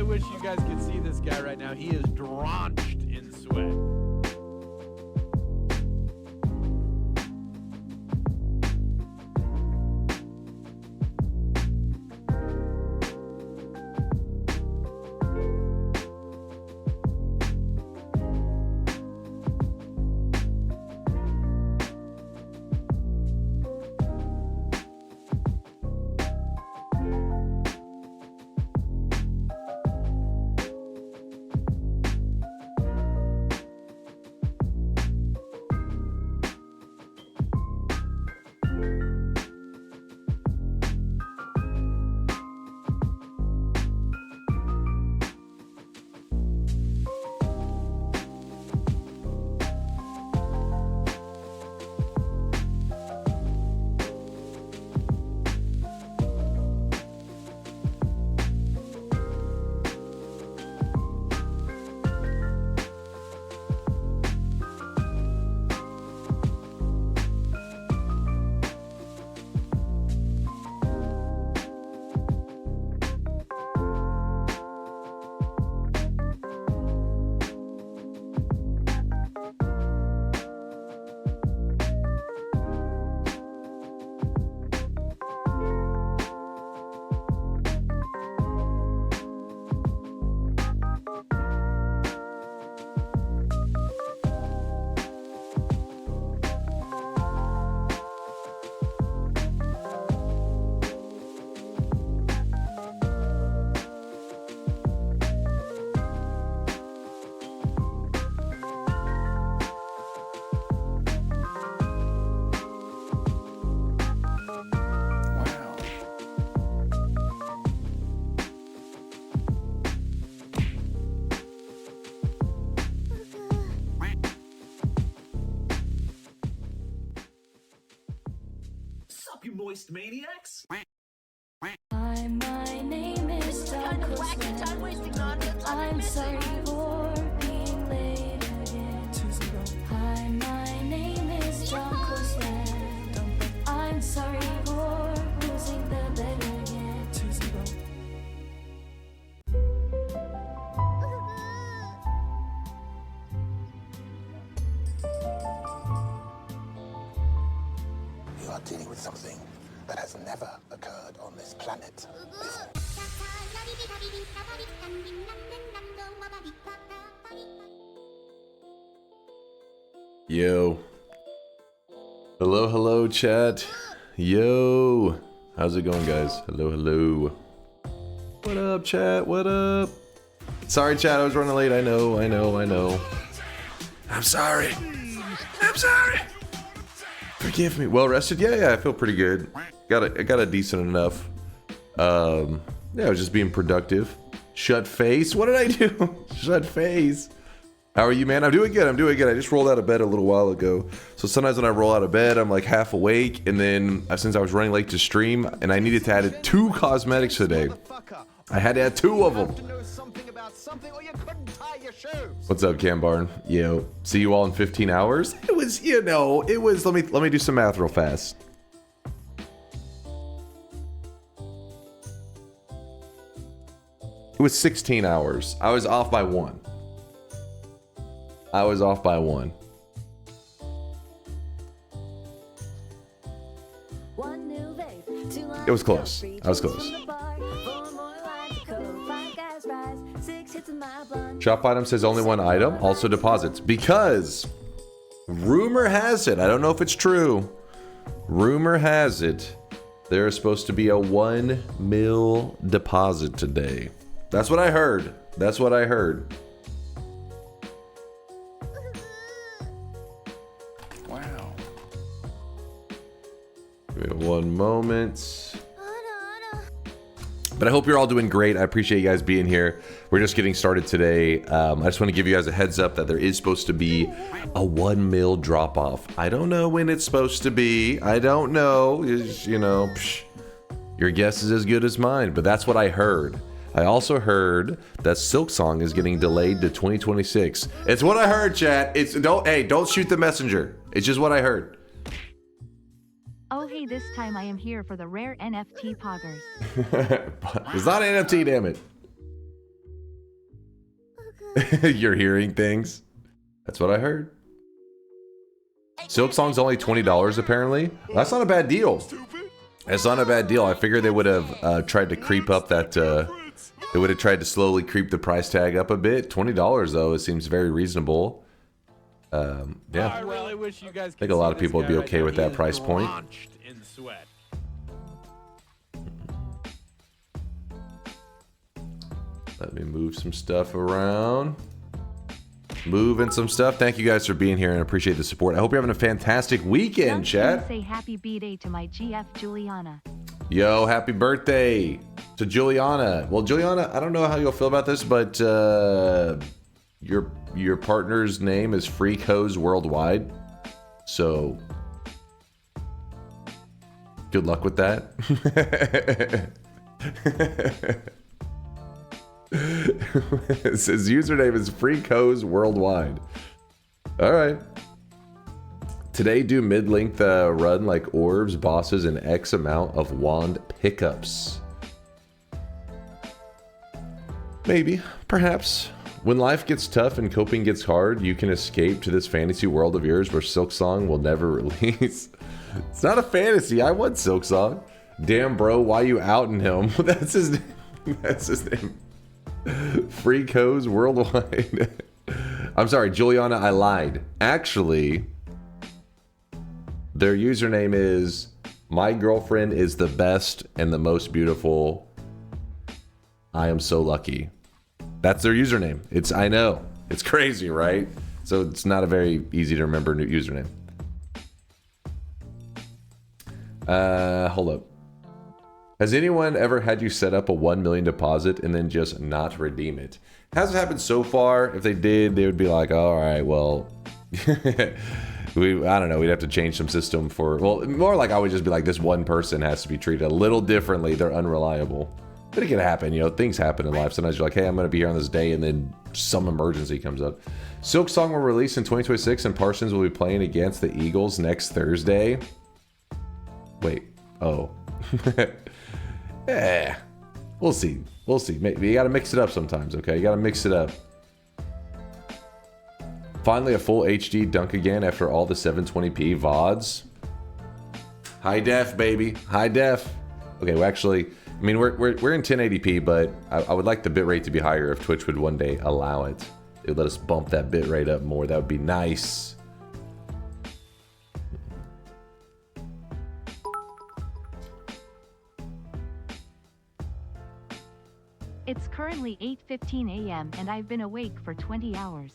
wish you guys could see this guy right now. He is drenched in sweat. You moist maniacs? Hi, my name is DunkOrSlam. I'm sorry for being late again. Hi, my name is DunkOrSlam. I'm sorry for losing the bet again. You are dealing with something that has never occurred on this planet before. Yo. Hello, hello, chat. Yo. How's it going, guys? Hello, hello. What up, chat? What up? Sorry, chat. I was running late. I know. I'm sorry. I'm sorry. Forgive me. Well rested? Yeah, I feel pretty good. I got a decent enough. Yeah, I was just being productive. Shut face. What did I do? Shut face. How are you, man? I'm doing good. I just rolled out of bed a little while ago. So sometimes when I roll out of bed, I'm like half awake. And then since I was running late to stream, and I needed to add 2 cosmetics today. I had to add 2 of them. What's up, Cam Barn? Yo, see you all in 15 hours? It was, let me do some math real fast. It was 16 hours. I was off by 1. It was close. I was close. Shop item says only 1 item, also deposits. Because rumor has it, I don't know if it's true, rumor has it, there's supposed to be a 1 mil deposit today. That's what I heard. Wow. Give me 1 moment. But I hope you're all doing great. I appreciate you guys being here. We're just getting started today. I just want to give you guys a heads up that there is supposed to be a 1 mil drop off. I don't know when it's supposed to be. I don't know. Your guess is as good as mine, but that's what I heard. I also heard that Silksong is getting delayed to 2026. It's what I heard, chat. Don't shoot the messenger. It's just what I heard. Oh hey, this time I am here for the rare NFT poggers. It's not an NFT, damn it. You're hearing things. That's what I heard. Silk Song's only $20 apparently. That's not a bad deal. That's not a bad deal. I figured they would have tried to creep up that. They would have tried to slowly creep the price tag up a bit. $20 though, it seems very reasonable. Yeah. I really wish you guys I think a lot of people would be okay with that price point. In sweat. Let me move some stuff around. Moving some stuff. Thank you guys for being here and appreciate the support. I hope you're having a fantastic weekend, chat. Say happy B-Day to my GF Juliana. Yo, happy birthday to Juliana. Well, Juliana, I don't know how you'll feel about this, but your partner's name is Freak Hose Worldwide. So good luck with that. His username is Freak Hose Worldwide. All right. Today, do mid-length run like orbs, bosses, and X amount of wand pickups. Maybe, perhaps. When life gets tough and coping gets hard, you can escape to this fantasy world of yours where Silk Song will never release. It's not a fantasy. I want Silk Song. Damn, bro, why you outing him? That's his name. That's his name. Freak Hose Worldwide. I'm sorry, Juliana, I lied. Actually, their username is my girlfriend is the best and the most beautiful. I am so lucky. That's their username. I know. It's crazy, right? So it's not a very easy to remember new username. Hold up. Has anyone ever had you set up a 1 million deposit and then just not redeem it? Hasn't happened so far. If they did, they would be like, all right, well, I don't know. We'd have to change some system for, well, more like I would just be like, this one person has to be treated a little differently. They're unreliable. But it can happen, you know, things happen in life. Sometimes you're like, hey, I'm going to be here on this day, and then some emergency comes up. Silk Song will release in 2026, and Parsons will be playing against the Eagles next Thursday. Wait. Oh. Yeah. We'll see. We'll see. Maybe you got to mix it up sometimes, okay? You got to mix it up. Finally, a full HD dunk again after all the 720p VODs. High def, baby. High def. Okay, well, actually, I mean, we're in 1080p, but I would like the bitrate to be higher if Twitch would one day allow it. It would let us bump that bitrate up more. That would be nice. It's currently 8:15 a.m. and I've been awake for 20 hours.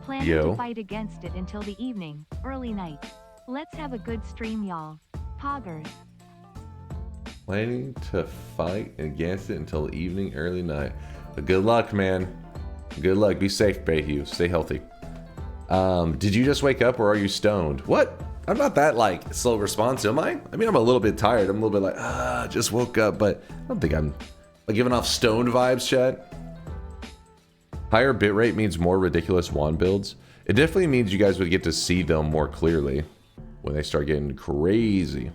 Planning Yo. to fight against it until the evening, early night. Let's have a good stream, y'all. Poggers. Planning to fight against it until the evening, early night. But good luck, man. Good luck. Be safe, Bayhue. Stay healthy. Did you just wake up or are you stoned? What? I'm not that, like, slow response, am I? I mean, I'm a little bit tired. I'm a little bit like, just woke up, but I don't think I'm like giving off stoned vibes, chat. Higher bitrate means more ridiculous wand builds. It definitely means you guys would get to see them more clearly when they start getting crazy.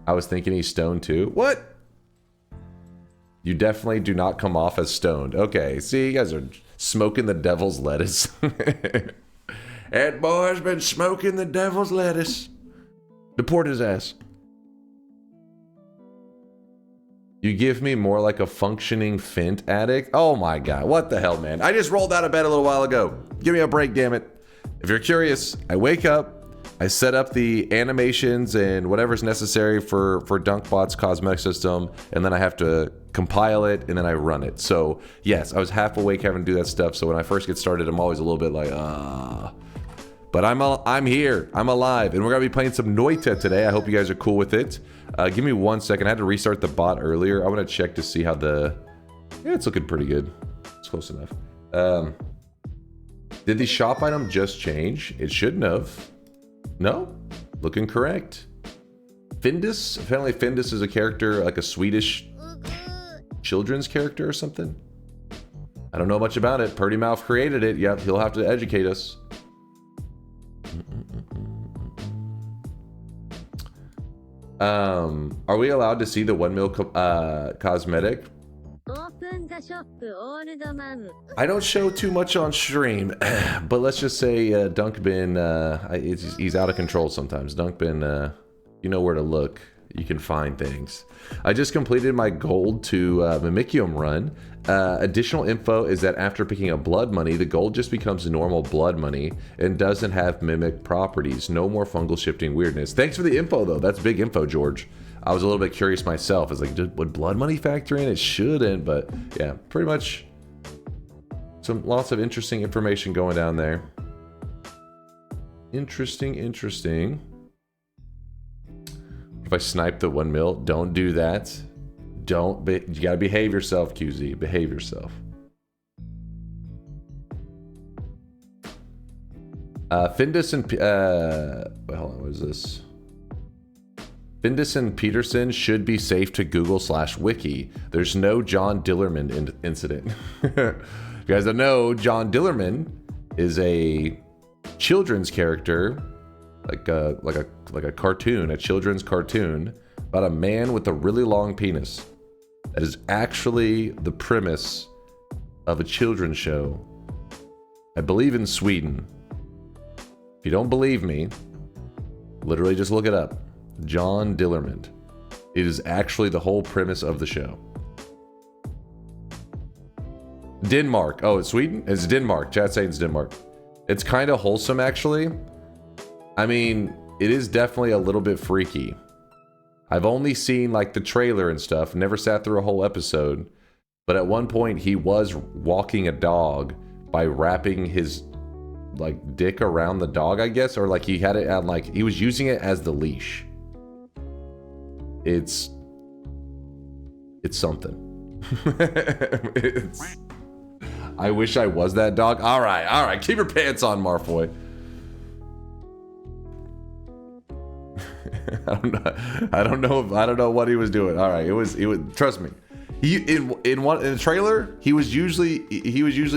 I was thinking he's stoned too. What? You definitely do not come off as stoned. Okay, see, you guys are smoking the devil's lettuce. That boy's been smoking the devil's lettuce. Deport his ass. You give me more like a functioning Fint addict? Oh my god, what the hell, man? I just rolled out of bed a little while ago. Give me a break, damn it. If you're curious, I wake up, I set up the animations and whatever's necessary for DunkBot's cosmetic system, and then I have to compile it, and then I run it. So, yes, I was half awake having to do that stuff, so when I first get started, I'm always a little bit like, But I'm here, I'm alive, and we're gonna be playing some Noita today. I hope you guys are cool with it. Give me 1 second, I had to restart the bot earlier. I wanna check to see how yeah, it's looking pretty good. It's close enough. Did the shop item just change? It shouldn't have. No, looking correct. Findus, apparently Findus is a character, like a Swedish children's character or something. I don't know much about it. Purdy Mouth created it. Yep, he'll have to educate us. Are we allowed to see the 1 mil cosmetic? I don't show too much on stream, but let's just say Dunkbin, he's out of control sometimes. Dunkbin, you know where to look. You can find things. I just completed my gold to Mimicium run. Additional info is that after picking up blood money, the gold just becomes normal blood money and doesn't have mimic properties. No more fungal shifting weirdness. Thanks for the info, though. That's big info, George. I was a little bit curious myself. It's like, would blood money factor in? It shouldn't, but yeah, pretty much lots of interesting information going down there. Interesting. If I snipe the 1 mil, don't do that. You gotta behave yourself, QZ. Behave yourself. Findus and hold on, what is this? Findus and Peterson should be safe to Google/wiki. There's no John Dillerman incident. You guys don't know, John Dillerman is a children's character, like a cartoon, a children's cartoon about a man with a really long penis. That is actually the premise of a children's show, I believe, in Sweden. If you don't believe me, literally just look it up. John Dillerman. It is actually the whole premise of the show. Denmark. Oh, it's Sweden? It's Denmark. Chat saying it's Denmark. It's kind of wholesome, actually. I mean, it is definitely a little bit freaky. I've only seen like the trailer and stuff, never sat through a whole episode. But at one point he was walking a dog by wrapping his like dick around the dog, I guess, or like he had it at like he was using it as the leash. It's something. I wish I was that dog. All right. Keep your pants on, Marfoy. I don't know what he was doing. All right, it was. Trust me. In the trailer, he was usually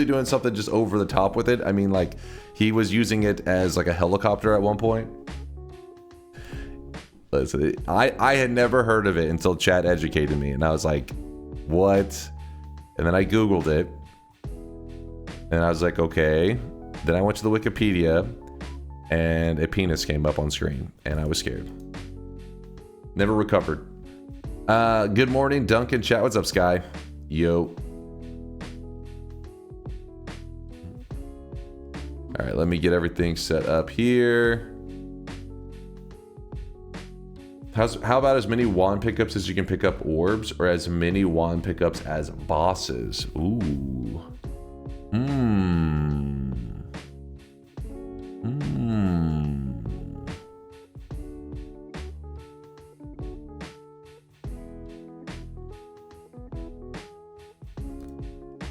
doing something just over the top with it. I mean, like he was using it as like a helicopter at one point. Listen, I had never heard of it until Chad educated me, and I was like, what? And then I Googled it, and I was like, okay. Then I went to the Wikipedia, and a penis came up on screen, and I was scared. Never recovered. Good morning, Duncan chat. What's up, Sky? Yo. All right, let me get everything set up here. How about as many wand pickups as you can pick up orbs, or as many wand pickups as bosses? Ooh.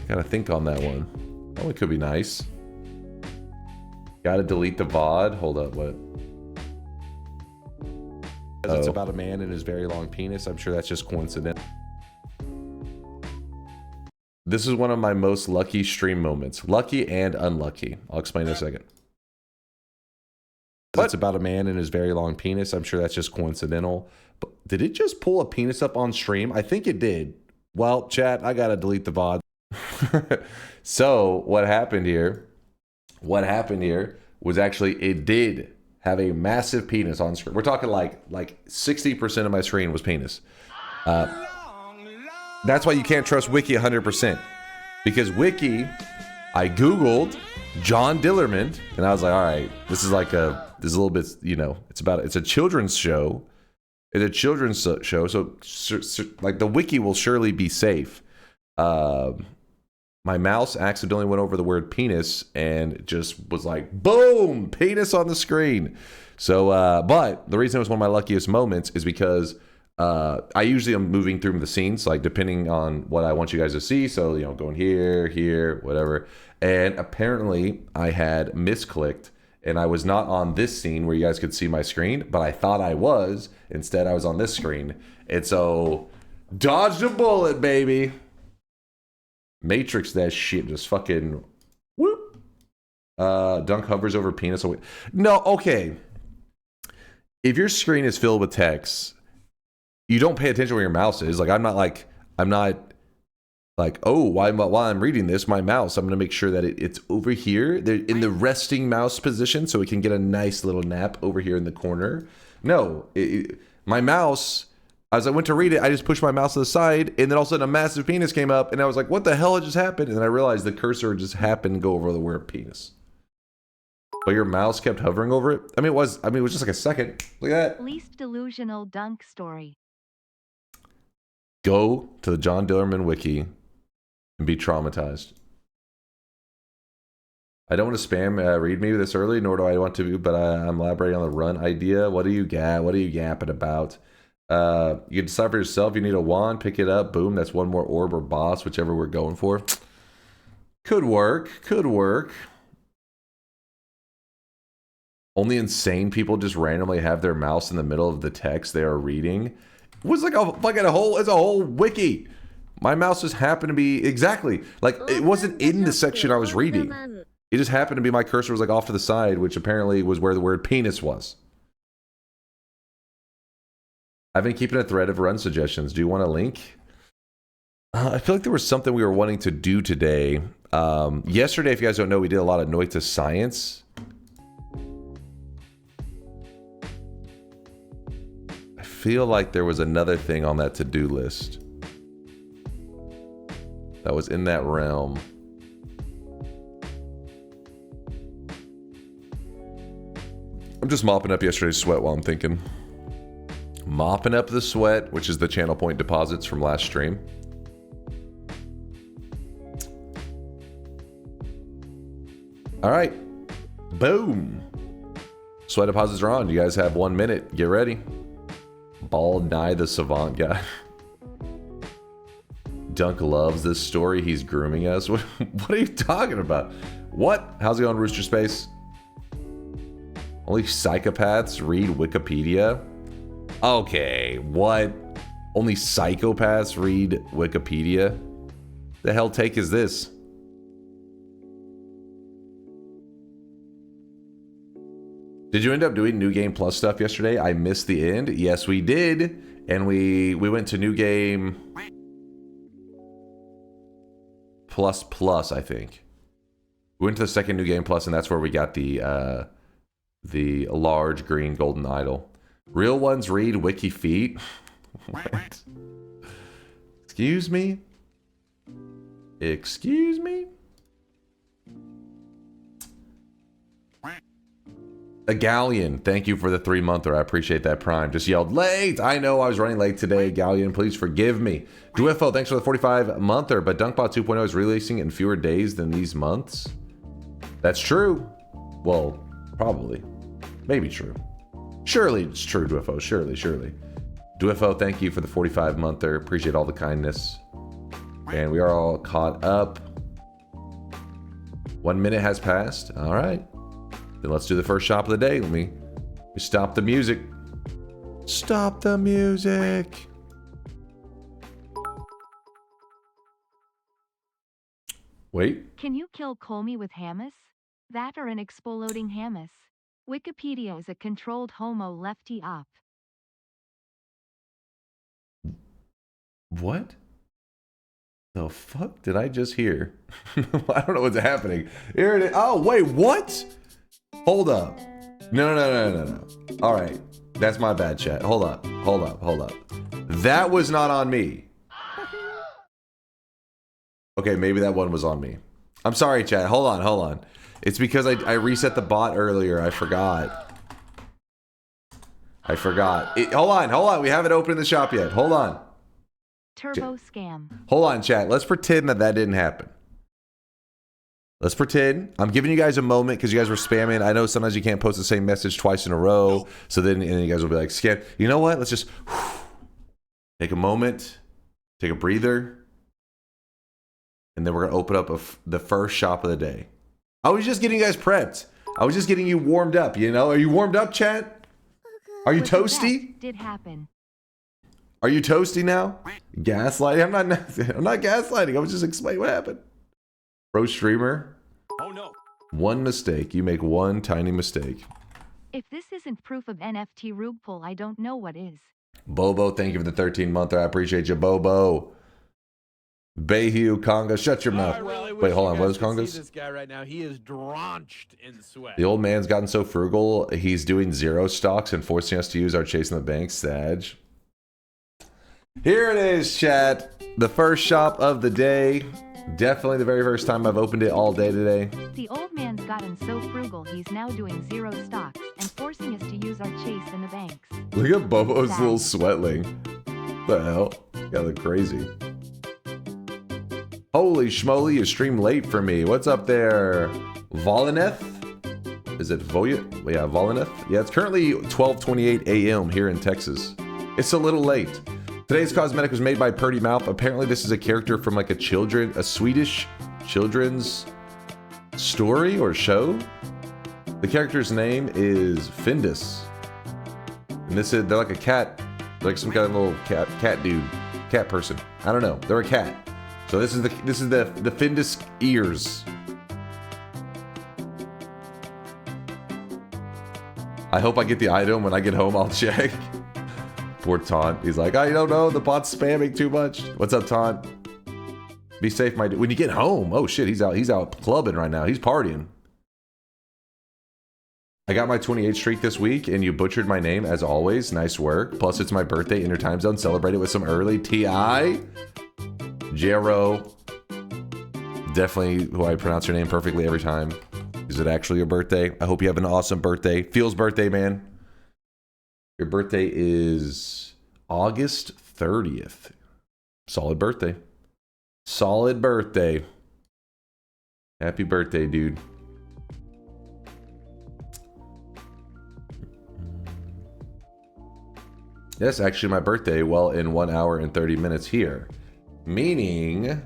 Gotta think on that one. That one could be nice. Gotta delete the VOD. Hold up, what? It's about a man and his very long penis. I'm sure that's just coincidental. This is one of my most lucky stream moments. Lucky and unlucky. I'll explain in a second. It's about a man and his very long penis. I'm sure that's just coincidental. But did it just pull a penis up on stream? I think it did. Well, chat, I gotta delete the VOD. So what happened here was actually it did have a massive penis on screen. We're talking like 60% of my screen was penis. That's why you can't trust Wiki 100%. Because Wiki, I Googled John Dillerman, and I was like, all right, this is a little bit, you know, it's a children's show. It's a children's show, so like the Wiki will surely be safe. My mouse accidentally went over the word penis and just was like, boom, penis on the screen. So, but the reason it was one of my luckiest moments is because I usually am moving through the scenes, like depending on what I want you guys to see. So, you know, going here, whatever. And apparently I had misclicked and I was not on this scene where you guys could see my screen, but I thought I was. Instead, I was on this screen. And so, dodged a bullet, baby. Matrix that shit, just fucking whoop. Dunk hovers over penis. No, okay. If your screen is filled with text, you don't pay attention where your mouse is. Like I'm not like, oh, while I'm reading this, my mouse, I'm going to make sure that it's over here in the resting mouse position so it can get a nice little nap over here in the corner. No, my mouse, as I went to read it, I just pushed my mouse to the side, and then all of a sudden a massive penis came up, and I was like, what the hell just happened? And then I realized the cursor just happened to go over the word penis. But your mouse kept hovering over it? I mean, it was just like a second. Look at that. Least delusional dunk story. Go to the John Dillerman wiki and be traumatized. I don't want to spam read me this early, nor do I want to, but I'm elaborating on the run idea. What do you yapping about? You can decide for yourself. You need a wand, pick it up, boom, that's one more orb or boss, whichever we're going for. Could work. Only insane people just randomly have their mouse in the middle of the text they are reading. It was like it's a whole wiki. My mouse just happened to be exactly like it wasn't in the section I was reading. It just happened to be my cursor was like off to the side, which apparently was where the word penis was. I've been keeping a thread of run suggestions. Do you want a link? I feel like there was something we were wanting to do today. Yesterday, if you guys don't know, we did a lot of Noita science. I feel like there was another thing on that to-do list that was in that realm. I'm just mopping up yesterday's sweat while I'm thinking. Mopping up the sweat, which is the channel point deposits from last stream. All right. Boom. Sweat deposits are on. You guys have 1 minute. Get ready. Bald Nye the Savant guy. Dunk loves this story. He's grooming us. What are you talking about? What? How's it going, Rooster Space? Only psychopaths read Wikipedia? Okay, what? Only psychopaths read Wikipedia? The hell take is this? Did you end up doing New Game Plus stuff yesterday? I missed the end. Yes, we did. And we went to New Game Plus, I think. We went to the second New Game Plus, and that's where we got the large green golden idol. Real ones read Wiki Feet. What? Excuse me? Excuse me? A Galleon, thank you for the 3-monther. I appreciate that prime. Just yelled late. I know I was running late today. Galleon, please forgive me. Duifo, thanks for the 45-monther. But DunkBot 2.0 is releasing in fewer days than these months. That's true. Well, probably. Maybe true. Surely it's true, Duifo. Surely. Duifo, thank you for the 45-monther. Appreciate all the kindness. And we are all caught up. 1 minute has passed. All right. Then let's do the first shop of the day. Let me stop the music. Stop the music. Wait. Can you kill Colmy with Hamas? That or an exploding Hamas? Wikipedia is a controlled homo lefty op. What the fuck did I just hear? I don't know what's happening. Here it is. Oh, wait, what? Hold up. No. All right. That's my bad, chat. Hold up. That was not on me. Okay, maybe that one was on me. I'm sorry, chat. Hold on. It's because I reset the bot earlier. I forgot. Hold on. We haven't opened the shop yet. Hold on. Turbo scam. Hold on, chat. Let's pretend that didn't happen. Let's pretend. I'm giving you guys a moment because you guys were spamming. I know sometimes you can't post the same message twice in a row. So then and you guys will be like, scan. You know what? Let's just take a moment, take a breather. And then we're going to open up the first shop of the day. I was just getting you guys prepped. I was just getting you warmed up, you know? Are you warmed up, chat? Are you toasty? Did happen. Are you toasty now? Gaslighting? I'm not gaslighting. I was just explaining what happened. Pro streamer. Oh no. One mistake. You make one tiny mistake. If this isn't proof of NFT rug pull, I don't know what is. Bobo, thank you for the 13-monther. I appreciate you, Bobo. Bayhue, Conga, shut your mouth. Wait, hold on. What is Conga's? This guy right now, he is drenched in sweat. The old man's gotten so frugal, he's doing zero stocks and forcing us to use our chasing the bank. Sag. Here it is, chat. The first shop of the day. Definitely the very first time I've opened it all day today. The old man's gotten so frugal he's now doing zero stocks and forcing us to use our chase in the banks. Look at Bobo's little sweatling. What the hell? You look crazy. Holy schmoly, you stream late for me. What's up there? Volineth? Is it Voya? Yeah, Volineth? Yeah, it's currently 12:28 a.m. here in Texas. It's a little late. Today's cosmetic was made by Purdy Mouth. Apparently this is a character from like a Swedish children's story or show. The character's name is Findus. And they're like a cat, like some kind of little cat dude, cat person. I don't know. They're a cat. So this is the Findus ears. I hope I get the item when I get home. I'll check. Poor Taunt. He's like, I don't know. The bot's spamming too much. What's up, Taunt? Be safe, my dude. When you get home, oh shit, he's out clubbing right now. He's partying. I got my 28th streak this week, and you butchered my name as always. Nice work. Plus, it's my birthday in your time zone. Celebrate it with some early TI. Jero. Definitely who I pronounce your name perfectly every time. Is it actually your birthday? I hope you have an awesome birthday. Feels birthday, man. Your birthday is August 30th. Solid birthday. Solid birthday. Happy birthday, dude. Yes, actually my birthday, well, in 1 hour and 30 minutes here. Meaning,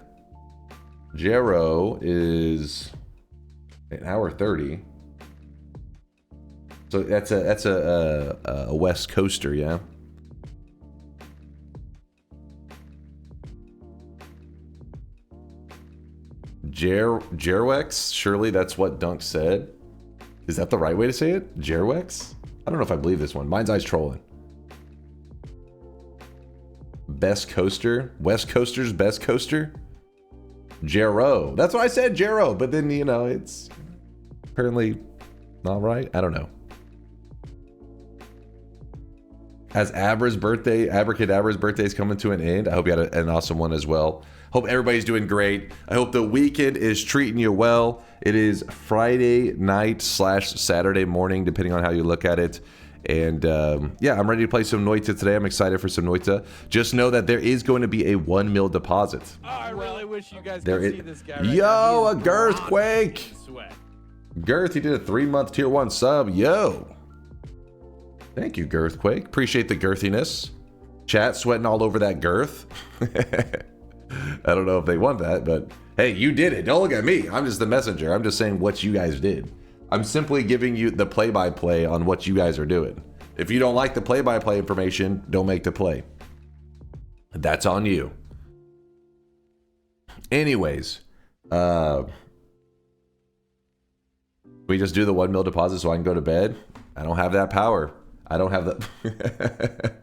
Jero is an hour 30. So that's a West Coaster, yeah? Jerwex? Surely that's what Dunk said. Is that the right way to say it? Jerwex? I don't know if I believe this one. Mind's Eye's trolling. Best coaster? West Coaster's best coaster? Jero. That's what I said, Jero. But then, you know, it's apparently not right. I don't know. As Abracadabra's birthday is coming to an end, I hope you had an awesome one as well. Hope everybody's doing great. I hope the weekend is treating you well. It is Friday night / Saturday morning, depending on how you look at it. And yeah, I'm ready to play some Noita today. I'm excited for some Noita. Just know that there is going to be a 1 mil deposit. Oh, I really wish you guys could see this guy right Yo, now. a Girthquake! Girth, he did a 3-month tier 1 sub. Yo! Thank you, Girthquake. Appreciate the girthiness. Chat sweating all over that girth. I don't know if they want that, but hey, you did it. Don't look at me. I'm just the messenger. I'm just saying what you guys did. I'm simply giving you the play-by-play on what you guys are doing. If you don't like the play-by-play information, don't make the play. That's on you. Anyways, we just do the 1 mil deposit so I can go to bed. I don't have that power. I don't have the...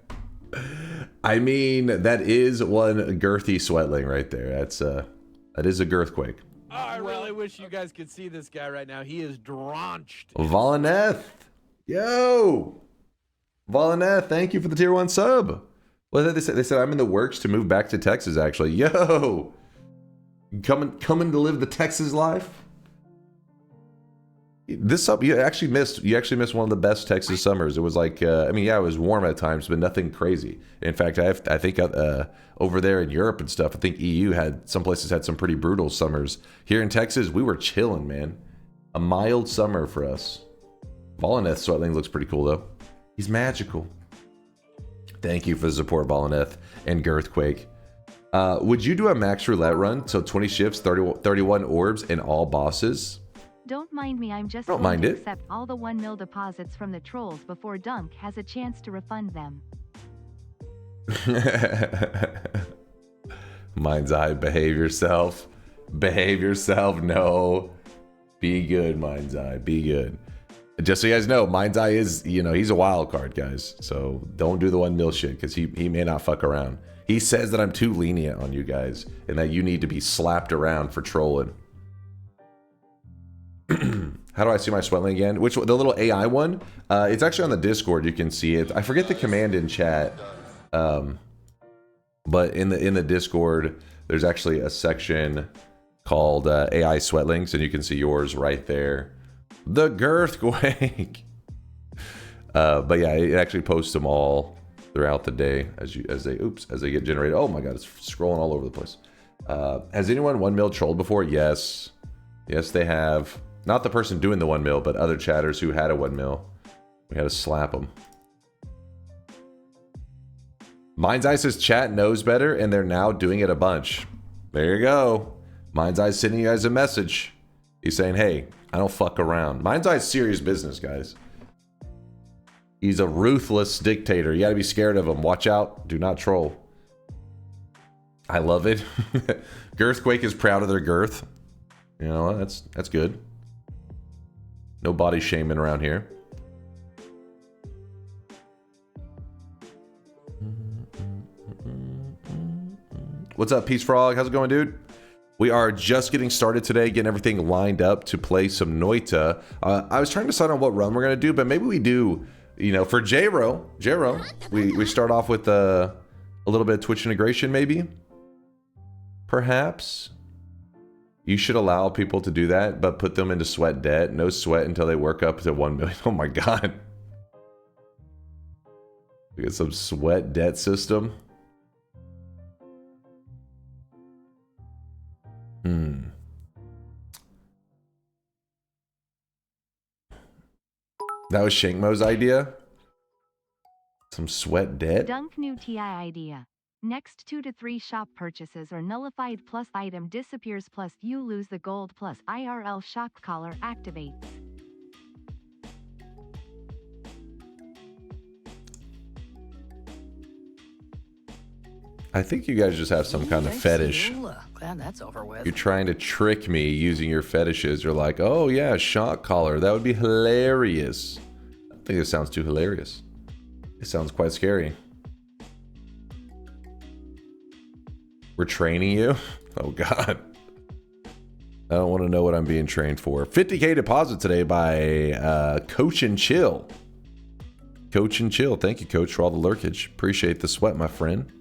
I mean, that is one girthy sweatling right there. That is a girthquake. Oh, I really wish you guys could see this guy right now. He is drenched. Volineth. Yo. Volineth, thank you for the tier 1 sub. What did they say? They said I'm in the works to move back to Texas, actually. Yo. Coming to live the Texas life. This sub, you actually missed one of the best Texas summers. It was like, I mean, yeah, it was warm at times, but nothing crazy. In fact, I think over there in Europe and stuff, I think EU some places had some pretty brutal summers. Here in Texas, we were chilling, man. A mild summer for us. Volineth Sweatling looks pretty cool though. He's magical. Thank you for the support, Volineth and Girthquake. Would you do a max roulette run? So 20 shifts, 31 orbs, and all bosses? Don't mind me, I'm just Don't going mind to it. accept all the 1 mil deposits from the trolls before Dunk has a chance to refund them. Mind's Eye, behave yourself. Behave yourself, no. Be good, Mind's Eye, be good. Just so you guys know, Mind's Eye is, you know, he's a wild card, guys. So don't do the 1 mil shit because he may not fuck around. He says that I'm too lenient on you guys and that you need to be slapped around for trolling. How do I see my Sweatling again? Which the little AI one? It's actually on the Discord. You can see it. I forget the command in chat. But in the Discord, there's actually a section called AI Sweatlings, and you can see yours right there. The Girthquake. But yeah, it actually posts them all throughout the day as they get generated. Oh my god, it's scrolling all over the place. Has anyone 1 mil trolled before? Yes. Yes, they have. Not the person doing the 1 mil, but other chatters who had a 1 mil. We had to slap them. Mind's Eye says chat knows better, and they're now doing it a bunch. There you go. Mind's Eye sending you guys a message. He's saying, hey, I don't fuck around. Mind's Eye's serious business, guys. He's a ruthless dictator. You gotta be scared of him. Watch out. Do not troll. I love it. Girthquake is proud of their girth. You know what? That's good. No body shaming around here. What's up, Peace Frog? How's it going, dude? We are just getting started today, getting everything lined up to play some Noita. I was trying to decide on what run we're gonna do, but maybe we do, you know, for J-Ro, we start off with a little bit of Twitch integration, maybe. Perhaps. You should allow people to do that, but put them into sweat debt. No sweat until they work up to 1 million. Oh my god. We get some sweat debt system. That was Shankmo's idea? Some sweat debt? Dunk new TI idea. Next 2 to 3 shop purchases are nullified plus item disappears plus you lose the gold plus IRL shock collar activates. I think you guys just have some kind of fetish. Glad that's over with. You're trying to trick me using your fetishes. You're like, oh yeah, shock collar. That would be hilarious. I don't think it sounds too hilarious. It sounds quite scary. We're training you? Oh god. I don't want to know what I'm being trained for. 50k deposit today by Coach and Chill. Coach and Chill. Thank you, Coach, for all the lurkage. Appreciate the sweat, my friend.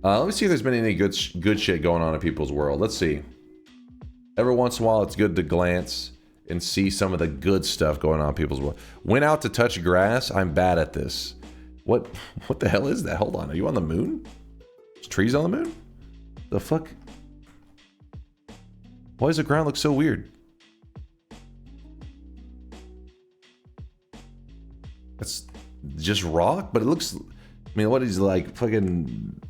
Let me see if there's been any good shit going on in people's world. Let's see. Every once in a while, it's good to glance and see some of the good stuff going on in people's world. Went out to touch grass. I'm bad at this. What the hell is that? Hold on. Are you on the moon? There's trees on the moon? The fuck? Why does the ground look so weird? It's just rock, but it looks... I mean, what is like fucking...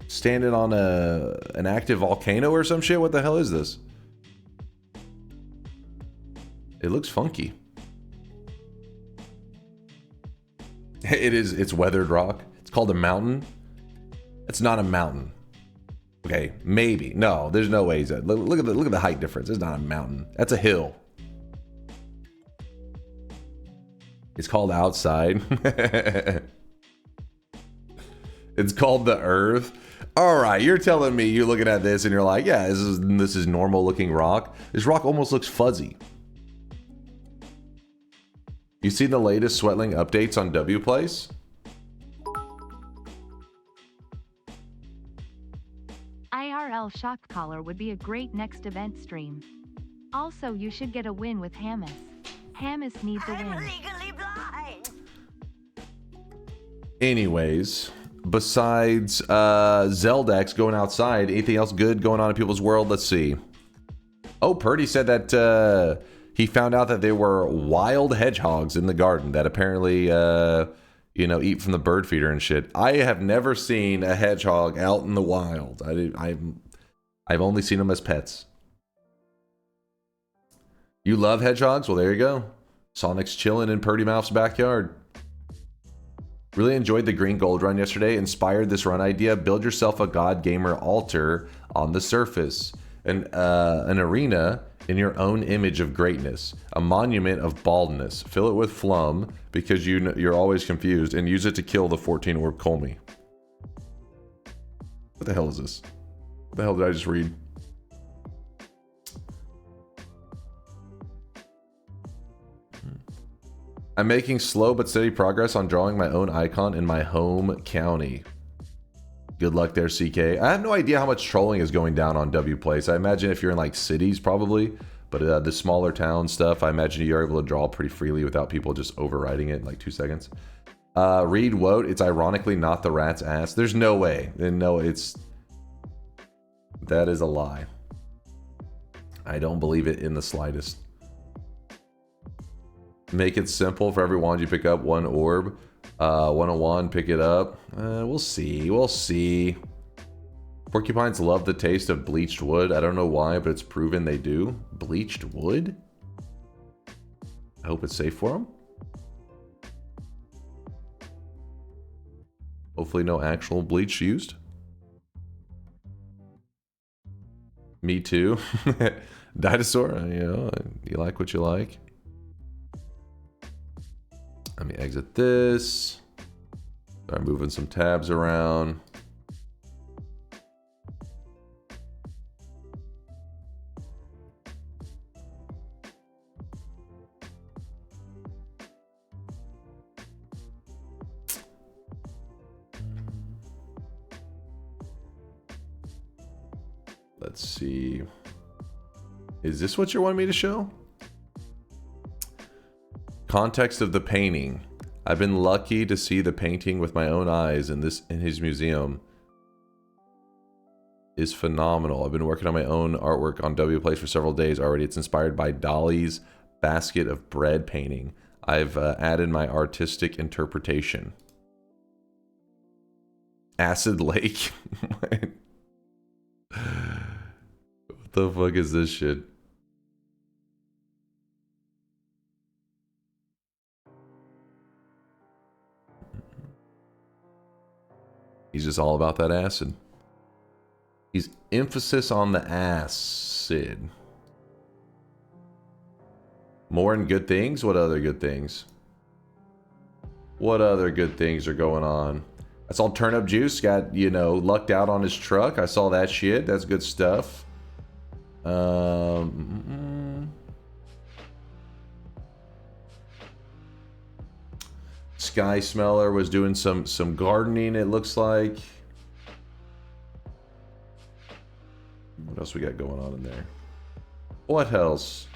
standing on an active volcano or some shit? What the hell is this? It looks funky. It's weathered rock. It's called a mountain. It's not a mountain. Okay, maybe. No, there's no way. Look at the height difference. It's not a mountain. That's a hill. It's called outside. It's called the Earth. All right, you're telling me you're looking at this and you're like, yeah, this is normal looking rock. This rock almost looks fuzzy. You seen the latest Sweatling updates on WPlace? IRL shock collar would be a great next event stream. Also, you should get a win with Hamas. Hamas needs a win. Anyways, besides Zeldex going outside, anything else good going on in people's world? Let's see. Oh, Purdy said that he found out that there were wild hedgehogs in the garden that apparently, you know, eat from the bird feeder and shit. I have never seen a hedgehog out in the wild. I've only seen them as pets. You love hedgehogs? Well, there you go. Sonic's chilling in Purdy Mouth's backyard. Really enjoyed the green gold run yesterday. Inspired this run idea. Build yourself a God Gamer altar on the surface. An arena in your own image of greatness, a monument of baldness. Fill it with phlegm because you're always confused, and use it to kill the 14 orb Colmy. What the hell is this? What the hell did I just read? I'm making slow but steady progress on drawing my own icon in my home county. Good luck there, CK. I have no idea how much trolling is going down on WPlace. I imagine if you're in like cities, probably. But the smaller town stuff, I imagine you're able to draw pretty freely without people just overriding it in like 2 seconds. Read Wote. It's ironically not the rat's ass. There's no way. No, it's... That is a lie. I don't believe it in the slightest. Make it simple. For every wand you pick up, 1 orb. 101, pick it up. We'll see. We'll see. Porcupines love the taste of bleached wood. I don't know why, but it's proven they do. Bleached wood? I hope it's safe for them. Hopefully no actual bleach used. Me too. Dinosaur, you know, you like what you like. Let me exit this. Start moving some tabs around. Let's see. Is this what you want me to show? Context of the painting. I've been lucky to see the painting with my own eyes in his museum. Is phenomenal. I've been working on my own artwork on WPlace for several days already. It's inspired by Dolly's basket of bread painting. I've added my artistic interpretation. Acid Lake. What the fuck is this shit? He's just all about that acid. He's emphasis on the acid. More and good things? What other good things? What other good things are going on? I saw Turnip Juice got, you know, lucked out on his truck. I saw that shit. That's good stuff. Sky Smeller was doing some gardening, it looks like. What else we got going on in there? What else?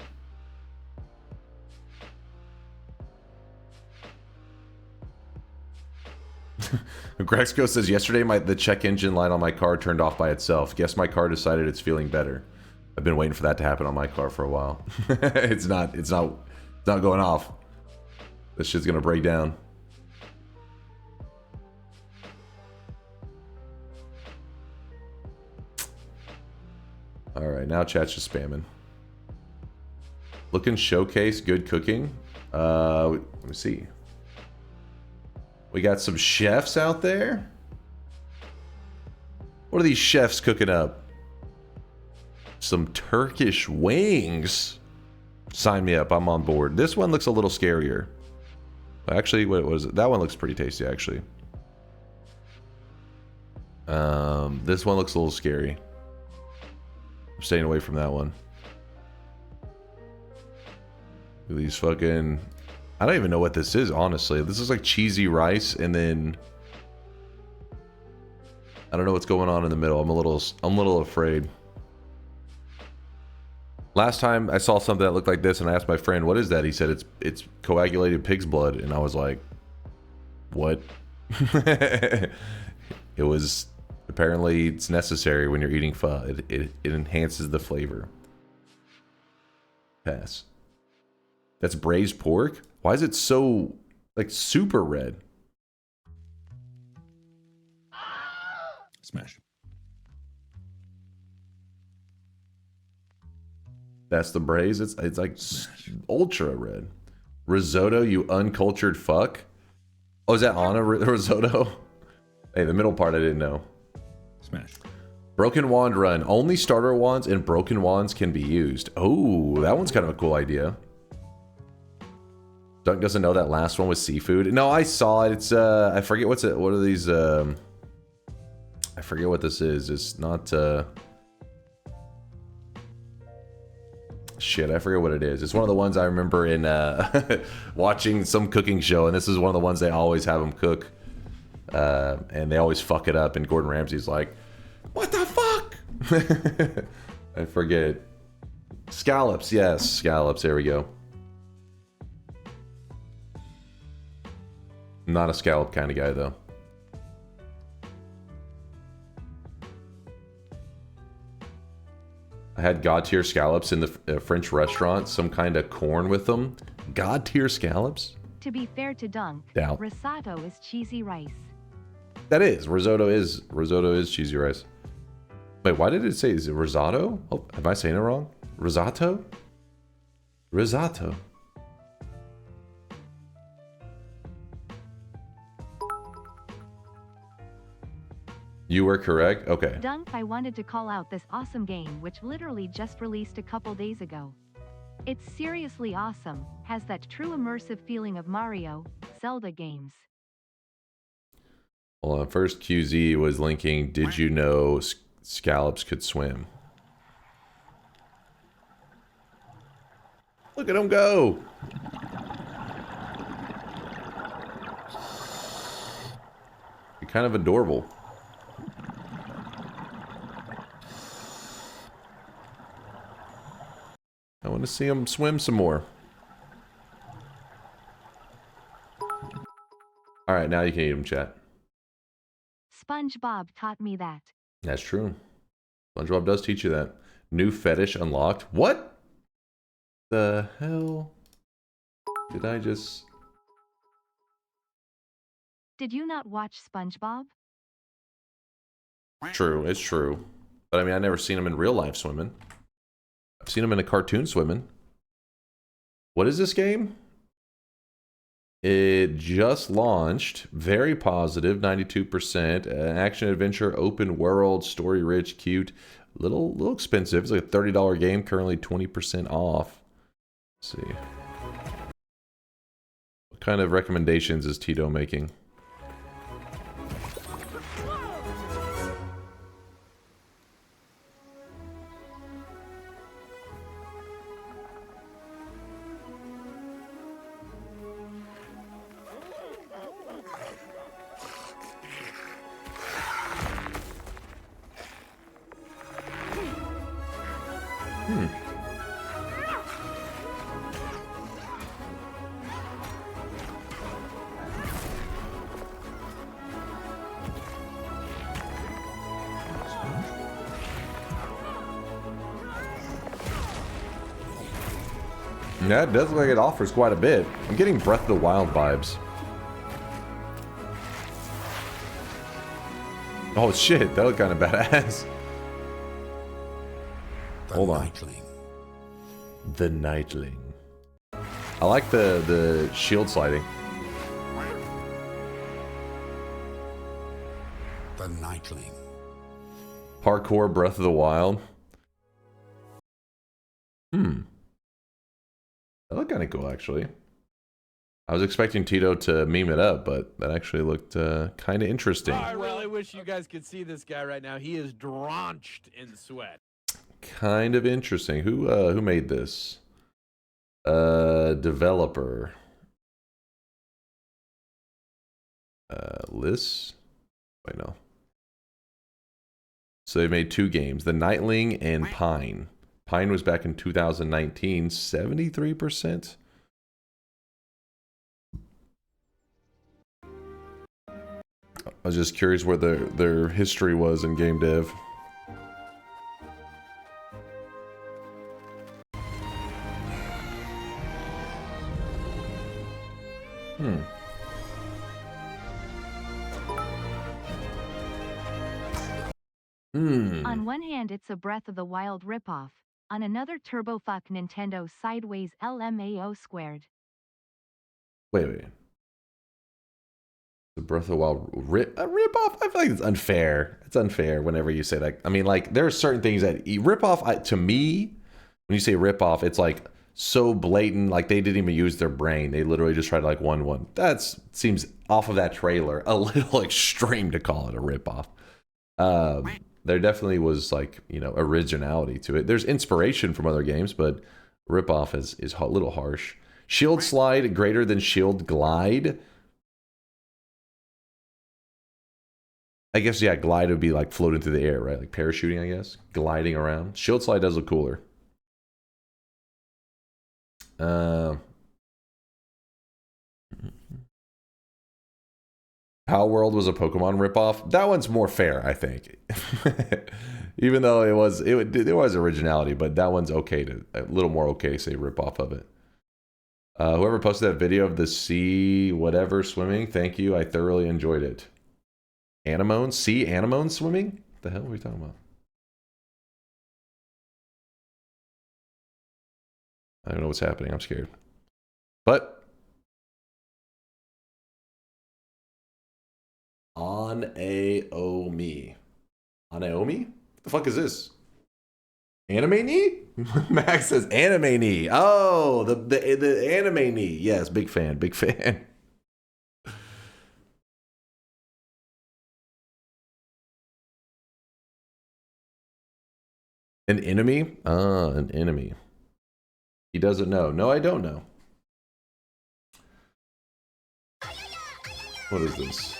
Grexco says, yesterday the check engine light on my car turned off by itself. Guess my car decided it's feeling better. I've been waiting for that to happen on my car for a while. It's not going off. This shit's gonna break down. Alright, now chat's just spamming. Looking showcase, good cooking. Let me see. We got some chefs out there. What are these chefs cooking up? Some Turkish wings. Sign me up, I'm on board. This one looks a little scarier. Actually, what was it? That one looks pretty tasty, actually. This one looks a little scary. I'm staying away from that one. These fucking... I don't even know what this is, honestly. This is like cheesy rice, and then... I don't know what's going on in the middle. I'm a little afraid. Last time I saw something that looked like this, and I asked my friend, what is that? He said it's coagulated pig's blood, and I was like, what? It was... Apparently, it's necessary when you're eating pho. It enhances the flavor. Pass. That's braised pork? Why is it so, like, super red? Smash. That's the braise? It's like ultra red. Risotto, you uncultured fuck? Oh, is that on a risotto? Hey, the middle part I didn't know. Smash. Broken wand run. Only starter wands and broken wands can be used. Oh, that one's kind of a cool idea. Dunk doesn't know that last one was seafood. No, I saw it. It's I forget what's it. What are these? I forget what this is. It's not. Shit, I forget what it is. It's one of the ones I remember in watching some cooking show, and this is one of the ones they always have them cook, and they always fuck it up. And Gordon Ramsay's like, "What the fuck?" I forget. Scallops, yes, scallops. There we go. Not a scallop kind of guy, though. I had god-tier scallops in the French restaurant. Some kind of corn with them. God-tier scallops? To be fair to Dunk, Doubt. risotto is cheesy rice. That is. Risotto is cheesy rice. Wait, why did it say, is it risotto? Oh, am I saying it wrong? Risotto? Risotto. You were correct? Okay. Dunk, I wanted to call out this awesome game which literally just released a couple days ago. It's seriously awesome, has that true immersive feeling of Mario, Zelda games. Hold on, first QZ was linking, did you know scallops could swim? Look at him go! You're kind of adorable. I want to see him swim some more. Alright, now you can eat him, chat. SpongeBob taught me that. That's true. SpongeBob does teach you that. New fetish unlocked. What the hell did I just... Did you not watch SpongeBob? True, it's true. But I mean, I've never seen him in real life swimming. I've seen him in a cartoon swimming. What is this game? It just launched. Very positive, 92%. Action adventure, open world, story rich, cute. Little expensive. It's like a $30 game, currently 20% off. Let's see. What kind of recommendations is Tito making? Yeah, it does look like it offers quite a bit. I'm getting Breath of the Wild vibes. Oh shit, that looked kind of badass. Hold on. The Nightling. I like the shield sliding. The Nightling. Parkour Breath of the Wild. That looked kind of cool, actually. I was expecting Tito to meme it up, but that actually looked kind of interesting. I really wish you guys could see this guy right now. He is drenched in sweat. Kind of interesting. Who made this? Developer. Liz? Wait, no. So they made two games, The Nightling and Pine. Pine was back in 2019, 73%. I was just curious where their history was in game dev. On one hand, it's a Breath of the Wild ripoff. On another, turbofuck Nintendo sideways LMAO squared. Wait. The Breath of the Wild rip off. I feel like it's unfair. It's unfair whenever you say that. I mean, like there are certain things that rip off. To me, when you say rip off, it's like so blatant. Like they didn't even use their brain. They literally just tried to like one. That seems off of that trailer a little extreme to call it a rip off. There definitely was like originality to it. There's inspiration from other games, but rip off is a little harsh. Shield slide greater than shield glide. I guess, yeah, glide would be like floating through the air, right? Like parachuting, I guess. Gliding around. Shield slide does look cooler. Power World was a Pokemon ripoff. That one's more fair, I think. Even though there was originality, but that one's okay a little more okay to say ripoff of it. Whoever posted that video of the sea whatever swimming, thank you. I thoroughly enjoyed it. Anemones? Sea anemones swimming? What the hell are we talking about? I don't know what's happening. I'm scared. But Aneomi. Aneomi? What the fuck is this? Anime knee? Max says anime knee. Oh, the anime knee. Yes, big fan. Big fan. An enemy? Ah, an enemy. He doesn't know. No, I don't know. What is this?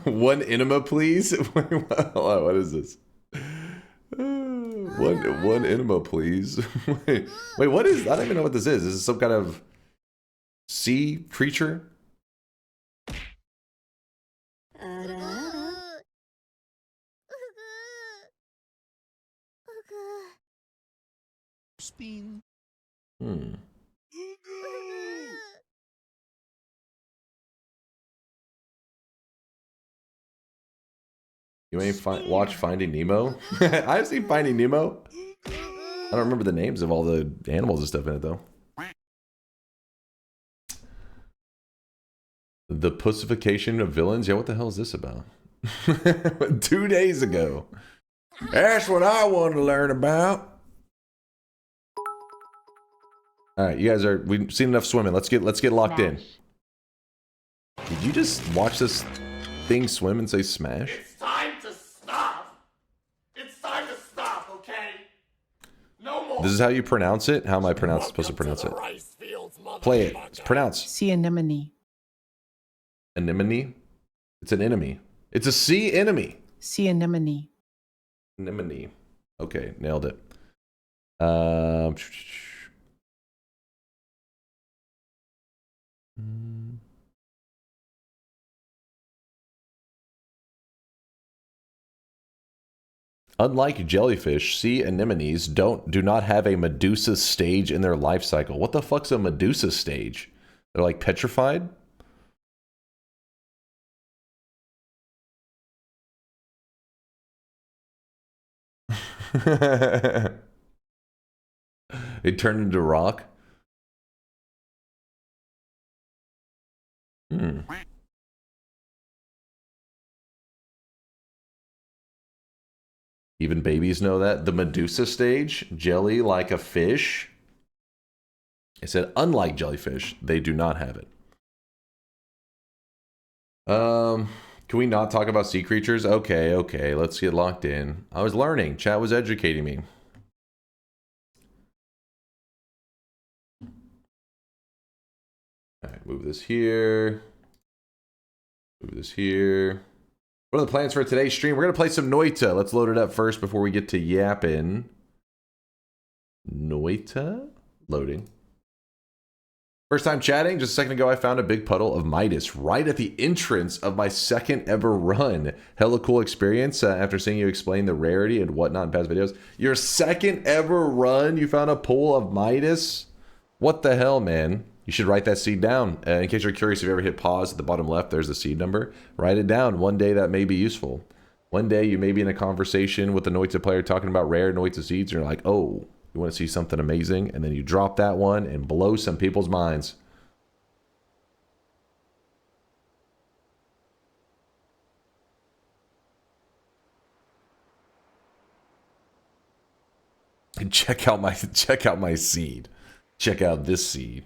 One enema, please. What is this? One enema, please. Wait, what is? I don't even know what this is. Is this some kind of sea creature? Spin. You ain't watch Finding Nemo? I've seen Finding Nemo. I don't remember the names of all the animals and stuff in it though. The pussification of villains? Yeah, what the hell is this about? 2 days ago. That's what I want to learn about. Alright, you guys we've seen enough swimming. Let's get locked in. Did you just watch this thing swim and say smash? It's time to stop. It's time to stop, okay? No more. This is how you pronounce it? How am I supposed to pronounce it? Play it. It's pronounced. Sea anemone. Anemone? It's an enemy. It's a sea enemy. Sea anemone. Anemone. Okay, nailed it. Unlike jellyfish, sea anemones do not have a Medusa stage in their life cycle. What the fuck's a Medusa stage? They're like petrified? It turned into rock? Even babies know that. The Medusa stage, jelly like a fish. It said, unlike jellyfish, they do not have it. Can we not talk about sea creatures? Okay, let's get locked in. I was learning. Chat was educating me. All right, move this here. Move this here. What are the plans for today's stream? We're going to play some Noita. Let's load it up first before we get to yapping. Noita? Loading. First time chatting. Just a second ago, I found a big puddle of Midas right at the entrance of my second ever run. Hella cool experience after seeing you explain the rarity and whatnot in past videos. Your second ever run, you found a pool of Midas? What the hell, man? You should write that seed down. In case you're curious, if you ever hit pause at the bottom left, there's the seed number. Write it down. One day that may be useful. One day you may be in a conversation with a Noita player talking about rare Noita seeds, and you're like, oh, you want to see something amazing? And then you drop that one and blow some people's minds. And check out my seed. Check out this seed.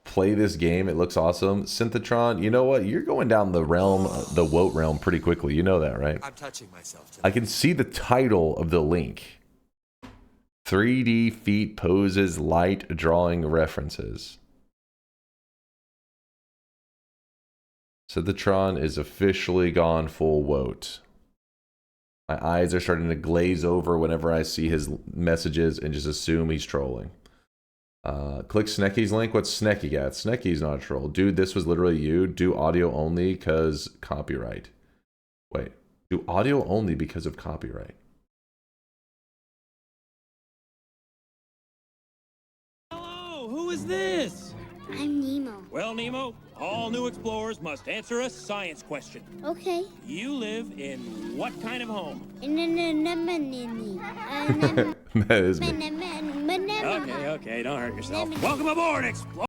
Play this game. It looks awesome. Synthetron, you know what? You're going down the realm, the WOT realm pretty quickly. You know that, right? I'm touching myself today. I can see the title of the link. 3D feet poses, light drawing references. Synthetron is officially gone full WOT. My eyes are starting to glaze over whenever I see his messages and just assume he's trolling. Click Snecky's link. What's Snecky got? Snecky's not a troll. Dude, this was literally you. Do audio only because copyright. Wait. Do audio only because of copyright. Hello, who is this? I'm Nemo. Well, Nemo, all new explorers must answer a science question. Okay. You live in what kind of home? In an anemone. That is me. Okay, don't hurt yourself. Welcome aboard, Explorer!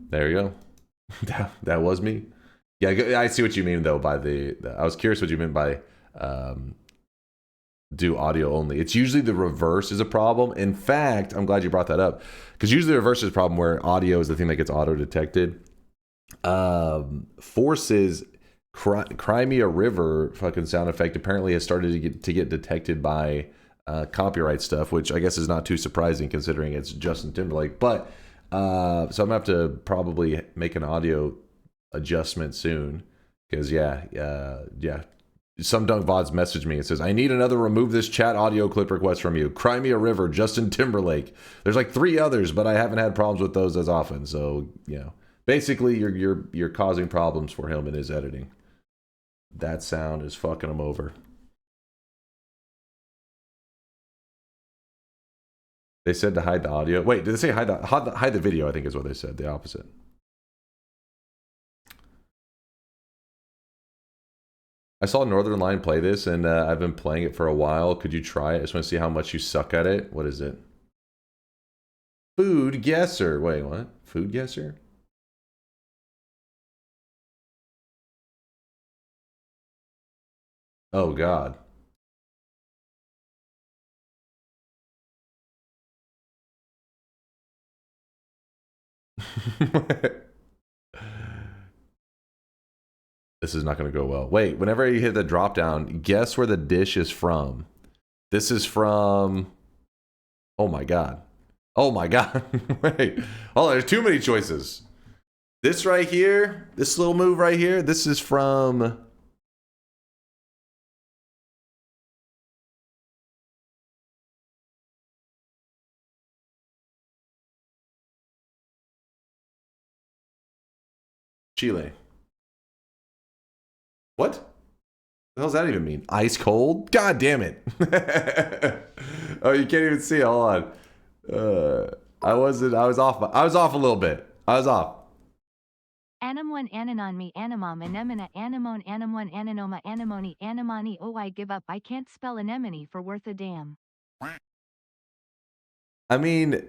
There you go. That was me. Yeah, I see what you mean though by the I was curious what you meant by do audio only. It's usually the reverse is a problem. In fact, I'm glad you brought that up because usually the reverse is a problem where audio is the thing that gets auto detected. Force's Crimea River fucking sound effect apparently has started to get detected by copyright stuff, which I guess is not too surprising considering it's Justin Timberlake. But so I'm gonna have to probably make an audio adjustment soon because yeah. SomeDunkVods messaged me and says, I need another remove this chat audio clip request from you. Crimea River, Justin Timberlake. There's like 3 others, but I haven't had problems with those as often. So, you know, basically you're causing problems for him in his editing. That sound is fucking him over. They said to hide the audio. Wait, did they say hide the video? I think is what they said. The opposite. I saw Northern Line play this, and I've been playing it for a while. Could you try it? I just want to see how much you suck at it. What is it? Food guesser. Wait, what? Food guesser? Oh, God. This is not going to go well. Wait, whenever you hit the drop down, guess where the dish is from. This is from... Oh my God. Oh my God. Wait. Oh, there's too many choices. This right here, this little move right here, this is from... Chile. What? What the hell does that even mean? Ice cold? God damn it. Oh, you can't even see. Hold on. I was off a little bit. I was off. Animon ananon me animam anemona anemone anemone ananoma anemone anemone. Oh, I give up. I can't spell anemone for worth a damn. I mean,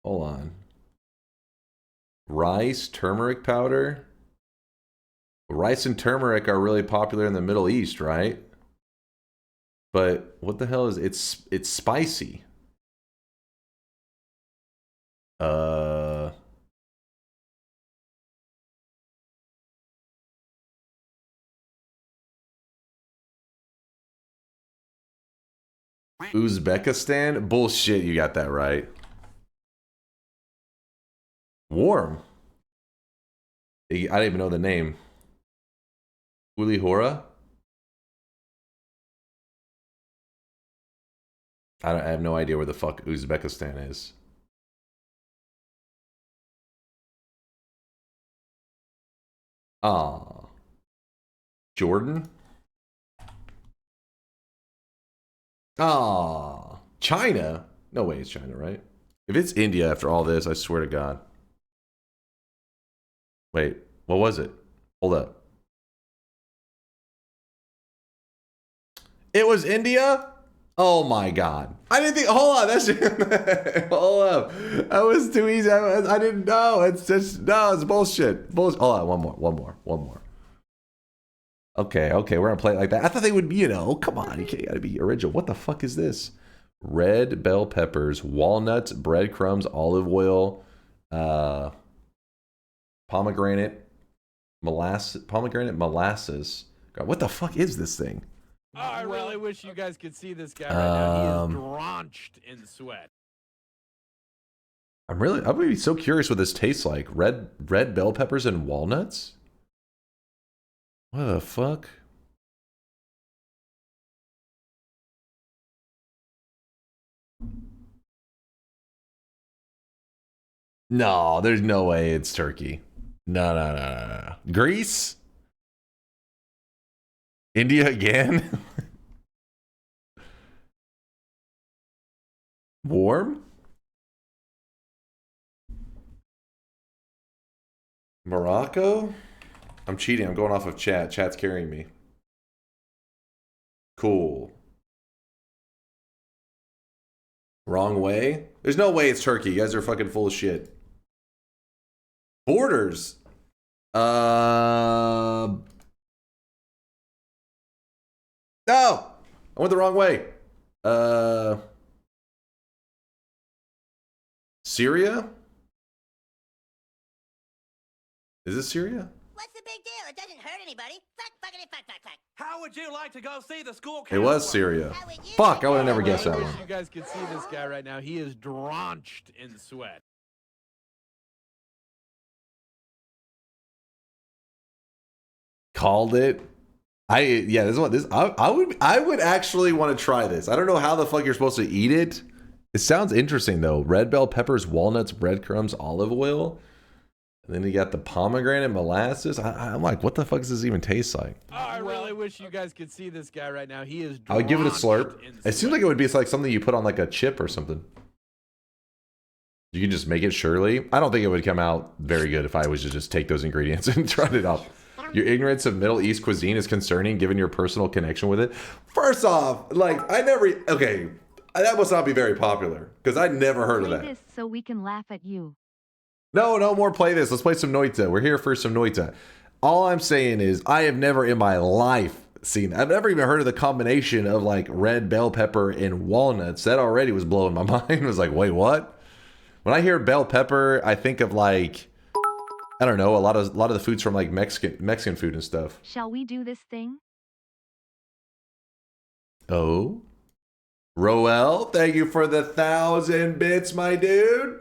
hold on. Rice, turmeric powder. Rice and turmeric are really popular in the Middle East, right? But what the hell is it's spicy. Uzbekistan? Bullshit, you got that right. Warm. I didn't even know the name. Ulihora? I have no idea where the fuck Uzbekistan is. Ah. Jordan? Ah. China? No way it's China, right? If it's India after all this, I swear to God. Wait, what was it? Hold up. It was India? Oh my God. I didn't think, hold on, that's hold up. That was too easy. I didn't know. It's just, no, it's bullshit. Bullshit. Hold on, one more. Okay, we're gonna play it like that. I thought they would be, you know, come on, you gotta be original. What the fuck is this? Red bell peppers, walnuts, breadcrumbs, olive oil, pomegranate molasses. God, what the fuck is this thing? Oh, I really wish you guys could see this guy right now. He is drenched in sweat. I'm really so curious what this tastes like. Red bell peppers and walnuts? What the fuck? No, there's no way it's Turkey. No. Greece? India again? Warm? Morocco? I'm cheating. I'm going off of chat. Chat's carrying me. Cool. Wrong way? There's no way it's Turkey. You guys are fucking full of shit. Borders. No! I went the wrong way. Syria? Is this Syria? What's the big deal? It doesn't hurt anybody. Fuck. How would you like to go see the school It was Syria. Fuck, I would have never guessed that I wish one. you guys could see this guy right now. He is drenched in sweat. Called it. I would actually want to try this. I don't know how the fuck you're supposed to eat it. It sounds interesting though. Red bell peppers, walnuts, breadcrumbs, olive oil. And then you got the pomegranate molasses. I'm like, what the fuck does this even taste like? Oh, I really wish you guys could see this guy right now. He is I would give it a slurp. It seems like it would be like something you put on like a chip or something. You can just make it surely. I don't think it would come out very good if I was to just take those ingredients and try it out. Your ignorance of Middle East cuisine is concerning given your personal connection with it. First off, like, okay, that must not be very popular because I never heard of that. Play this so we can laugh at you. No more play this. Let's play some Noita. We're here for some Noita. All I'm saying is I have never in my life seen, I've never even heard of the combination of like red bell pepper and walnuts. That already was blowing my mind. I was like, wait, what? When I hear bell pepper, I think of like, I don't know, a lot of the foods from like Mexican food and stuff. Shall we do this thing? Oh. Roel, thank you for the 1,000 bits, my dude.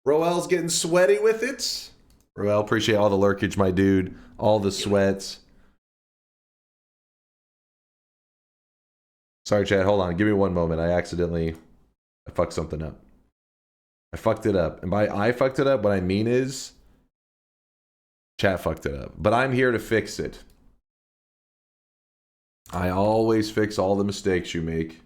Roel's getting sweaty with it. Roel, appreciate all the lurkage, my dude. All the sweats. Sorry, Chad, hold on. Give me one moment. I fucked something up. I fucked it up. And by I fucked it up, what I mean is chat fucked it up. But I'm here to fix it. I always fix all the mistakes you make.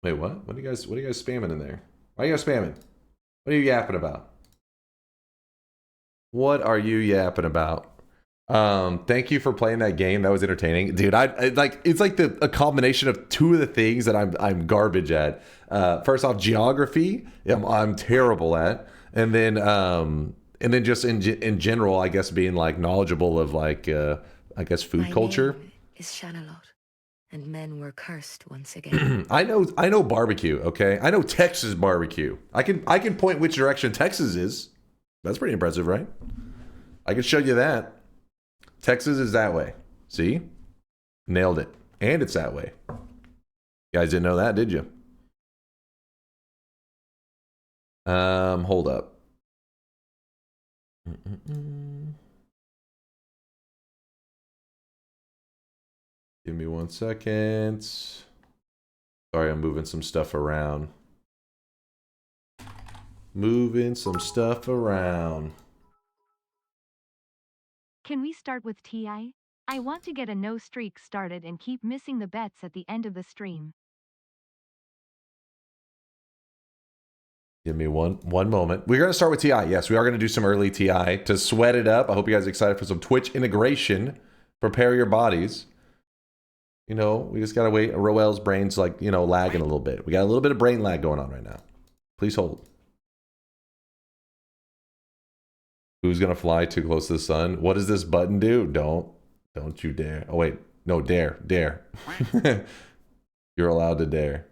Wait, what? What are you guys spamming in there? Why are you guys spamming? What are you yapping about? What are you yapping about? Thank you for playing that game. That was entertaining. Dude, I like it's like a combination of two of the things that I'm garbage at. First off, geography, I'm terrible at. And then just in general, I guess being like knowledgeable of like I guess food culture. My name is Shanalot, and men were cursed once again. I know barbecue, okay? I know Texas barbecue. I can point which direction Texas is. That's pretty impressive, right? I can show you that. Texas is that way. See? Nailed it. And it's that way. You guys didn't know that, did you? Hold up. Give me 1 second. Sorry, I'm moving some stuff around. Moving some stuff around. Can we start with TI? I want to get a no streak started and keep missing the bets at the end of the stream. Give me one moment. We're going to start with TI. Yes, we are going to do some early TI to sweat it up. I hope you guys are excited for some Twitch integration. Prepare your bodies. You know, we just got to wait. Roel's brain's like, you know, lagging a little bit. We got a little bit of brain lag going on right now. Please hold. Who's going to fly too close to the sun? What does this button do? Don't you dare. Oh, wait. No, dare. You're allowed to dare.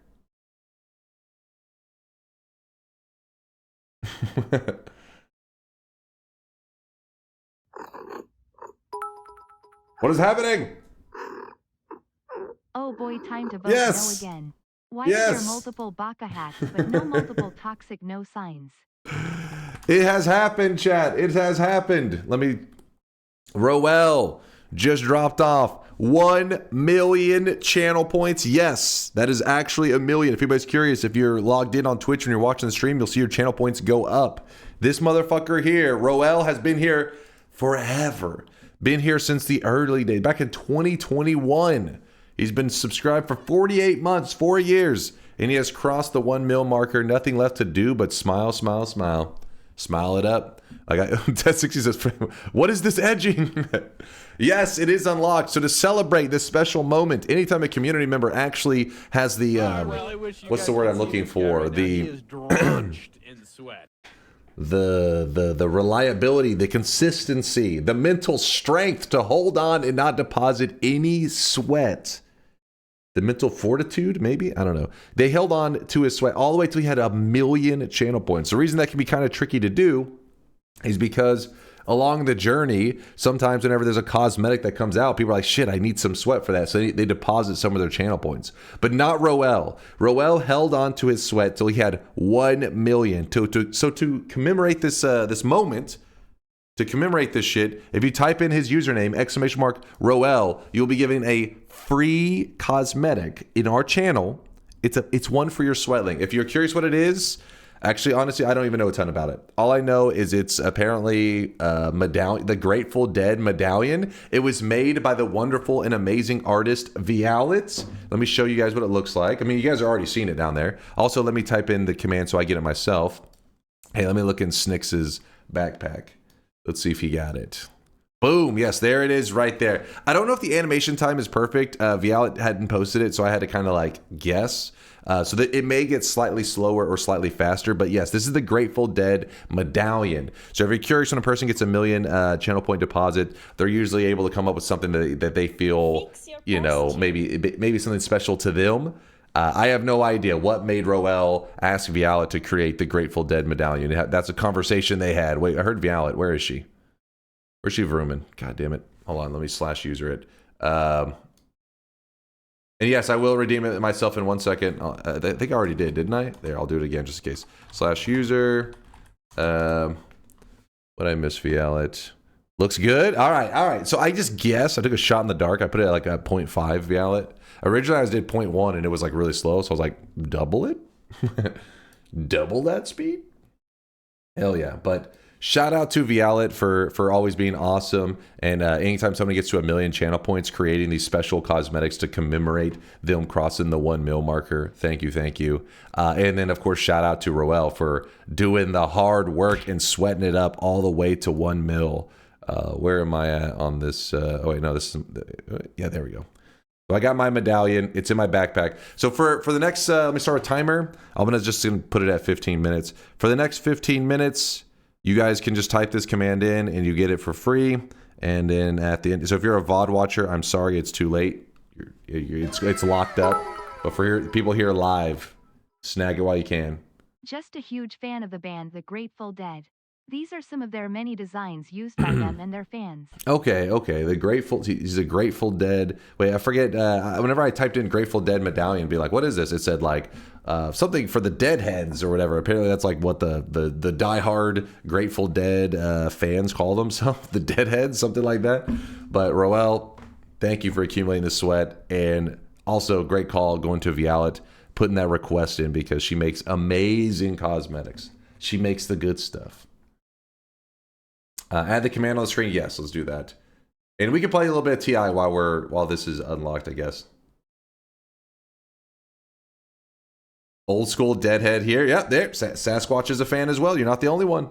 What is happening? Oh boy, time to vote yes! no again. Why yes! is there multiple baka hats but no multiple toxic no signs? It has happened, chat. It has happened. Roel just dropped off 1 million channel points. Yes, that is actually a million. If anybody's curious, if you're logged in on Twitch and you're watching the stream, you'll see your channel points go up. This motherfucker here, Roel, has been here forever. Been here since the early days, back in 2021. He's been subscribed for 48 months, 4 years, and he has crossed the 1 mil marker. Nothing left to do but smile, smile, smile. Smile it up. Ted60 says, what is this edging? Yes, it is unlocked. So to celebrate this special moment, anytime a community member actually has the, what's the word I'm looking for? The the reliability, the consistency, the mental strength to hold on and not deposit any sweat. The mental fortitude, maybe? I don't know. They held on to his sweat all the way till he had 1 million channel points. The reason that can be kind of tricky to do is because along the journey, sometimes whenever there's a cosmetic that comes out, people are like, shit, I need some sweat for that. So they deposit some of their channel points. But not Roel. Roel held on to his sweat till he had 1 million. So to commemorate this this moment, to commemorate this shit, if you type in his username, ! Roel, you'll be given a free cosmetic in our channel. It's one for your sweatling. If you're curious what it is, actually, honestly, I don't even know a ton about it. All I know is it's apparently medallion, the Grateful Dead medallion. It was made by the wonderful and amazing artist Violet. Let me show you guys what it looks like. I mean, you guys are already seeing it down there. Also, let me type in the command so I get it myself. Hey, let me look in Snix's backpack. Let's see if he got it. Boom. Yes, there it is right there. I don't know if the animation time is perfect. Violet hadn't posted it, so I had to kind of like guess. So that it may get slightly slower or slightly faster. But yes, this is the Grateful Dead medallion. So if you're curious, when a person gets 1 million channel point deposit, they're usually able to come up with something that they feel, you know, maybe something special to them. I have no idea what made Roel ask Violet to create the Grateful Dead medallion. That's a conversation they had. Wait, I heard Violet. Where is she? Where's she vrooming? God damn it. Hold on, let me /user it. And yes, I will redeem it myself in 1 second. I think I already did, didn't I? There, I'll do it again just in case. /user. What I miss, Violet? Looks good. All right. So I just guessed. I took a shot in the dark. I put it at like a 0.5 Violet. Originally, I did 0.1 and it was like really slow. So I was like, double it? Double that speed? Hell yeah. But shout out to Violet for always being awesome. And anytime somebody gets to 1 million channel points, creating these special cosmetics to commemorate them crossing the 1 mil marker. Thank you. And then, of course, shout out to Roel for doing the hard work and sweating it up all the way to 1 mil. Where am I at on this? Oh, wait, no, this is... yeah, there we go. So I got my medallion. It's in my backpack. So for the next... let me start a timer. I'm just going to put it at 15 minutes. For the next 15 minutes... You guys can just type this command in and you get it for free. And then at the end, so if you're a VOD watcher, I'm sorry it's too late. It's locked up. But for people here live, snag it while you can. Just a huge fan of the band The Grateful Dead. These are some of their many designs used by them and their fans. Okay. He's a Grateful Dead. Wait, I forget. Whenever I typed in Grateful Dead medallion, be like, what is this? It said like something for the Deadheads or whatever. Apparently that's like what the diehard Grateful Dead fans call themselves, the Deadheads, something like that. But Roel, thank you for accumulating the sweat, and also great call going to Violet, putting that request in because she makes amazing cosmetics. She makes the good stuff. Add the command on the screen. Yes, let's do that. And we can play a little bit of TI while this is unlocked, I guess. Old school deadhead here. Yep, there. Sasquatch is a fan as well. You're not the only one.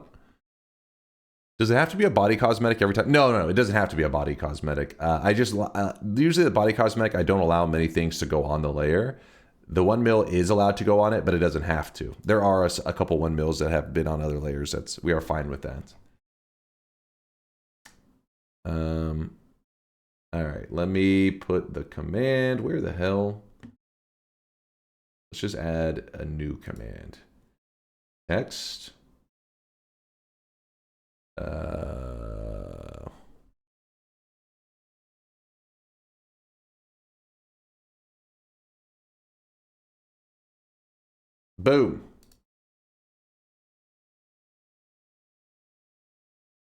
Does it have to be a body cosmetic every time? No, it doesn't have to be a body cosmetic. I just usually the body cosmetic, I don't allow many things to go on the layer. The 1 mil is allowed to go on it, but it doesn't have to. There are a couple 1 mils that have been on other layers. We are fine with that. All right, let me put the command. Where the hell? Let's just add a new command. Text. Boom.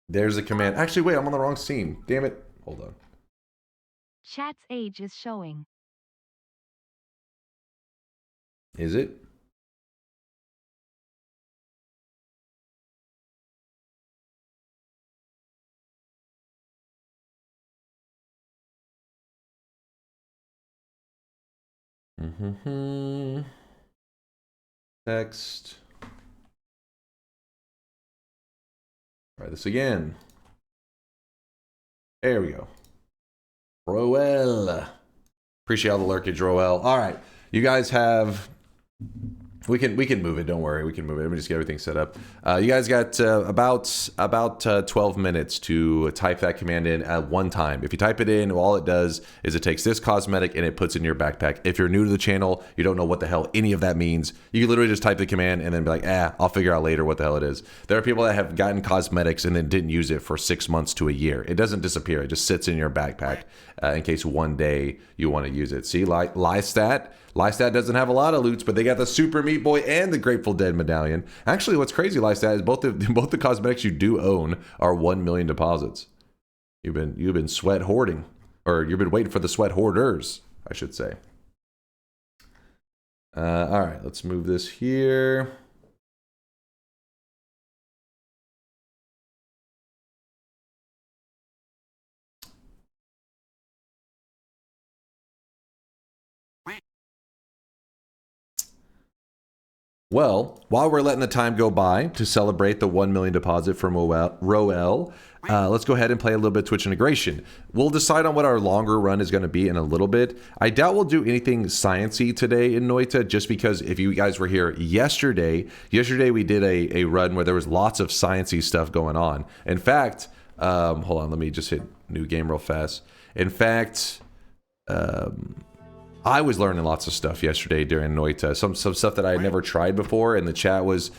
There's a command. Actually, wait, I'm on the wrong scene. Damn it. Hold on. Chat's age is showing. Is it? Text. Try this again. There we go. Roel. Appreciate all the lurkage, Roel. All right. You guys have... We can move it. Don't worry. We can move it. Let me just get everything set up. You guys got about 12 minutes to type that command in at one time. If you type it in, all it does is it takes this cosmetic and it puts it in your backpack. If you're new to the channel, you don't know what the hell any of that means, you can literally just type the command and then be like, I'll figure out later what the hell it is. There are people that have gotten cosmetics and then didn't use it for 6 months to a year. It doesn't disappear. It just sits in your backpack in case one day you want to use it. See, like Lystat doesn't have a lot of loots, but they got the Super Meat Boy and the Grateful Dead medallion. Actually, what's crazy, Lystat, is both the cosmetics you do own are 1 million deposits. You've been sweat hoarding, or you've been waiting for the sweat hoarders, I should say. All right, let's move this here. Well, while we're letting the time go by to celebrate the 1 million deposit from Roel, let's go ahead and play a little bit of Twitch integration. We'll decide on what our longer run is going to be in a little bit. I doubt we'll do anything sciencey today in Noita, just because if you guys were here yesterday we did a run where there was lots of sciencey stuff going on. In fact, hold on, let me just hit new game real fast. In fact, I was learning lots of stuff yesterday during Noita. Some stuff that I had never tried before, and the chat was,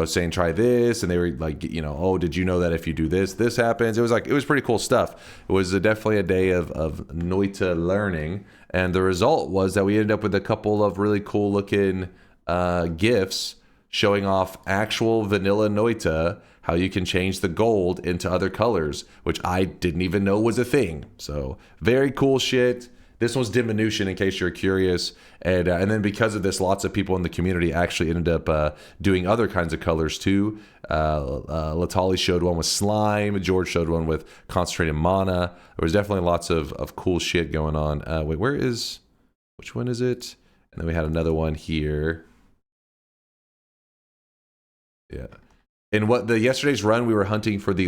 saying try this, and they were like, oh, did you know that if you do this, this happens? It was pretty cool stuff. It was definitely a day of Noita learning, and the result was that we ended up with a couple of really cool looking GIFs showing off actual vanilla Noita, how you can change the gold into other colors, which I didn't even know was a thing. So very cool shit. This one's diminution, in case you're curious, and then because of this, lots of people in the community actually ended up doing other kinds of colors too. Latali showed one with slime. George showed one with concentrated mana. There was definitely lots of cool shit going on. Wait, which one is it? And then we had another one here. Yeah. In yesterday's run, we were hunting for the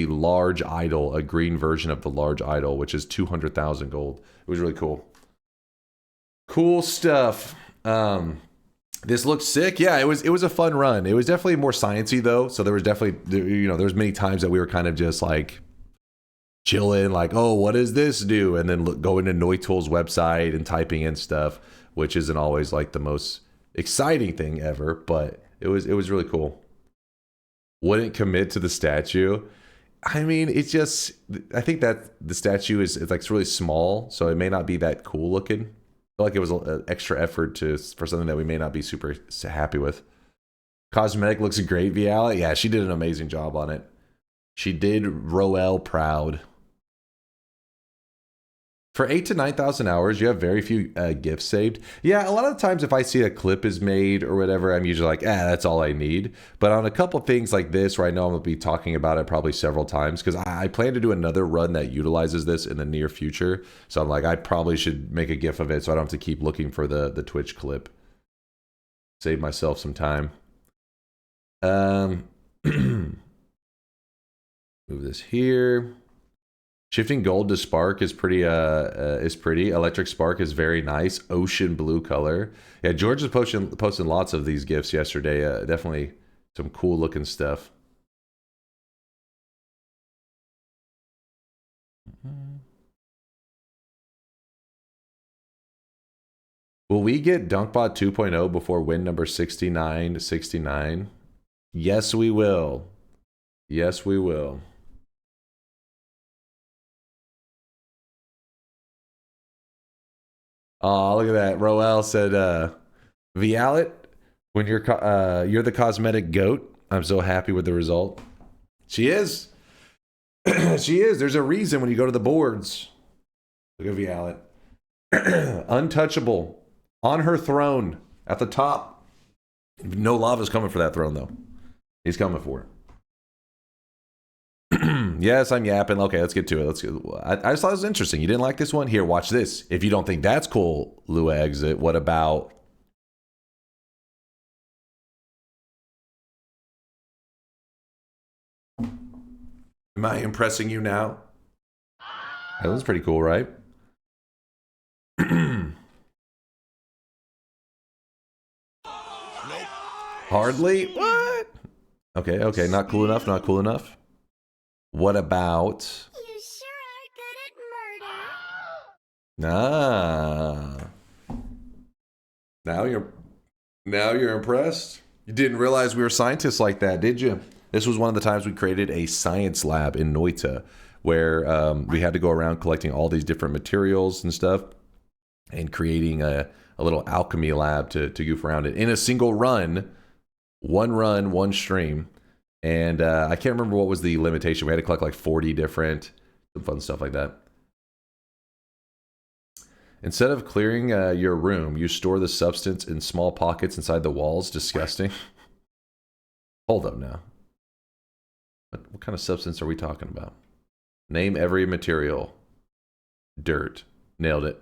large idol, a green version of the large idol, which is 200,000 gold. It was really cool. Cool stuff. This looks sick. Yeah, it was a fun run. It was definitely more sciencey though. So there was definitely, there was many times that we were kind of just like chilling, like, oh, what does this do? And then going to Noitool's website and typing in stuff, which isn't always like the most exciting thing ever, but it was really cool. Wouldn't commit to the statue. I mean, it's just, I think that the statue is like really small, so it may not be that cool looking. I feel like it was an extra effort for something that we may not be super happy with. Cosmetic looks great, Viala. Yeah, she did an amazing job on it. She did Roel proud. For 8,000 to 9,000 hours, you have very few GIFs saved. Yeah, a lot of the times if I see a clip is made or whatever, I'm usually like, that's all I need. But on a couple things like this, where I know I'm going to be talking about it probably several times, because I plan to do another run that utilizes this in the near future. So I'm like, I probably should make a GIF of it so I don't have to keep looking for the Twitch clip. Save myself some time. Move this here. Shifting gold to spark is pretty. Electric spark is very nice. Ocean blue color. Yeah, George was posting lots of these gifts yesterday. Definitely some cool looking stuff. Will we get DunkBot 2.0 before win number 6969? Yes, we will. Yes, we will. Oh, look at that. Roel said, Vialet, when you're the cosmetic goat, I'm so happy with the result. She is. She is. There's a reason when you go to the boards. Look at Vialet. Untouchable. On her throne. At the top. No lava's coming for that throne, though. He's coming for it. Yes, I'm yapping. Okay, let's get to it. Let's go. I just thought it was interesting. You didn't like this one? Here, watch this. If you don't think that's cool, Lua Exit, what about... Am I impressing you now? That was pretty cool, right? Hardly? What? Okay, okay. Not cool enough, not cool enough. What about... You sure are good at murder. Now you're impressed? You didn't realize we were scientists like that, did you? This was one of the times we created a science lab in Noita, where we had to go around collecting all these different materials and stuff and creating a little alchemy lab to goof around it in a single run, one stream. And I can't remember what was the limitation. We had to collect like 40 different, some fun stuff like that. Instead of clearing your room, you store the substance in small pockets inside the walls. Disgusting. Hold up now. What kind of substance are we talking about? Name every material. Dirt. Nailed it.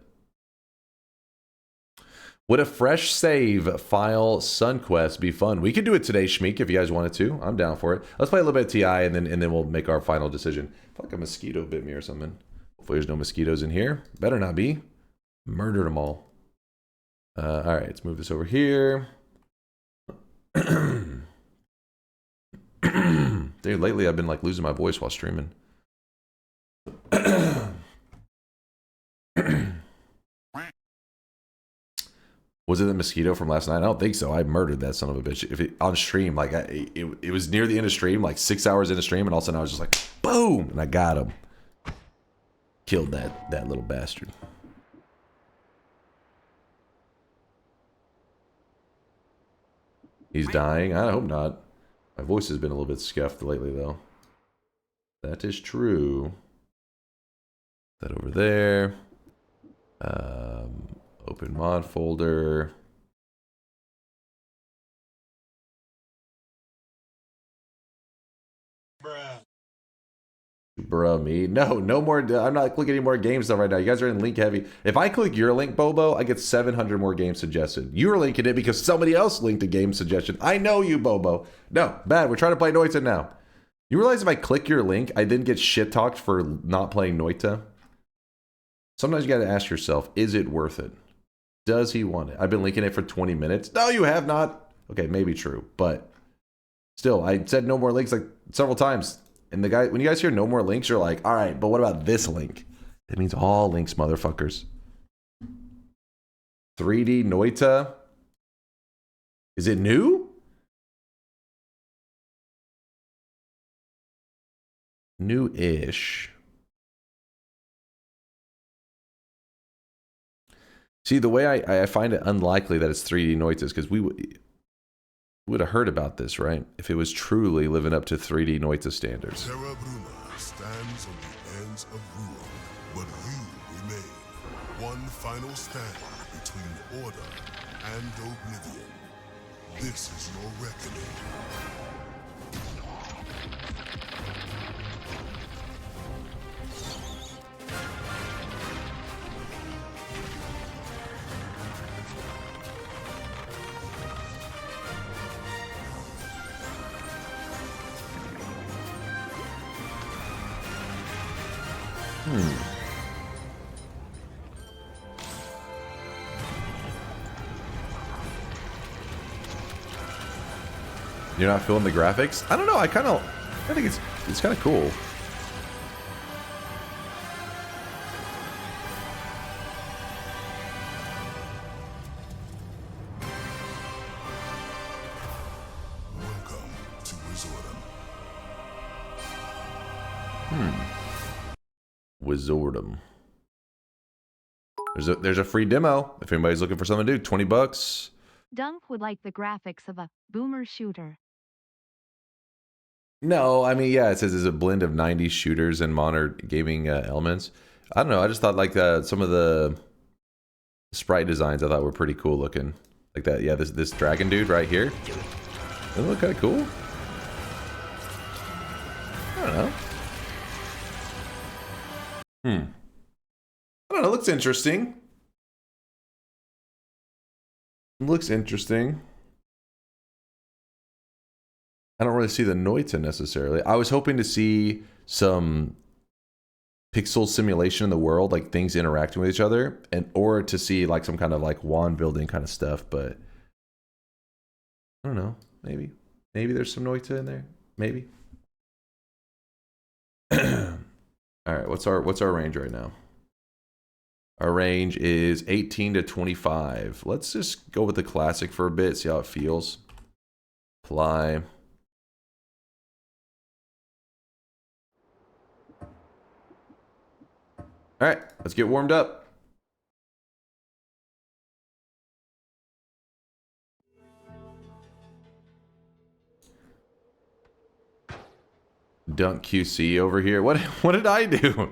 Would a fresh save file Sunquest be fun? We could do it today, Shmeek, if you guys wanted to. I'm down for it. Let's play a little bit of TI and then we'll make our final decision. I feel like a mosquito bit me or something. Hopefully there's no mosquitoes in here. Better not be. Murdered them all. All right, let's move this over here. Dude, lately I've been like losing my voice while streaming. Was it the mosquito from last night? I don't think so. I murdered that son of a bitch. If it, on stream, like it was near the end of stream, like 6 hours into stream, and all of a sudden I was just like, boom, and I got him. Killed that little bastard. He's dying? I hope not. My voice has been a little bit scuffed lately, though. That is true. That over there. Open mod folder. Bruh, me. No more. I'm not clicking any more game stuff right now. You guys are in link heavy. If I click your link, Bobo, I get 700 more games suggested. You were linking it because somebody else linked a game suggestion. I know you, Bobo. No, bad. We're trying to play Noita now. You realize if I click your link, I then get shit talked for not playing Noita? Sometimes you got to ask yourself, is it worth it? Does he want it? I've been linking it for 20 minutes. No, you have not. Okay, maybe true, but still, I said no more links like several times. And the guy, when you guys hear no more links, you're like, all right, but what about this link? It means all links, motherfuckers. 3D Noita. Is it new? New-ish. See, the way I find it unlikely that it's 3D Noita is because we would have heard about this, right? If it was truly living up to 3D Noita standards. Terra Bruna stands on the ends of ruin, but you remain. One final stand between order and oblivion. This is your reckoning. You're not feeling the graphics? I don't know. I think it's kind of cool. Welcome to Wizardom. Wizardom. There's a free demo if anybody's looking for something to do. 20 bucks. Dunk would like the graphics of a boomer shooter. No, I mean, yeah, it says it's a blend of 90s shooters and modern gaming elements. I don't know. I just thought like some of the sprite designs I thought were pretty cool looking. Like that, yeah, this dragon dude right here. Doesn't it look kind of cool? I don't know. I don't know. It looks interesting. It looks interesting. I don't really see the Noita necessarily. I was hoping to see some pixel simulation in the world, like things interacting with each other, or to see like some kind of like wand building kind of stuff, but I don't know. Maybe there's some Noita in there. Maybe. All right, what's our range right now? Our range is 18 to 25. Let's just go with the classic for a bit, see how it feels. Apply. All right, let's get warmed up. Dunk QC over here. What did I do?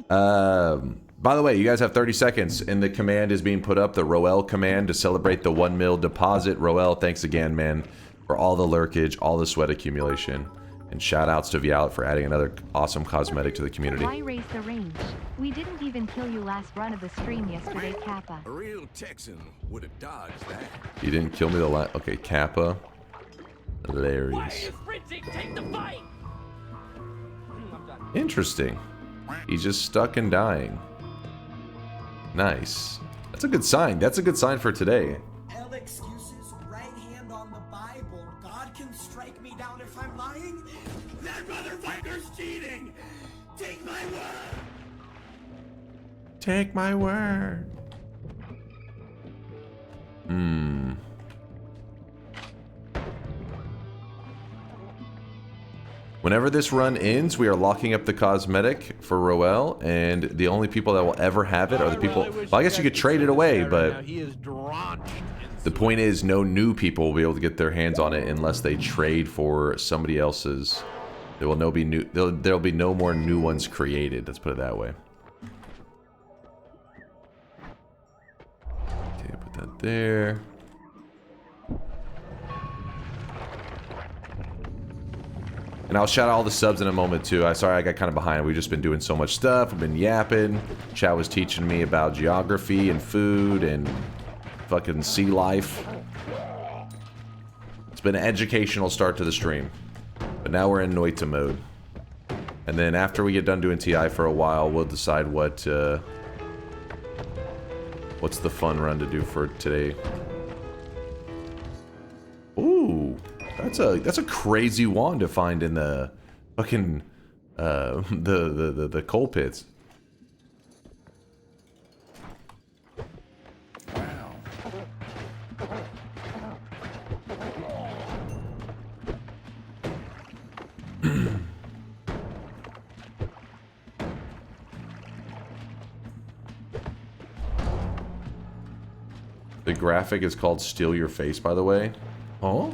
By the way, you guys have 30 seconds, and the command is being put up, the Roel command, to celebrate the 1 mil deposit. Roel, thanks again, man, for all the lurkage, all the sweat accumulation. And shout outs to Vialet for adding another awesome cosmetic to the community. Why raise the range? We didn't even kill you last run of the stream yesterday, Kappa. A real Texan would have dodged that. You didn't kill me the last... Okay, Kappa. Hilarious. Take the fight. Interesting. He's just stuck and dying. Nice. That's a good sign. That's a good sign for today. Hell excuses, right hand on the Bible. God can strike me down if I'm lying. That motherfucker's cheating. Take my word. Take my word. Whenever this run ends, we are locking up the cosmetic for Roel, and the only people that will ever have it are the people... Well, I guess you could trade it away, but... The point is, no new people will be able to get their hands on it unless they trade for somebody else's. There will there'll be no more new ones created, let's put it that way. Okay, put that there. And I'll shout out all the subs in a moment too. Sorry I got kind of behind. We've just been doing so much stuff. We've been yapping. Chad was teaching me about geography and food and fucking sea life. It's been an educational start to the stream. But now we're in Noita mode. And then after we get done doing TI for a while, we'll decide what's the fun run to do for today. Ooh. That's a crazy wand to find in the fucking the coal pits. Wow. The graphic is called Steal Your Face, by the way. Oh?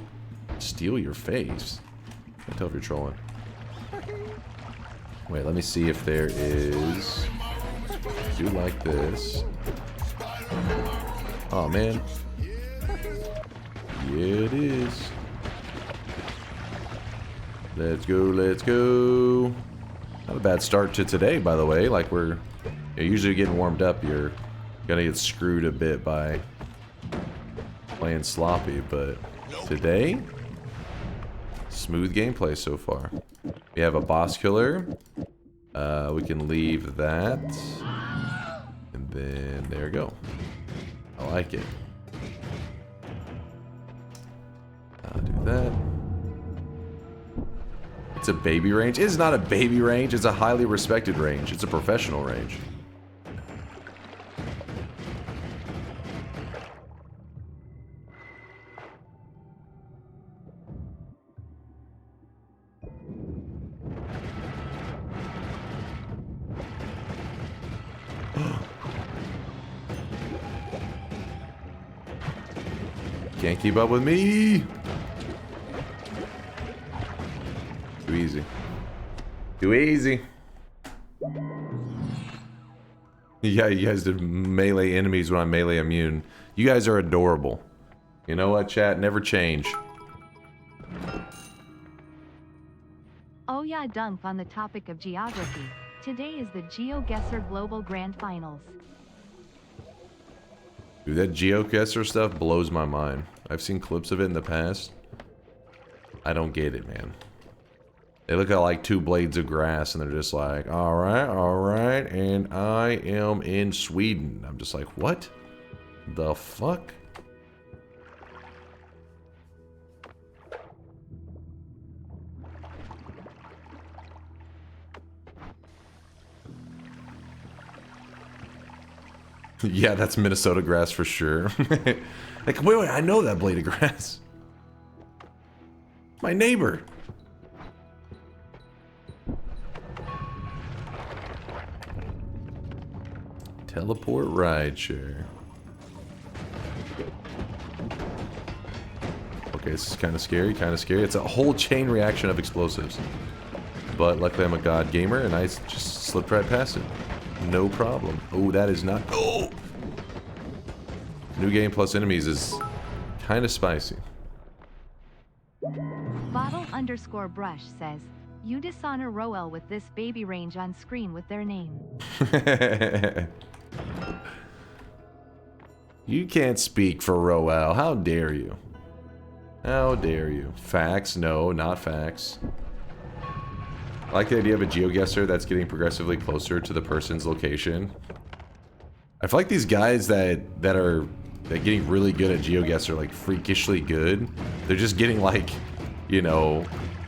Steal your face? Can't tell if you're trolling. Wait, let me see if there is... do like this. Oh man. Yeah, it is. Let's go, let's go. Not a bad start to today, by the way. Like, we're usually getting warmed up. You're gonna get screwed a bit by playing sloppy, but today, smooth gameplay so far. We have a boss killer. We can leave that. And then, there we go. I like it. I'll do that. It's a baby range. It's not a baby range. It's a highly respected range. It's a professional range. Can't keep up with me. Too easy. Too easy. Yeah, you guys did melee enemies when I'm melee immune. You guys are adorable. You know what, chat? Never change. Oh yeah, Dunk, on the topic of geography. Today is the GeoGuessr Global Grand Finals. Dude, that GeoGuessr stuff blows my mind. I've seen clips of it in the past. I don't get it, man. They look at like two blades of grass and they're just like, alright, and I am in Sweden. I'm just like, what the fuck? Yeah, that's Minnesota grass for sure. Like, wait, I know that blade of grass. My neighbor. Teleport rideshare. Okay, this is kind of scary, It's a whole chain reaction of explosives. But luckily I'm a god gamer and I just slipped right past it. No problem. Oh, that is not... Oh! New game plus enemies is kind of spicy. Bottle_brush says, you dishonor Roel with this baby range on screen with their name. You can't speak for Roel. How dare you? How dare you? Facts? No, not facts. I like the idea of a GeoGuessr that's getting progressively closer to the person's location. I feel like these guys that are getting really good at GeoGuessr, like freakishly good, they're just getting like, you know,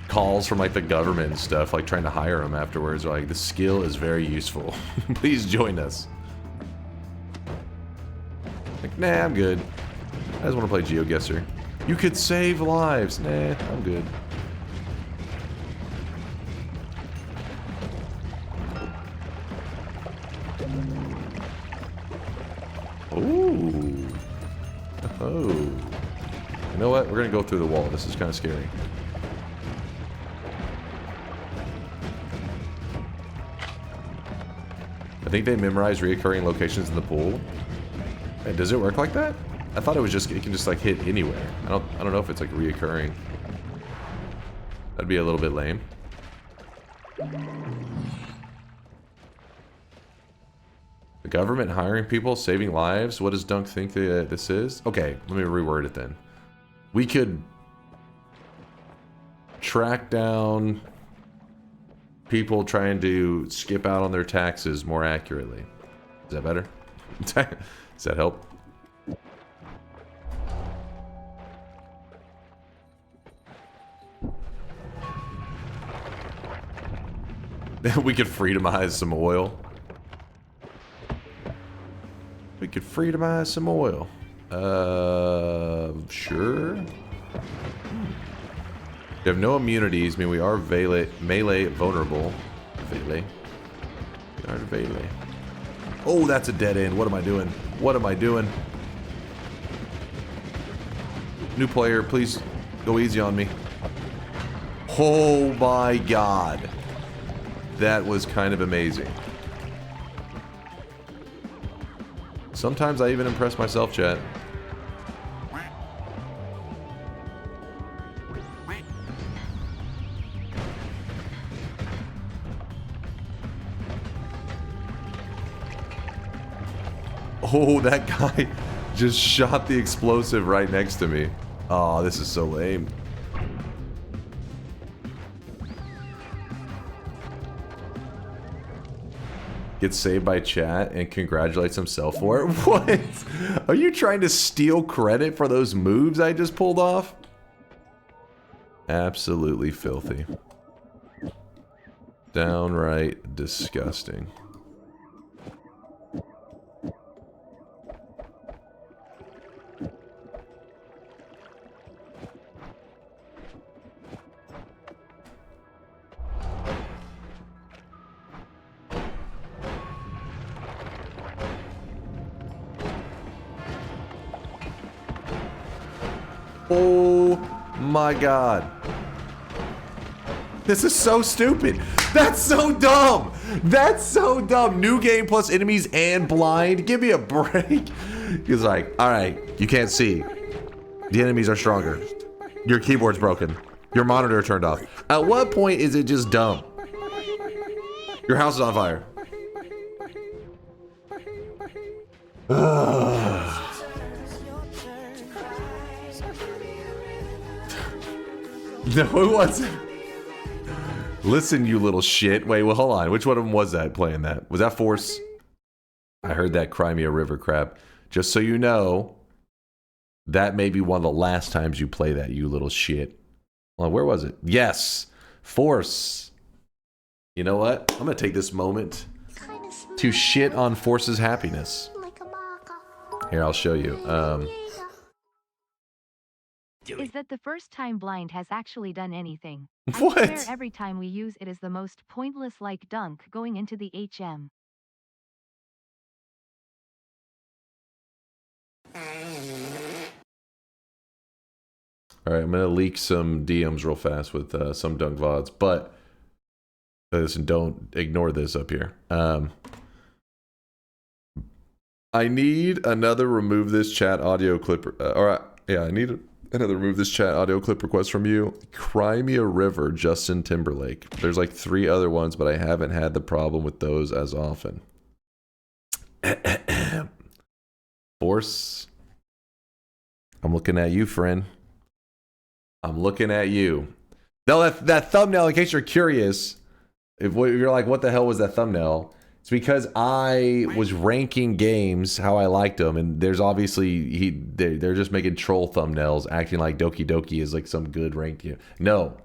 calls from like the government and stuff, like trying to hire them afterwards. They're like, the skill is very useful. Please join us. Like, nah, I'm good. I just want to play GeoGuessr. You could save lives. Nah, I'm good. Ooh. Oh. You know what? We're gonna go through the wall. This is kind of scary. I think they memorize reoccurring locations in the pool. Hey, does it work like that? I thought it was just, it can just like hit anywhere. I don't know if it's like reoccurring. That'd be a little bit lame. The government hiring people, saving lives? What does Dunk think this is? Okay, let me reword it then. We could track down people trying to skip out on their taxes more accurately. Is that better? Does that help? We could freedomize some oil. We could freedomize some oil. Sure. We have no immunities, I mean we are melee vulnerable. Melee. We are melee. Oh, that's a dead end. What am I doing? What am I doing? New player, please go easy on me. Oh my god. That was kind of amazing. Sometimes I even impress myself, chat. Oh, that guy just shot the explosive right next to me. Oh, this is so lame. Gets saved by chat and congratulates himself for it. What? Are you trying to steal credit for those moves I just pulled off? Absolutely filthy. Downright disgusting. Oh my god. This is so stupid. That's so dumb. That's so dumb. New game plus enemies and blind. Give me a break. He's like, all right, you can't see. The enemies are stronger. Your keyboard's broken. Your monitor turned off. At what point is it just dumb? Your house is on fire. No, it wasn't. Listen, you little shit. Wait, well, hold on. Which one of them was that playing that? Was that Force? I heard that Crimea River crap. Just so you know, that may be one of the last times you play that, you little shit. Well, where was it? Yes, Force. You know what? I'm going to take this moment to shit on Force's happiness. Here, I'll show you. Is that the first time blind has actually done anything. What? I swear every time we use it is the most pointless like dunk going into the HM. Alright, I'm gonna leak some DMs real fast with some DunkVods, but listen, don't ignore this up here. I need another remove this chat audio clip. Alright, yeah, I need another remove this chat audio clip request from you. Crimea River, Justin Timberlake. There's like 3 other ones, but I haven't had the problem with those as often. Force. I'm looking at you, friend. I'm looking at you. No, that thumbnail, in case you're curious, if you're like, what the hell was that thumbnail? It's because I was ranking games how I liked them, and there's obviously they're just making troll thumbnails, acting like Doki Doki is like some good ranked game. No,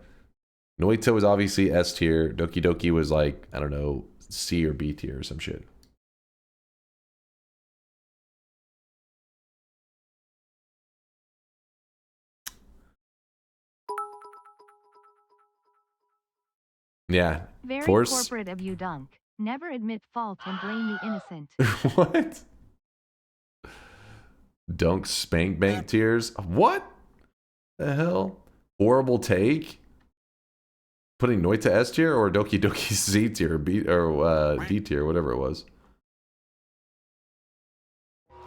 Noita was obviously S tier. Doki Doki was like, I don't know, C or B tier or some shit. Yeah. Very Force. corporate of you, Dunk. Never admit fault and blame the innocent. What? Dunk spank bank tears? What the hell? Horrible take? Putting Noita S tier or Doki Doki C tier B or D tier, whatever it was. All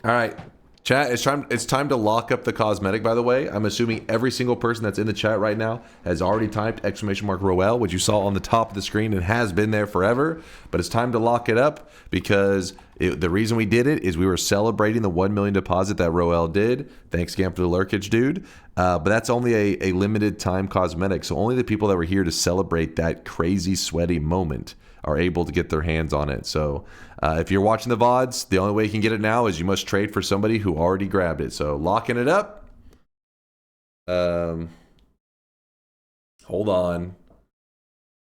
right. Chat, it's time to lock up the cosmetic, by the way. I'm assuming every single person that's in the chat right now has already typed !Roel, which you saw on the top of the screen and has been there forever. But it's time to lock it up because the reason we did it is we were celebrating the 1 million deposit that Roel did. Thanks, Scam, for the lurkage, dude. But that's only a limited time cosmetic. So only the people that were here to celebrate that crazy, sweaty moment are able to get their hands on it. So if you're watching the VODs, the only way you can get it now is you must trade for somebody who already grabbed it. So locking it up. Hold on.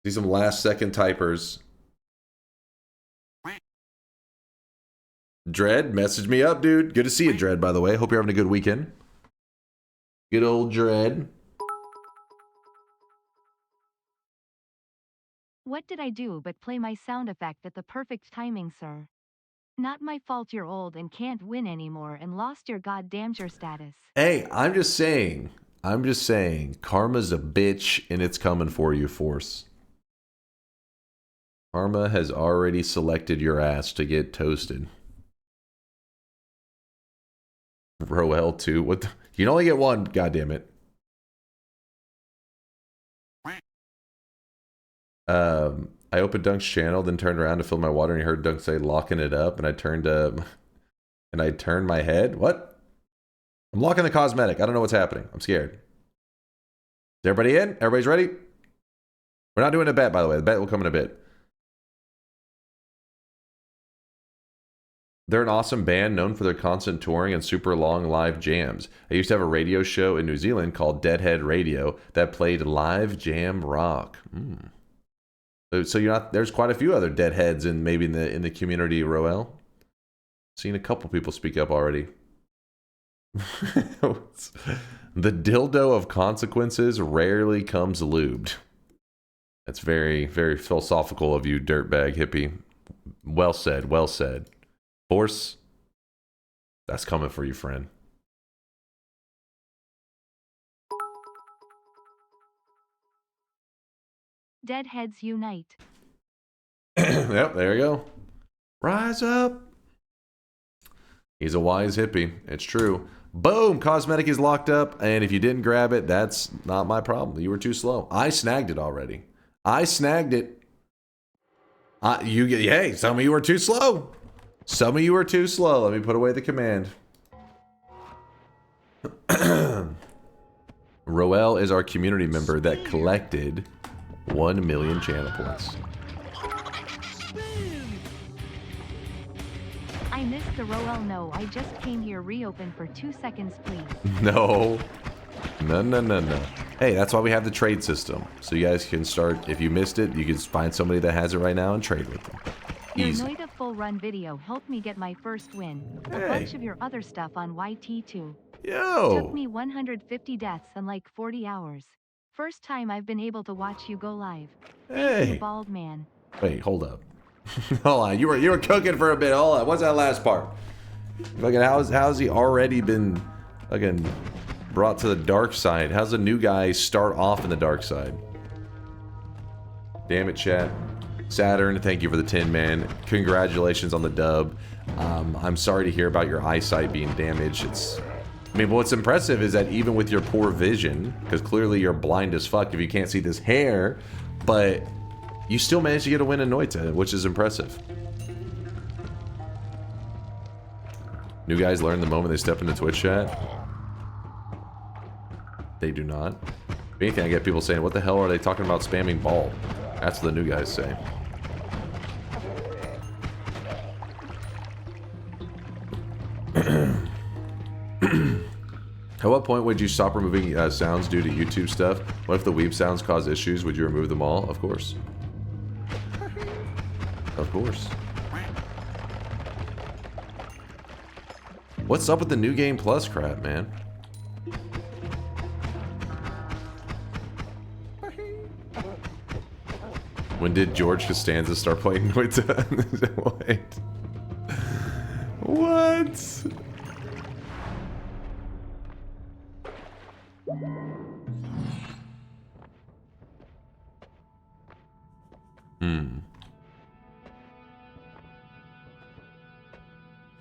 See some last second typers. Dread, message me up, dude. Good to see you, Dread, by the way. Hope you're having a good weekend. Good old Dread. What did I do but play my sound effect at the perfect timing, sir? Not my fault you're old and can't win anymore and lost your goddamn status. Hey, I'm just saying, karma's a bitch and it's coming for you, Force. Karma has already selected your ass to get toasted. Roel 2. What the? You can only get one, goddammit. I opened Dunk's channel, then turned around to fill my water, and I heard Dunk say locking it up, and I turned my head. What? I'm locking the cosmetic. I don't know what's happening. I'm scared. Is everybody in? Everybody's ready? We're not doing a bet, by the way. The bet will come in a bit. They're an awesome band known for their constant touring and super long live jams. I used to have a radio show in New Zealand called Deadhead Radio that played live jam rock. So you're not, there's quite a few other deadheads in maybe in the community, Roel. Seen a couple people speak up already. The dildo of consequences rarely comes lubed. That's very, very philosophical of you, dirtbag hippie. Well said, well said. Force, that's coming for you, friend. Deadheads unite. Yep, there you go. Rise up. He's a wise hippie. It's true. Boom! Cosmetic is locked up, and if you didn't grab it, that's not my problem. You were too slow. I snagged it already. I snagged it. Hey, some of you were too slow. Some of you are too slow. Let me put away the command. Roel is our community member that collected 1 million channel points. I missed the Roel. No, I just came here. Reopen for 2 seconds, please. No. No. Hey, that's why we have the trade system. So you guys can start, if you missed it, you can find somebody that has it right now and trade with them. Easy. Your Noita full run video helped me get my first win. Hey. A bunch of your other stuff on YT2. Yo! Took me 150 deaths and like 40 hours. First time I've been able to watch you go live. Thank Hey! you, bald man. Wait, hold up. Hold on, you were cooking for a bit. Hold on, what's that last part? Fucking how's he already been fucking brought to the dark side? How's a new guy start off in the dark side? Damn it, chat. Saturn, thank you for the 10, man. Congratulations on the dub. I'm sorry to hear about your eyesight being damaged. I mean, what's impressive is that even with your poor vision, because clearly you're blind as fuck if you can't see this hair, but you still managed to get a win in Noita, which is impressive. New guys learn the moment they step into Twitch chat. They do not. If anything, I get people saying, what the hell are they talking about spamming ball? That's what the new guys say. At what point would you stop removing sounds due to YouTube stuff? What if the weeb sounds cause issues? Would you remove them all? Of course. Of course. What's up with the New Game Plus crap, man? When did George Costanza start playing Noita? Wait. What?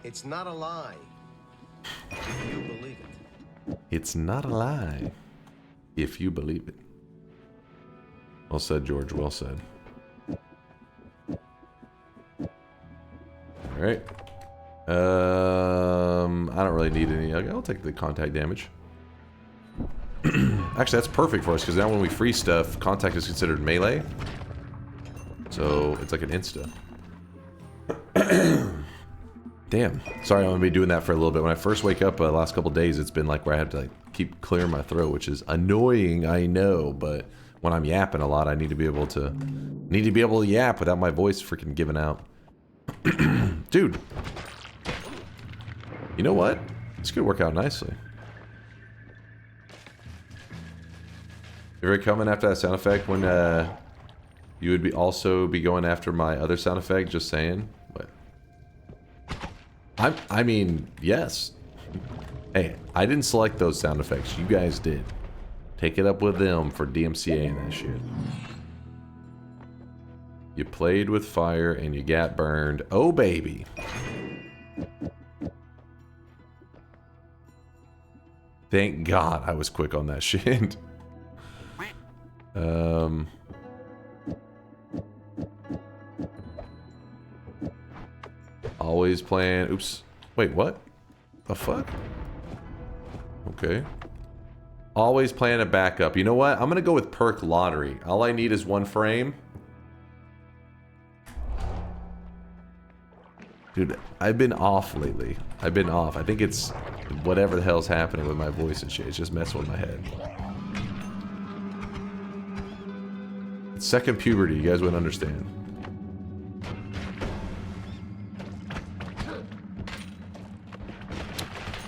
It's not a lie. If you believe it. It's not a lie. If you believe it. Well said, George. Well said. Alright. I don't really need any. Okay, I'll take the contact damage. Actually, that's perfect for us, because now when we free stuff, contact is considered melee. So, it's like an insta. Damn. Sorry, I'm going to be doing that for a little bit. When I first wake up the last couple days, it's been like where I have to like keep clearing my throat, which is annoying, I know, but when I'm yapping a lot, I need to be able to yap without my voice freaking giving out. Dude. You know what? This could work out nicely. You're coming after that sound effect when you would also be going after my other sound effect, just saying. But I mean, yes. Hey, I didn't select those sound effects. You guys did. Take it up with them for DMCA and that shit. You played with fire and you got burned. Oh, baby. Thank God I was quick on that shit. Always plan. Oops. Wait, what? The fuck? Okay. Always plan a backup. You know what? I'm gonna go with perk lottery. All I need is 1 frame. Dude, I've been off lately. I've been off. I think it's whatever the hell's happening with my voice and shit. It's just messing with my head. It's second puberty. You guys wouldn't understand.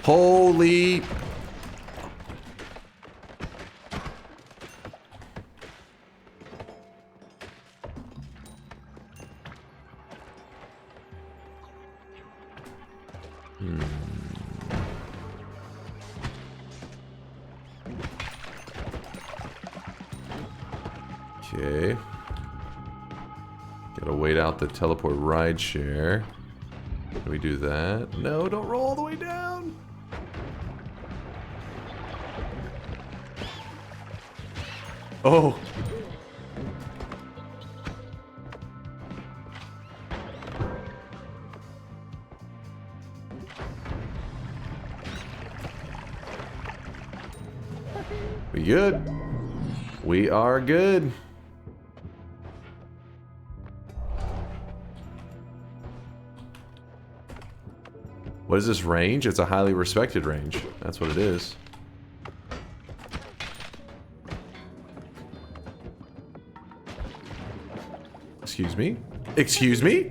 Holy... Okay. Gotta wait out the teleport ride share. Can we do that? No, don't roll all the way down. Oh. We good? We are good. What is this range? It's a highly respected range. That's what it is. Excuse me? Excuse me?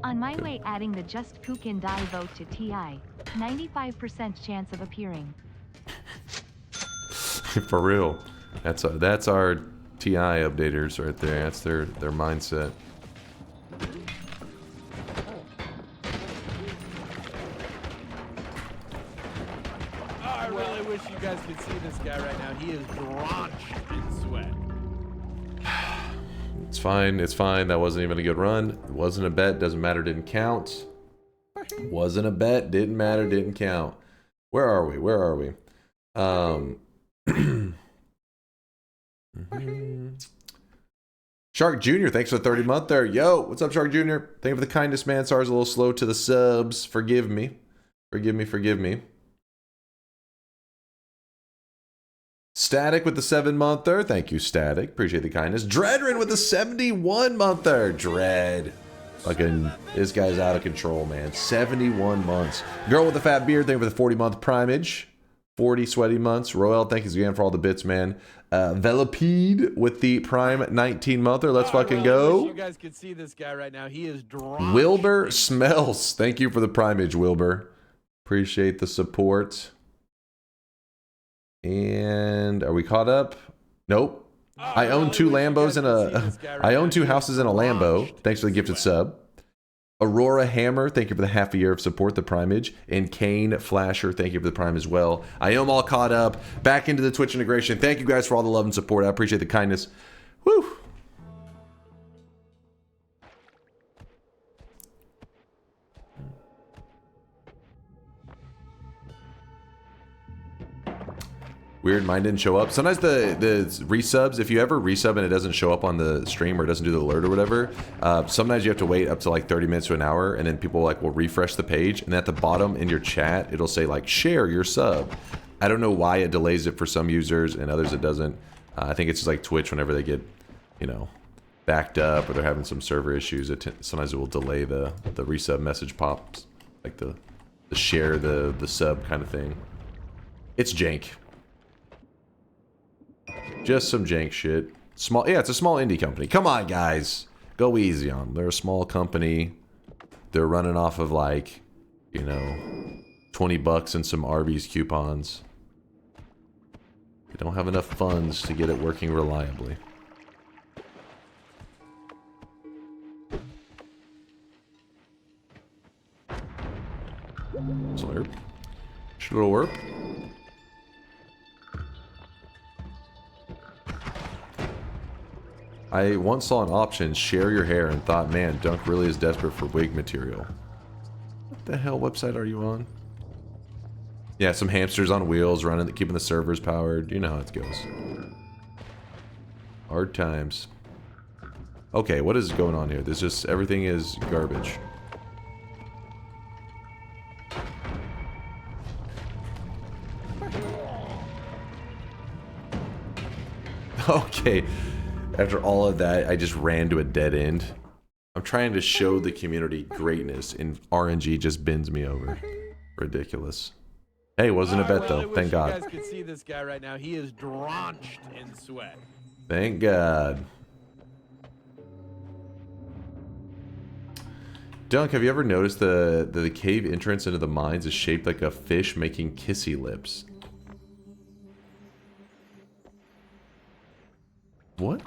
On my way, adding the Just Cook and Die vote to TI. 95% chance of appearing. For real. That's our TI updaters right there. That's their mindset. Oh, I really wish you guys could see this guy right now. He is drenched in sweat. It's fine. It's fine. That wasn't even a good run. It wasn't a bet. Doesn't matter. Didn't count. Wasn't a bet. Didn't matter. Didn't count. Where are we? Where are we? Shark Jr., thanks for the 30 month there. Yo, what's up, Shark Jr.? Thank you for the kindness, man. Sorry, I was a little slow to the subs. Forgive me. Forgive me, forgive me. Static with the 7-monther. Thank you, Static. Appreciate the kindness. Dreadrin with the 71-monther. Dread. Fucking, this guy's out of control, man. 71 months. Girl with the fat beard, thank you for the 40-month primage. 40 sweaty months. Royal, thank you again for all the bits, man. Velopede with the prime 19-monther. Let's fucking go. Wish you guys could see this guy right now. He is drenched. Wilbur Smells. Thank you for the primage, Wilbur. Appreciate the support. And are we caught up? Nope. I own 2 Lambos and I own 2 houses and a Lambo. Thanks for the gifted sub. Aurora Hammer, thank you for the half a year of support, the primage. And Kane Flasher, thank you for the prime as well. I am all caught up. Back into the Twitch integration. Thank you guys for all the love and support. I appreciate the kindness. Woo! Weird, mine didn't show up. Sometimes the resubs, if you ever resub and it doesn't show up on the stream or it doesn't do the alert or whatever, sometimes you have to wait up to like 30 minutes to an hour, and then people like will refresh the page, and at the bottom in your chat it'll say like share your sub. I don't know why it delays it for some users and others it doesn't. I think it's just like Twitch, whenever they get, you know, backed up or they're having some server issues, sometimes it will delay the resub message pops, like the share the sub kind of thing. It's jank. Just some jank shit. Small, yeah, it's a small indie company. Come on, guys. Go easy on them. They're a small company. They're running off of like, you know, 20 bucks and some Arby's coupons. They don't have enough funds to get it working reliably. Slurp. Slurp. I once saw an option, share your hair, and thought, man, Dunk really is desperate for wig material. What the hell website are you on? Yeah, some hamsters on wheels running, keeping the servers powered. You know how it goes. Hard times. Okay, what is going on here? There's just, everything is garbage. Okay, after all of that, I just ran to a dead end. I'm trying to show the community greatness, and RNG just bends me over. Ridiculous. Hey, wasn't a bet though. Thank God. You guys could see this guy right now. He is drenched in sweat. Thank God. Dunk, have you ever noticed the cave entrance into the mines is shaped like a fish making kissy lips? What?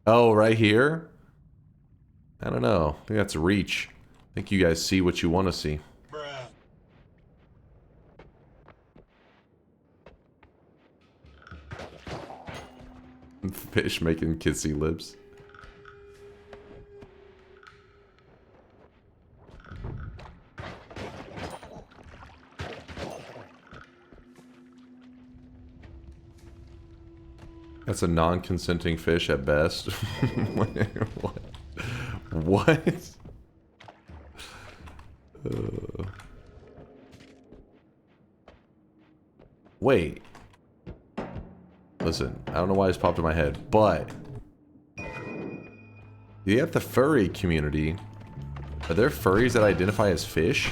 Oh, right here? I don't know. I think that's reach. I think you guys see what you want to see. Fish making kissy lips. That's a non-consenting fish at best. What? What? Wait. Listen, I don't know why this popped in my head, but you have the furry community. Are there furries that identify as fish?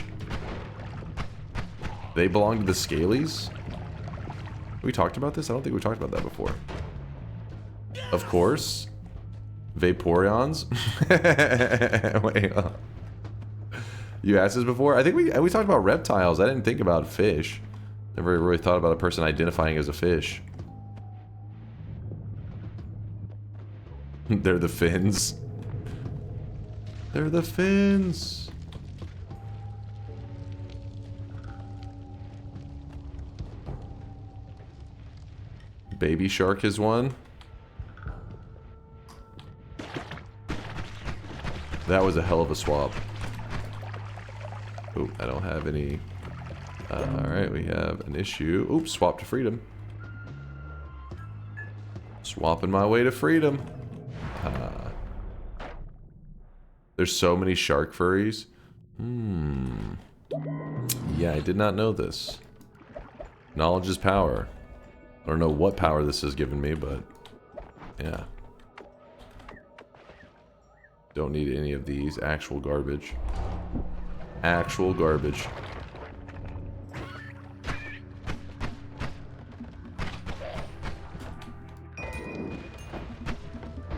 They belong to the scalies? We talked about this? I don't think we talked about that before. Of course. Vaporeons? Wait, you asked this before? I think we talked about reptiles. I didn't think about fish. Never really thought about a person identifying as a fish. They're the fins. They're the fins. Baby shark is one. That was a hell of a swap. Oop, I don't have any. Alright, we have an issue. Oops, swap to freedom. Swapping my way to freedom. There's so many shark furries. Yeah, I did not know this. Knowledge is power. I don't know what power this has given me, but yeah. Don't need any of these. Actual garbage. Actual garbage.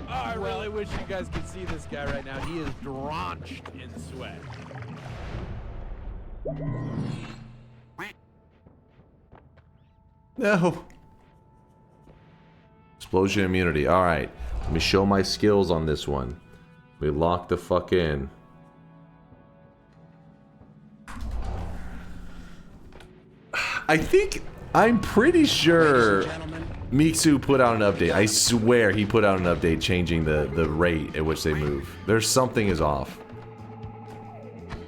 I really wish you guys could see this guy right now. He is drenched in sweat. No. Explosion immunity. Alright. Let me show my skills on this one. We lock the fuck in. I think, I'm pretty sure Miksu put out an update. I swear he put out an update changing the rate at which they move. There's something is off.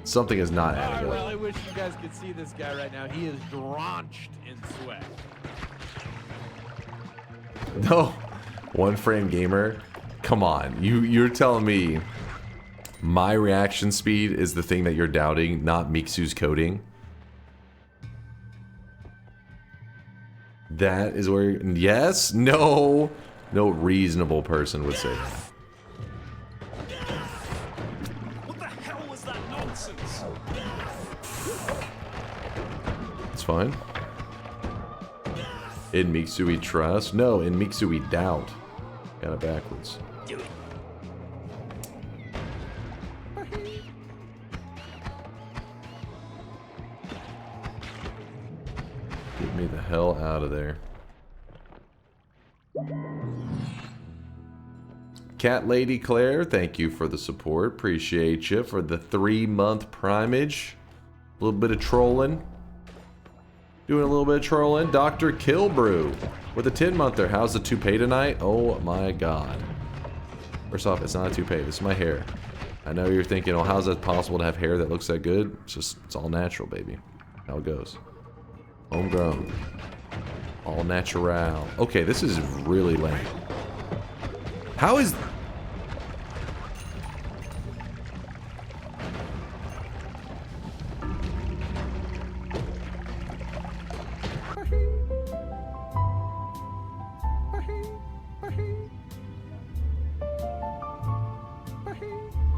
Something is not adding up. I really wish you guys could see this guy right now. He is drenched in sweat. No. One frame gamer. Come on. You're telling me my reaction speed is the thing that you're doubting, not Miksu's coding? That is where... Yes? No. No reasonable person would say that. What the hell was that nonsense? It's fine. In Miksu we trust? No, in Miksu we doubt. Got it backwards. Do it. Get me the hell out of there. Cat Lady Claire, thank you for the support. Appreciate you for the 3-month primage. A little bit of trolling. Doing a little bit of trolling. Dr. Killbrew. With a 10-monther, how's the toupee tonight? Oh my god. First off, it's not a toupee. This is my hair. I know you're thinking, oh, how's that possible to have hair that looks that good? It's all natural, baby. How it goes. Homegrown. All natural. Okay, this is really lame. How is...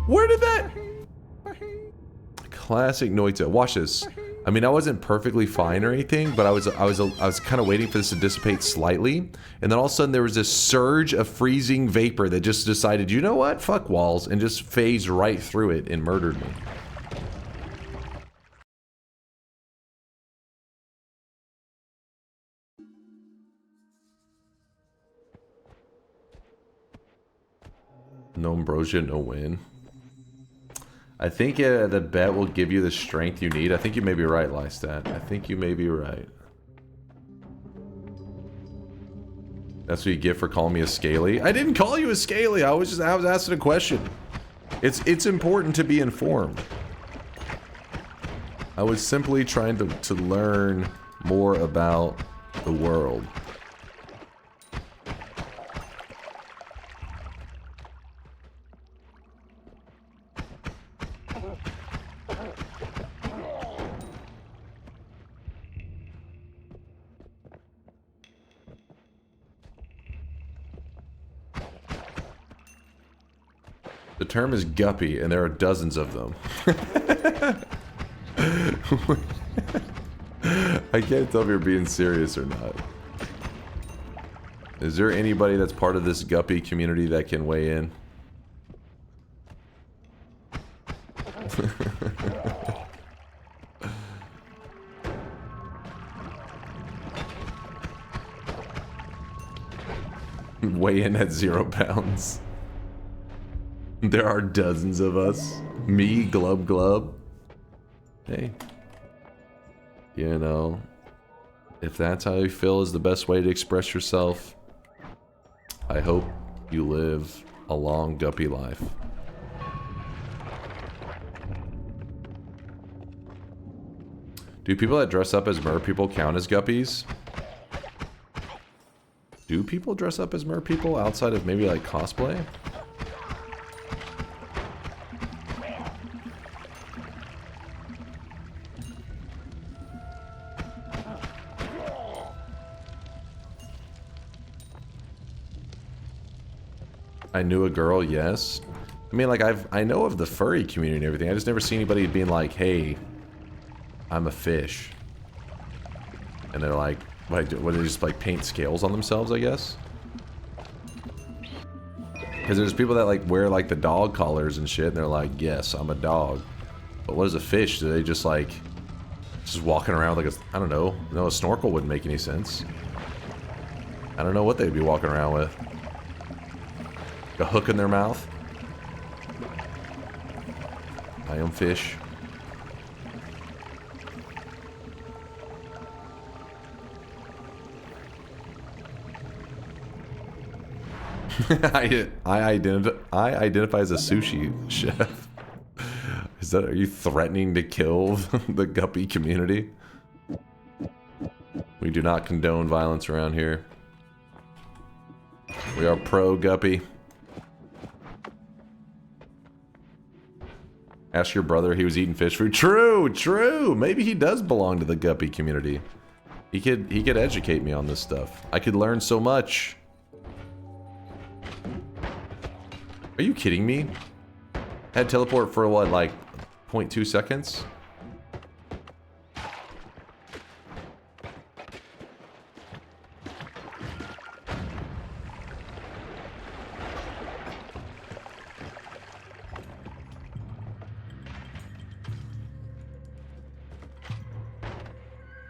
Where did that... Classic Noita. Watch this. I mean, I wasn't perfectly fine or anything, but I was kind of waiting for this to dissipate slightly, and then all of a sudden there was this surge of freezing vapor that just decided, you know what? Fuck walls, and just phased right through it and murdered me. No ambrosia, no win. I think the bet will give you the strength you need. I think you may be right, Lystat. I think you may be right. That's what you get for calling me a scaly. I didn't call you a scaly. I was asking a question. It's important to be informed. I was simply trying to learn more about the world. The term is guppy, and there are dozens of them. I can't tell if you're being serious or not. Is there anybody that's part of this guppy community that can weigh in? Weigh in at 0 pounds. There are dozens of us. Me, Glub Glub. Hey. You know, if that's how you feel is the best way to express yourself, I hope you live a long guppy life. Do people that dress up as mer people count as guppies? Do people dress up as mer people outside of maybe like cosplay? I knew a girl, yes. I mean, like, I know of the furry community and everything. I just never see anybody being like, hey, I'm a fish. And they're like, what do they just, like, paint scales on themselves, I guess? Because there's people that, like, wear, like, the dog collars and shit, and they're like, yes, I'm a dog. But what is a fish? Do they just, like, just walking around like a, I don't know. No, a snorkel wouldn't make any sense. I don't know what they'd be walking around with. A hook in their mouth. I am fish. I identify as a sushi chef. Is that, are you threatening to kill the guppy community? We do not condone violence around here. We are pro guppy. Ask your brother, he was eating fish food. True, true. Maybe he does belong to the guppy community. He could educate me on this stuff. I could learn so much. Are you kidding me? Had teleport for what, like 0.2 seconds?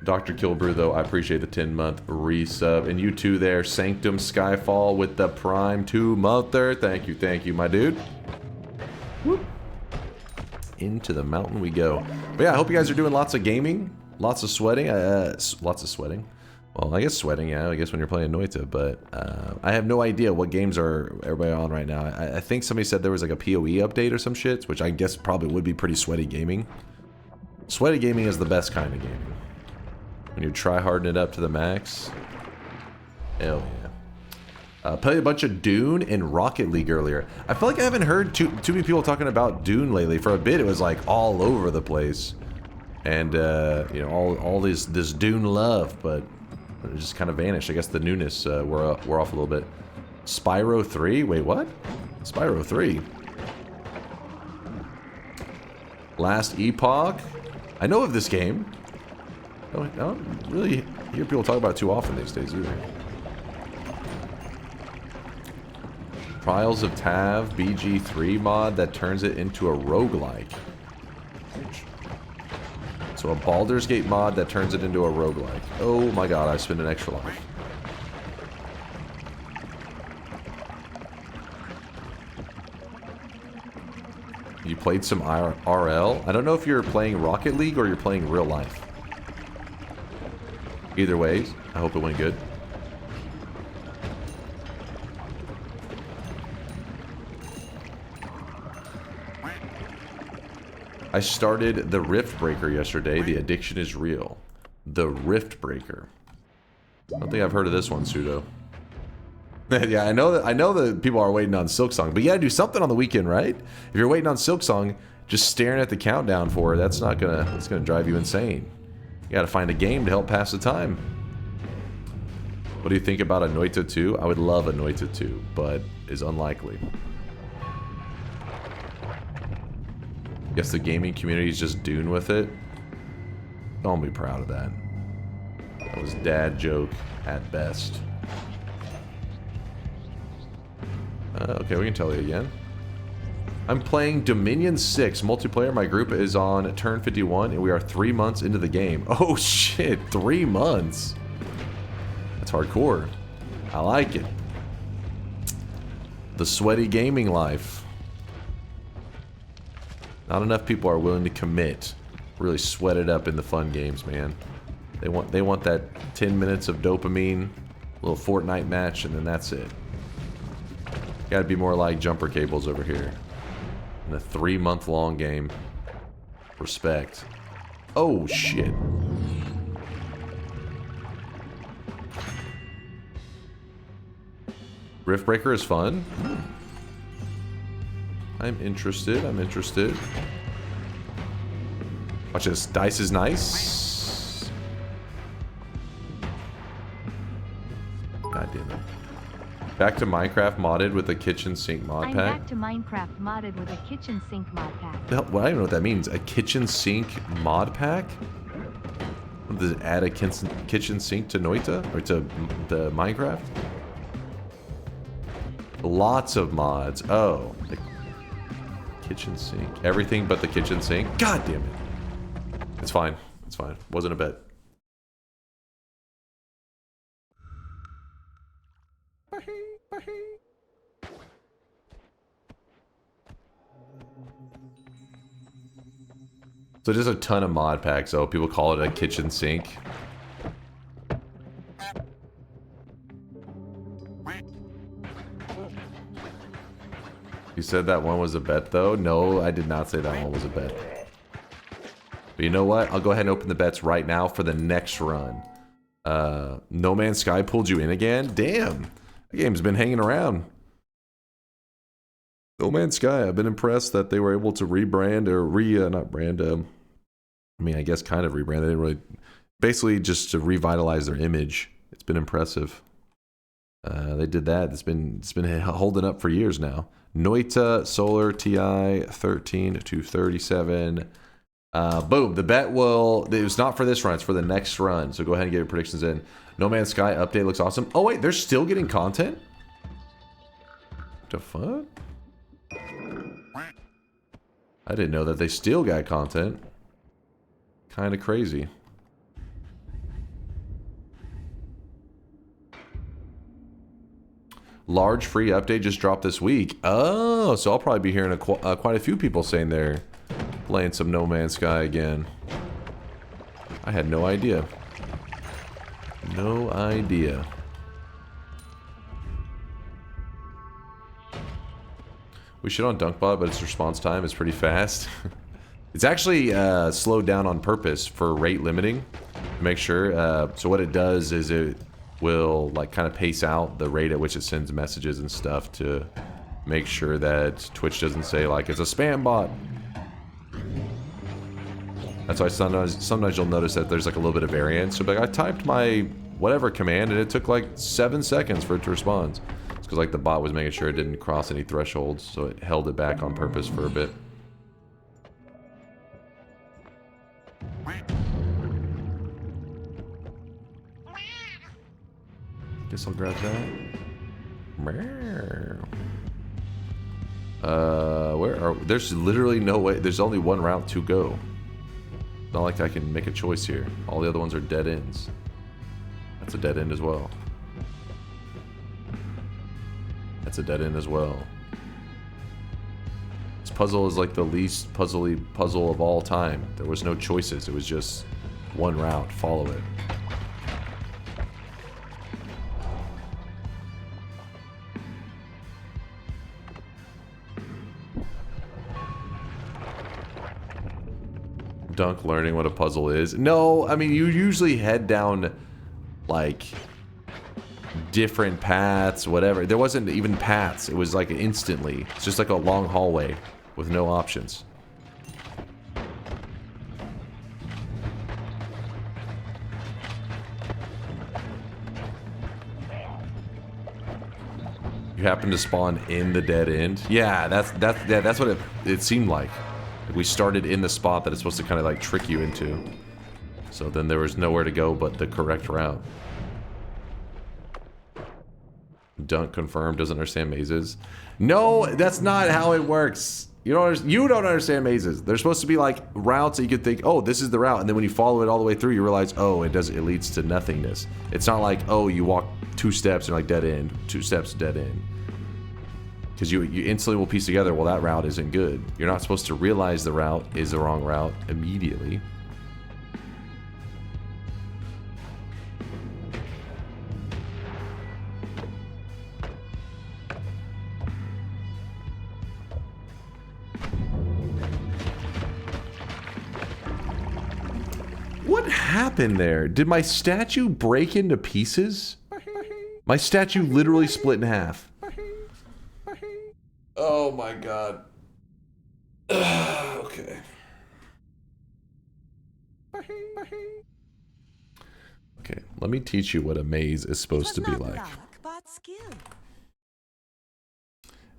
Dr. Kilbrew, though, I appreciate the 10-month resub. And you too there, Sanctum Skyfall with the Prime 2-monther. Thank you, my dude. Whoop. Into the mountain we go. But yeah, I hope you guys are doing lots of gaming, lots of sweating, Well, I guess sweating, yeah, I guess when you're playing Noita, but I have no idea what games are everybody on right now. I think somebody said there was like a PoE update or some shit, which I guess probably would be pretty sweaty gaming. Sweaty gaming is the best kind of gaming. When you try harden it up to the max. Hell yeah. Played a bunch of Dune and Rocket League earlier. I feel like I haven't heard too many people talking about Dune lately. For a bit, it was like all over the place. And, you know, all this Dune love, but it just kind of vanished. I guess the newness wore off a little bit. Spyro 3? Wait, what? Spyro 3? Last Epoch? I know of this game. I don't really hear people talk about it too often these days either. Trials of Tav BG3 mod that turns it into a roguelike. So a Baldur's Gate mod that turns it into a roguelike. Oh my god, I spent an extra life. You played some RL? I don't know if you're playing Rocket League or you're playing real life. Either way, I hope it went good. I started the Rift Breaker yesterday. The addiction is real. The Rift Breaker. I don't think I've heard of this one, Pseudo. Yeah, I know that people are waiting on Silksong, but you gotta do something on the weekend, right? If you're waiting on Silksong, just staring at the countdown for it, that's gonna drive you insane. You gotta find a game to help pass the time. What do you think about a Noita 2? I would love a Noita 2, but is unlikely. Guess the gaming community is just Dune with it. Don't be proud of that. That was dad joke at best. Okay, we can tell you again. I'm playing Dominion 6 multiplayer. My group is on turn 51 and we are 3 months into the game. Oh shit, 3 months. That's hardcore. I like it. The sweaty gaming life. Not enough people are willing to commit. Really sweat it up in the fun games, man. They want that 10 minutes of dopamine, a little Fortnite match, and then that's it. Gotta be more like jumper cables over here. In a 3-month-long game. Respect. Oh, shit. Rift Breaker is fun. I'm interested. Watch this. Dice is nice. God damn it. Back to Minecraft modded with a kitchen sink mod pack. I'm back to Minecraft modded with a kitchen sink mod pack. Well, I don't even know what that means. A kitchen sink mod pack? Does it add a kitchen sink to Noita? Or to the Minecraft? Lots of mods. Oh. The kitchen sink. Everything but the kitchen sink. God damn it. It's fine. It's fine. Wasn't a bet. So just a ton of mod packs. Oh, people call it a kitchen sink. You said that one was a bet, though? No, I did not say that one was a bet. But you know what? I'll go ahead and open the bets right now for the next run. No Man's Sky pulled you in again? Damn. The game's been hanging around. No Man's Sky, I've been impressed that they were able to rebrand, or not brand, I mean, I guess kind of rebrand. They didn't really, basically just to revitalize their image. It's been impressive. They did that. It's been holding up for years now. Noita Solar TI 13 to 237. Boom. The bet will. It was not for this run. It's for the next run. So go ahead and get your predictions in. No Man's Sky update looks awesome. Oh wait, they're still getting content. What the fuck? I didn't know that they still got content. Kind of crazy. Large free update just dropped this week. Oh, so I'll probably be hearing quite a few people saying they're playing some No Man's Sky again. I had no idea. No idea. We should on DunkBot, but its response time is pretty fast. It's actually slowed down on purpose for rate limiting to make sure. So what it does is it will like kind of pace out the rate at which it sends messages and stuff to make sure that Twitch doesn't say like it's a spam bot. That's why sometimes you'll notice that there's like a little bit of variance. So like I typed my whatever command and it took like 7 seconds for it to respond. It's because like the bot was making sure it didn't cross any thresholds, so it held it back on purpose for a bit. Guess I'll grab that. Where are we? There's literally no way. There's only one route to go. Not like I can make a choice here. All the other ones are dead ends. That's a dead end as well. That's a dead end as well. This puzzle is like the least puzzly puzzle of all time. There was no choices. It was just one route. Follow it. Dunk learning what a puzzle is. No, I mean, you usually head down, like, different paths, whatever. There wasn't even paths. It was, like, instantly. It's just like a long hallway with no options. You happen to spawn in the dead end? Yeah, that's what it seemed like. We started in the spot that it's supposed to kind of like trick you into. So then there was nowhere to go but the correct route. Dunk confirmed doesn't understand mazes. No, that's not how it works. You don't understand mazes. They're supposed to be like routes that you could think, oh, this is the route, and then when you follow it all the way through, you realize, oh, it leads to nothingness. It's not like, oh, you walk 2 steps and like dead end, 2 steps dead end. Because you instantly will piece together, well, that route isn't good. You're not supposed to realize the route is the wrong route immediately. What happened there? Did my statue break into pieces? My statue literally split in half. Oh my god. Okay. Okay, let me teach you what a maze is supposed to be like.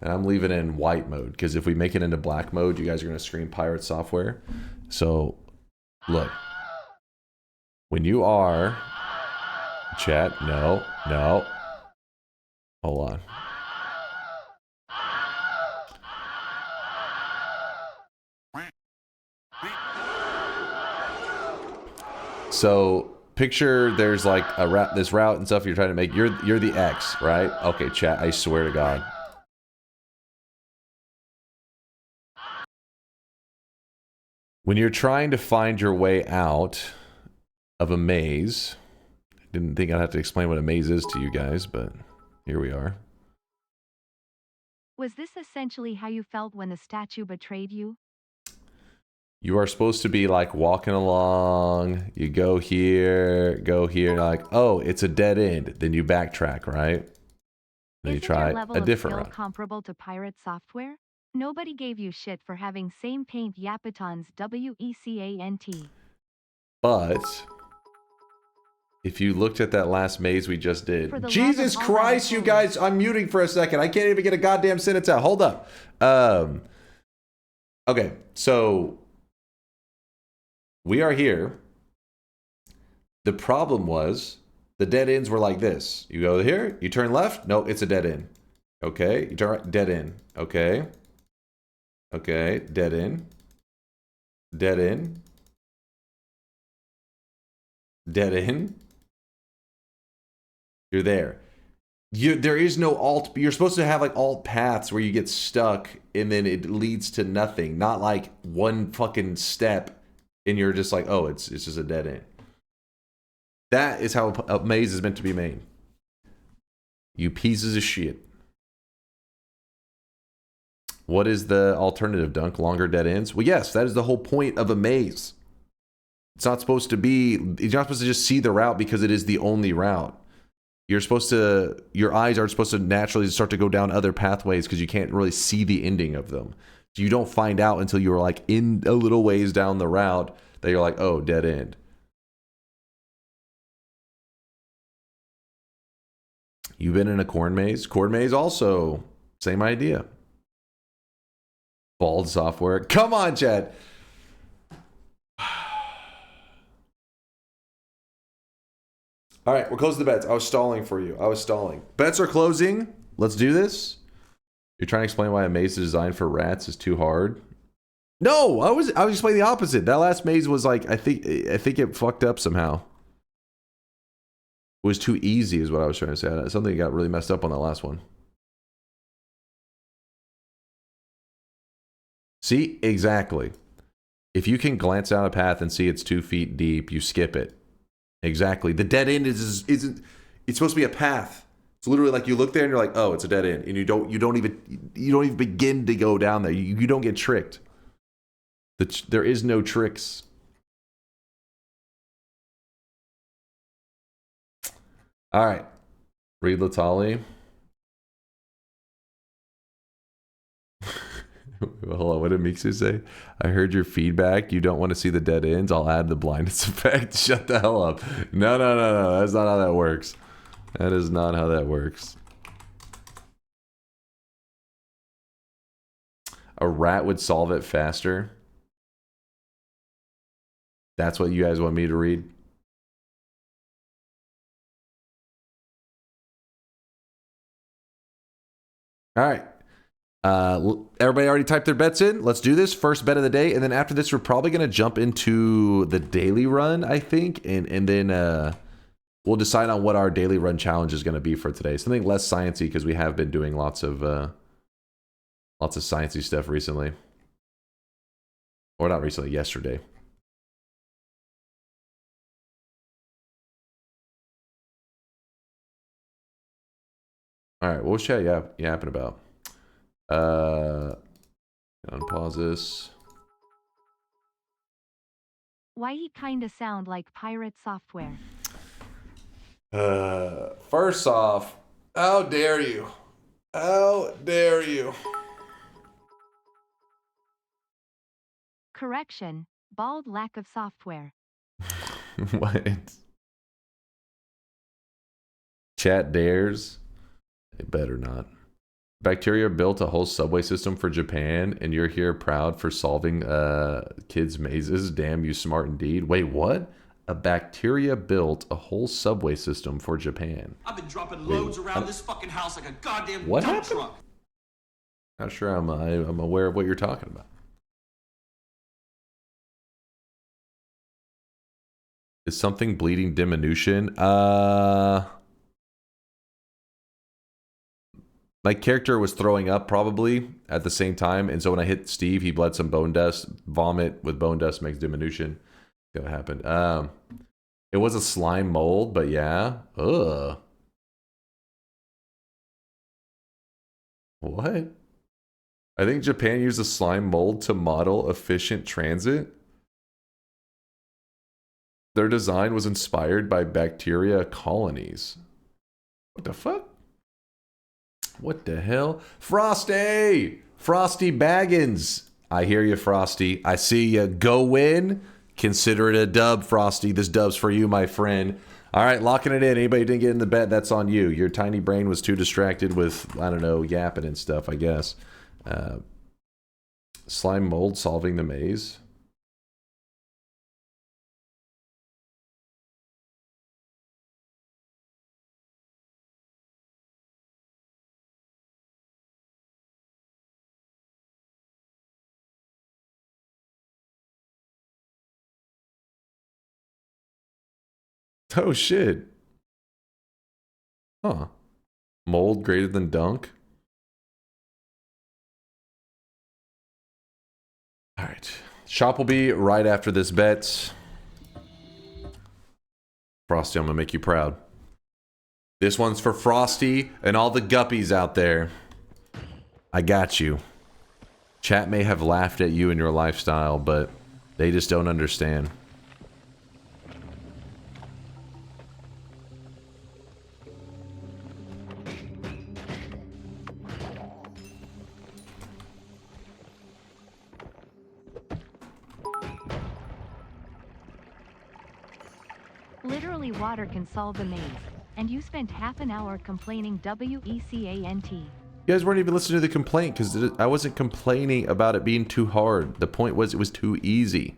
And I'm leaving it in white mode, because if we make it into black mode, you guys are going to scream pirate software. So, look. When you are... Chat, no. Hold on. So picture there's like this route and stuff you're trying to make. You're the X, right? Okay, chat, I swear to God. When you're trying to find your way out of a maze, I didn't think I'd have to explain what a maze is to you guys, but here we are. Was this essentially how you felt when the statue betrayed you? You are supposed to be like walking along, you go here, you're like, oh, it's a dead end. Then you backtrack, right? Then you try a different route. Comparable to pirate software? Nobody gave you shit for having same paint Yapatons WECANT. But if you looked at that last maze we just did, Jesus Christ, you guys, I'm muting for a second. I can't even get a goddamn sentence out. Hold up. Okay, so we are here. The problem was the dead ends were like this. You go here, you turn left. No, it's a dead end. Okay, you turn right, dead end. Okay. Okay, dead end. Dead end. Dead end. You're there. There is no alt. You're supposed to have like alt paths where you get stuck and then it leads to nothing. Not like one fucking step and you're just like, oh, it's just a dead end. That is how a maze is meant to be made. You pieces of shit. What is the alternative, Dunk? Longer dead ends? Well, yes, that is the whole point of a maze. It's not supposed to be... You're not supposed to just see the route because it is the only route. You're supposed to... Your eyes aren't supposed to naturally start to go down other pathways because you can't really see the ending of them. So you don't find out until you're like in a little ways down the route that you're like, oh, dead end. You've been in a corn maze? Corn maze also. Same idea. Bald software. Come on, Chad. All right, we're closing the bets. I was stalling for you. I was stalling. Bets are closing. Let's do this. You're trying to explain why a maze designed for rats is too hard? No, I was explaining the opposite. That last maze was like, I think it fucked up somehow. It was too easy is what I was trying to say. Something got really messed up on that last one. See? Exactly. If you can glance down a path and see it's 2 feet deep, you skip it. Exactly. The dead end isn't... It's supposed to be a path. It's literally like you look there and you're like, oh, it's a dead end. And you don't even begin to go down there. You don't get tricked. There is no tricks. All right. Read Latali. Hold on, what did Mixu say? I heard your feedback. You don't want to see the dead ends. I'll add the blindness effect. Shut the hell up. No. That's not how that works. That is not how that works. A rat would solve it faster. That's what you guys want me to read? All right. Everybody already typed their bets in. Let's do this. First bet of the day. And then after this, we're probably going to jump into the daily run, I think. And then we'll decide on what our daily run challenge is going to be for today. Something less sciencey because we have been doing lots of sciencey stuff recently. Or not recently, yesterday. All right, what's chat yapping about? Unpause this. Why he kinda sound like pirate software? First off, how dare you? How dare you? Correction, bald lack of software. What? Chat dares? They better not. Bacteria built a whole subway system for Japan, and you're here proud for solving kids' mazes. Damn, you smart indeed. Wait, what? A bacteria built a whole subway system for Japan. I've been dropping loads around this fucking house like a goddamn what dump happened? truck. Not sure I'm aware of what you're talking about. Is something bleeding diminution? My character was throwing up probably at the same time, and so when I hit Steve, he bled some bone dust. Vomit with bone dust makes diminution. That's what happened. It was a slime mold, but yeah. Ugh. What? I think Japan used a slime mold to model efficient transit. Their design was inspired by bacteria colonies. What the fuck? What the hell? Frosty! Frosty Baggins! I hear you, Frosty. I see you. Go win. Consider it a dub, Frosty. This dub's for you, my friend. All right, locking it in. Anybody didn't get in the bet, that's on you. Your tiny brain was too distracted with, I don't know, yapping and stuff, I guess. Slime mold solving the maze. Oh, shit. Huh. Mold greater than dunk? All right. Shop will be right after this bet. Frosty, I'm gonna make you proud. This one's for Frosty and all the guppies out there. I got you. Chat may have laughed at you and your lifestyle, but they just don't understand. Literally water can solve the maze, and you spent half an hour complaining WECANT. You guys weren't even listening to the complaint, because I wasn't complaining about it being too hard. The point was it was too easy.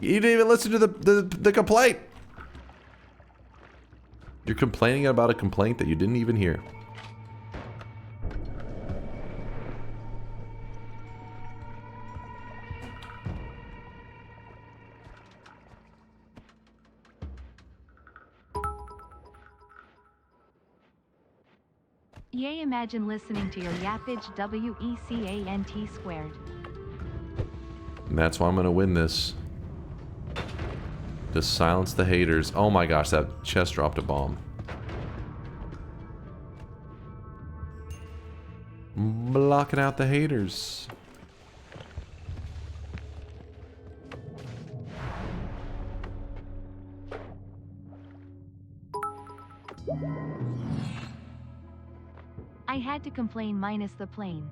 You didn't even listen to the complaint! You're complaining about a complaint that you didn't even hear. Yay, imagine listening to your yappage WECANT squared. And that's why I'm gonna win this. Just silence the haters. Oh my gosh, that chest dropped a bomb. Blocking out the haters. I had to complain minus the plane.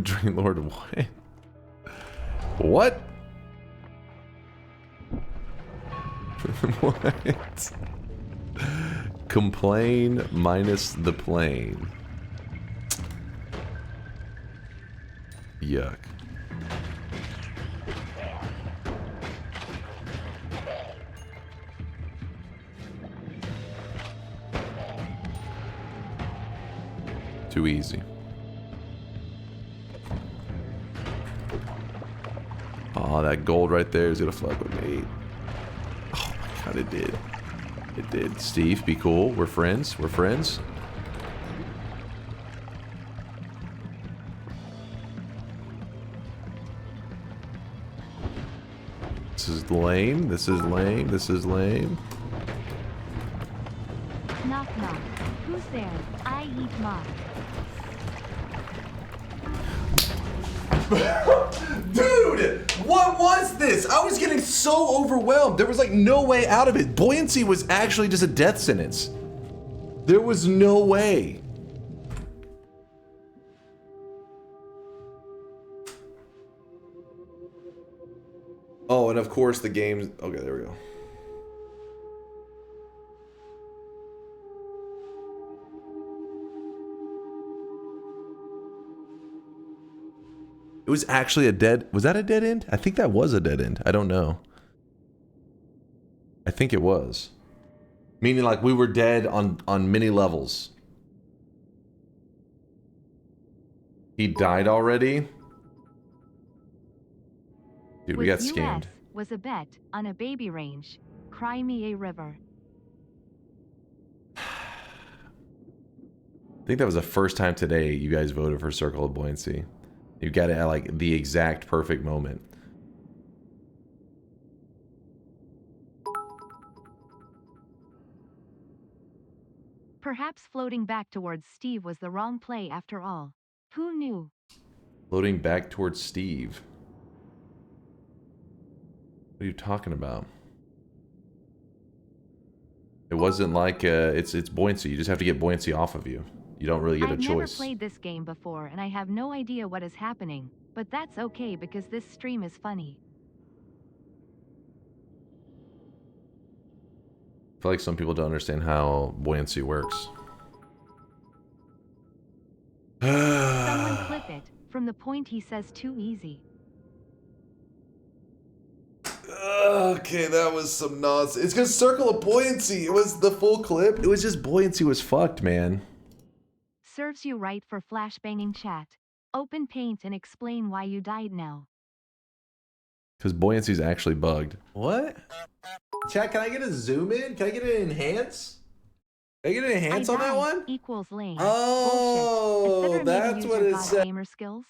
Dream Lord, what? What? What? Complain minus the plane. Yuck. Too easy. Oh, that gold right there is gonna fuck with me. Oh my god, it did. It did. Steve, be cool. We're friends. We're friends. This is lame. This is lame. This is lame. Knock knock. Who's there? I eat mock. Dude, what was this? I was getting so overwhelmed. There was like no way out of it. Buoyancy was actually just a death sentence. There was no way. Oh, and of course the game's... Okay, there we go. It was actually a dead... Was that a dead end? I think that was a dead end. I don't know. I think it was. Meaning like we were dead on many levels. He died already? Dude, we got scammed. Was a bet on a baby range. Cry me a river. I think that was the first time today you guys voted for Circle of Buoyancy. You got it at like the exact perfect moment. Perhaps floating back towards Steve was the wrong play after all. Who knew? Floating back towards Steve. What are you talking about? It wasn't like it's buoyancy. You just have to get buoyancy off of you. You don't really get a choice. I've never played this game before and I have no idea what is happening, but that's okay because this stream is funny. I feel like some people don't understand how buoyancy works. Someone clip it, from the point he says too easy. Okay, that was some nonsense. It's because Circle of Buoyancy. It was the full clip. It was just buoyancy was fucked, man. Serves you right for flashbanging chat. Open paint and explain why you died now. Because buoyancy's actually bugged. What? Chat, can I get a zoom in? Can I get an enhance? Can I get an enhance on that one? Equals lame. Oh, Bullshit. that's what it said. Gamer skills.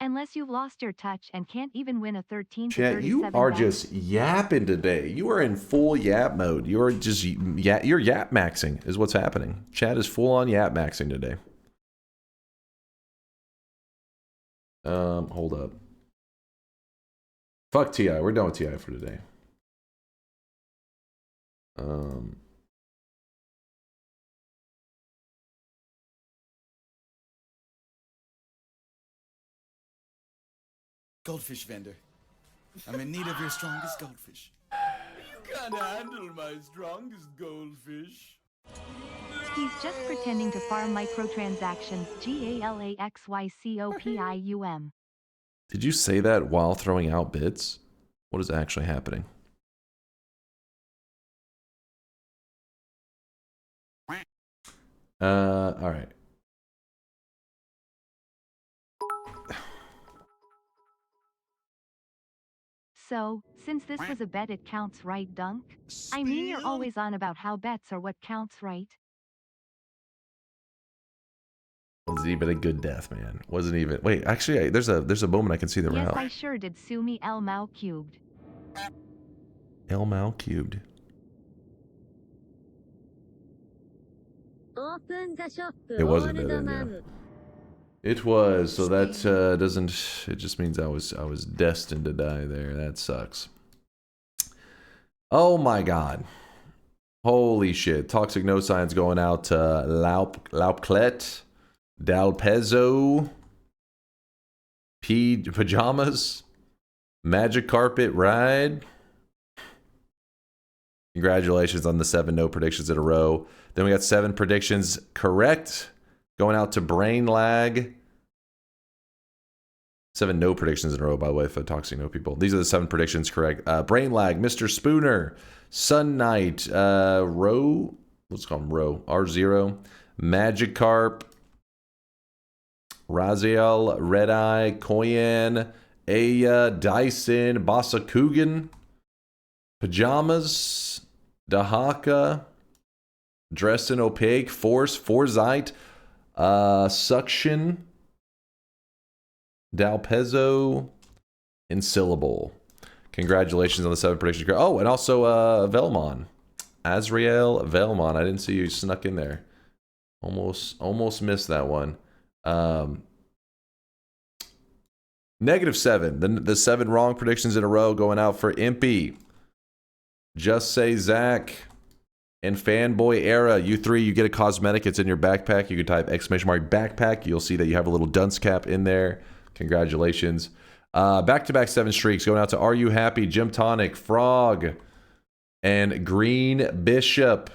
Unless you've lost your touch and can't even win a 13 to Chat, 37 you are bet. just yapping today. You are in full yap mode. You're just you're yap maxing is what's happening. Chat is full on yap maxing today. Hold up. Fuck TI. We're done with TI for today. Goldfish vendor. I'm in need of your strongest goldfish. You can't handle my strongest goldfish. He's just pretending to farm microtransactions. GALAXYCOPIUM. Did you say that while throwing out bits? What is actually happening? All right. So, since this was a bet, it counts, right, Dunk? I mean, you're always on about how bets are what counts, right? Wasn't even a good death, man. Wasn't even. Wait, actually, there's a moment I can see the route. Yes, I sure did. Sue me, L Mao cubed. L Mao cubed. It wasn't it, yeah. It was, so that doesn't. It just means I was destined to die there. That sucks. Oh my god. Holy shit. Toxic no signs going out to Laupclet, Dalpezo, Pajamas, Magic Carpet Ride. Congratulations on the 7 no predictions in a row. Then we got 7 predictions correct. Going out to Brain Lag. 7 no predictions in a row, by the way, for Toxic No people. These are the 7 predictions correct. Brain Lag, Mr. Spooner, Sun Knight, Ro, let's call him Ro, R0, Magikarp, Raziel, Red Eye, Koyan, Aya, Dyson, Basakugan, Pajamas, Dahaka, Dressed in Opaque, Force, Forzite, Suction, Dalpezo, and Syllable. Congratulations on the 7 predictions. Oh, and also Velmon. Azrael Velmon. I didn't see you snuck in there. Almost missed that one. -7. The 7 wrong predictions in a row going out for Impy. Just Say Zach. And Fanboy Era, you 3, you get a cosmetic. It's in your backpack. You can type !backpack. You'll see that you have a little dunce cap in there. Congratulations. Back-to-back 7 streaks going out to Are You Happy, Jim Tonic, Frog, and Green Bishop.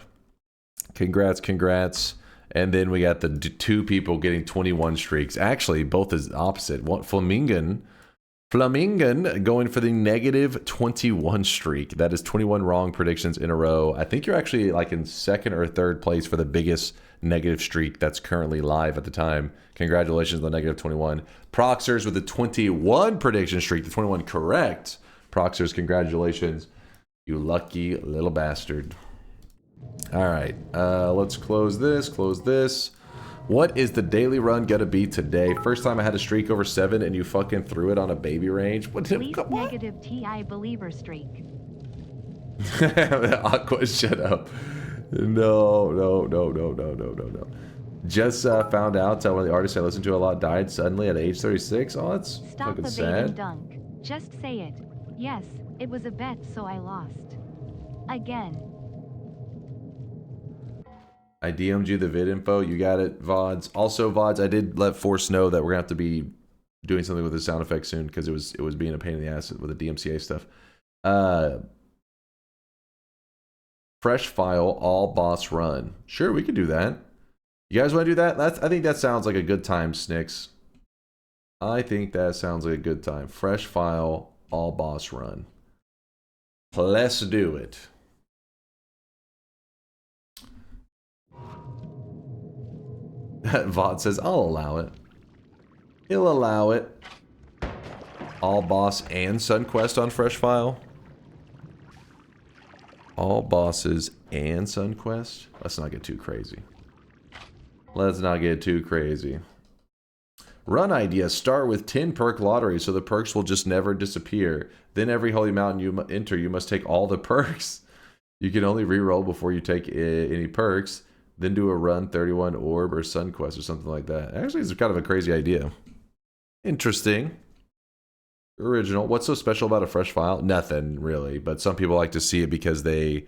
Congrats. And then we got the 2 people getting 21 streaks. Actually, both is opposite. One, Flamingon going for the -21 streak. That is 21 wrong predictions in a row. I think you're actually like in 2nd or 3rd place for the biggest negative streak that's currently live at the time. Congratulations on the -21. Proxers with the 21 prediction streak, the 21 correct. Proxers, congratulations. You lucky little bastard. All right, let's close this. What is the daily run gonna be today? First time I had a streak over 7 and you fucking threw it on a baby range? What? Least negative TI believer streak. Aqua, shut up. No. Just found out one of the artists I listened to a lot died suddenly at age 36. Oh, that's Stop fucking evading, sad. Dunk. Just say it. Yes, it was a bet, so I lost. Again. I DM'd you the vid info. You got it, VODs. Also, VODs, I did let Force know that we're gonna have to be doing something with the sound effects soon because it was being a pain in the ass with the DMCA stuff. Fresh file, all boss run. Sure, we could do that. You guys want to do that? I think that sounds like a good time, Snicks. I think that sounds like a good time. Fresh file, all boss run. Let's do it. VOD says, I'll allow it. He'll allow it. All boss and Sunquest on fresh file. All bosses and Sunquest. Let's not get too crazy. Run idea. Start with 10 perk lottery so the perks will just never disappear. Then every holy mountain you enter, you must take all the perks. You can only re-roll before you take any perks. Then do a run 31 orb or sun quest or something like that. Actually, it's kind of a crazy idea. Interesting. Original. What's so special about a fresh file? Nothing really, but some people like to see it because they,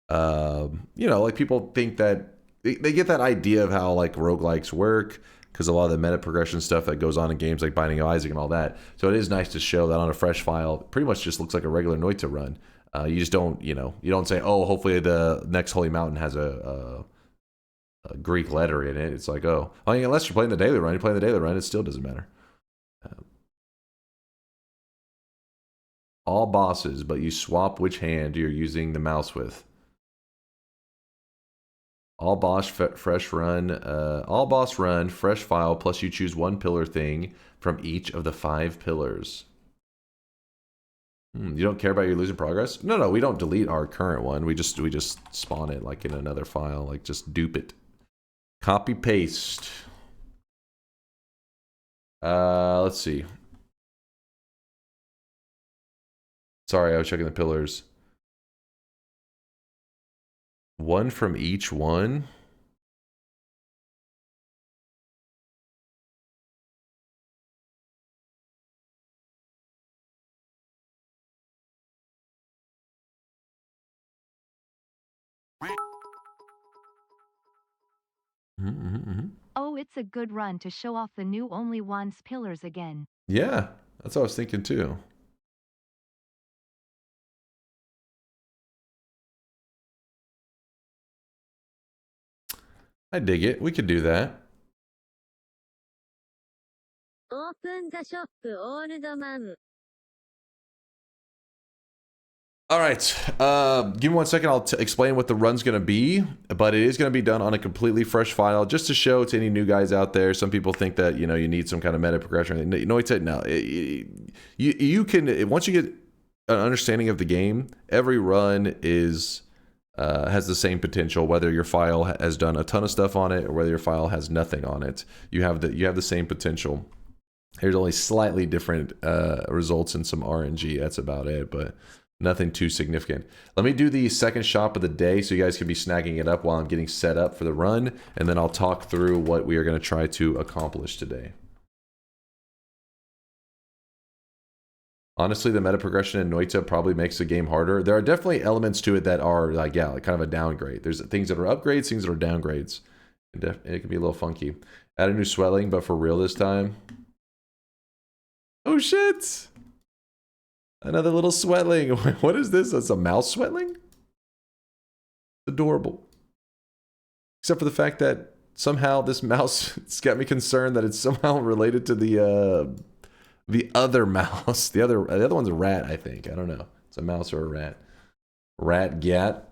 you know, like people think that they get that idea of how like roguelikes work because a lot of the meta progression stuff that goes on in games like Binding of Isaac and all that. So it is nice to show that on a fresh file, pretty much just looks like a regular Noita run. You just don't, you know, you don't say, oh, hopefully the next holy mountain has a Greek letter in it. It's like, oh, I mean, unless you're playing the daily run, it still doesn't matter. All bosses, but you swap which hand you're using the mouse with. All boss fresh run, all boss run, fresh file, plus you choose one pillar thing from each of the 5 pillars. You don't care about your losing progress? No, we don't delete our current one. We just spawn it like in another file, like just dupe it. Copy paste. Let's see. Sorry, I was checking the pillars. One from each one. Oh, it's a good run to show off the new Only One's pillars again. Yeah, that's what I was thinking too. I dig it. We could do that. Open the shop, old man. All right. Give me 1 second. I'll explain what the run's going to be, but it is going to be done on a completely fresh file just to show to any new guys out there. Some people think that, you know, you need some kind of meta progression. No, you can, once you get an understanding of the game, every run is has the same potential, whether your file has done a ton of stuff on it or whether your file has nothing on it. You have the same potential. There's only slightly different results in some RNG. That's about it, but nothing too significant. Let me do the second shop of the day so you guys can be snagging it up while I'm getting set up for the run, and then I'll talk through what we are going to try to accomplish today. Honestly, the meta progression in Noita probably makes the game harder. There are definitely elements to it that are like, yeah, like kind of a downgrade. There's things that are upgrades, things that are downgrades. It can be a little funky. Add a new swelling, but for real this time. Oh shit! Another little swelling. What is this? It's a mouse swelling? Adorable. Except for the fact that somehow this mouse, it's got me concerned that it's somehow related to the other mouse. The other one's a rat, I think. I don't know. It's a mouse or a rat. Rat gat.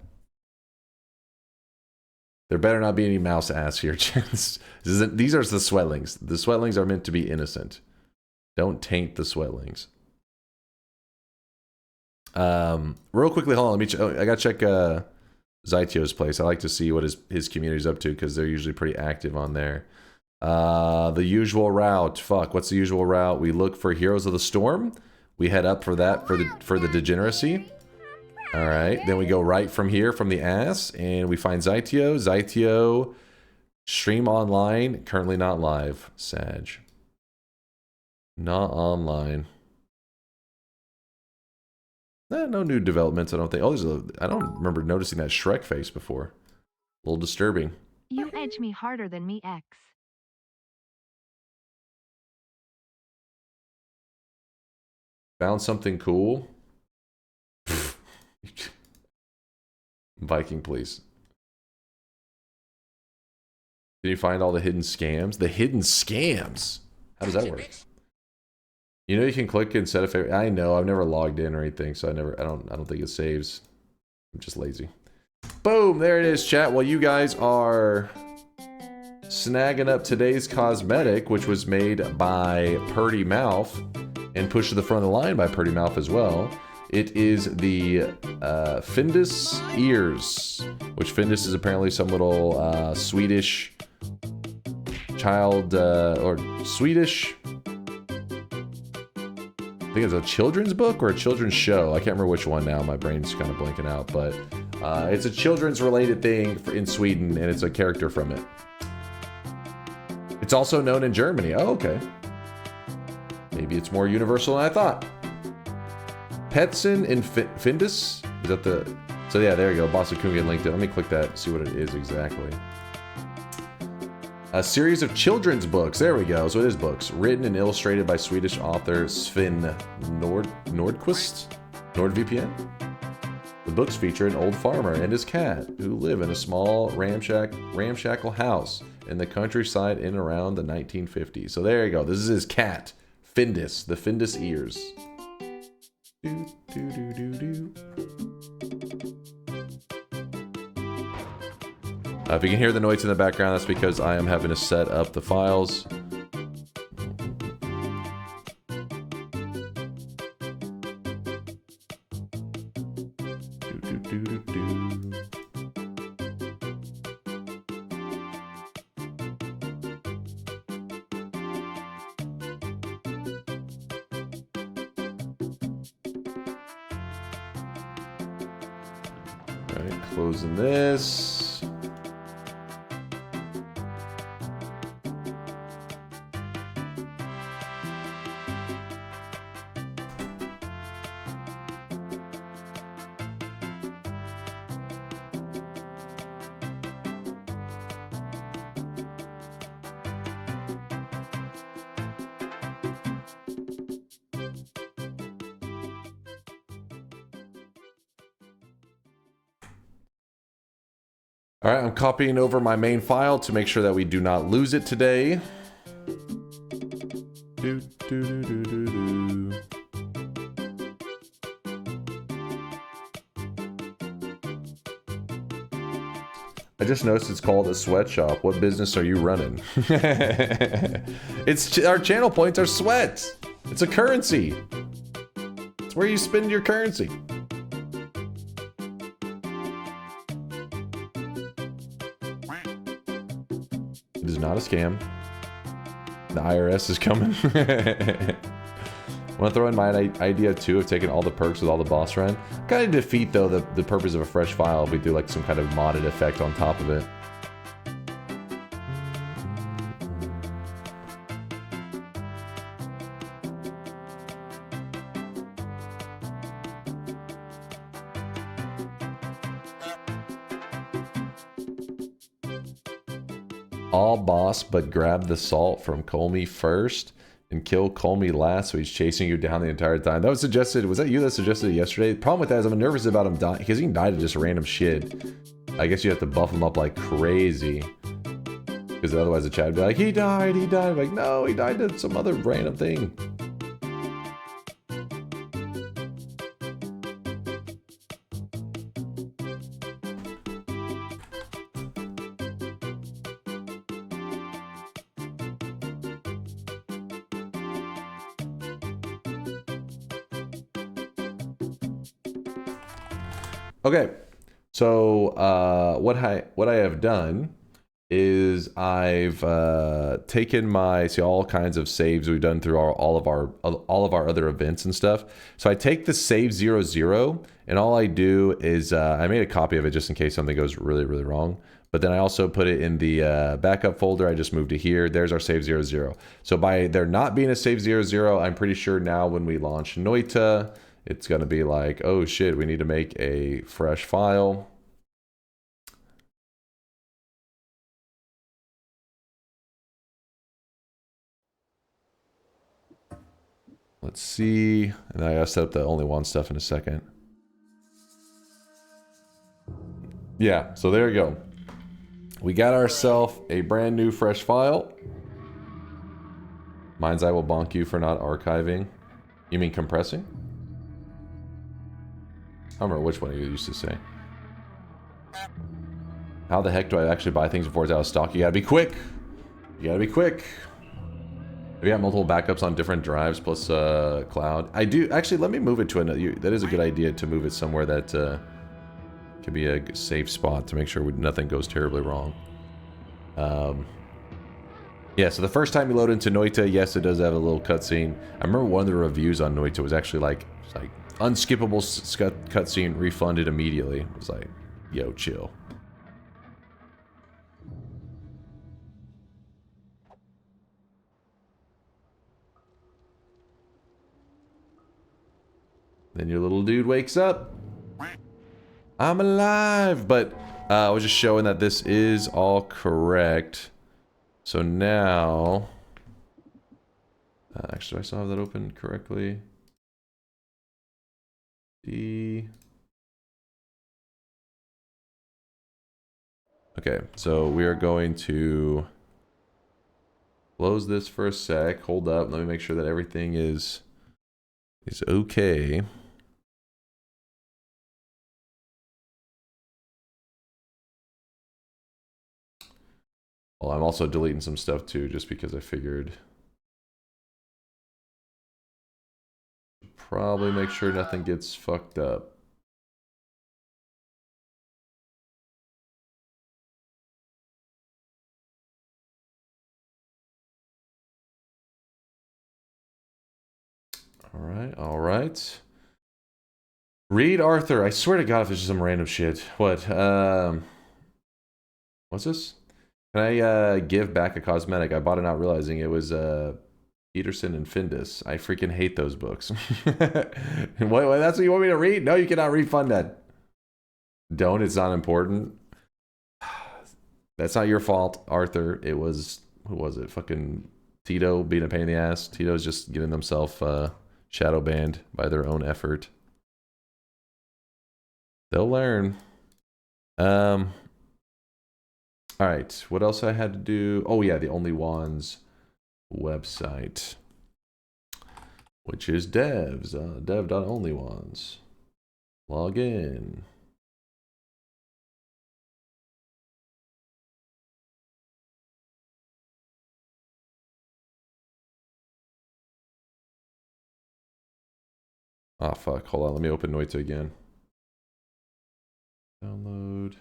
There better not be any mouse ass here, gents. These are the swellings. The swellings are meant to be innocent. Don't taint the swellings. Real quickly, hold on. I gotta check Zytio's place. I like to see what his community's up to because they're usually pretty active on there. The usual route. Fuck, what's the usual route? We look for Heroes of the Storm. We head up for that for the degeneracy. All right, then we go right from here from the ass, and we find Zytio. Zytio, stream online. Currently not live. Sag. Not online. No new developments, I don't think. Oh, I don't remember noticing that Shrek face before. A little disturbing. You edge me harder than me, X. Found something cool. Viking, please. Did you find all the hidden scams? The hidden scams? How does that work? You know you can click and set a favorite. I know, I've never logged in or anything, so I don't think it saves. I'm just lazy. Boom, there it is, chat. While you guys are snagging up today's cosmetic, which was made by Purdy Mouth and pushed to the front of the line by Purdy Mouth as well. It is the Findus Ears, which Findus is apparently some little Swedish child or Swedish. I think it's a children's book or a children's show. I can't remember which one now. My brain's kind of blanking out, but it's a children's related thing in Sweden, and it's a character from it. It's also known in Germany. Oh, okay. Maybe it's more universal than I thought. Petsen and Findus? Is that the... So yeah, there you go. Bosakunga linked it. Let me click that, see what it is exactly. A series of children's books. There we go. So it is books. Written and illustrated by Swedish author Sven Nordqvist? NordVPN? The books feature an old farmer and his cat who live in a small ramshackle house in the countryside in and around the 1950s. So there you go. This is his cat, Findus. The Findus ears. If you can hear the noise in the background, that's because I am having to set up the files. All right, closing this. All right, I'm copying over my main file to make sure that we do not lose it today. I just noticed it's called a sweatshop. What business are you running? It's our channel points are sweat. It's a currency. It's where you spend your currency. It is not a scam. The IRS is coming. Want to throw in my idea too of taking all the perks with all the boss run? Kind of defeat though the purpose of a fresh file if we do like some kind of modded effect on top of it. All boss, but grab the salt from Colmy first and kill Colmy last, so he's chasing you down the entire time. That was suggested. Was that you that suggested it yesterday? The problem with that is I'm nervous about him dying because he can die to just random shit. I guess you have to buff him up like crazy because otherwise the chat would be like, he died, he died. I'm like, no, he died to some other random thing. Okay, so what I have done is I've taken my all kinds of saves we've done through all of our other events and stuff. So I take the save 00 and all I do is I made a copy of it just in case something goes really wrong. But then I also put it in the backup folder. I just moved to here. There's our save 00. So by there not being a save 00, I'm pretty sure now when we launch Noita, it's going to be like, oh shit, we need to make a fresh file. Let's see. And I got to set up the only one stuff in a second. Yeah, so there you go. We got ourselves a brand new fresh file. Mind's Eye will bonk you for not archiving. You mean compressing? I don't remember which one you used to say. How the heck do I actually buy things before it's out of stock? You gotta be quick. You gotta be quick. If you have multiple backups on different drives plus cloud. I do. Actually, let me move it to another. That is a good idea to move it somewhere that can be a safe spot to make sure nothing goes terribly wrong. Yeah, so the first time you load into Noita, yes, it does have a little cutscene. I remember one of the reviews on Noita was actually like unskippable cutscene refunded immediately. It was like, yo, chill. Then your little dude wakes up. I'm alive! But I was just showing that this is all correct. So now... actually, do I still have that open correctly? Okay, so we are going to close this for a sec. Hold up, let me make sure that everything is okay. Well, I'm also deleting some stuff too, just because I figured probably make sure nothing gets fucked up. All right. Read Arthur. I swear to God, if there's some random shit. What? What's this? Can I give back a cosmetic? I bought it not realizing it was Peterson and Findus. I freaking hate those books. What? That's what you want me to read? No, you cannot refund that. Don't. It's not important. That's not your fault, Arthur. It was, who was it? Fucking Tito being a pain in the ass. Tito's just getting themselves shadow banned by their own effort. They'll learn. All right. What else I had to do? Oh yeah, the Only Wands website, which is devs. Dev.onlywands. Log in. Ah, fuck. Hold on. Let me open Noita again. Download.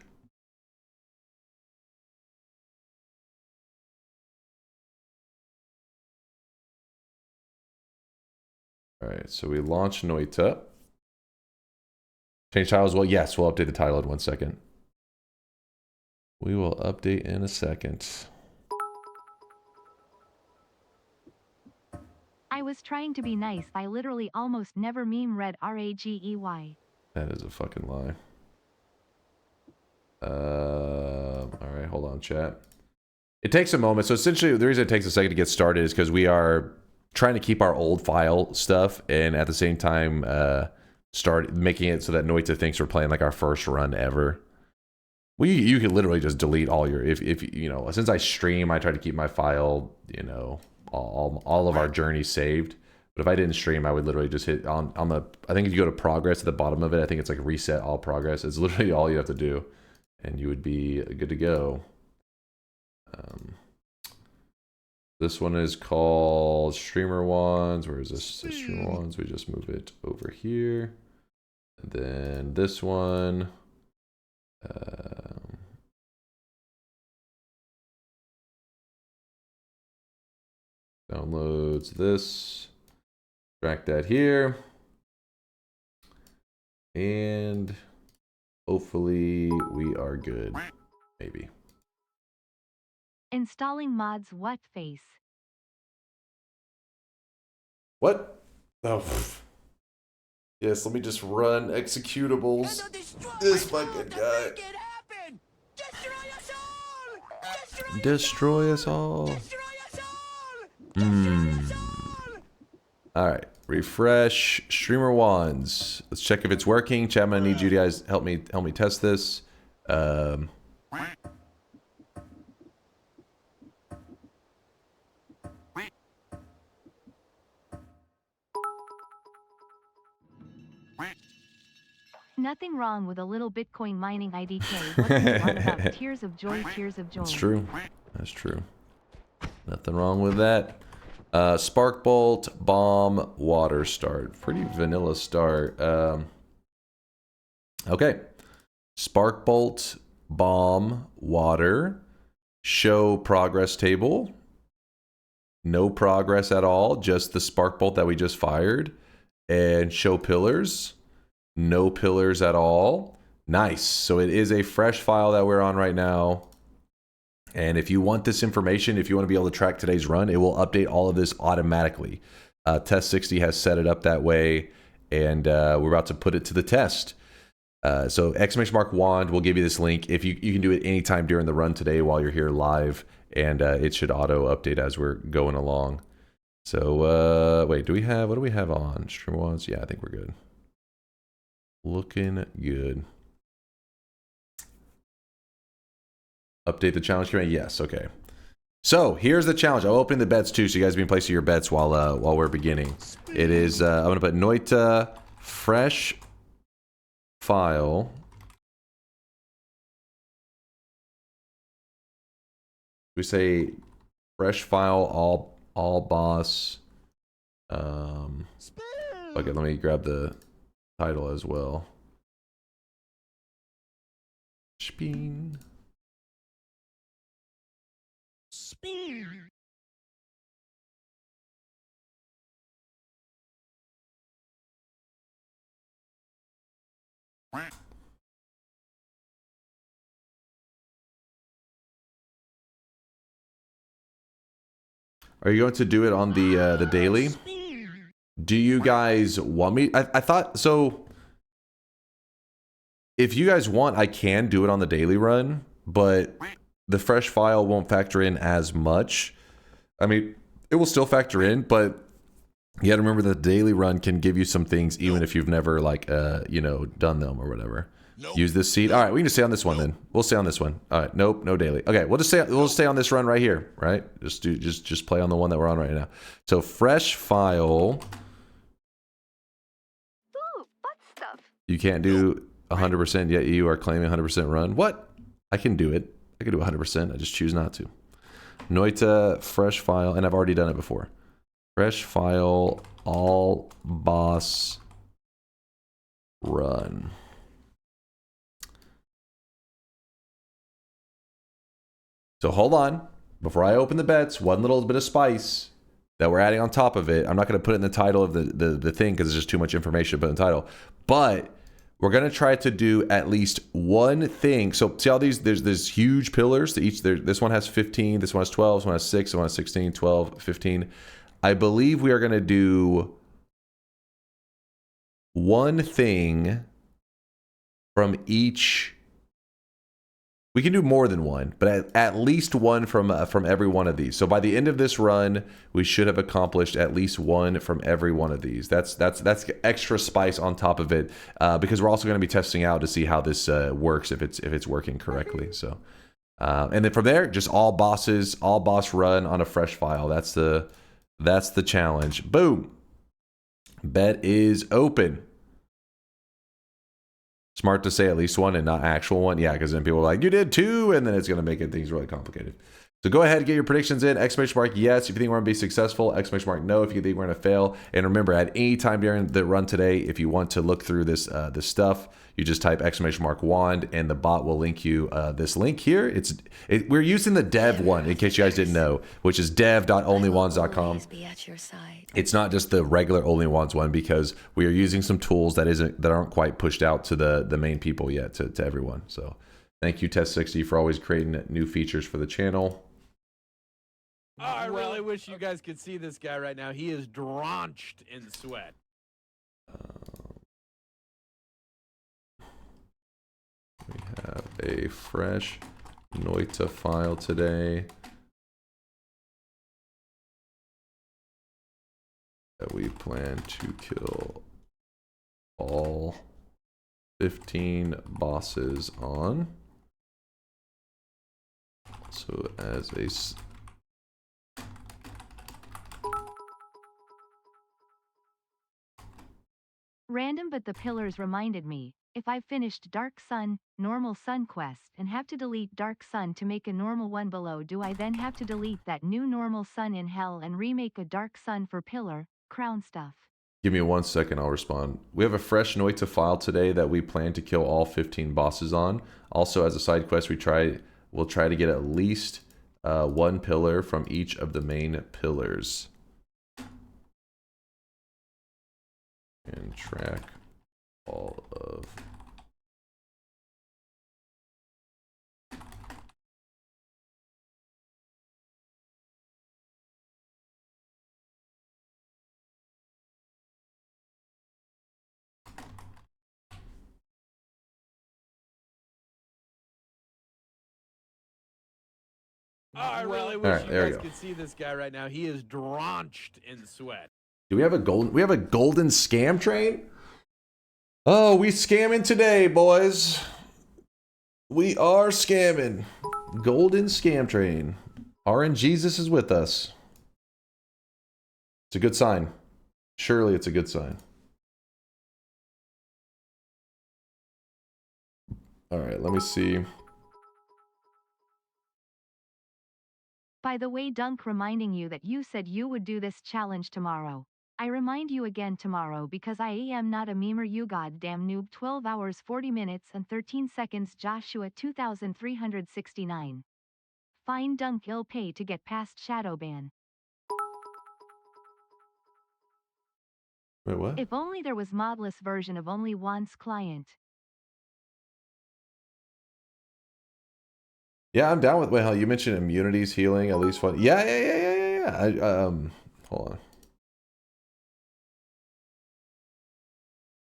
Alright, so we launch Noita. Change title as well? Yes, we'll update the title in 1 second. We will update in a second. I was trying to be nice. I literally almost never meme read RAGEY. That is a fucking lie. Alright, hold on, chat. It takes a moment. So essentially, the reason it takes a second to get started is because we are trying to keep our old file stuff and at the same time start making it so that Noita thinks we're playing like our first run ever. Well, you can literally just delete all your, if you know, since I stream, I try to keep my file, you know, all of our journeys saved. But if I didn't stream, I would literally just hit on the, I think if you go to progress at the bottom of it, I think it's like reset all progress. It's literally all you have to do and you would be good to go. This one is called Streamer Wands. Where is this? The Streamer Wands. We just move it over here. And then this one. Downloads this. Drag that here. And hopefully we are good. Maybe. Installing mods. What face? What? Oh. Yes, let me just run executables. This fucking guy. Destroy us all. Alright. Refresh. Streamer Wands. Let's check if it's working. Chat, I'm gonna need you guys help me test this. Nothing wrong with a little Bitcoin mining IDK. What's this all about? Tears of joy, tears of joy. That's true. That's true. Nothing wrong with that. Sparkbolt, bomb, water start. Pretty vanilla start. Okay. Sparkbolt, bomb, water. Show progress table. No progress at all. Just the spark bolt that we just fired. And show pillars. No pillars at all. Nice. So it is a fresh file that we're on right now. And if you want this information, if you want to be able to track today's run, it will update all of this automatically. Test 60 has set it up that way, and we're about to put it to the test. So !wand will give you this link. If you can do it anytime during the run today while you're here live, and it should auto update as we're going along. So wait, what do we have on? StreamWads? Yeah, I think we're good. Looking good. Update the challenge command? Yes, okay. So here's the challenge. I'll open the bets too, so you guys can place your bets while we're beginning. It is I'm gonna put Noita fresh file. We say fresh file all boss. Okay, let me grab the title as well. Spin. Are you going to do it on the daily? Do you guys want me? I thought so. If you guys want, I can do it on the daily run, but the fresh file won't factor in as much. I mean, it will still factor in, but you gotta remember that the daily run can give you some things even if you've never like you know, done them or whatever. Use this seed. All right, we can just stay on this one then. We'll stay on this one. All right, nope, no daily. Okay, we'll stay on this run right here, right? Just play on the one that we're on right now. So fresh file. Ooh, butt stuff. You can't do 100% yet you are claiming 100% run. What? I can do it. I can do 100%. I just choose not to. Noita fresh file, and I've already done it before. Fresh file all boss run. So hold on. Before I open the bets, one little bit of spice that we're adding on top of it. I'm not going to put it in the title of the thing because it's just too much information to put in the title. But we're going to try to do at least one thing. So see all these, there's huge pillars to each. This one has 15, this one has 12, this one has 6, this one has 16, 12, 15. I believe we are going to do one thing from each. We can do more than one, but at least one from every one of these. So by the end of this run, we should have accomplished at least one from every one of these. That's extra spice on top of it, because we're also going to be testing out to see how this works, if it's working correctly. So, and then from there, just all boss run on a fresh file. That's the challenge. Boom. Bet is open. Smart to say at least one and not actual one. Yeah, because then people are like, you did two, and then it's going to make things really complicated. So go ahead and get your predictions in. ! Yes if you think we're going to be successful. ! No if you think we're going to fail. And remember, at any time during the run today, if you want to look through this stuff, you just type ! Wand, and the bot will link you this link here. We're using the dev one, in case you guys didn't know, which is dev.onlywands.com. It's not just the regular OnlyWands one, because we are using some tools that aren't quite pushed out to the main people yet, to everyone. So thank you, Test 60, for always creating new features for the channel. Oh, I really wish you guys could see this guy right now. He is drenched in sweat. We have a fresh Noita file today that we plan to kill all 15 bosses on. So as a Random, but the pillars reminded me. If I've finished Dark Sun, normal Sun quest, and have to delete Dark Sun to make a normal one below, do I then have to delete that new normal Sun in Hell and remake a Dark Sun for pillar, crown stuff? Give me 1 second, I'll respond. We have a fresh Noita file today that we plan to kill all 15 bosses on. Also, as a side quest, we'll try to get at least one pillar from each of the main pillars. And track all of... Oh, I really wish you guys could see this guy right now. He is drenched in sweat. Do we have a golden? We have a golden scam train? Oh, we scamming today, boys. We are scamming. Golden scam train. RNGesus is with us. It's a good sign. Surely it's a good sign. All right, let me see. By the way, Dunk, reminding you that you said you would do this challenge tomorrow. I remind you again tomorrow because I am not a memer, you goddamn noob. 12 hours 40 minutes and 13 seconds Joshua 2369. Fine Dunk, he'll pay to get past shadow ban. Wait, what? If only there was modless version of only once client. Yeah, I'm down with. Wait, hell, you mentioned immunities, healing, at least one. Yeah. Hold on.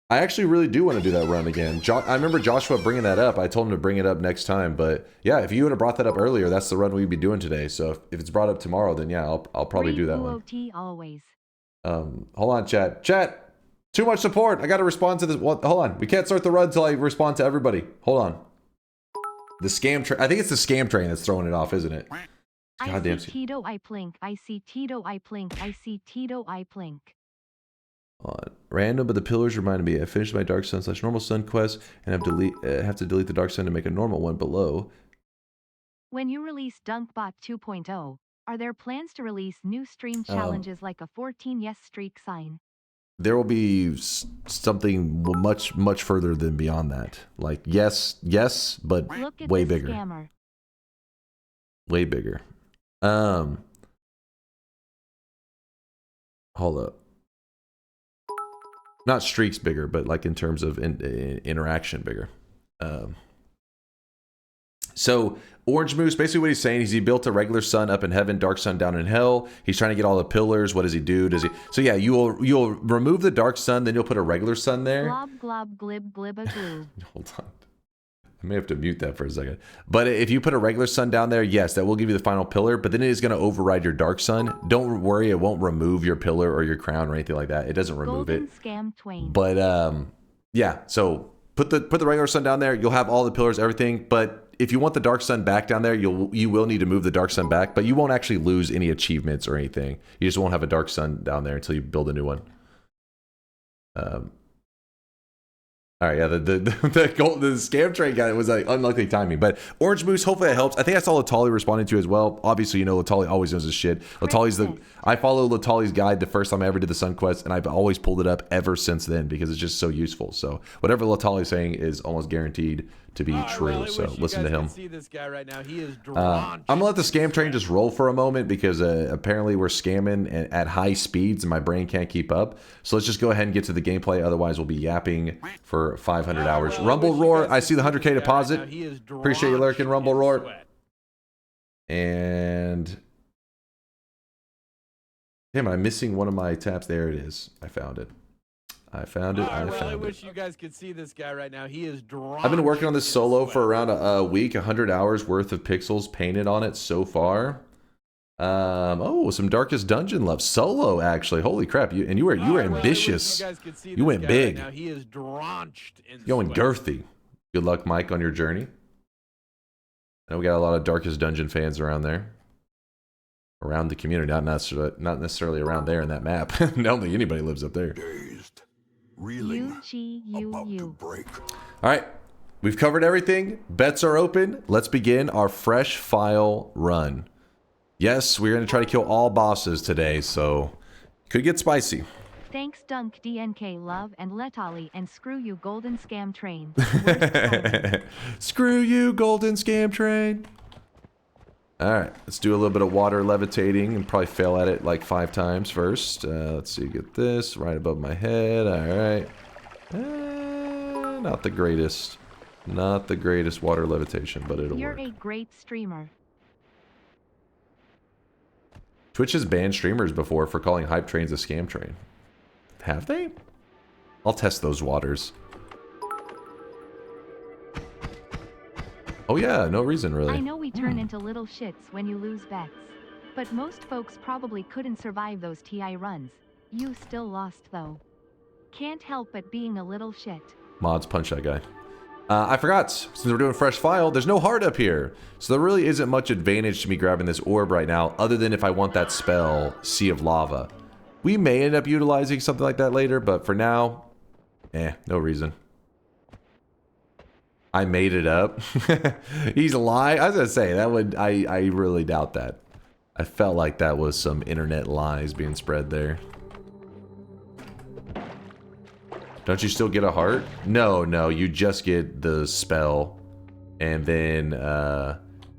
I actually really do want to do that run again. I remember Joshua bringing that up. I told him to bring it up next time, but yeah, if you would have brought that up earlier, that's the run we'd be doing today. So if it's brought up tomorrow, then yeah, I'll probably do that one. Always. Hold on, chat. Chat, too much support. I got to respond to this. Hold on. We can't start the run until I respond to everybody. Hold on. The scam train. I think it's the scam train that's throwing it off, isn't it? Goddamn. I see Tito, I plink. I see Tito, I plink. I see Tito, I plink. Random, but the pillars reminded me. I finished my Dark Sun / normal Sun quest and have to delete the Dark Sun to make a normal one below. When you release DunkBot 2.0, are there plans to release new stream challenges like a 14 yes streak sign? There will be something much further than beyond that. Like yes, but way bigger. Scammer. Way bigger. Hold up. Not streaks bigger, but like in terms of interaction bigger. So Orange Moose, basically what he's saying is he built a regular sun up in heaven, dark sun down in hell. He's trying to get all the pillars. What does he do? So yeah, you'll remove the dark sun, then you'll put a regular sun there. Glob glob glib glibba glue. Hold on. I may have to mute that for a second. But if you put a regular sun down there, yes, that will give you the final pillar, but then it is going to override your dark sun. Don't worry, it won't remove your pillar or your crown or anything like that. It doesn't remove Golden it. Scam Twain. But yeah, so put the regular sun down there, you'll have all the pillars, everything, but if you want the dark sun back down there, you will need to move the dark sun back, but you won't actually lose any achievements or anything. You just won't have a dark sun down there until you build a new one. All right, yeah, the scam train guy was like unlucky timing, but Orange Moose, hopefully that helps. I think that's all Latali responded to as well. Obviously, you know, Latali always knows his shit. I follow Latali's guide the first time I ever did the Sun Quest, and I've always pulled it up ever since then because it's just so useful. So whatever Latali's saying is almost guaranteed to be true. Really so listen to him. See this guy right now. He is I'm gonna let the scam train just roll for a moment because apparently we're scamming at high speeds and my brain can't keep up. So let's just go ahead and get to the gameplay. Otherwise, we'll be yapping for 500 hours. Rumble Roar, I see the 100K deposit. Appreciate you lurking, Rumble Roar. And damn, I'm missing one of my tabs. There it is. I found it. I really wish you guys could see this guy right now. He is drenched. I've been working on this solo for around a week. 100 hours worth of pixels painted on it so far. Oh, some Darkest Dungeon love solo actually. Holy crap! You were ambitious. You went big. Right now. He is drenched in going sweat. girthy. Good luck, Mike, on your journey. I know we got a lot of Darkest Dungeon fans around there. Around the community, not necessarily around there in that map. I don't think anybody lives up there. Reeling, All right, we've covered everything. Bets are open. Let's begin our fresh file run. Yes, we're going to try to kill all bosses today, so could get spicy. Thanks Dunk DNK love and Letali and screw you Golden Scam Train. Screw you Golden Scam Train. Alright, let's do a little bit of water levitating and probably fail at it like 5 times first. Let's see, get this right above my head. Alright. Not the greatest. Not the greatest water levitation, but it'll work. You're a great streamer. Twitch has banned streamers before for calling hype trains a scam train. Have they? I'll test those waters. Oh yeah, no reason really. I know we turn into little shits when you lose bets. But most folks probably couldn't survive those TI runs. You still lost though. Can't help but being a little shit. Mods, punch that guy. I forgot, since we're doing fresh file, there's no heart up here. So there really isn't much advantage to me grabbing this orb right now, other than if I want that spell, Sea of Lava. We may end up utilizing something like that later, but for now, no reason. I made it up. He's lying. I was gonna say, that would, I really doubt that. I felt like that was some internet lies being spread there. Don't you still get a heart? No, no, you just get the spell. And then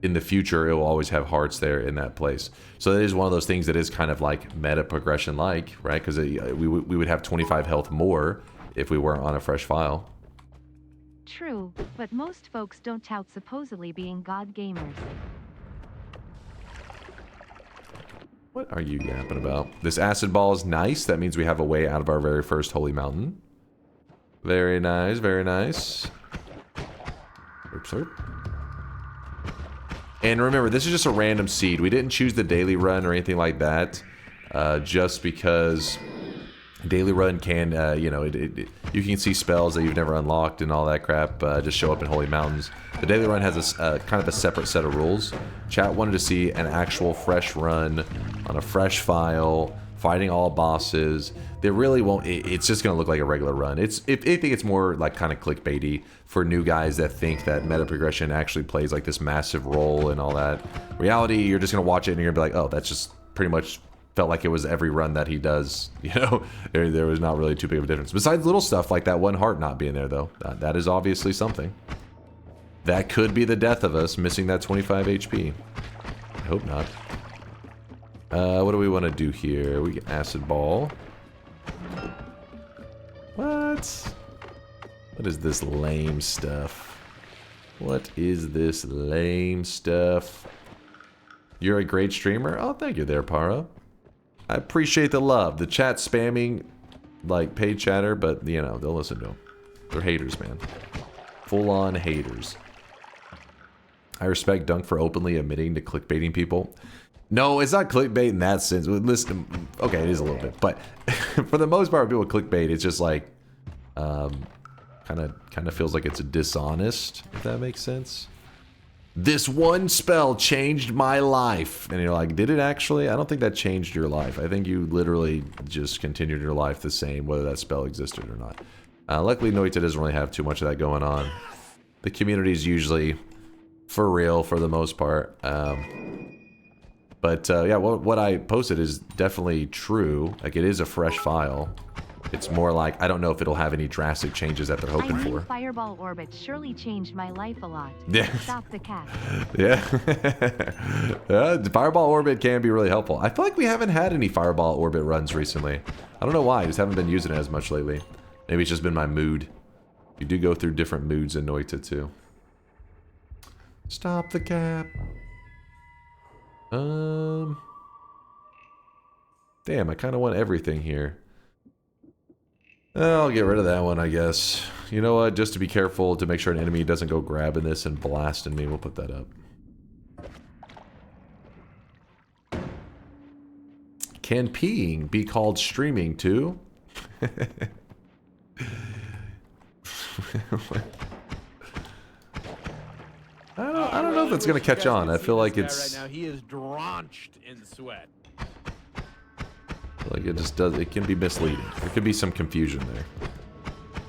in the future, it will always have hearts there in that place. So it is one of those things that is kind of like meta progression like, right? Because we would have 25 health more if we weren't on a fresh file. True, but most folks don't tout supposedly being god gamers. What are you yapping about? This acid ball is nice. That means we have a way out of our very first holy mountain. Very nice, very nice. Oops, sorry. And remember, this is just a random seed. We didn't choose the daily run or anything like that. Just because daily run can, you know, you can see spells that you've never unlocked and all that crap just show up in holy mountains. The daily run has a kind of a separate set of rules. Chat wanted to see an actual fresh run on a fresh file, fighting all bosses. They really won't, it's just going to look like a regular run. If anything, it's more like kind of clickbaity for new guys that think that meta progression actually plays like this massive role and all that. Reality, you're just going to watch it and you're going to be like, oh, that's just pretty much felt like it was every run that he does. You know, there was not really too big of a difference. Besides little stuff like that one heart not being there, though. That is obviously something. That could be the death of us, missing that 25 HP. I hope not. What do we want to do here? We get acid ball. What? What is this lame stuff? What is this lame stuff? You're a great streamer? Oh, thank you there, Para. I appreciate the love. The chat spamming, like, paid chatter, but, you know, they'll listen to them. They're haters, man. Full-on haters. I respect Dunk for openly admitting to clickbaiting people. No, it's not clickbait in that sense. Listen, okay, it is a little bit, but for the most part, people clickbait. It's just like, kind of feels like it's dishonest. If that makes sense. This one spell changed my life, and you're like, did it actually? I don't think that changed your life. I think you literally just continued your life the same, whether that spell existed or not. Luckily, Noita doesn't really have too much of that going on. The community is usually for real for the most part. But yeah, what I posted is definitely true. Like, it is a fresh file. It's more like, I don't know if it'll have any drastic changes that they're hoping for. Fireball orbit surely changed my life a lot. Yeah. Stop the cat. Yeah. The fireball orbit can be really helpful. I feel like we haven't had any fireball orbit runs recently. I don't know why, I just haven't been using it as much lately. Maybe it's just been my mood. You do go through different moods in Noita too. Stop the cap. Damn, I kind of want everything here. I'll get rid of that one, I guess. You know what? Just to be careful, to make sure an enemy doesn't go grabbing this and blasting me, we'll put that up. Can peeing be called streaming too? I don't know if it's gonna catch on. I feel like it's right now. He is drenched in sweat. Like it just does. It can be misleading. There could be some confusion there.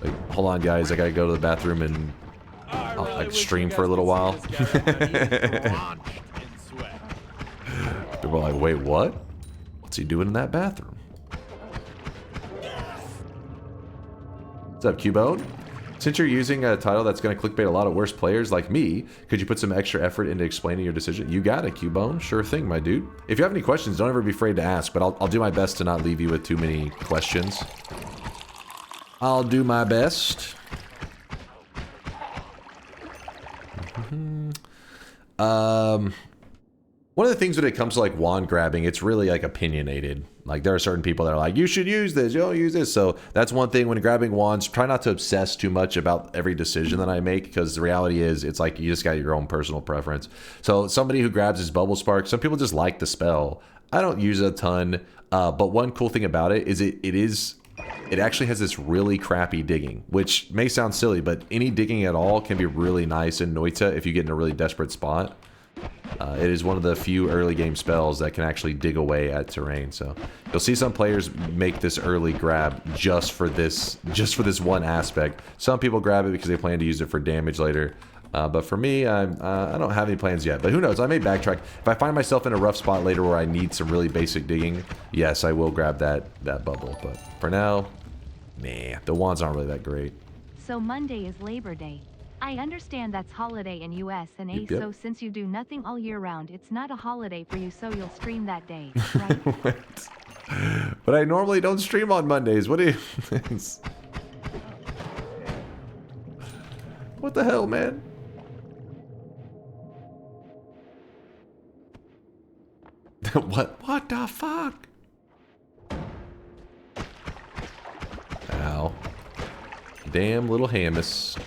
Like, hold on, guys. I gotta go to the bathroom and I'll like stream for a little while. People are like, wait, what? What's he doing in that bathroom? What's up, Cubone? Since you're using a title that's going to clickbait a lot of worse players like me, could you put some extra effort into explaining your decision? You got it, Cubone. Sure thing, my dude. If you have any questions, don't ever be afraid to ask, but I'll do my best to not leave you with too many questions. I'll do my best. One of the things when it comes to like wand grabbing, it's really like opinionated. Like there are certain people that are like, you should use this, you don't use this. So that's one thing when grabbing wands, try not to obsess too much about every decision that I make, because the reality is it's like you just got your own personal preference. So somebody who grabs his bubble spark, some people just like the spell. I don't use it a ton, but one cool thing about it is it actually has this really crappy digging, which may sound silly, but any digging at all can be really nice in Noita if you get in a really desperate spot. It is one of the few early game spells that can actually dig away at terrain. So you'll see some players make this early grab just for this one aspect. Some people grab it because they plan to use it for damage later. But for me, I don't have any plans yet. But who knows? I may backtrack. If I find myself in a rough spot later where I need some really basic digging, yes, I will grab that bubble. But for now, nah, the wands aren't really that great. So Monday is Labor Day. I understand that's holiday in US and A, Yep. so since you do nothing all year round, it's not a holiday for you, so you'll stream that day, right? But I normally don't stream on Mondays. What do you... What the hell, man? What the fuck? Ow. Damn little Hammus.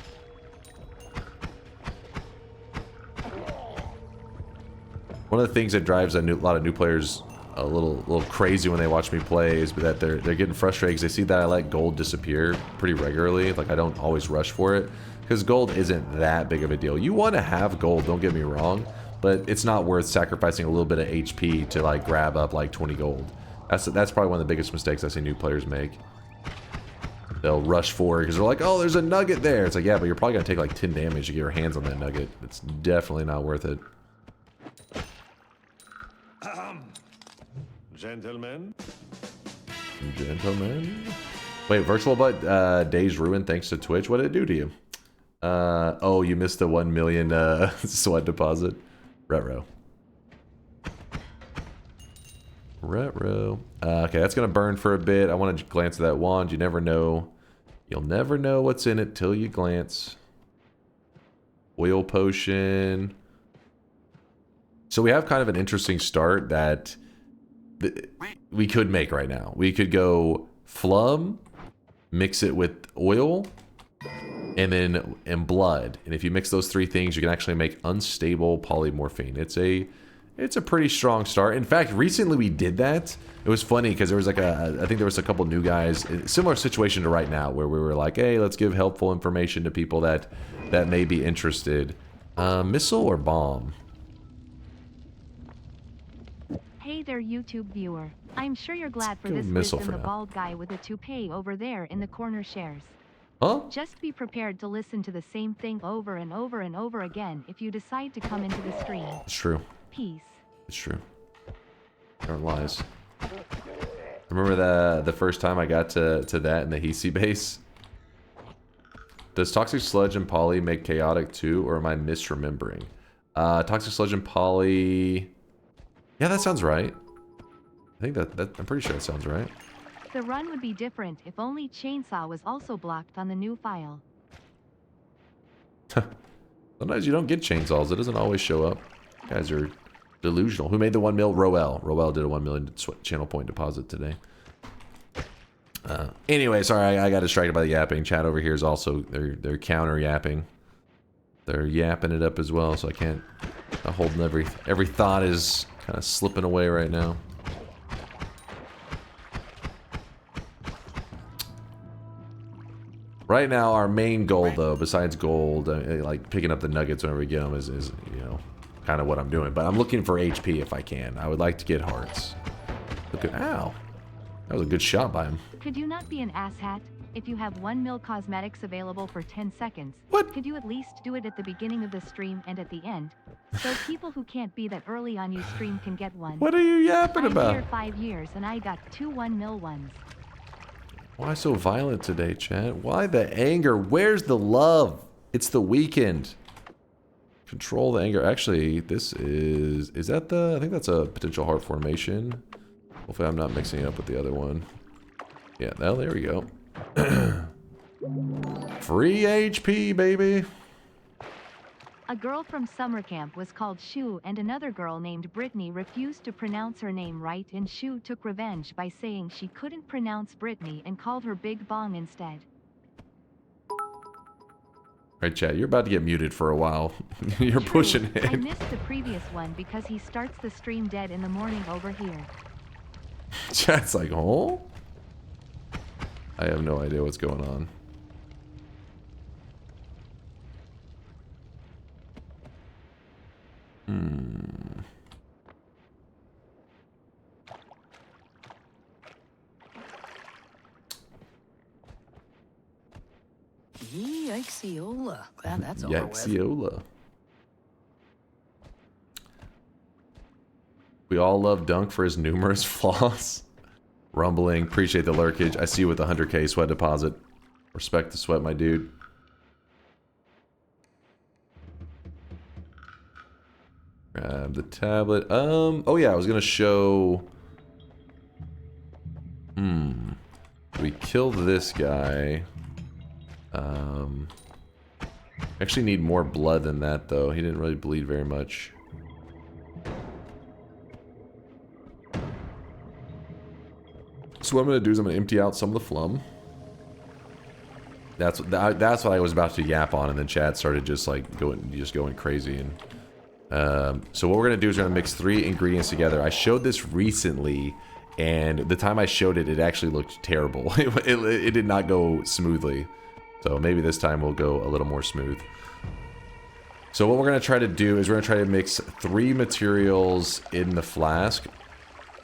One of the things that drives a lot of new players a little crazy when they watch me play is that they're getting frustrated because they see that I let gold disappear pretty regularly. Like I don't always rush for it because gold isn't that big of a deal. You want to have gold, don't get me wrong, but it's not worth sacrificing a little bit of HP to like grab up like 20 gold. That's probably one of the biggest mistakes I see new players make. They'll rush for it because they're like, oh, there's a nugget there. It's like, yeah, but you're probably gonna take like 10 damage to get your hands on that nugget. It's definitely not worth it. Gentlemen. Wait, virtual butt days ruined thanks to Twitch. What did it do to you? Oh, you missed the 1 million sweat deposit. Retro. Okay, that's gonna burn for a bit. I want to glance at that wand. You never know. You'll never know what's in it till you glance. Oil potion. So we have kind of an interesting start that we could make right now. We could go flum, mix it with oil, and blood. And if you mix those three things, you can actually make unstable polymorphine. It's a pretty strong start. In fact, recently we did that. It was funny because there was like I think there was a couple new guys, similar situation to right now, where we were like, hey, let's give helpful information to people that may be interested. Missile or bomb? Hey there, YouTube viewer. I'm sure you're glad for go this missile wisdom for the now. bald guy with a toupee over there in the corner shares. Huh? Just be prepared to listen to the same thing over and over and over again if you decide to come into the stream. It's true. Peace. It's true. Aren't lies. Remember the first time I got to that in the Hisi base? Does Toxic Sludge and Poly make chaotic too, or am I misremembering? Toxic Sludge and Poly... Yeah, that sounds right. I think that I'm pretty sure that sounds right. The run would be different if only Chainsaw was also blocked on the new file. Sometimes you don't get chainsaws. It doesn't always show up. You guys are delusional. Who made the 1 mil? Roel. Roel did a 1 million channel point deposit today. Anyway, sorry, I got distracted by the yapping. Chat over here is also they're counter yapping. They're yapping it up as well, so I can't. I'm holding every thought is kind of slipping away right now. Right now, our main goal, though, besides gold, like picking up the nuggets whenever we get them, is you know, kind of what I'm doing. But I'm looking for HP if I can. I would like to get hearts. Look at ow, that was a good shot by him. Could you not be an asshat? If you have 1 mil cosmetics available for 10 seconds, what? Could you at least do it at the beginning of the stream and at the end? So people who can't be that early on you stream can get one. What are you yapping about? I'm here 5 years and I got 2 1 mil ones. Why so violent today, chat? Why the anger? Where's the love? It's the weekend. Control the anger. Actually, this is that the, I think that's a potential heart formation. Hopefully I'm not mixing it up with the other one. Yeah, well, there we go. Free HP, baby. A girl from summer camp was called Shu, and another girl named Brittany refused to pronounce her name right, and Shu took revenge by saying she couldn't pronounce Brittany and called her Big Bong instead. Alright, chat, you're about to get muted for a while. You're pushing it. I missed the previous one because he starts the stream dead in the morning over here. Chat's like, oh? I have no idea what's going on. Yikes-iola. Glad that's over with. Yikes-iola. We all love Dunk for his numerous flaws. Rumbling. Appreciate the lurkage. I see you with the 100k sweat deposit. Respect the sweat, my dude. Grab the tablet. Oh yeah, I was gonna show... We killed this guy. Actually need more blood than that, though. He didn't really bleed very much. So what I'm gonna do is I'm gonna empty out some of the flum. That's what I was about to yap on, and then Chad started just like going crazy. And so what we're gonna do is we're gonna mix 3 ingredients together. I showed this recently, and the time I showed it, it actually looked terrible. It did not go smoothly. So maybe this time we'll go a little more smooth. So what we're gonna try to do is we're gonna try to mix 3 materials in the flask.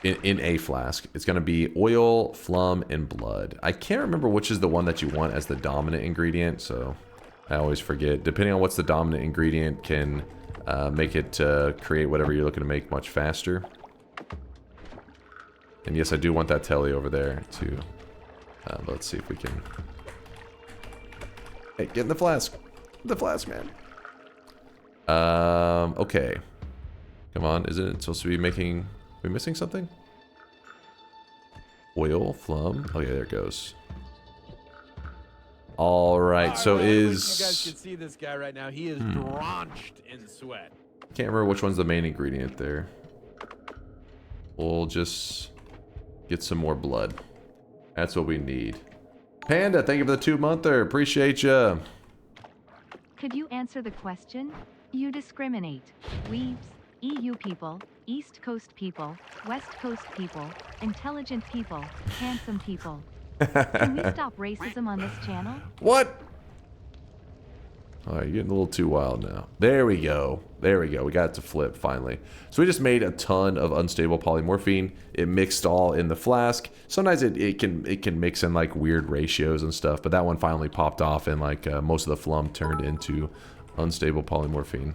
In a flask. It's going to be oil, flum, and blood. I can't remember which is the one that you want as the dominant ingredient, so I always forget. Depending on what's the dominant ingredient can make it create whatever you're looking to make much faster. And yes, I do want that telly over there too. Let's see if we can... Hey, get in the flask. The flask, man. Okay. Come on, isn't it supposed to be making... Are we missing something? Oil, flum. Oh yeah, there it goes. Alright, so is... You guys can see this guy right now. He is drenched in sweat. Can't remember which one's the main ingredient there. We'll just get some more blood. That's what we need. Panda, thank you for the 2-monther. Appreciate ya. Could you answer the question? You discriminate. Weebs, EU people, East Coast people, West Coast people, intelligent people, handsome people. Can we stop racism on this channel? What? Alright, you're getting a little too wild now. There we go. There we go. We got it to flip, finally. So we just made a ton of unstable polymorphine. It mixed all in the flask. Sometimes it can mix in like weird ratios and stuff, but that one finally popped off and like most of the flum turned into unstable polymorphine.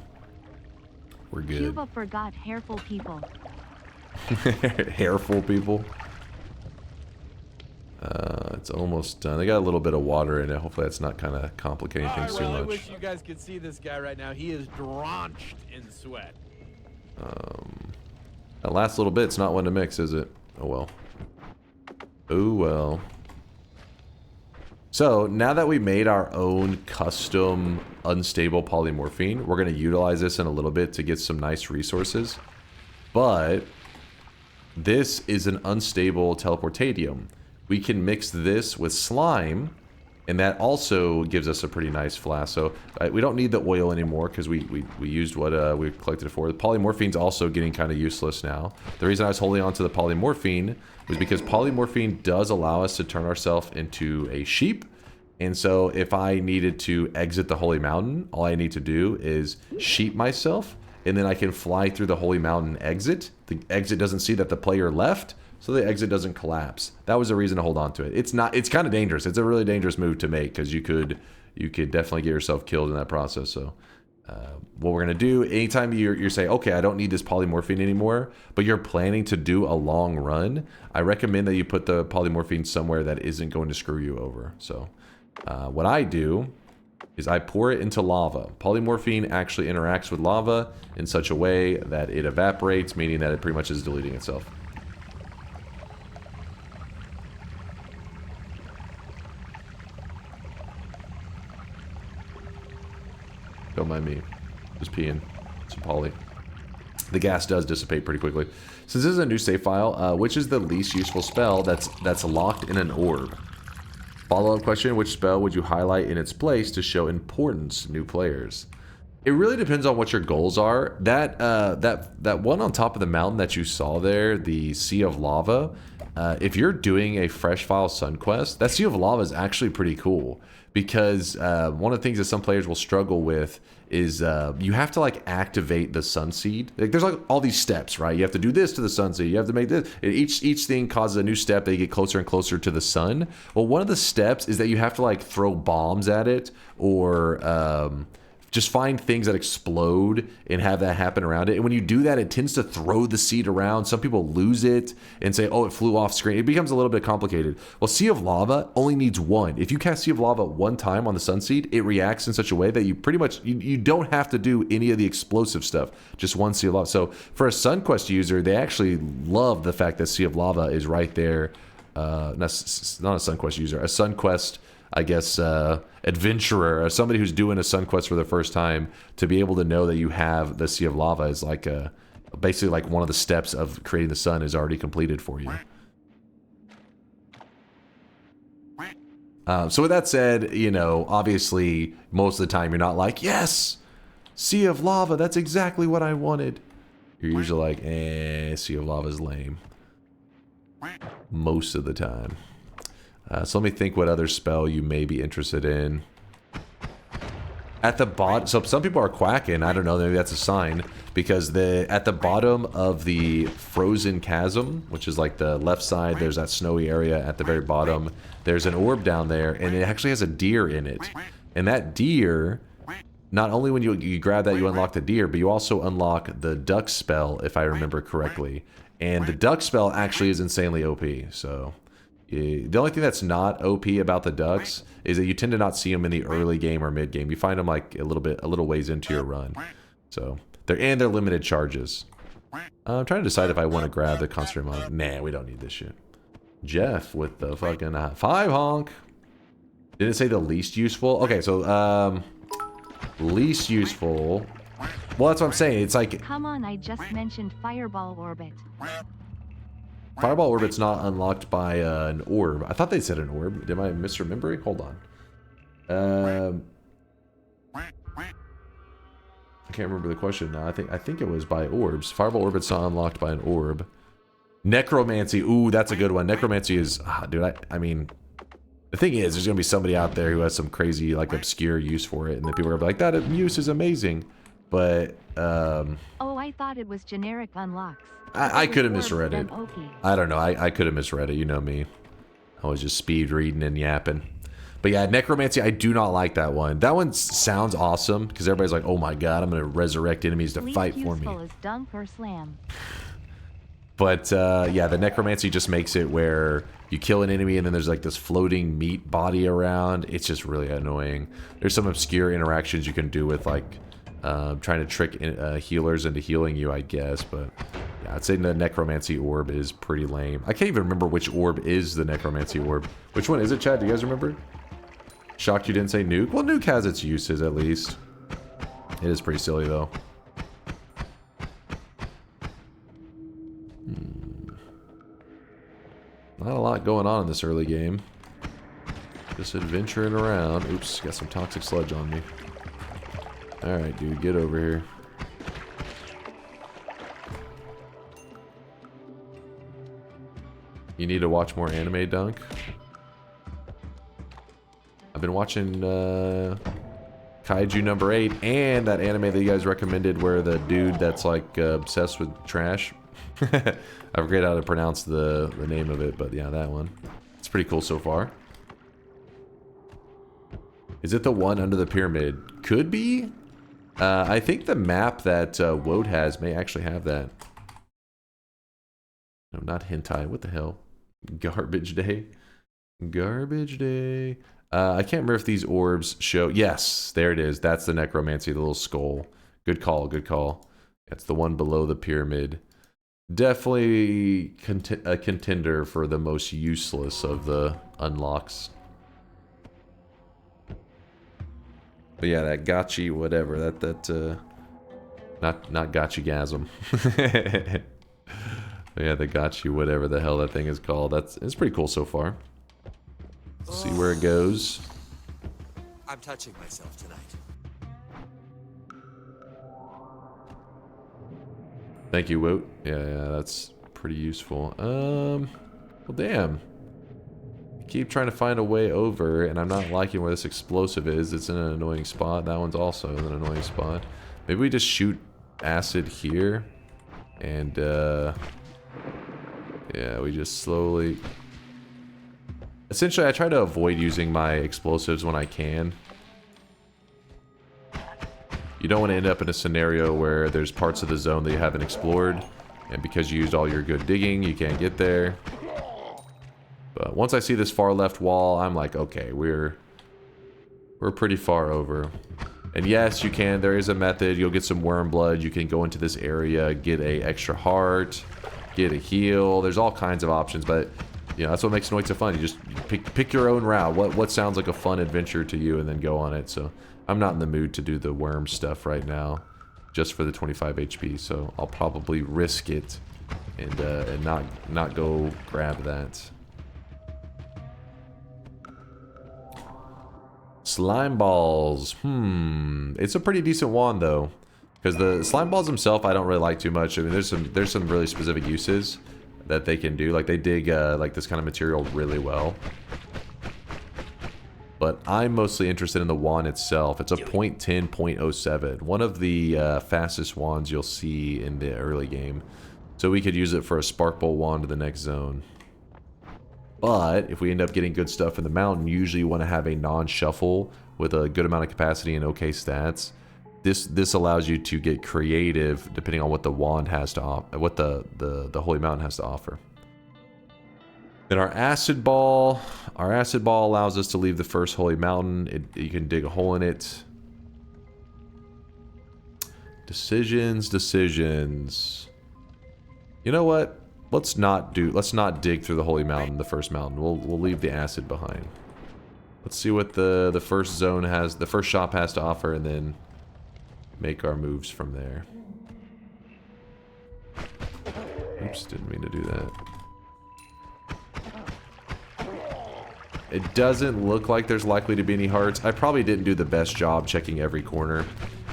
We're good. Cuba forgot hairful people. Hairful people? It's almost done. They got a little bit of water in it. Hopefully that's not kind of complicating things too much. I wish you guys could see this guy right now. He is drenched in sweat. That last little bit's not one to mix, is it? Oh well. Oh well. So, now that we made our own custom unstable polymorphine, we're going to utilize this in a little bit to get some nice resources. But, this is an unstable teleportatium. We can mix this with slime, and that also gives us a pretty nice flask. So, we don't need the oil anymore, because we used what we collected it for. The polymorphine's also getting kind of useless now. The reason I was holding on to the polymorphine was because polymorphine does allow us to turn ourselves into a sheep. And so if I needed to exit the Holy Mountain, all I need to do is sheep myself, and then I can fly through the Holy Mountain exit. The exit doesn't see that the player left, so the exit doesn't collapse. That was the reason to hold on to it. It's kind of dangerous. It's a really dangerous move to make, because you could definitely get yourself killed in that process. So what we're going to do, anytime you're saying, okay, I don't need this polymorphine anymore, but you're planning to do a long run, I recommend that you put the polymorphine somewhere that isn't going to screw you over. So what I do is I pour it into lava. Polymorphine actually interacts with lava in such a way that it evaporates, meaning that it pretty much is deleting itself. Don't mind me. Just peeing some poly. The gas does dissipate pretty quickly. Since this is a new save file, which is the least useful spell that's locked in an orb? Follow-up question, which spell would you highlight in its place to show importance to new players? It really depends on what your goals are. That one on top of the mountain that you saw there, the Sea of Lava, if you're doing a fresh file sun quest, that Sea of Lava is actually pretty cool. Because one of the things that some players will struggle with is you have to like activate the sun seed. Like, there's like all these steps, right? You have to do this to the sun seed. You have to make this. Each thing causes a new step that you get closer and closer to the sun. Well, one of the steps is that you have to like throw bombs at it or just find things that explode and have that happen around it. And when you do that, it tends to throw the seed around. Some people lose it and say, oh, it flew off screen. It becomes a little bit complicated. Well, Sea of Lava only needs one. If you cast Sea of Lava one time on the sun seed, it reacts in such a way that you pretty much, you don't have to do any of the explosive stuff. Just one Sea of Lava. So for a Sun Quest user, they actually love the fact that Sea of Lava is right there. Not a Sun Quest user, a Sun Quest, I guess, adventurer, somebody who's doing a Sun Quest for the first time, to be able to know that you have the Sea of Lava is like basically like one of the steps of creating the sun is already completed for you. So with that said, you know, obviously most of the time you're not like, yes, Sea of Lava, that's exactly what I wanted. You're usually like, Sea of Lava is lame. Most of the time. So let me think what other spell you may be interested in. At the bottom, so some people are quacking. I don't know, maybe that's a sign. Because at the bottom of the frozen chasm, which is like the left side, there's that snowy area at the very bottom. There's an orb down there, and it actually has a deer in it. And that deer, not only when you grab that, you unlock the deer, but you also unlock the duck spell, if I remember correctly. And the duck spell actually is insanely OP, so... The only thing that's not OP about the ducks is that you tend to not see them in the early game or mid game. You find them like a little ways into your run. So they're limited charges. I'm trying to decide if I want to grab the concentrate mod. Nah, we don't need this shit. Jeff with the fucking 5 honk. Did it say the least useful? Okay, so least useful. Well, that's what I'm saying. It's like, come on, I just mentioned Fireball Orbit. Fireball Orbit's not unlocked by an orb. I thought they said an orb. Am I misremembering? Hold on. I can't remember the question now. I think it was by orbs. Fireball Orbit's not unlocked by an orb. Necromancy. Ooh, that's a good one. Necromancy is... dude, I mean... The thing is, there's going to be somebody out there who has some crazy, like, obscure use for it. And then people are like, that use is amazing. But, oh, I thought it was generic unlocks. I could have misread it. I don't know. I could have misread it. You know me. I was just speed reading and yapping. But yeah, Necromancy, I do not like that one. That one sounds awesome because everybody's like, oh my god, I'm going to resurrect enemies to fight for me. Is DunkOrSlam. But yeah, the Necromancy just makes it where you kill an enemy and then there's like this floating meat body around. It's just really annoying. There's some obscure interactions you can do with like trying to trick healers into healing you, I guess. But yeah, I'd say the Necromancy orb is pretty lame. I can't even remember which orb is the Necromancy orb. Which one is it, Chad? Do you guys remember? Shocked you didn't say Nuke. Well, Nuke has its uses at least. It is pretty silly though. Not a lot going on in this early game. Just adventuring around. Oops, got some toxic sludge on me. Alright, dude, get over here. You need to watch more anime, Dunk? I've been watching Kaiju number 8 and that anime that you guys recommended where the dude that's like obsessed with trash. I forget how to pronounce the name of it, but yeah, that one. It's pretty cool so far. Is it the one under the pyramid? Could be. I think the map that Woad has may actually have that. No, not hentai. What the hell? Garbage day. Garbage day. I can't remember if these orbs show. Yes, there it is. That's the necromancy, the little skull. Good call, good call. That's the one below the pyramid. Definitely a contender for the most useless of the unlocks. But yeah, that gotchi whatever. Not gotchi-gasm. Yeah, the gotchi whatever the hell that thing is called. It's pretty cool so far. Let's see where it goes. I'm touching myself tonight. Thank you, Woot. Yeah, that's pretty useful. Well, damn. I keep trying to find a way over, and I'm not liking where this explosive is. It's in an annoying spot. That one's also in an annoying spot. Maybe we just shoot acid here, and yeah, we just slowly. Essentially, I try to avoid using my explosives when I can. You don't want to end up in a scenario where there's parts of the zone that you haven't explored, and because you used all your good digging, you can't get there. But once I see this far left wall, I'm like, okay, we're pretty far over. And yes, you can. There is a method. You'll get some worm blood. You can go into this area, get a extra heart, get a heal. There's all kinds of options, but you know that's what makes Noita fun. You just pick your own route. What sounds like a fun adventure to you, and then go on it. So I'm not in the mood to do the worm stuff right now, just for the 25 HP. So I'll probably risk it and not go grab that. Slime balls. It's a pretty decent wand though, because the slime balls themselves I don't really like too much. I mean, there's some really specific uses that they can do. Like they dig like this kind of material really well. But I'm mostly interested in the wand itself. It's a 0.10, 0.07. One of the fastest wands you'll see in the early game. So we could use it for a spark bolt wand to the next zone. But if we end up getting good stuff in the mountain, usually you want to have a non-shuffle with a good amount of capacity and okay stats. This allows you to get creative depending on what the wand has to offer, what the Holy Mountain has to offer. Then our acid ball allows us to leave the first Holy Mountain. You can dig a hole in it. Decisions. You know what? Let's not dig through the Holy Mountain, the first mountain. We'll leave the acid behind. Let's see what the first zone has, the first shop has to offer, and then make our moves from there. Oops, didn't mean to do that. It doesn't look like there's likely to be any hearts. I probably didn't do the best job checking every corner.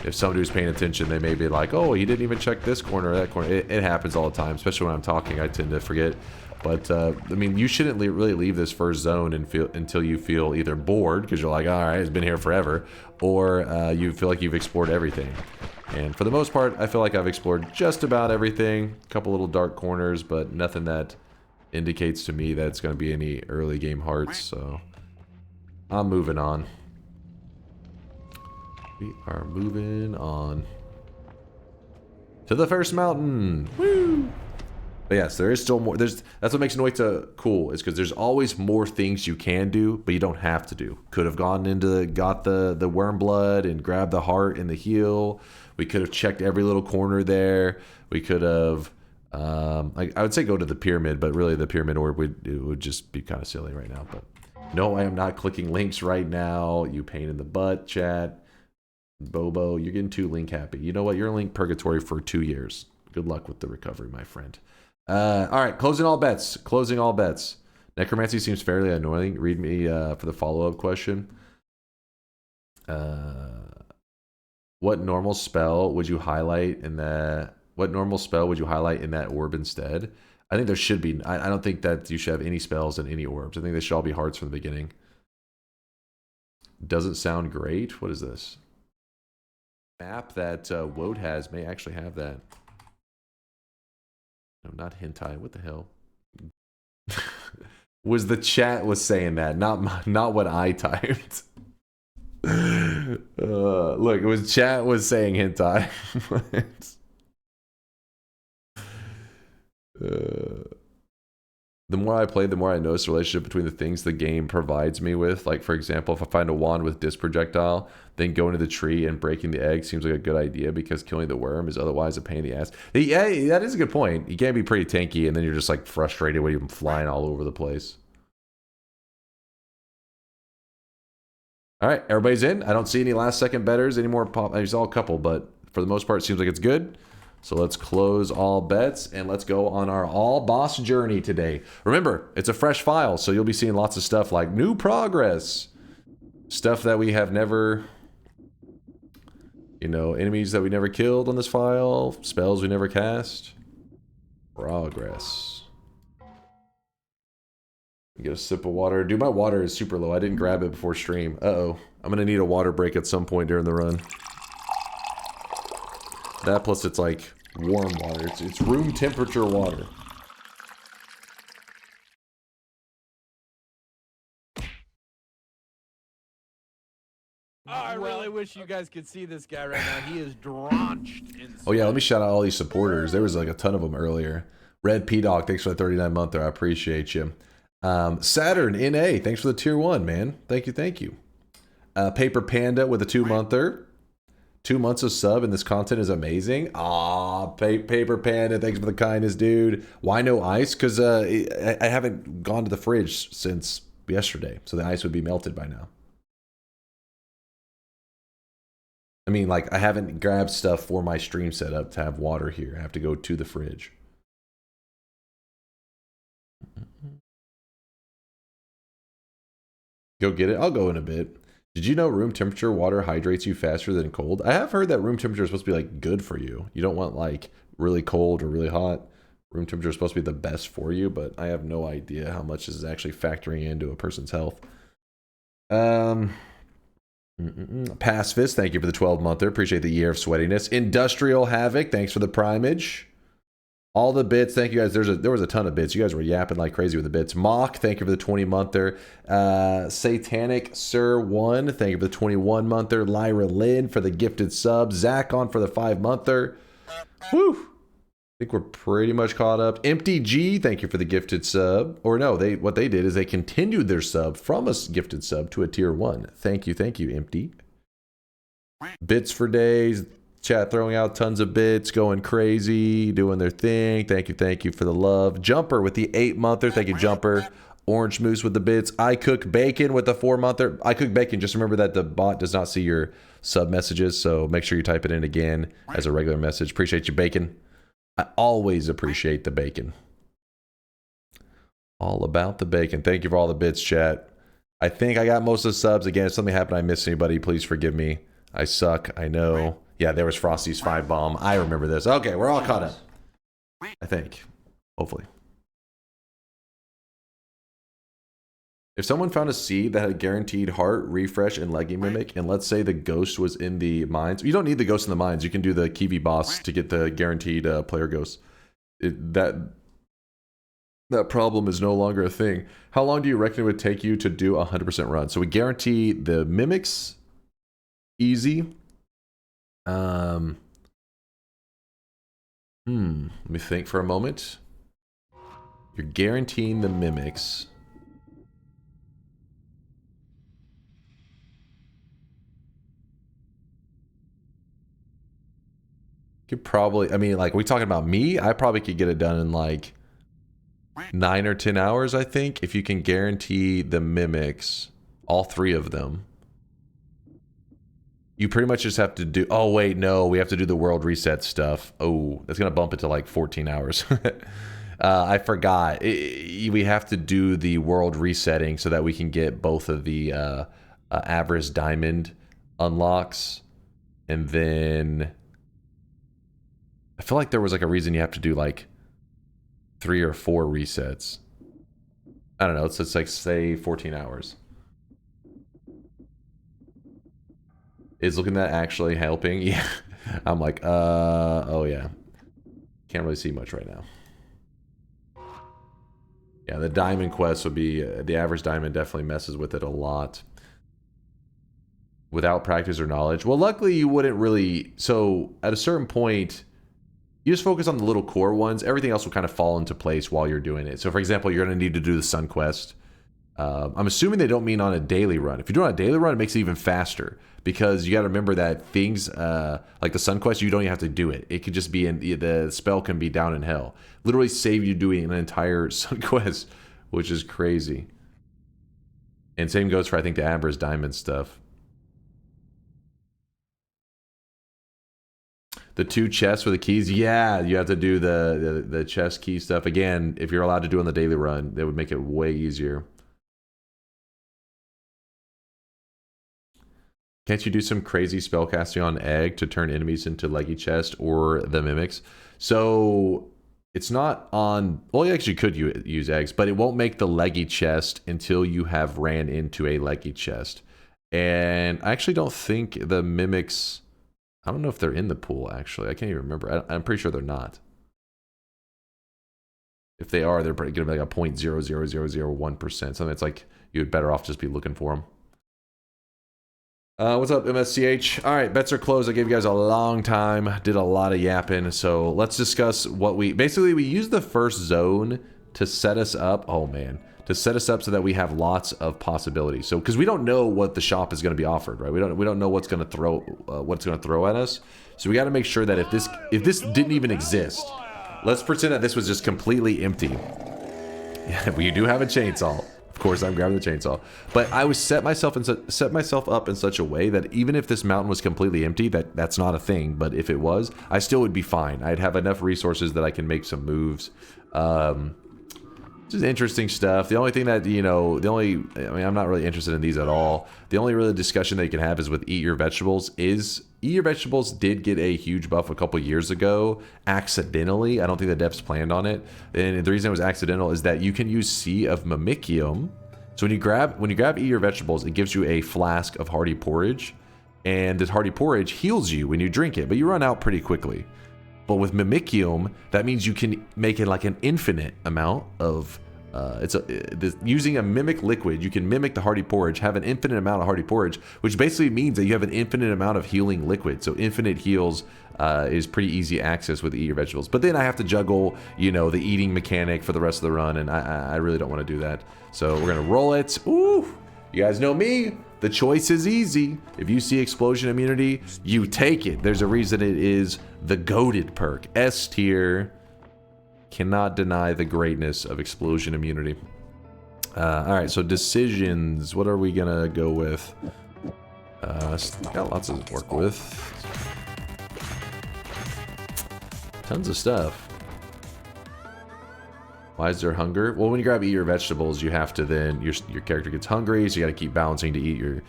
If somebody was paying attention, they may be like, oh, he didn't even check this corner or that corner. It happens all the time, especially when I'm talking. I tend to forget. But, I mean, you shouldn't really leave this first zone until you feel either bored, because you're like, all right, it's been here forever, or you feel like you've explored everything. And for the most part, I feel like I've explored just about everything. A couple little dark corners, but nothing that indicates to me that it's going to be any early game hearts, so I'm moving on. We are moving on to the first mountain. Woo! But yes, there is still more. That's what makes Noita cool, is because there's always more things you can do, but you don't have to do. Could have got the worm blood and grabbed the heart and the heal. We could have checked every little corner there. We could have I would say go to the pyramid, but really the pyramid orb would just be kind of silly right now. But no, I am not clicking links right now. You pain in the butt, chat. Bobo, you're getting too link happy. You know what? You're in link purgatory for 2 years. Good luck with the recovery, my friend. All right, closing all bets. Closing all bets. Necromancy seems fairly annoying. Read me for the follow-up question. What normal spell would you highlight in that? What normal spell would you highlight in that orb instead? I think there should be. I don't think that you should have any spells in any orbs. I think they should all be hearts from the beginning. Doesn't sound great. What is this? Map that Woad has may actually have that. No, not hentai. What the hell? Was the chat was saying that, not what I typed. Look, it was chat was saying hentai. The more I play, the more I notice the relationship between the things the game provides me with. Like, for example, if I find a wand with disc projectile, then going to the tree and breaking the egg seems like a good idea because killing the worm is otherwise a pain in the ass. Yeah, that is a good point. You can be pretty tanky, and then you're just like frustrated when you're flying all over the place. All right, everybody's in. I don't see any last second betters anymore. I saw a couple, but for the most part, it seems like it's good. So let's close all bets and let's go on our all boss journey today. Remember, it's a fresh file, so you'll be seeing lots of stuff like new progress, stuff that we have never, you know, enemies that we never killed on this file, spells we never cast, progress. Get a sip of water. Dude, my water is super low. I didn't grab it before stream. Uh-oh. I'm gonna need a water break at some point during the run. That plus it's like warm water. It's room temperature water. Oh, I really wish you guys could see this guy right now. He is drenched in sweat. Oh yeah, let me shout out all these supporters. There was like a ton of them earlier. Red P-Dog, thanks for the 39-monther. I appreciate you. Saturn NA, thanks for the tier 1, man. Thank you, thank you. Paper Panda with a 2-monther. 2 months of sub and this content is amazing. Aw, Paper Panda, thanks for the kindness, dude. Why no ice? Because I haven't gone to the fridge since yesterday, so the ice would be melted by now. I mean, like, I haven't grabbed stuff for my stream setup to have water here. I have to go to the fridge. Go get it? I'll go in a bit. Did you know room temperature water hydrates you faster than cold? I have heard that room temperature is supposed to be like good for you. You don't want like really cold or really hot. Room temperature is supposed to be the best for you, but I have no idea how much this is actually factoring into a person's health. Pacifist, thank you for the 12-monther. Appreciate the year of sweatiness. Industrial Havoc, thanks for the primage. All the bits, thank you guys. There was a ton of bits. You guys were yapping like crazy with the bits. Mock, thank you for the 20-monther. Satanic Sir 1, thank you for the 21-monther. Lyra Lynn for the gifted sub. Zach on for the 5-monther. Whew. I think we're pretty much caught up. Empty G, thank you for the gifted sub. Or no, what they did is they continued their sub from a gifted sub to a tier 1. Thank you, Empty. Bits for days. Chat throwing out tons of bits, going crazy, doing their thing. Thank you for the love. Jumper with the 8-monther. Thank you, Jumper. Orange Moose with the bits. I Cook Bacon with the 4-monther. I Cook Bacon. Just remember that the bot does not see your sub messages, so make sure you type it in again as a regular message. Appreciate you, Bacon. I always appreciate the bacon. All about the bacon. Thank you for all the bits, chat. I think I got most of the subs. Again, if something happened, I missed anybody, please forgive me. I suck. I know. Yeah, there was Frosty's 5-bomb. I remember this. Okay, we're all caught up. I think. Hopefully. If someone found a seed that had a guaranteed heart, refresh, and legging mimic, and let's say the ghost was in the mines. You don't need the ghost in the mines. You can do the Kiwi boss to get the guaranteed player ghost. That problem is no longer a thing. How long do you reckon it would take you to do a 100% run? So we guarantee the mimics. Easy. Let me think for a moment. You're guaranteeing the mimics. Could probably, I mean, like, we talking about me? I probably could get it done in like 9 or 10 hours, I think, if you can guarantee the mimics, all 3 of them. You pretty much just have to do... Oh, wait, no. We have to do the world reset stuff. Oh, that's going to bump it to like 14 hours. I forgot. We have to do the world resetting so that we can get both of the Avarice Diamond unlocks. And then... I feel like there was like a reason you have to do like 3 or 4 resets. I don't know. It's like, say, 14 hours. Is looking at actually helping? Yeah. I'm like, oh yeah. Can't really see much right now. Yeah, the diamond quest would be, the average diamond definitely messes with it a lot. without practice or knowledge. Well, luckily you wouldn't really. So at a certain point, you just focus on the little core ones. Everything else will kind of fall into place while you're doing it. So for example, you're going to need to do the Sun Quest. I'm assuming they don't mean on a daily run. If you're doing a daily run, it makes it even faster, because you got to remember that things like the Sun Quest, you don't even have to do it. It could just be the spell can be down in hell. Literally save you doing an entire Sun Quest, which is crazy. And same goes for, I think, the Amber's Diamond stuff. The 2 chests for the keys, yeah, you have to do the chest key stuff. Again, if you're allowed to do on the daily run, that would make it way easier. Can't you do some crazy spellcasting on Egg to turn enemies into leggy chest or the mimics? So it's not on. Well, you actually could use eggs, but it won't make the leggy chest until you have ran into a leggy chest. And I actually don't think the mimics. I don't know if they're in the pool. Actually, I can't even remember. I'm pretty sure they're not. If they are, they're going to be like a 0.00001%. Something that's like you'd better off just be looking for them. What's up, MSCH? All right, bets are closed. I gave you guys a long time. Did a lot of yapping. So let's discuss what we... Basically, we used the first zone to set us up. Oh, man. To set us up so that we have lots of possibilities. So, because we don't know what the shop is going to be offered, right? We don't know what's going to throw at us. So we got to make sure that if this didn't even exist, let's pretend that this was just completely empty. Yeah, we do have a chainsaw. Of course, I'm grabbing the chainsaw. But I was set myself up in such a way that even if this mountain was completely empty, that's not a thing. But if it was, I still would be fine. I'd have enough resources that I can make some moves. Just interesting stuff. The only thing that, you know, I mean, I'm not really interested in these at all. The only really discussion that you can have is with Eat Your Vegetables. Eat Your Vegetables did get a huge buff a couple years ago, accidentally. I don't think the devs planned on it. And the reason it was accidental is that you can use Sea of Mimicium. So when you grab Eat Your Vegetables, it gives you a flask of Hearty Porridge. And this Hearty Porridge heals you when you drink it, but you run out pretty quickly. But with Mimicium, that means you can make it like an infinite amount of... using a mimic liquid, you can mimic the Hearty Porridge, have an infinite amount of Hearty Porridge, which basically means that you have an infinite amount of healing liquid. So infinite heals is pretty easy access with Eat Your Vegetables. But then I have to juggle, you know, the eating mechanic for the rest of the run, and I really don't want to do that. So we're gonna roll it. Ooh, you guys know me. The choice is easy. If you see explosion immunity, you take it. There's a reason it is the goated perk. S tier. Cannot deny the greatness of explosion immunity. All right, so decisions. What are we gonna go with? Got lots to work with. Tons of stuff. Why is there hunger? Well, when you grab Eat Your Vegetables, you have to then, your character gets hungry, so you gotta keep balancing to eat your...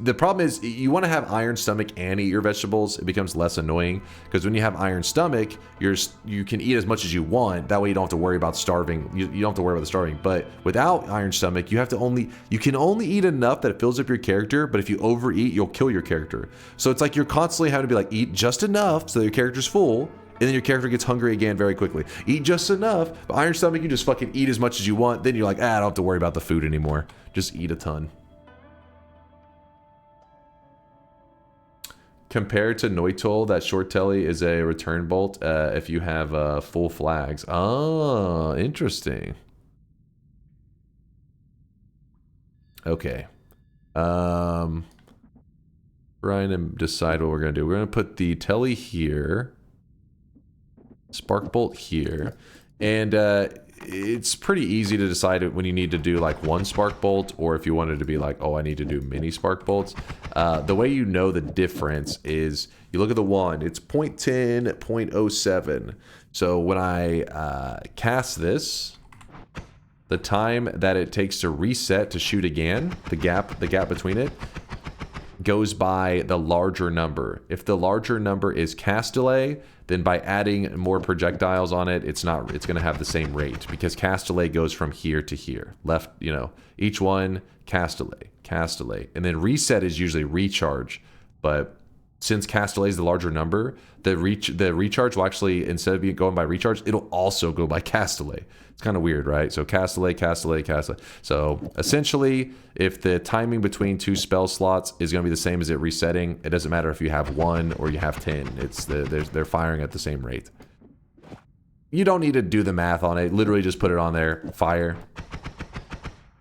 The problem is, you want to have Iron Stomach and Eat Your Vegetables. It becomes less annoying, because when you have Iron Stomach, you can eat as much as you want. That way you don't have to worry about starving. You don't have to worry about the starving. But without Iron Stomach, you can only eat enough that it fills up your character, but if you overeat, you'll kill your character. So it's like you're constantly having to be like, eat just enough so that your character's full, and then your character gets hungry again very quickly. Eat just enough. But Iron Stomach, you just fucking eat as much as you want. Then you're like, I don't have to worry about the food anymore. Just eat a ton. Compared to Noita, that short telly is a return bolt if you have full flags. Oh, interesting. Okay. Trying to decide what we're going to do. We're going to put the telly here. Spark bolt here. And it's pretty easy to decide when you need to do like one spark bolt, or if you wanted to be like, oh, I need to do mini spark bolts. The way you know the difference is you look at the one, it's 0.10, 0.07. So when I cast this, the time that it takes to reset to shoot again, the gap between it, goes by the larger number. If the larger number is cast delay, then by adding more projectiles on it, it's going to have the same rate, because cast delay goes from here to here. Left, you know, each one, cast delay, and then reset is usually recharge. But since Castellet is the larger number, the recharge will actually, instead of going by recharge, it'll also go by Castellet. It's kind of weird, right? So Castellet. So essentially, if the timing between 2 spell slots is going to be the same as it resetting, it doesn't matter if you have 1 or you have 10. They're firing at the same rate. You don't need to do the math on it. Literally just put it on there. Fire.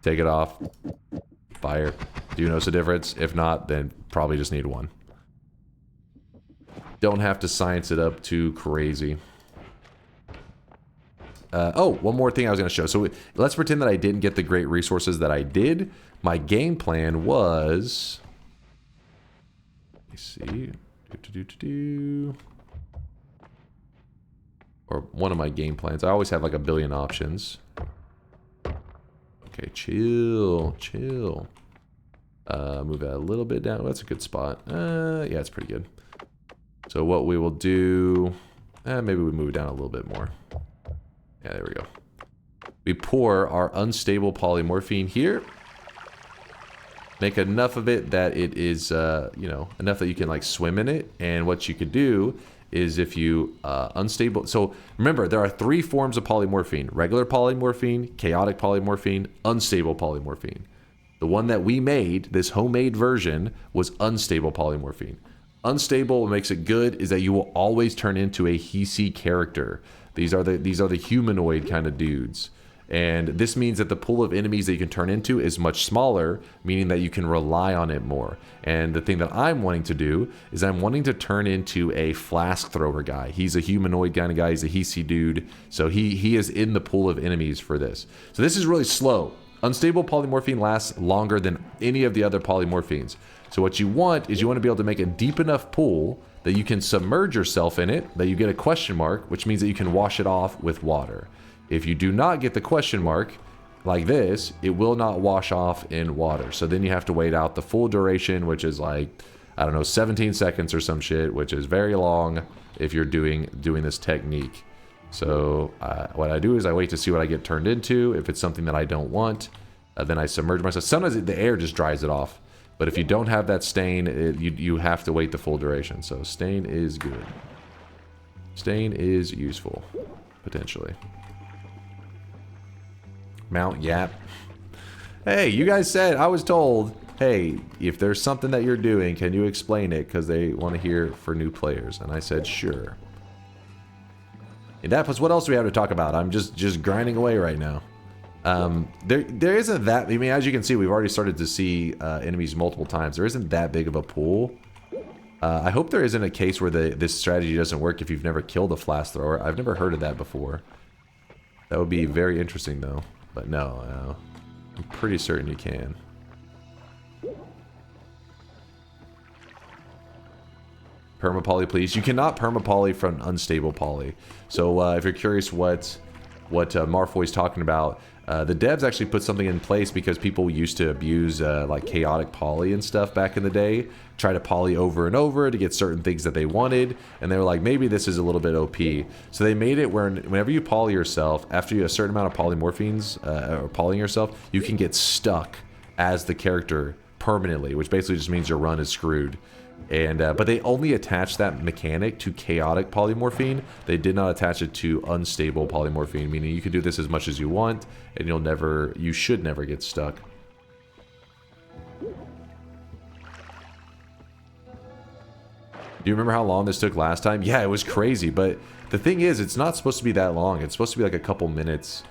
Take it off. Fire. Do you notice a difference? If not, then probably just need 1. Don't have to science it up too crazy. Oh, one more thing I was going to show. So let's pretend that I didn't get the great resources that I did. My game plan was... Let me see. Or one of my game plans. I always have like a billion options. Okay, chill. Move that a little bit down. That's a good spot. Yeah, it's pretty good. So what we will do... maybe we move it down a little bit more. Yeah, there we go. We pour our unstable polymorphine here. Make enough of it that it is, you know, enough that you can like swim in it. And what you could do is if you unstable... So remember, there are 3 forms of polymorphine. Regular polymorphine, chaotic polymorphine, unstable polymorphine. The one that we made, this homemade version, was unstable polymorphine. Unstable, what makes it good is that you will always turn into a Hisi character. These are the humanoid kind of dudes. And this means that the pool of enemies that you can turn into is much smaller, meaning that you can rely on it more. And the thing that I'm wanting to do is I'm wanting to turn into a flask thrower guy. He's a humanoid kind of guy. He's a Hisi dude. So he is in the pool of enemies for this. So this is really slow. Unstable polymorphine lasts longer than any of the other polymorphines. So what you want is you want to be able to make a deep enough pool that you can submerge yourself in it, that you get a question mark, which means that you can wash it off with water. If you do not get the question mark, like this, it will not wash off in water. So then you have to wait out the full duration, which is like, I don't know, 17 seconds or some shit, which is very long if you're doing this technique. So what I do is I wait to see what I get turned into. If it's something that I don't want, then I submerge myself. Sometimes the air just dries it off. But if you don't have that stain, you have to wait the full duration. So stain is good. Stain is useful, potentially. Mount Yap. Hey, you guys said, I was told, hey, if there's something that you're doing, can you explain it? Because they want to hear for new players. And I said, sure. And that plus, what else do we have to talk about? I'm just grinding away right now. There isn't that, I mean, as you can see, we've already started to see enemies multiple times. There isn't that big of a pool. I hope there isn't a case where this strategy doesn't work if you've never killed a flask thrower. I've never heard of that before. That would be very interesting though. But no, I'm pretty certain you can. Permapoly, please. You cannot permapoly from unstable poly. So if you're curious what Marfoy's talking about, the devs actually put something in place because people used to abuse like chaotic poly and stuff back in the day, try to poly over and over to get certain things that they wanted, and they were like, maybe this is a little bit OP. So they made it where whenever you poly yourself, after you have a certain amount of polymorphines, or polying yourself, you can get stuck as the character permanently, which basically just means your run is screwed. And but they only attached that mechanic to chaotic polymorphine. They did not attach it to unstable polymorphine, meaning you can do this as much as you want, and you should never get stuck. Do you remember how long this took last time? Yeah, it was crazy, but the thing is, it's not supposed to be that long. It's supposed to be like a couple minutes.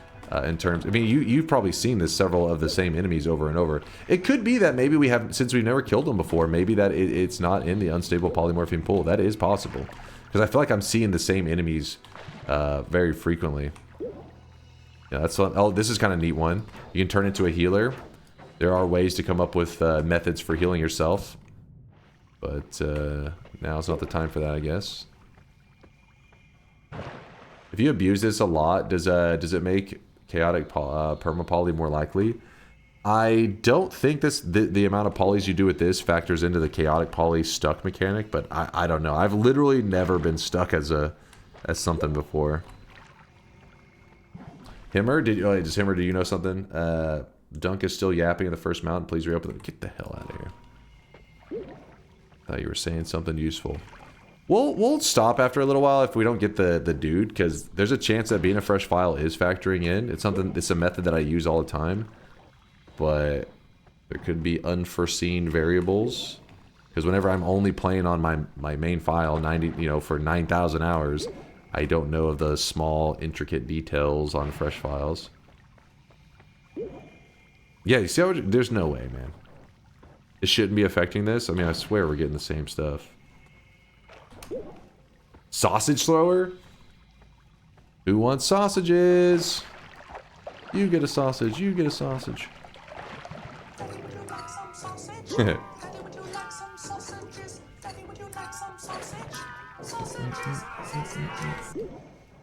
In terms, I mean, you've probably seen this several of the same enemies over and over. It could be that maybe we have, since we've never killed them before, maybe that it's not in the unstable polymorphine pool. That is possible, because I feel like I'm seeing the same enemies very frequently. Yeah, that's fun. Oh, this is kind of a neat one. You can turn into a healer. There are ways to come up with methods for healing yourself, but now's not the time for that, I guess. If you abuse this a lot, does it make chaotic permapoly more likely? I don't think the amount of polys you do with this factors into the chaotic poly stuck mechanic, but I don't know. I've literally never been stuck as something before. Himmer, do you know something? Dunk is still yapping in the first mountain. Please reopen them. Get the hell out of here. Thought you were saying something useful. We'll stop after a little while if we don't get the dude, because there's a chance that being a fresh file is factoring in. It's a method that I use all the time, but there could be unforeseen variables. Because whenever I'm only playing on my main file, for 9,000 hours, I don't know of the small intricate details on fresh files. Yeah, you see how there's no way, man. It shouldn't be affecting this. I mean, I swear we're getting the same stuff. Sausage thrower? Who wants sausages? You get a sausage. You get a sausage.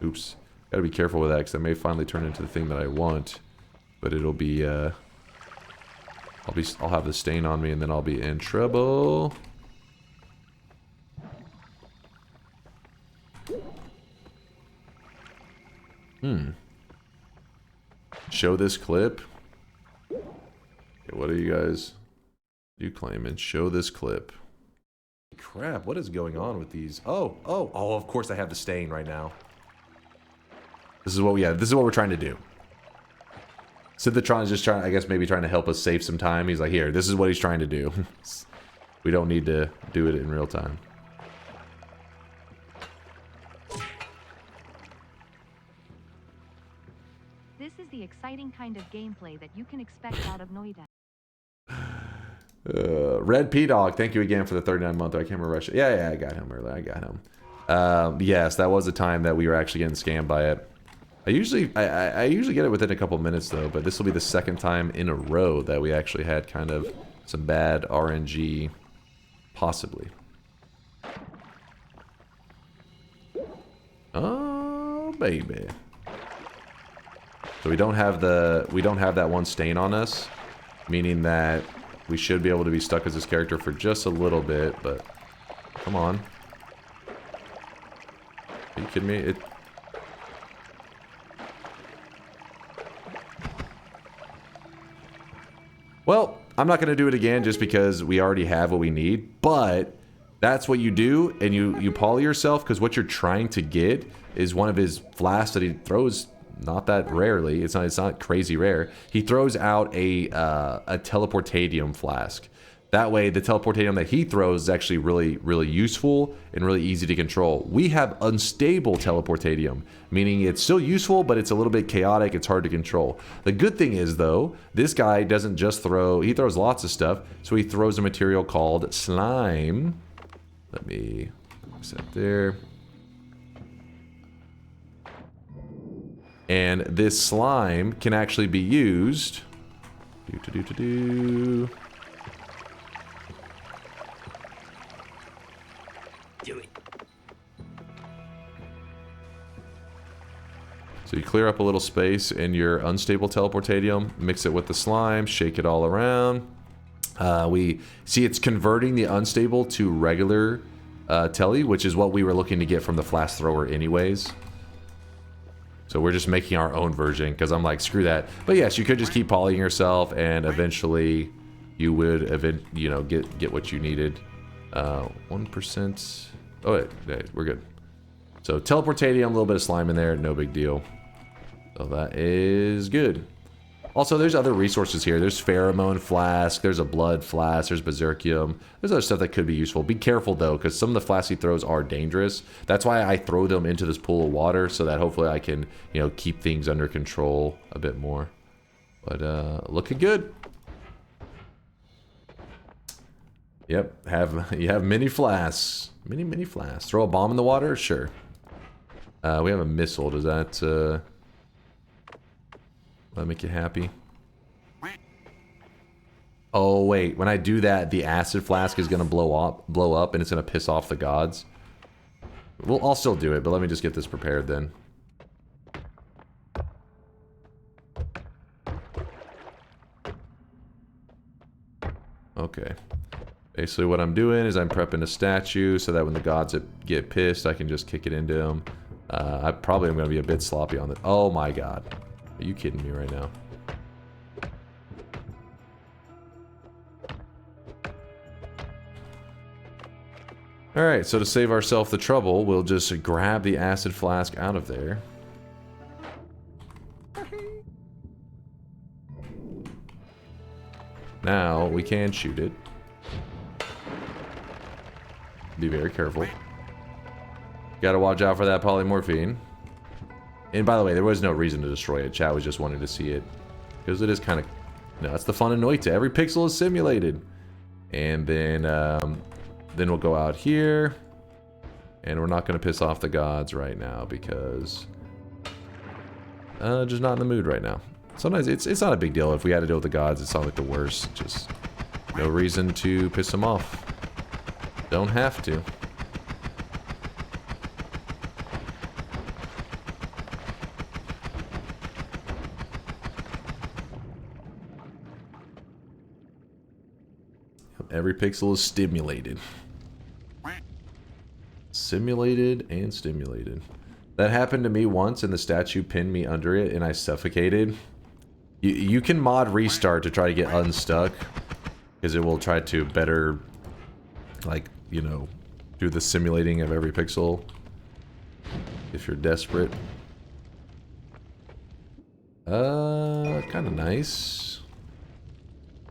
Oops. Gotta be careful with that because I may finally turn into the thing that I want. But it'll be, I'll have the stain on me and then I'll be in trouble. Show this clip. Okay, what are you guys claiming? Show this clip. Crap, what is going on with these? Oh, of course I have the stain right now. This is what we're trying to do. Citatron is just trying, I guess maybe trying to help us save some time. He's like, here, this is what he's trying to do. We don't need to do it in real time. This is the exciting kind of gameplay that you can expect out of Noita. Red P-Dog, thank you again for the 39-month. I can't remember. Yeah, I got him earlier. I got him. Yes, that was the time that we were actually getting scammed by it. I usually get it within a couple minutes though, but this will be the second time in a row that we actually had kind of some bad RNG, possibly. Oh baby. So we don't have that one stain on us, meaning that we should be able to be stuck as this character for just a little bit, but come on. Are you kidding me? Well, I'm not going to do it again just because we already have what we need, but that's what you do, and you poly yourself, because what you're trying to get is one of his flasks that he throws not that rarely. It's not crazy rare. He throws out a teleportadium flask. That way, the teleportadium that he throws is actually really, really useful and really easy to control. We have unstable teleportadium, meaning it's still useful, but it's a little bit chaotic. It's hard to control. The good thing is, though, this guy doesn't just throw, he throws lots of stuff. So he throws a material called slime. Let me set there. And this slime can actually be used. Do it. So you clear up a little space in your unstable teleportadium, mix it with the slime, shake it all around. We see it's converting the unstable to regular telly, which is what we were looking to get from the flask thrower anyways. So we're just making our own version because I'm like, screw that. But yes, you could just keep polying yourself and eventually you would get what you needed. 1%. Oh wait, we're good. So teleportadium, a little bit of slime in there, no big deal. So that is good. Also, there's other resources here. There's pheromone flask, there's a blood flask, there's berserkium. There's other stuff that could be useful. Be careful though, because some of the flasks he throws are dangerous. That's why I throw them into this pool of water so that hopefully I can, keep things under control a bit more. But looking good. Yep, you have mini flasks. Mini flasks. Throw a bomb in the water? Sure. We have a missile. Does that make you happy? Oh wait, when I do that, the acid flask is gonna blow up, and it's gonna piss off the gods. Well, I'll still do it, but let me just get this prepared then. Okay. Basically what I'm doing is I'm prepping a statue so that when the gods get pissed, I can just kick it into them. I probably am going to be a bit sloppy on it. Oh my god. Are you kidding me right now? Alright, so to save ourselves the trouble, we'll just grab the acid flask out of there. Now, we can shoot it. Be very careful. Gotta watch out for that polymorphine. And by the way, there was no reason to destroy it. Chat was just wanting to see it. Because it is kind of... No, that's the fun of Noita. Every pixel is simulated. And then we'll go out here. And we're not going to piss off the gods right now because... just not in the mood right now. Sometimes it's not a big deal. If we had to deal with the gods, it's not like the worst. Just no reason to piss them off. Don't have to. Every pixel is stimulated. Simulated and stimulated. That happened to me once and the statue pinned me under it and I suffocated. You can mod restart to try to get unstuck. Because it will try to better, like, you know, do the simulating of every pixel. If you're desperate. Kinda nice.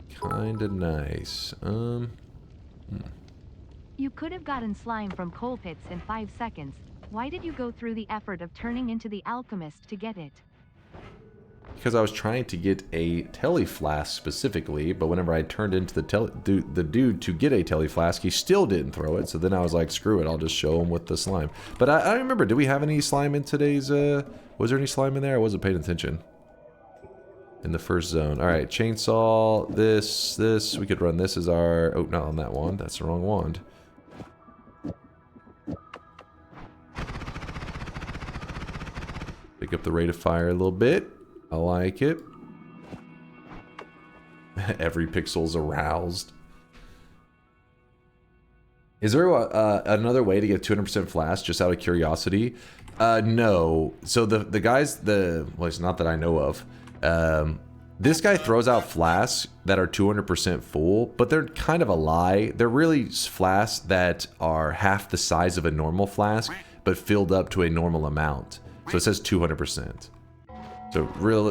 Kinda nice. You could have gotten slime from coal pits in 5 seconds. Why did you go through the effort of turning into the alchemist to get it? Because I was trying to get a teleflask specifically, but whenever I turned into the dude to get a teleflask, he still didn't throw it. So then I was like, screw it, I'll just show him with the slime. But I don't remember, did we have any slime in today's, was there any slime in there? I wasn't paying attention. In the first zone. Alright, chainsaw, this, we could run this as our, oh, not on that wand, that's the wrong wand. Pick up the rate of fire a little bit. I like it. Every pixel's aroused. Is there another way to get 200% flash just out of curiosity? No. So the guys, well, it's not that I know of. This guy throws out flasks that are 200% full, but they're kind of a lie. They're really flasks that are half the size of a normal flask, but filled up to a normal amount. So it says 200%. So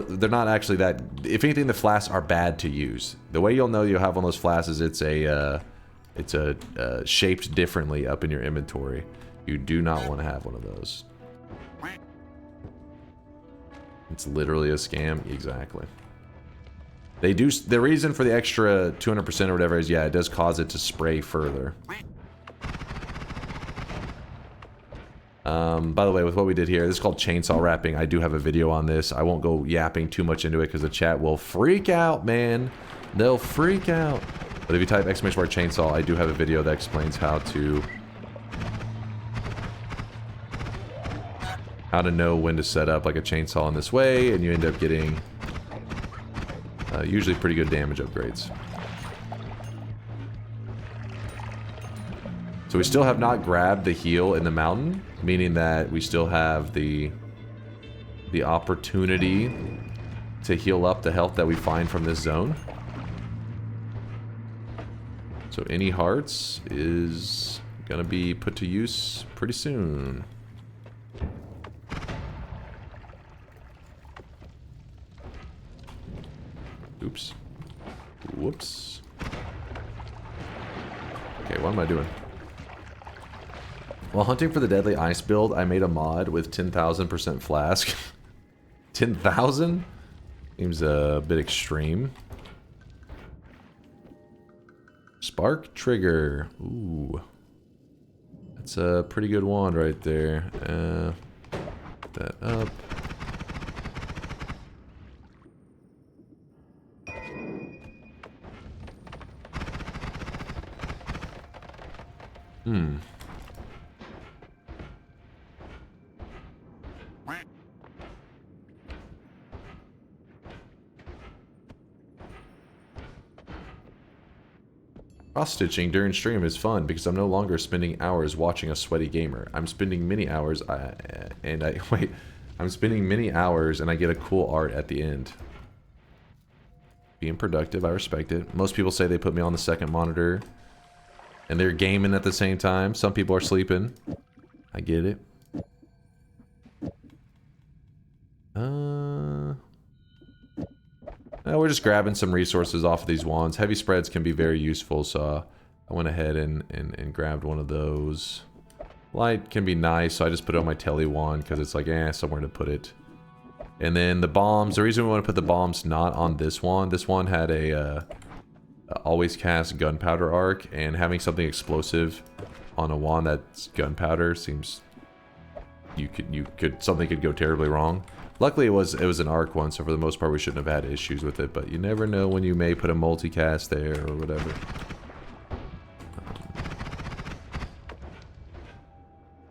they're not actually that. If anything, the flasks are bad to use. The way you'll know you'll have one of those flasks is it's shaped differently up in your inventory. You do not want to have one of those. It's literally a scam. Exactly. They do. The reason for the extra 200% or whatever is, yeah, it does cause it to spray further. By the way, with what we did here, this is called chainsaw wrapping. I do have a video on this. I won't go yapping too much into it because the chat will freak out, man. They'll freak out. But if you type ! chainsaw, I do have a video that explains how to know when to set up like a chainsaw in this way, and you end up getting usually pretty good damage upgrades. So we still have not grabbed the heal in the mountain, meaning that we still have the opportunity to heal up the health that we find from this zone. So any hearts is gonna be put to use pretty soon. Oops. Whoops. Okay, what am I doing? While hunting for the deadly ice build, I made a mod with 10,000% flask. 10,000? Seems a bit extreme. Spark trigger. Ooh. That's a pretty good wand right there. Put that up. Cross-stitching during stream is fun because I'm no longer spending hours watching a sweaty gamer. I'm spending many hours I'm spending many hours and I get a cool art at the end. Being productive, I respect it. Most people say they put me on the second monitor and they're gaming at the same time. Some people are sleeping. I get it. We're just grabbing some resources off of these wands. Heavy spreads can be very useful, so I went ahead and grabbed one of those. Light can be nice, so I just put it on my tele wand because it's like, somewhere to put it. And then the bombs, the reason we want to put the bombs not on this wand had a always cast gunpowder arc, and having something explosive on a wand that's gunpowder seems something could go terribly wrong. Luckily it was an arc one, so for the most part we shouldn't have had issues with it, but you never know when you may put a multicast there or whatever.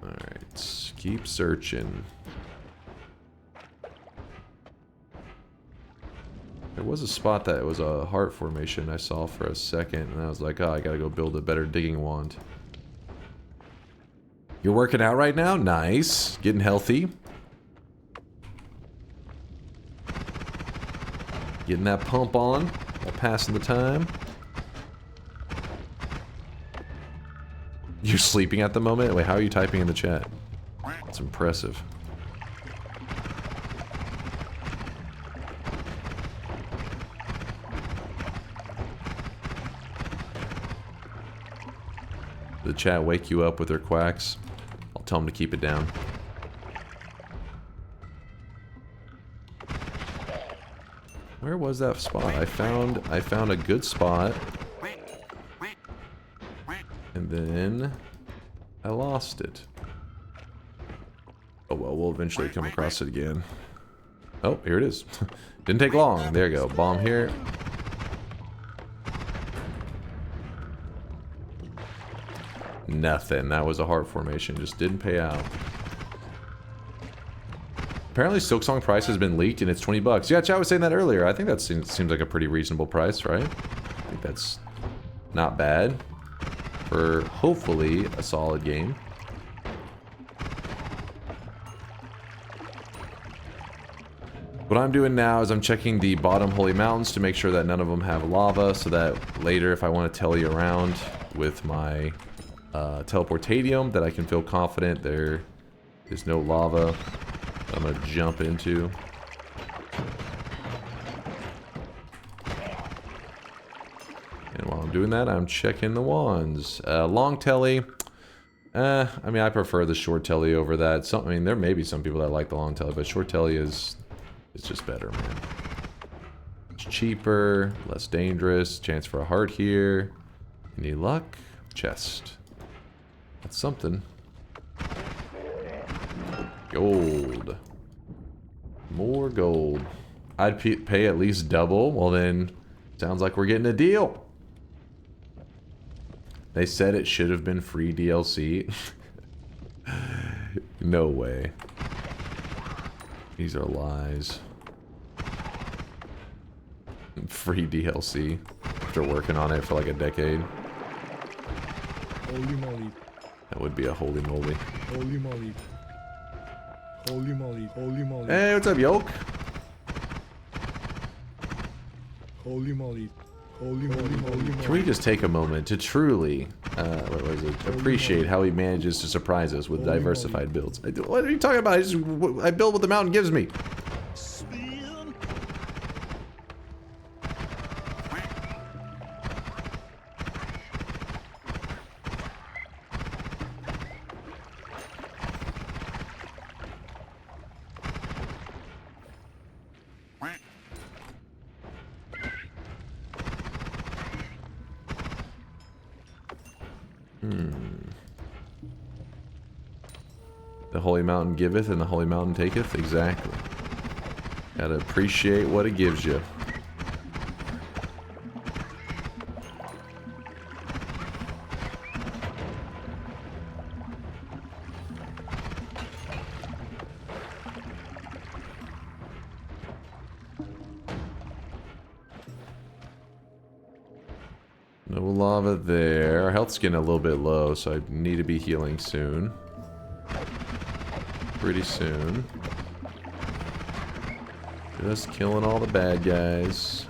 Alright, keep searching. There was a spot that was a heart formation I saw for a second, and I was like, oh, I gotta go build a better digging wand. You're working out right now? Nice. Getting healthy. Getting that pump on while passing the time. You're sleeping at the moment? Wait, how are you typing in the chat? That's impressive. The chat wake you up with their quacks? I'll tell them to keep it down. Where was that spot? I found a good spot. And then I lost it. Oh well, we'll eventually come across it again. Oh, here it is. Didn't take long. There you go. Bomb here. Nothing. That was a heart formation. Just didn't pay out. Apparently Silksong price has been leaked and it's 20 bucks. Yeah, chat was saying that earlier. I think that seems like a pretty reasonable price, right? I think that's not bad for hopefully a solid game. What I'm doing now is I'm checking the bottom holy mountains to make sure that none of them have lava, so that later if I want to tele around with my teleportadium, that I can feel confident there is no lava I'm gonna jump into. And while I'm doing that, I'm checking the wands. Long telly. I mean, I prefer the short telly over that. I mean, there may be some people that like the long telly, but short telly is just better, man. It's cheaper, less dangerous. Chance for a heart here. Any luck? Chest. That's something. Gold. More gold. I'd pay at least double. Well then, sounds like we're getting a deal. They said it should have been free DLC. No way. These are lies. Free DLC. After working on it for like a decade. Holy moly. That would be a holy moly. Holy moly. Holy moly, holy moly. Hey, what's up, Yoke? Holy moly. Holy moly, holy moly. Can we just take a moment to truly appreciate how he manages to surprise us with diversified builds? What are you talking about? I build what the mountain gives me. The holy mountain giveth and the holy mountain taketh. Exactly. Gotta appreciate what it gives you. No lava there. Our health's getting a little bit low, so I need to be healing soon. Pretty soon. Just killing all the bad guys.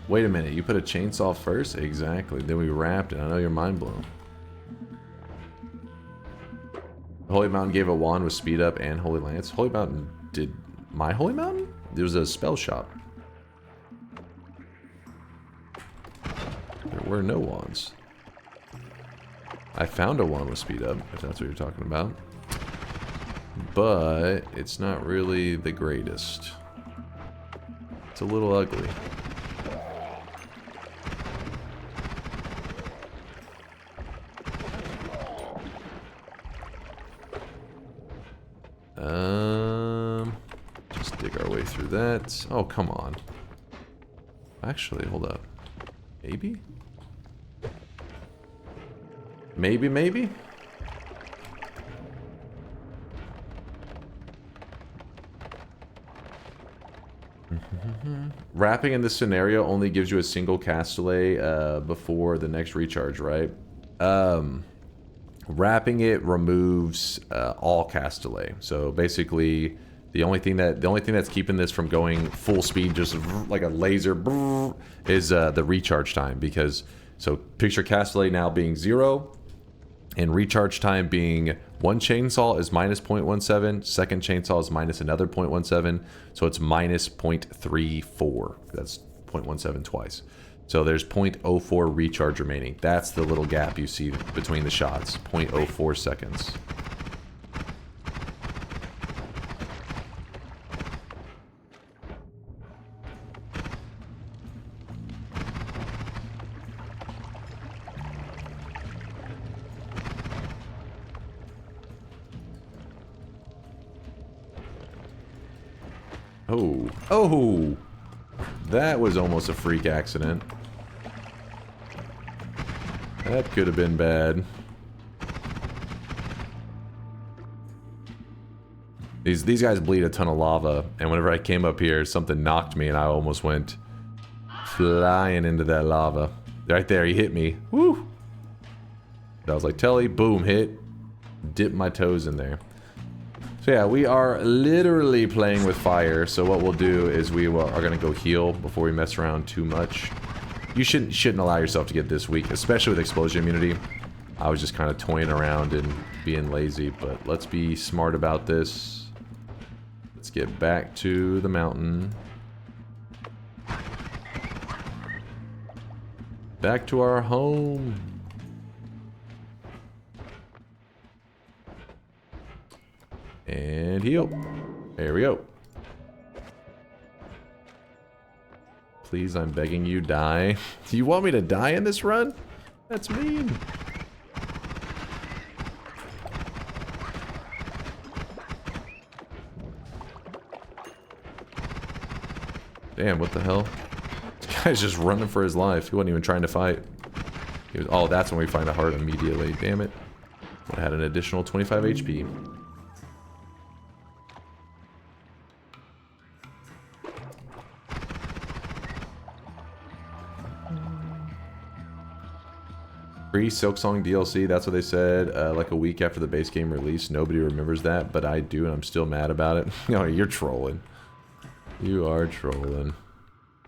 Wait a minute, you put a chainsaw first? Exactly. Then we wrapped it. I know you're mind blown. Holy Mountain gave a wand with speed up and Holy Lance. Holy Mountain did my Holy Mountain? There was a spell shop. There were no wands. I found a wand with speed up, if that's what you're talking about. But it's not really the greatest. It's a little ugly. Just dig our way through that. Oh, come on. Actually, hold up. Maybe? Maybe? Wrapping in this scenario only gives you a single cast delay before the next recharge, right? Wrapping it removes all cast delay. So basically, the only thing that's keeping this from going full speed, just like a laser, is the recharge time. Because so picture cast delay now being 0, and recharge time being one chainsaw is minus 0.17, second chainsaw is minus another 0.17, so it's minus 0.34. That's 0.17 twice. So there's 0.04 recharge remaining. That's the little gap you see between the shots, 0.04 seconds. Oh, that was almost a freak accident. That could have been bad. These guys bleed a ton of lava, and whenever I came up here, something knocked me, and I almost went flying into that lava. Right there, he hit me. Woo! I was like, Telly, boom, hit. Dip my toes in there. So yeah, we are literally playing with fire, so what we'll do is we are going to go heal before we mess around too much. You shouldn't allow yourself to get this weak, especially with explosion immunity. I was just kind of toying around and being lazy, but let's be smart about this. Let's get back to the mountain. Back to our home. And heal. There we go. Please, I'm begging you, die. Do you want me to die in this run? That's mean. Damn, what the hell? This guy's just running for his life. He wasn't even trying to fight. He was, oh, that's when we find a heart immediately. Damn it. I had an additional 25 HP. Free Silksong DLC, that's what they said, like a week after the base game release. Nobody remembers that, but I do, and I'm still mad about it. No, you're trolling. You are trolling.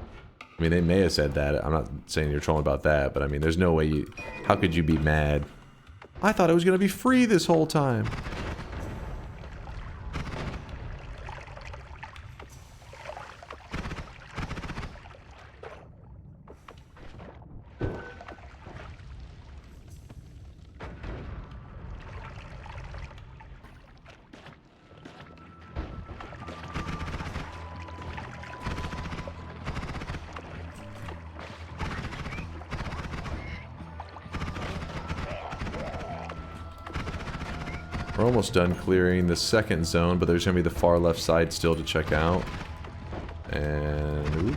I mean, they may have said that. I'm not saying you're trolling about that, but I mean, there's no way you... How could you be mad? I thought it was going to be free this whole time. We're almost done clearing the second zone, but there's going to be the far left side still to check out. And...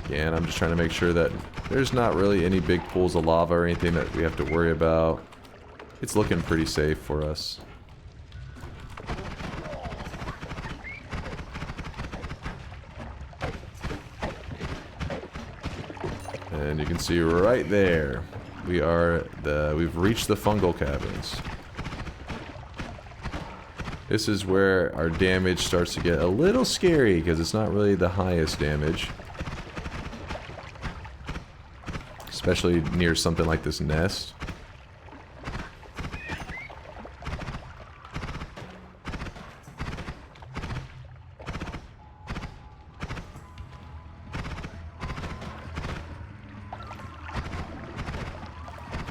Again, I'm just trying to make sure that there's not really any big pools of lava or anything that we have to worry about. It's looking pretty safe for us. And you can see right there. We've reached the fungal caverns. This is where our damage starts to get a little scary because it's not really the highest damage. especially near something like this nest.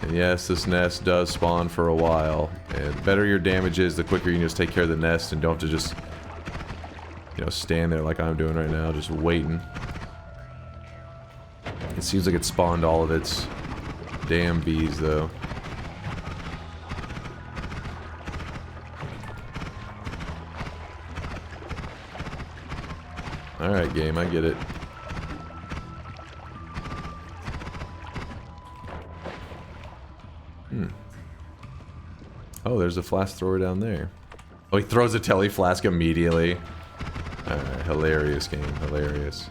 And yes, this nest does spawn for a while, and the better your damage is, the quicker you can just take care of the nest and don't have to just, you know, stand there like I'm doing right now, just waiting. It seems like it spawned all of its damn bees, though. Alright, game, I get it. Oh, there's a flask thrower down there. Oh, he throws a telly flask immediately. Alright, hilarious game, hilarious.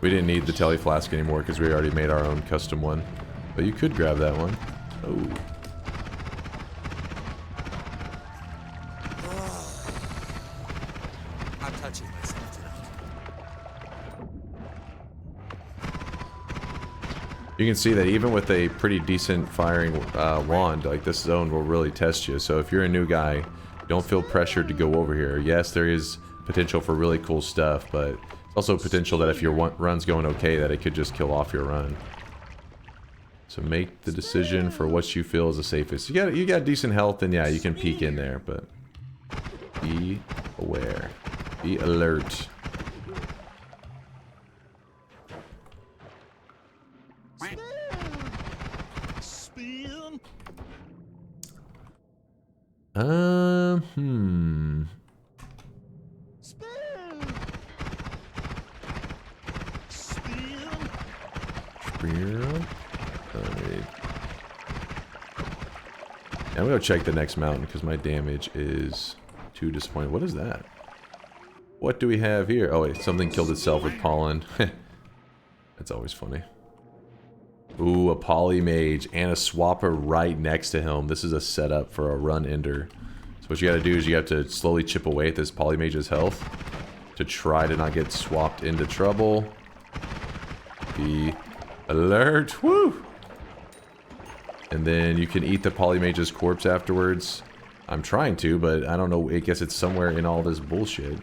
We didn't need the telly flask anymore because we already made our own custom one. But you could grab that one. Oh. I'm touching myself tonight. You can see that even with a pretty decent firing wand, like this zone will really test you. So if you're a new guy, don't feel pressured to go over here. Yes, there is potential for really cool stuff, but also potential that if your run's going okay, that it could just kill off your run. So make the decision for what you feel is the safest. You got decent health, and yeah, you can peek in there, but be aware, be alert. I'm gonna check the next mountain because my damage is too disappointing. What is that? What do we have here? Oh wait, something killed itself with pollen. That's always funny. Ooh, a polymage and a swapper right next to him. This is a setup for a run ender. So what you gotta do is you have to slowly chip away at this polymage's health to try to not get swapped into trouble. Be alert. Woo! And then you can eat the polymage's corpse afterwards. I'm trying to, but I don't know. I guess it's somewhere in all this bullshit.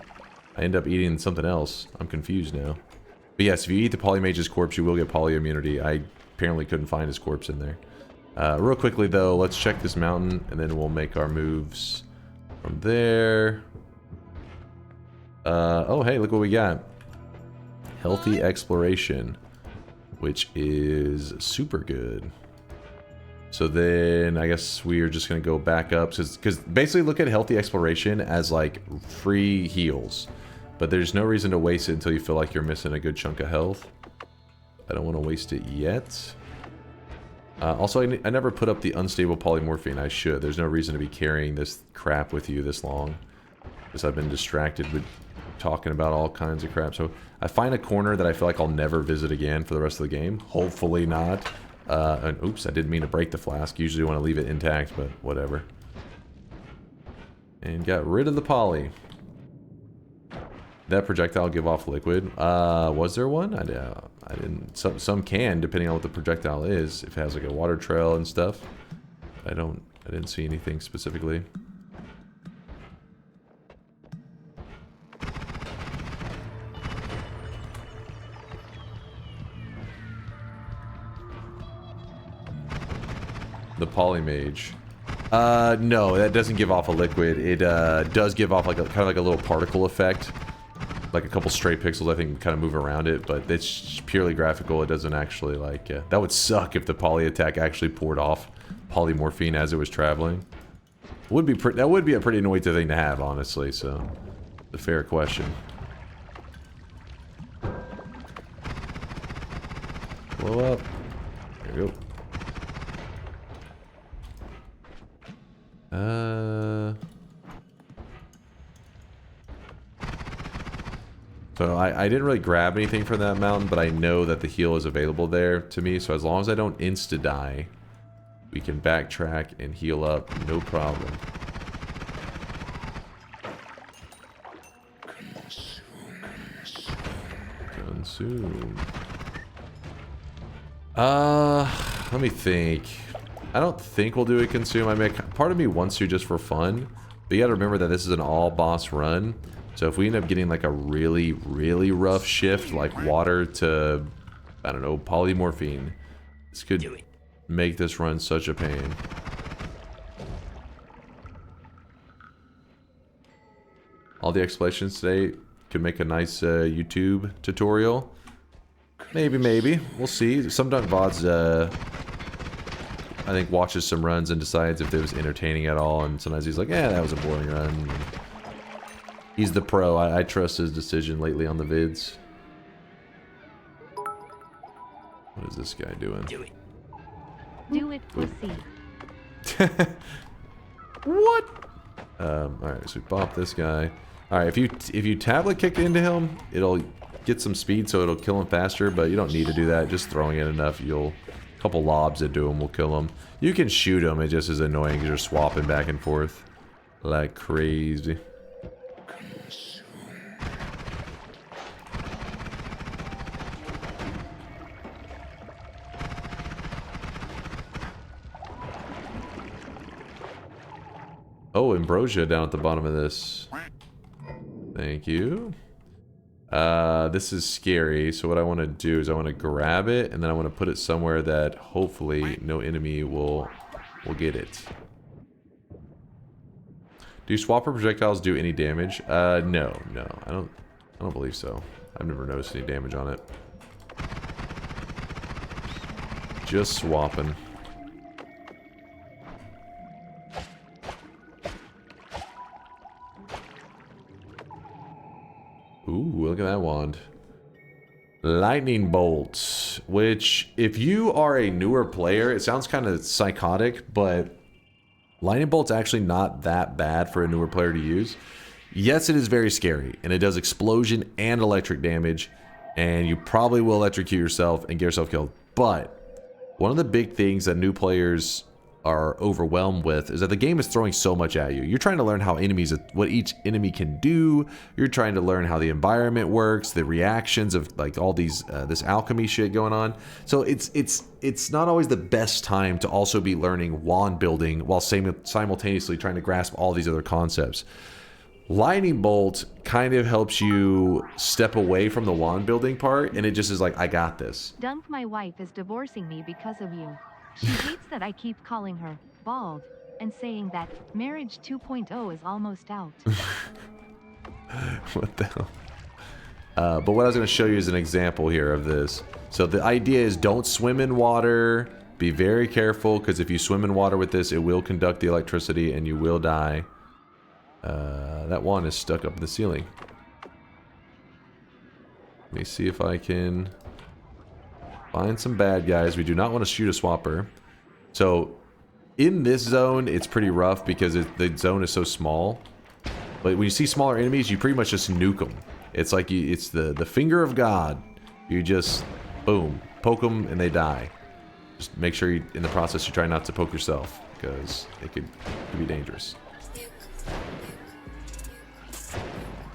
I end up eating something else. I'm confused now. But yes, if you eat the polymage's corpse, you will get poly immunity. I apparently couldn't find his corpse in there. Real quickly, though, let's check this mountain, and then we'll make our moves from there. Oh, hey, look what we got. Healthy exploration, which is super good. So then I guess we are just going to go back up because basically look at healthy exploration as like free heals, but there's no reason to waste it until you feel like you're missing a good chunk of health. I don't want to waste it yet. Also, I never put up the unstable polymorphine. I should. There's no reason to be carrying this crap with you this long because I've been distracted with talking about all kinds of crap. So I find a corner that I feel like I'll never visit again for the rest of the game. Hopefully not. And oops, I didn't mean to break the flask. Usually want to leave it intact, but whatever. And got rid of the poly. That projectile give off liquid. Was there one? I didn't. Some can, depending on what the projectile is. If it has like a water trail and stuff. I didn't see anything specifically. The polymage. No, that doesn't give off a liquid. It does give off like kind of like a little particle effect, like a couple stray pixels. I think kind of move around it, but it's purely graphical. It doesn't actually like. That would suck if the poly attack actually poured off polymorphine as it was traveling. That would be a pretty Noita thing to have, honestly. So, the fair question. Blow up. There we go. So I didn't really grab anything from that mountain, but I know that the heal is available there to me. So as long as I don't insta-die, we can backtrack and heal up, no problem. Consume. Let me think. I don't think we'll do a consume. I mean, part of me wants to just for fun, but you gotta remember that this is an all boss run. So if we end up getting like a really, really rough shift, like water to, I don't know, polymorphine, this could make this run such a pain. All the explanations today could make a nice YouTube tutorial. Maybe. We'll see. SomeDunkVods, I think, watches some runs and decides if it was entertaining at all. And sometimes he's like, yeah, that was a boring run. He's the pro. I trust his decision lately on the vids. What is this guy doing? Do it, pussy. What? Alright, so we bop this guy. Alright, if you tablet kick into him, it'll get some speed, so it'll kill him faster, but you don't need to do that. Just throwing it enough, a couple lobs into him will kill him. You can shoot him, it just is annoying because you're swapping back and forth like crazy. Oh, ambrosia down at the bottom of this. Thank you. This is scary, so what I want to do is I want to grab it, and then I want to put it somewhere that hopefully no enemy will get it. Do swapper projectiles do any damage? No, I don't believe so. I've never noticed any damage on it. Just swapping. Ooh, look at that wand. Lightning bolts, which if you are a newer player, it sounds kind of psychotic, but lightning bolt's actually not that bad for a newer player to use. Yes, it is very scary, and it does explosion and electric damage, and you probably will electrocute yourself and get yourself killed. But one of the big things that new players are overwhelmed with is that the game is throwing so much at you. You're trying to learn how enemies, what each enemy can do. You're trying to learn how the environment works, the reactions of like all these this alchemy shit going on. So it's not always the best time to also be learning wand building while simultaneously trying to grasp all these other concepts. Lightning bolt kind of helps you step away from the wand building part, and it just is like, I got this. Dunk, my wife is divorcing me because of you. She hates that I keep calling her bald and saying that marriage 2.0 is almost out. What the hell? But what I was going to show you is an example here of this. So the idea is don't swim in water. Be very careful, because if you swim in water with this, it will conduct the electricity and you will die. That wand is stuck up in the ceiling. Let me see if I can find some bad guys. We do not want to shoot a swapper. So in this zone, it's pretty rough because the zone is so small. But when you see smaller enemies, you pretty much just nuke them. It's like it's the finger of God. You just, boom, poke them and they die. Just make sure in the process you try not to poke yourself, because it could be dangerous.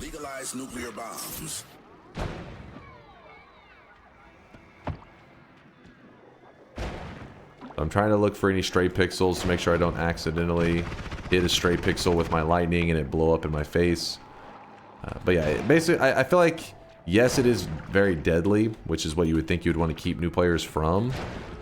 Legalize nuclear bombs. I'm trying to look for any stray pixels to make sure I don't accidentally hit a stray pixel with my lightning and it blow up in my face. But yeah, basically, I feel like, yes, it is very deadly, which is what you would think you would want to keep new players from.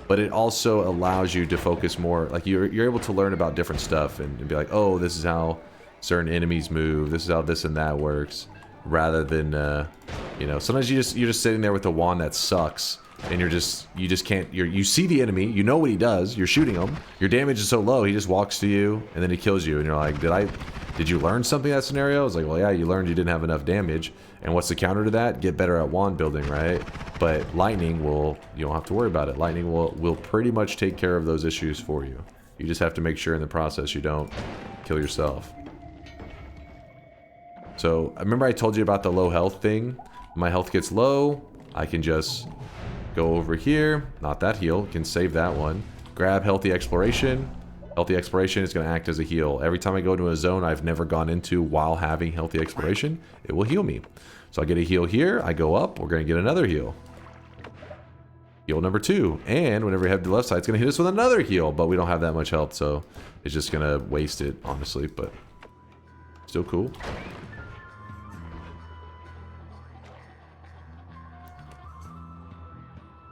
But it also allows you to focus more, like you're able to learn about different stuff and be like, oh, this is how certain enemies move, this is how this and that works, rather than, you know, sometimes you're just sitting there with a wand that sucks. And you just can't, you see the enemy, you know what he does, you're shooting him, your damage is so low, he just walks to you, and then he kills you, and you're like, did you learn something in that scenario? It's like, well, yeah, you learned you didn't have enough damage, and what's the counter to that? Get better at wand building, right? But lightning you don't have to worry about it. Lightning will pretty much take care of those issues for you. You just have to make sure in the process you don't kill yourself. So, remember I told you about the low health thing? When my health gets low, I can just go over here, not that heal, can save that one. Grab healthy exploration, Healthy Exploration is going to act as a heal. Every time I go into a zone I've never gone into while having Healthy Exploration, it will heal me. So I get a heal here, I go up, we're going to get another heal. Heal number 2. And whenever we have the left side, it's going to hit us with another heal, but we don't have that much health, so it's just going to waste it, honestly, but still cool.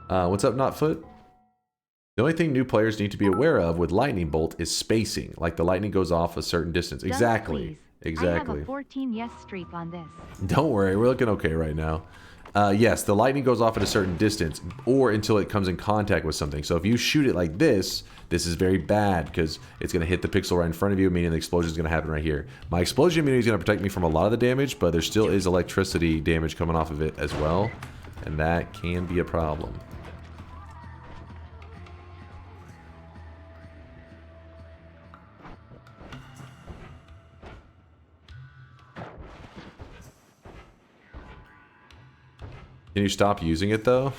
What's up, Notfoot? The only thing new players need to be aware of with Lightning Bolt is spacing. Like the lightning goes off a certain distance. Exactly. Exactly. I have a 14 yes streak on this. Don't worry, we're looking okay right now. Yes, the lightning goes off at a certain distance or until it comes in contact with something. So if you shoot it like this, this is very bad because it's going to hit the pixel right in front of you, meaning the explosion is going to happen right here. My explosion immunity is going to protect me from a lot of the damage, but there still is electricity damage coming off of it as well, and that can be a problem. Can you stop using it though?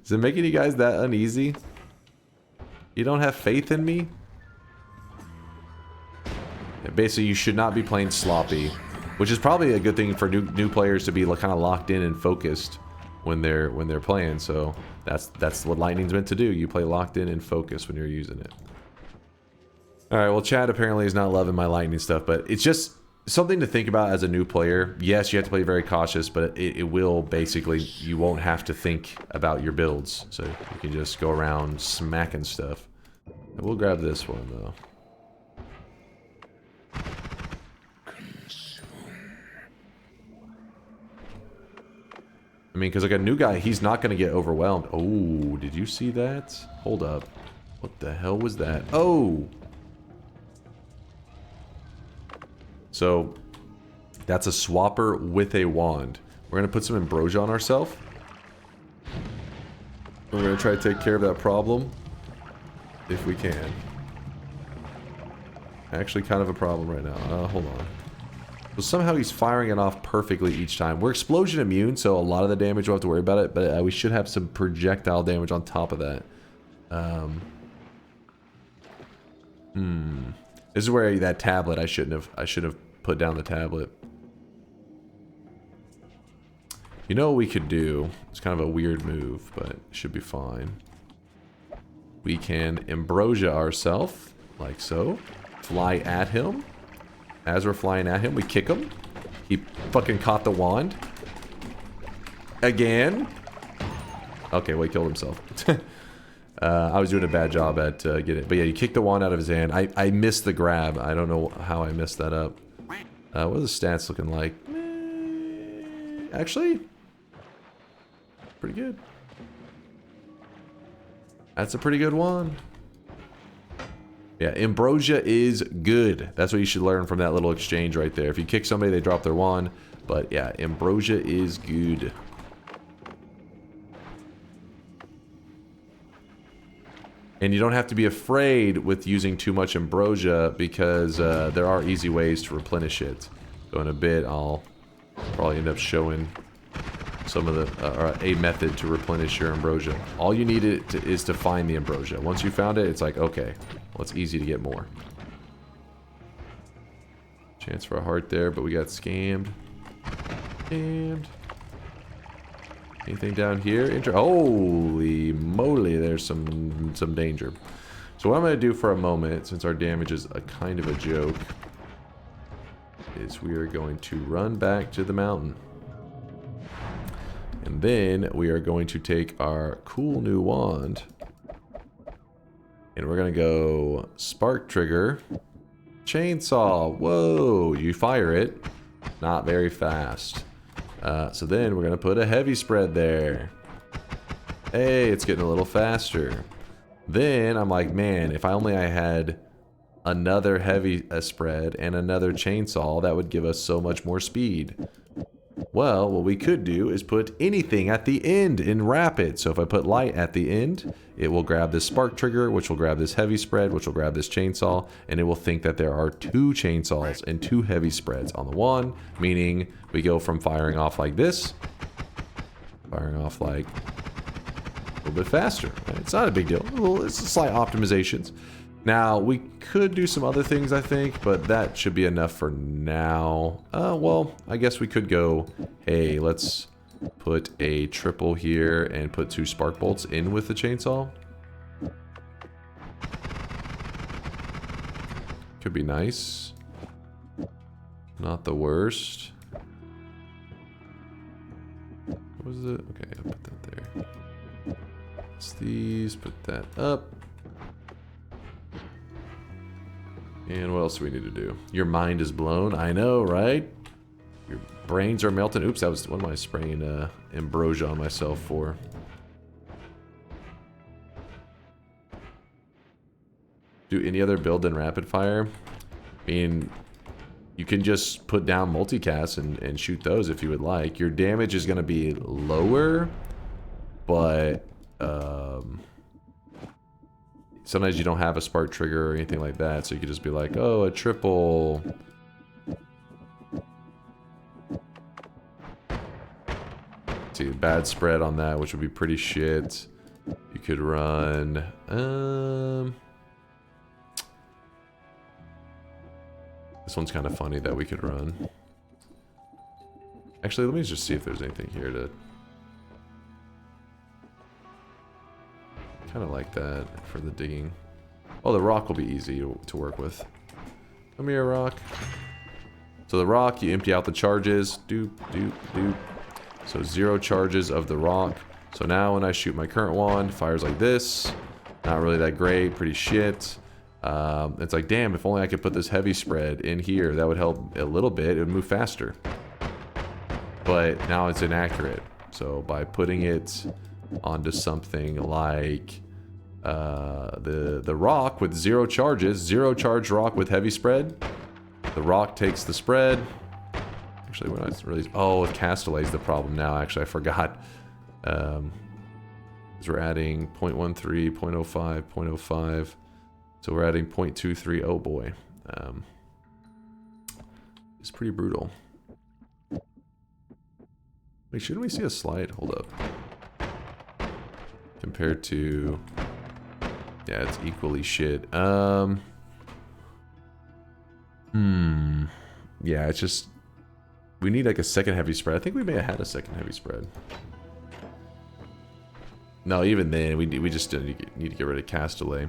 Is it making you guys that uneasy? You don't have faith in me? Basically, you should not be playing sloppy, which is probably a good thing for new players to be kind of locked in and focused when they're playing. So that's what Lightning's meant to do. You play locked in and focused when you're using it. All right. Well, Chad apparently is not loving my Lightning stuff, but it's just something to think about as a new player. Yes, you have to play very cautious, but it will basically, you won't have to think about your builds. So you can just go around smacking stuff. And we'll grab this one, though. I mean, because like a new guy, he's not going to get overwhelmed. Oh, did you see that? Hold up. What the hell was that? Oh! So, that's a swapper with a wand. We're going to put some ambrosia on ourselves. We're going to try to take care of that problem. If we can. Actually, kind of a problem right now. Hold on. So somehow he's firing it off perfectly each time. We're explosion immune, so a lot of the damage we'll have to worry about it. But we should have some projectile damage on top of that. This is where that tablet, I should have put down the tablet. You know what we could do? It's kind of a weird move, but it should be fine. We can ambrosia ourselves, like so. Fly at him. As we're flying at him, we kick him. He fucking caught the wand. Again. Okay, well, he killed himself. I was doing a bad job at getting it. But yeah, you kick the wand out of his hand. I missed the grab. I don't know how I messed that up. What are the stats looking like? Actually, pretty good. That's a pretty good one. Yeah, ambrosia is good. That's what you should learn from that little exchange right there. If you kick somebody, they drop their wand. But yeah, ambrosia is good. And you don't have to be afraid with using too much ambrosia because there are easy ways to replenish it. So in a bit, I'll probably end up showing some of the a method to replenish your ambrosia. All you need is to find the ambrosia. Once you found it, it's like, okay, well, it's easy to get more. Chance for a heart there, but we got scammed. Scammed. Anything down here? Holy moly, there's some danger. So what I'm going to do for a moment, since our damage is a kind of a joke, is we are going to run back to the mountain. And then we are going to take our cool new wand. And we're going to go spark trigger, chainsaw. Whoa, you fire it. Not very fast. So then we're going to put a heavy spread there. Hey, it's getting a little faster. Then I'm like, man, if I had another heavy spread and another chainsaw, that would give us so much more speed. Well, what we could do is put anything at the end in rapid. So if I put light at the end, it will grab this spark trigger, which will grab this heavy spread, which will grab this chainsaw, and it will think that there are 2 chainsaws and 2 heavy spreads on the one, meaning we go from firing off like this, firing off like little bit faster. It's not a big deal. It's slight optimizations. Now, we could do some other things, I think, but that should be enough for now. Well, I guess we could go, hey, let's put a triple here and put 2 spark bolts in with the chainsaw. Could be nice. Not the worst. What was it? Okay, I'll put that there. It's these, put that up. And what else do we need to do? Your mind is blown. I know, right? Your brains are melting. Oops, that was, what am I spraying ambrosia on myself for? Do any other build than rapid fire? I mean, you can just put down multicast and shoot those if you would like. Your damage is going to be lower, but sometimes you don't have a spark trigger or anything like that, so you could just be like, oh, a triple. See, bad spread on that, which would be pretty shit. You could run this one's kind of funny that we could run. Actually, let me just see if there's anything here to... Kind of like that for the digging. Oh, the rock will be easy to work with. Come here, rock. So the rock, you empty out the charges. Doop, doop, doop. So 0 charges of the rock. So now when I shoot my current wand, fires like this. Not really that great, pretty shit. It's like, damn, if only I could put this heavy spread in here, that would help a little bit. It would move faster. But now it's inaccurate. So by putting it onto something like the rock with 0 charges, 0 charge rock with heavy spread, the rock takes the spread. Actually, when I really... Oh, with Castellet is the problem now. Actually, I forgot. Because we're adding 0.13, 0.05, 0.05. So we're adding 0.23. Oh boy. It's pretty brutal. Wait, shouldn't we see a slide? Hold up. Compared to... Yeah, it's equally shit. Yeah, it's just... We need like a second heavy spread. I think we may have had a second heavy spread. No, even then, we just still need to get rid of Castellet.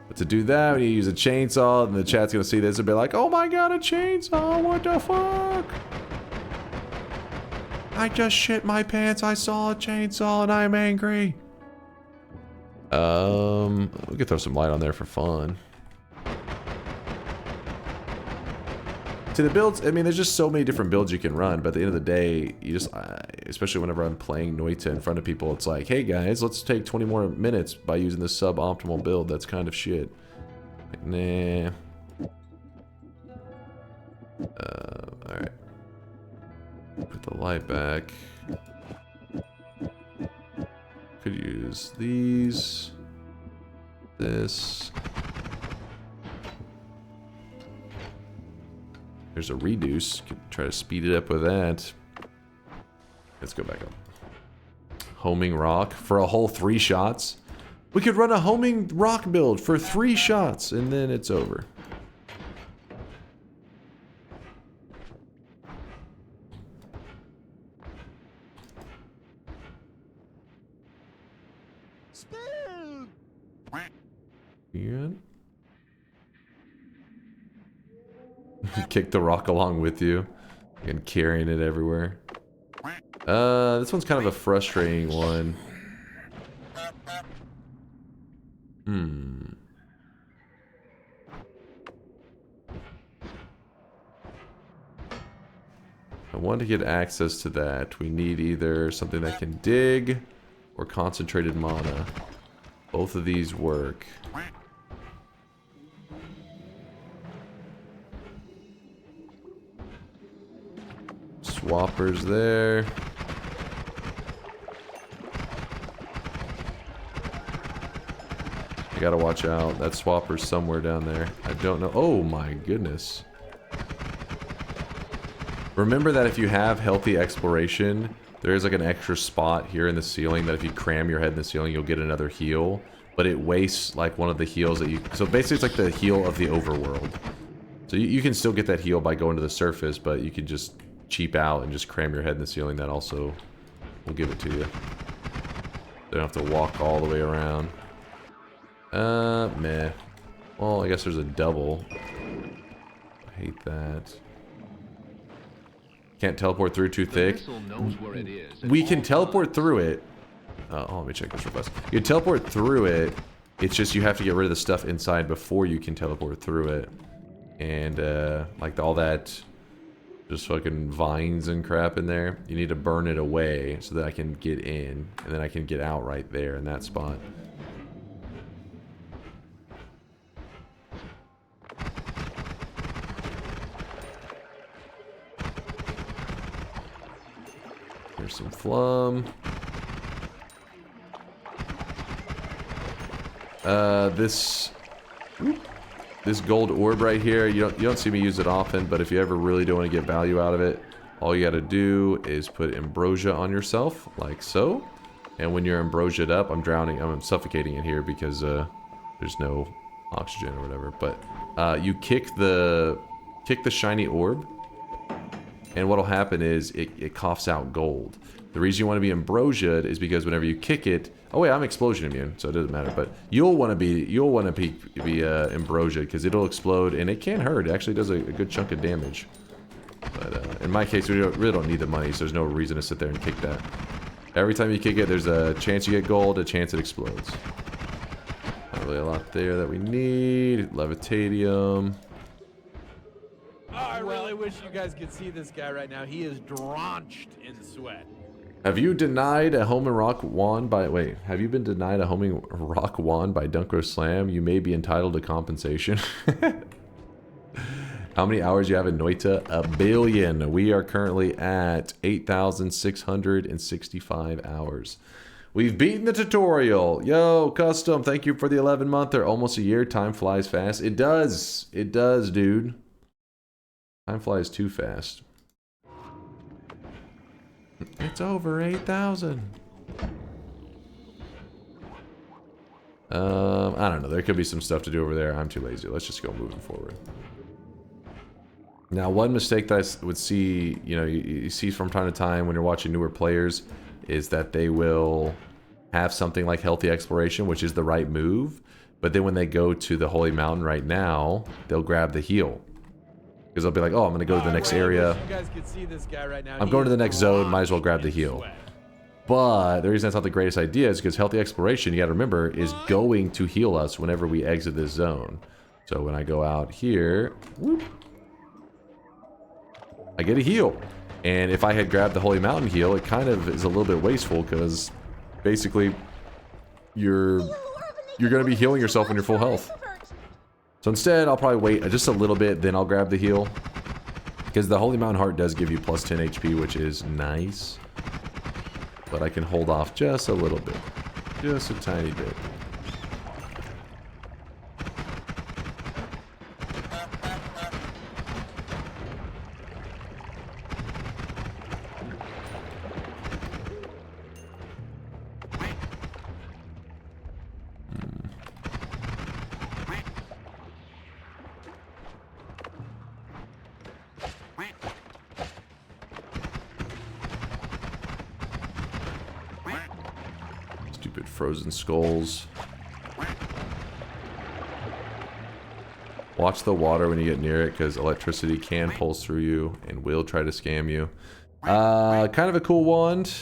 But to do that, we need to use a chainsaw, and the chat's gonna see this and be like, "Oh my god, a chainsaw! What the fuck? I just shit my pants. I saw a chainsaw, and I'm angry." We could throw some light on there for fun. To the builds, I mean, there's just so many different builds you can run, but at the end of the day, you just, especially whenever I'm playing Noita in front of people, it's like, hey guys, let's take 20 more minutes by using this suboptimal build. That's kind of shit. Like, nah. Alright. Put the light back. Could use these. This. There's a reduce. Could try to speed it up with that. Let's go back up. Homing rock for a whole 3 shots. We could run a homing rock build for 3 shots and then it's over. Yeah. Kick the rock along with you and carrying it everywhere. This one's kind of a frustrating one. I want to get access to that. We need either something that can dig or concentrated mana. Both of these work. Swappers there. I gotta watch out. That swapper's somewhere down there. I don't know. Oh my goodness. Remember that if you have healthy exploration, there is like an extra spot here in the ceiling that if you cram your head in the ceiling, you'll get another heal. But it wastes like one of the heals that you... So basically it's like the heal of the overworld. So you can still get that heal by going to the surface, but you can just cheap out and just cram your head in the ceiling. That also will give it to you. You don't have to walk all the way around. Meh. Well, I guess there's a double. I hate that. Can't teleport through too thick. We can teleport through it. Oh, let me check this real fast. You can teleport through it. It's just you have to get rid of the stuff inside before you can teleport through it. And, like all that just fucking vines and crap in there. You need to burn it away so that I can get in. And then I can get out right there in that spot. Here's some flum. This gold orb right here, you don't see me use it often, but if you ever really don't want to get value out of it, all you gotta do is put ambrosia on yourself, like so. And when you're ambrosiaed up, I'm suffocating it here because there's no oxygen or whatever. But you kick the shiny orb, and what'll happen is it coughs out gold. The reason you want to be ambrosiaed is because whenever you kick it, oh wait, I'm explosion immune, so it doesn't matter. But you'll want to be ambrosiaed because it'll explode and it can hurt. It actually does a good chunk of damage. But in my case, we really don't need the money, so there's no reason to sit there and kick that. Every time you kick it, there's a chance you get gold, a chance it explodes. Not really a lot there that we need. Levitadium. Oh, I really wish you guys could see this guy right now. He is drenched in sweat. Have you denied a homing rock wand by... Wait, have you been denied a homing rock wand by DunkOrSlam? You may be entitled to compensation. How many hours you have in Noita? 1 billion. We are currently at 8,665 hours. We've beaten the tutorial. Yo, Custom, thank you for the 11-monther. Almost a year. Time flies fast. It does. It does, dude. Time flies too fast. It's over 8,000. I don't know. There could be some stuff to do over there. I'm too lazy. Let's just go moving forward. Now, one mistake that I would see, you see from time to time when you're watching newer players, is that they will have something like Healthy Exploration, which is the right move, but then when they go to the Holy Mountain right now, they'll grab the heal. Because they'll be like, oh, I'm going to go to the next area. You guys could see this guy right now. I'm going to the next zone, might as well grab the heal. But the reason that's not the greatest idea is because Healthy Exploration, you got to remember, is going to heal us whenever we exit this zone. So when I go out here, whoop, I get a heal. And if I had grabbed the Holy Mountain heal, it kind of is a little bit wasteful because basically you're going to be healing yourself when you're full health. So instead, I'll probably wait just a little bit, then I'll grab the heal. Because the Holy Mountain Heart does give you plus 10 HP, which is nice. But I can hold off just a little bit. Just a tiny bit. Frozen skulls. Watch the water when you get near it because electricity can pulse through you and will try to scam you. Kind of a cool wand.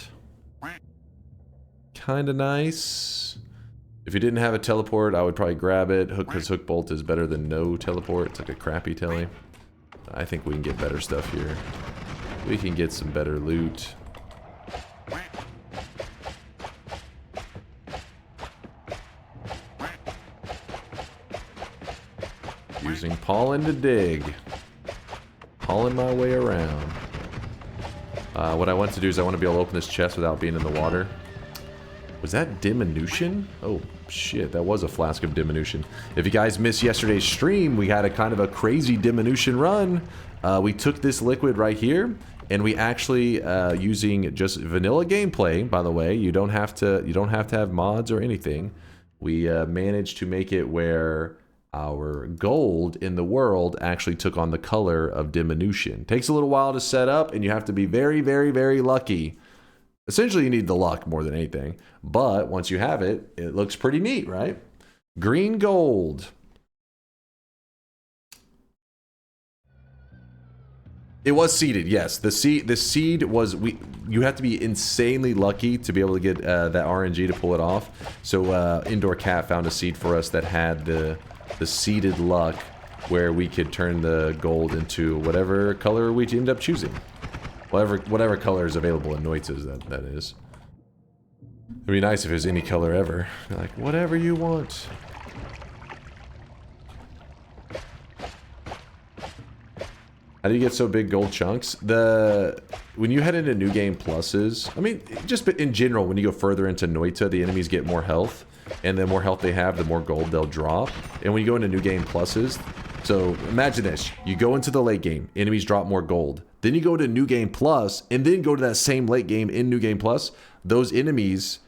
Kind of nice. If you didn't have a teleport, I would probably grab it because Hook Bolt is better than no teleport. It's like a crappy telly. I think we can get better stuff here. We can get some better loot. Using pollen to dig. Pollen my way around. What I want to do is I want to be able to open this chest without being in the water. Was that diminution? Oh shit, that was a flask of diminution. If you guys missed yesterday's stream, we had a kind of a crazy diminution run. We took this liquid right here and we actually using just vanilla gameplay. By the way, you don't have to have mods or anything. We managed to make it where our gold in the world actually took on the color of diminution. Takes a little while to set up, and you have to be very, very, very lucky. Essentially, you need the luck more than anything. But once you have it, it looks pretty neat, right? Green gold. It was seeded, yes. The seed was you have to be insanely lucky to be able to get that RNG to pull it off. So Indoor Cat found a seed for us that had the seeded luck, where we could turn the gold into whatever color we end up choosing. Whatever color is available in Noita's, that is. It'd be nice if there's any color ever. Like, whatever you want. How do you get so big gold chunks? When you head into New Game Pluses, I mean, just in general, when you go further into Noita, the enemies get more health. And the more health they have, the more gold they'll drop. And when you go into New Game Pluses, so imagine this. You go into the late game, enemies drop more gold. Then you go to New Game Plus, and then go to that same late game in New Game Plus. Those enemies,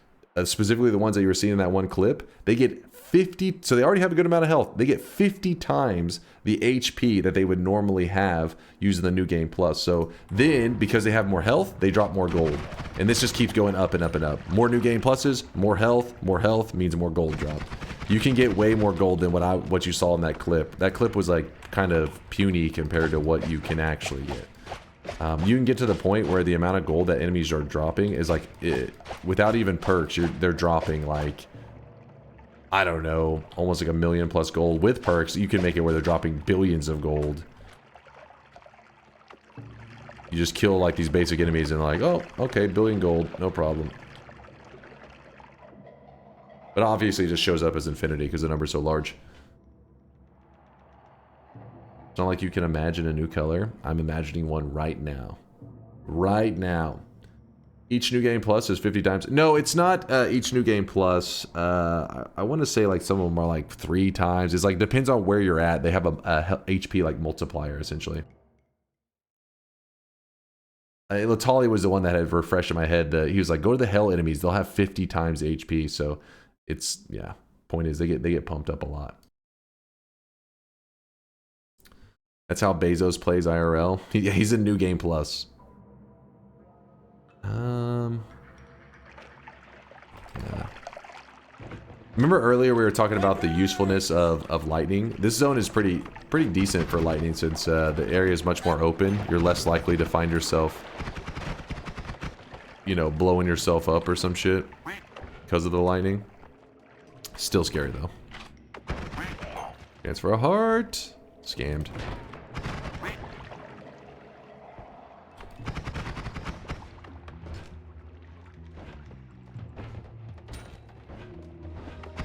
specifically the ones that you were seeing in that one clip, they get 50, so they already have a good amount of health. They get 50 times the HP that they would normally have using the New Game Plus. So then, because they have more health, they drop more gold. And this just keeps going up and up and up. More New Game Pluses, more health means more gold drop. You can get way more gold than what you saw in that clip. That clip was like kind of puny compared to what you can actually get. You can get to the point where the amount of gold that enemies are dropping is like, without even perks, they're dropping like, I don't know, almost like 1 million plus gold. With perks, you can make it where they're dropping billions of gold. You just kill like these basic enemies and like, oh, okay, billion gold, no problem. But obviously it just shows up as infinity because the number's so large. It's not like you can imagine a new color. I'm imagining one right now. Right now. Each New Game Plus is 50 times. No, it's not each New Game Plus. I want to say like some of them are like 3 times. It's like depends on where you're at. They have a HP like multiplier essentially. Latali was the one that had refreshed in my head. He was like, go to the hell enemies. They'll have 50 times HP. So it's, yeah. Point is they get pumped up a lot. That's how Bezos plays IRL. He's in New Game Plus. Yeah. Remember earlier we were talking about the usefulness of lightning? This zone is pretty decent for lightning since the area is much more open. You're less likely to find yourself, you know, blowing yourself up or some shit because of the lightning. Still scary though. Chance for a heart. Scammed.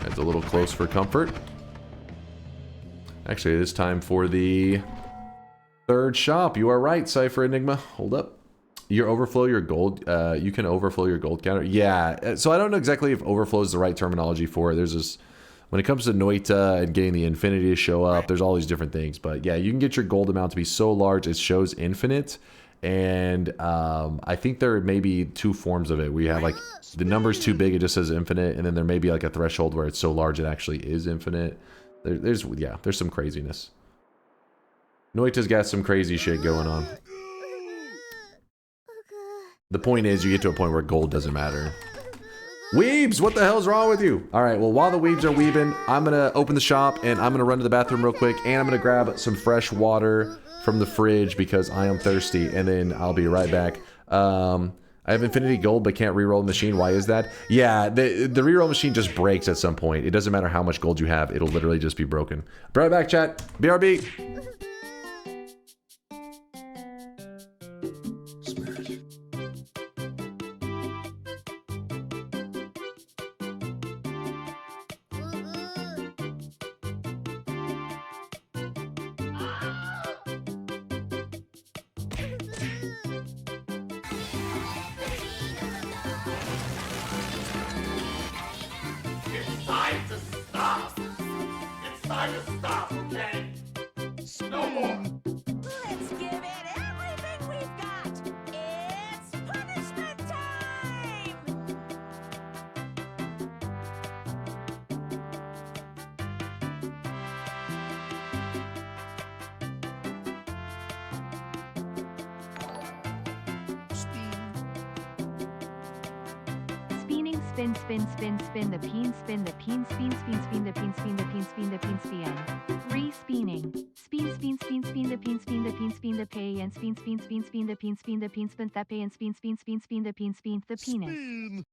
That's a little close for comfort. Actually, it is time for the 3rd shop. You are right, Cypher Enigma. Hold up. You can overflow your gold counter. Yeah, so I don't know exactly if overflow is the right terminology for it. There's this, when it comes to Noita and getting the infinity to show up, there's all these different things. But yeah, you can get your gold amount to be so large it shows infinite. And I think there may be 2 forms of it. We have like the number's too big, it just says infinite, and then there may be like a threshold where it's so large it actually is infinite. There's some craziness. Noita's got some crazy shit going on. The point is, you get to a point where gold doesn't matter. Weebs, what the hell's wrong with you? All right, well, while the weebs are weebing, I'm gonna open the shop and I'm gonna run to the bathroom real quick, and I'm gonna grab some fresh water from the fridge because I am thirsty, and then I'll be right back. I have infinity gold but can't reroll the machine. Why is that? Yeah, the reroll machine just breaks at some point. It doesn't matter how much gold you have, it'll literally just be broken. Be right back, chat. BRB. spin, spin, spin, spin the peen, spin the peen, spin, spin, spin the peen, spin the peen, spin the peen, spin. Re-spinning. Spin, spin, spin, spin the peen, spin the peen, spin the pay, and spin, spin, spin, spin the peen, spin the peen, spin that pay, and spin, spin, spin, spin the peen, spin the penis.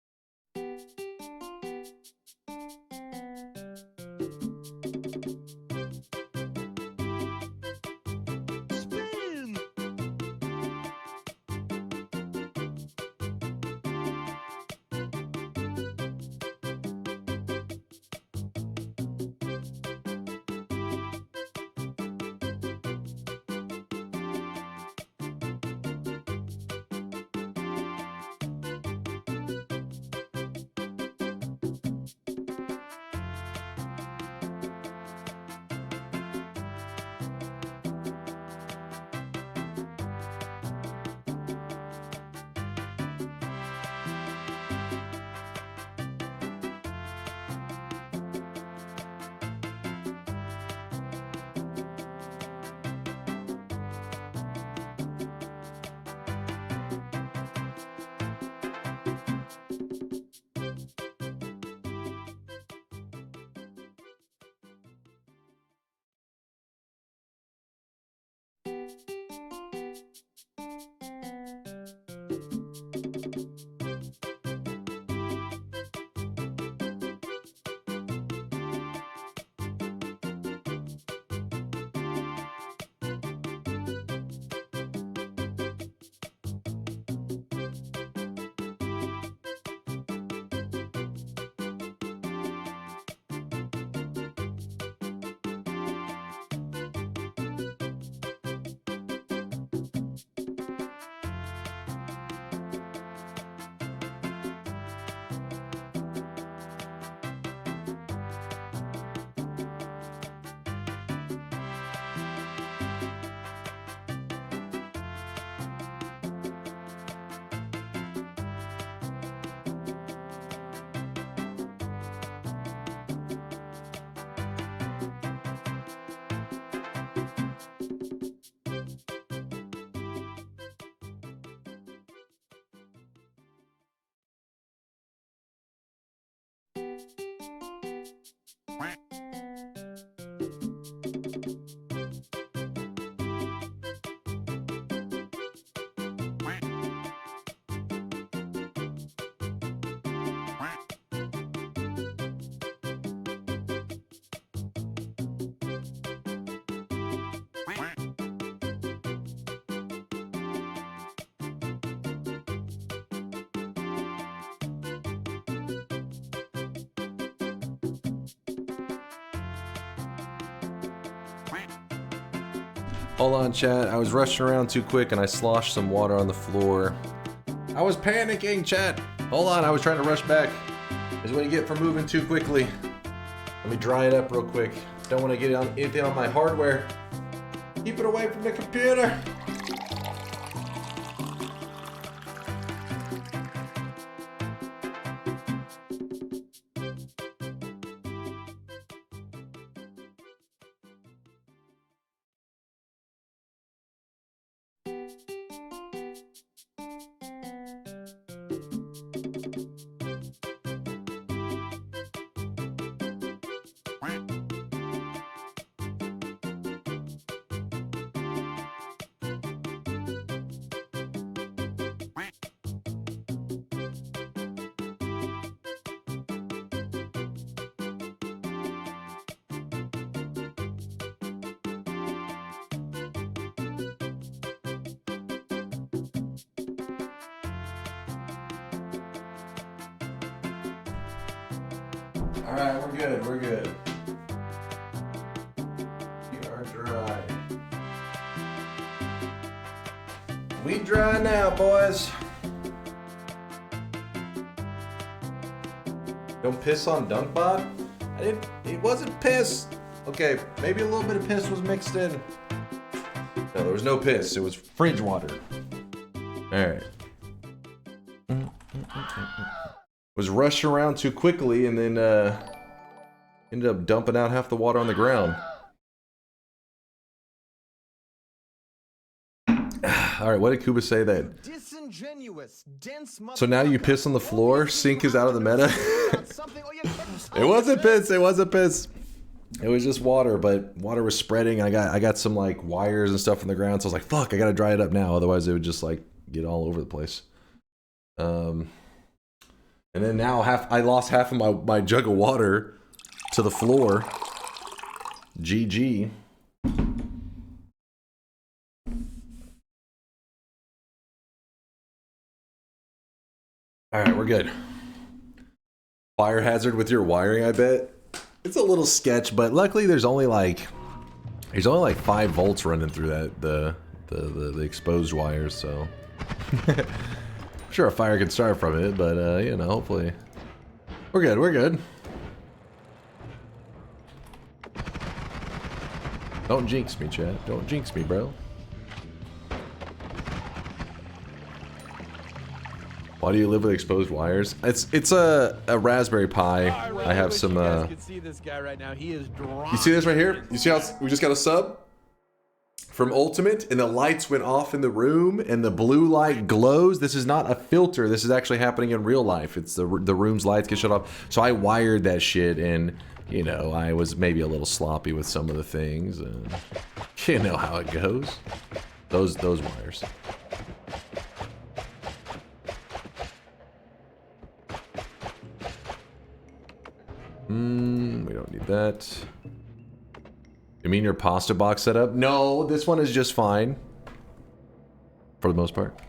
Hold on, chat. I was rushing around too quick and I sloshed some water on the floor. I was panicking, chat. Hold on, I was trying to rush back. This is what you get for moving too quickly. Let me dry it up real quick. Don't want to get anything on my hardware. Keep it away from the computer. Alright, we're good, we're good. We are dry. We dry now, boys. Don't piss on DunkBot? It wasn't piss. Okay, maybe a little bit of piss was mixed in. No, there was no piss, it was fridge water. Alright. Was rushed around too quickly and then ended up dumping out half the water on the ground. Alright, what did Kuba say that disingenuous, dense So now you piss on the floor. Sink is out of the meta. It wasn't piss. It wasn't piss. It was just water, but water was spreading. I got some like wires and stuff on the ground, so I was like, "Fuck, I gotta dry it up now, otherwise it would just like get all over the place." And then now I lost half of my jug of water to the floor. GG. All right, we're good. Fire hazard with your wiring, I bet. It's a little sketch, but luckily there's only like 5 volts running through that the exposed wires, so I'm sure a fire can start from it, but you know, hopefully we're good. We're good. Don't jinx me, chat. Don't jinx me, bro. Why do you live with exposed wires? It's a Raspberry Pi. I have some. You can see this guy right now. He is drawn. You see this right here? You see how we just got a sub from Ultimate, and the lights went off in the room, and the blue light glows. This is not a filter. This is actually happening in real life. It's the room's lights get shut off. So I wired that shit, and you know I was maybe a little sloppy with some of the things, and you know how it goes. Those wires. We don't need that. You mean your pasta box setup? No, this one is just fine. For the most part.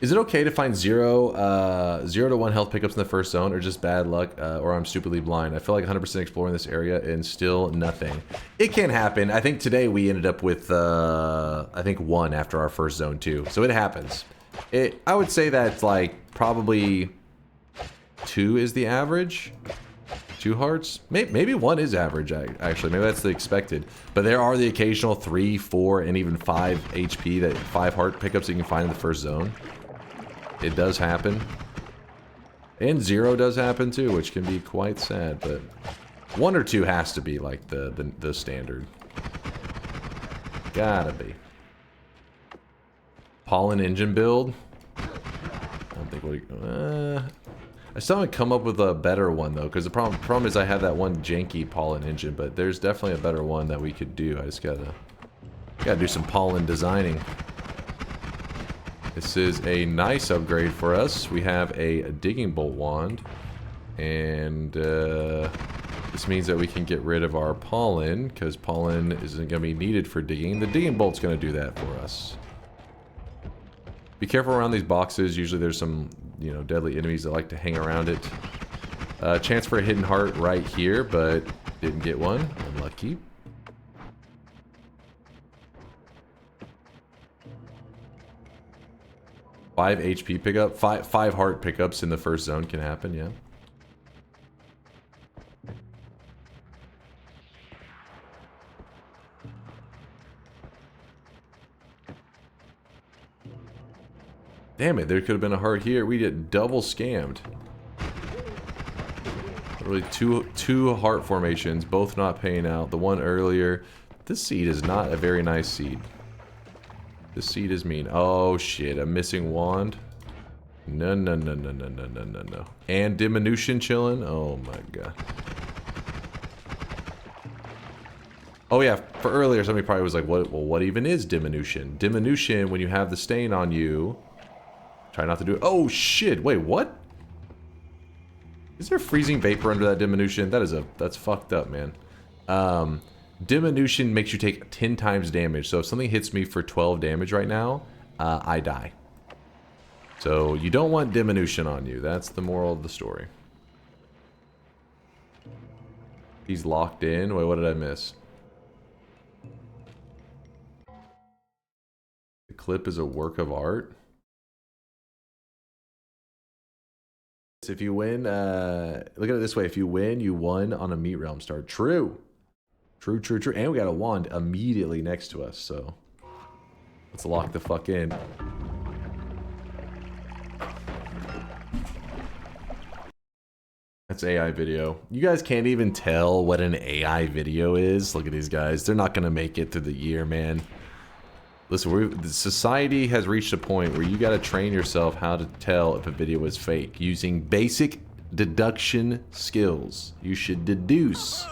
Is it okay to find 0 to 1 health pickups in the first zone, or just bad luck, or I'm stupidly blind? I feel like 100% exploring this area and still nothing. It can happen. I think today we ended up with, I think 1 after our first zone too. So it happens. I would say that's like probably 2 is the average. 2 hearts? Maybe 1 is average, actually. Maybe that's the expected. But there are the occasional 3, 4, and even 5 HP, that 5 heart pickups you can find in the first zone. It does happen. And 0 does happen too, which can be quite sad, but 1 or 2 has to be like the standard. Gotta be. Pollen engine build? I don't think I still haven't come up with a better one though, because the problem is I have that one janky pollen engine, but there's definitely a better one that we could do. I just gotta do some pollen designing. This is a nice upgrade for us. We have a digging bolt wand, and this means that we can get rid of our pollen, because pollen isn't gonna be needed for digging. The digging bolt's gonna do that for us. Be careful around these boxes. Usually there's some, you know, deadly enemies that like to hang around it. Chance for a hidden heart right here, but didn't get one. Unlucky. Five HP pickup. Five heart pickups in the first zone can happen, yeah. Damn it, there could have been a heart here. We get double scammed. Really, two heart formations, both not paying out. The one earlier. This seed is not a very nice seed. This seed is mean. Oh shit, a missing wand. No. And diminution chilling. Oh my god. Oh yeah, for earlier somebody probably was like, what even is diminution? Diminution, when you have the stain on you. Try not to do it. Oh shit, wait, what? Is there freezing vapor under that diminution? That's fucked up, man. Diminution makes you take 10 times damage. So if something hits me for 12 damage right now, I die. So you don't want diminution on you. That's the moral of the story. He's locked in. Wait, what did I miss? The clip is a work of art. If you win, look at it this way. If you win, you won on a meat realm start. True. True. And we got a wand immediately next to us, so let's lock the fuck in. That's AI video. You guys can't even tell what an AI video is. Look at these guys. They're not gonna make it through the year, man. Listen, society has reached a point where you got to train yourself how to tell if a video is fake using basic deduction skills. You should deduce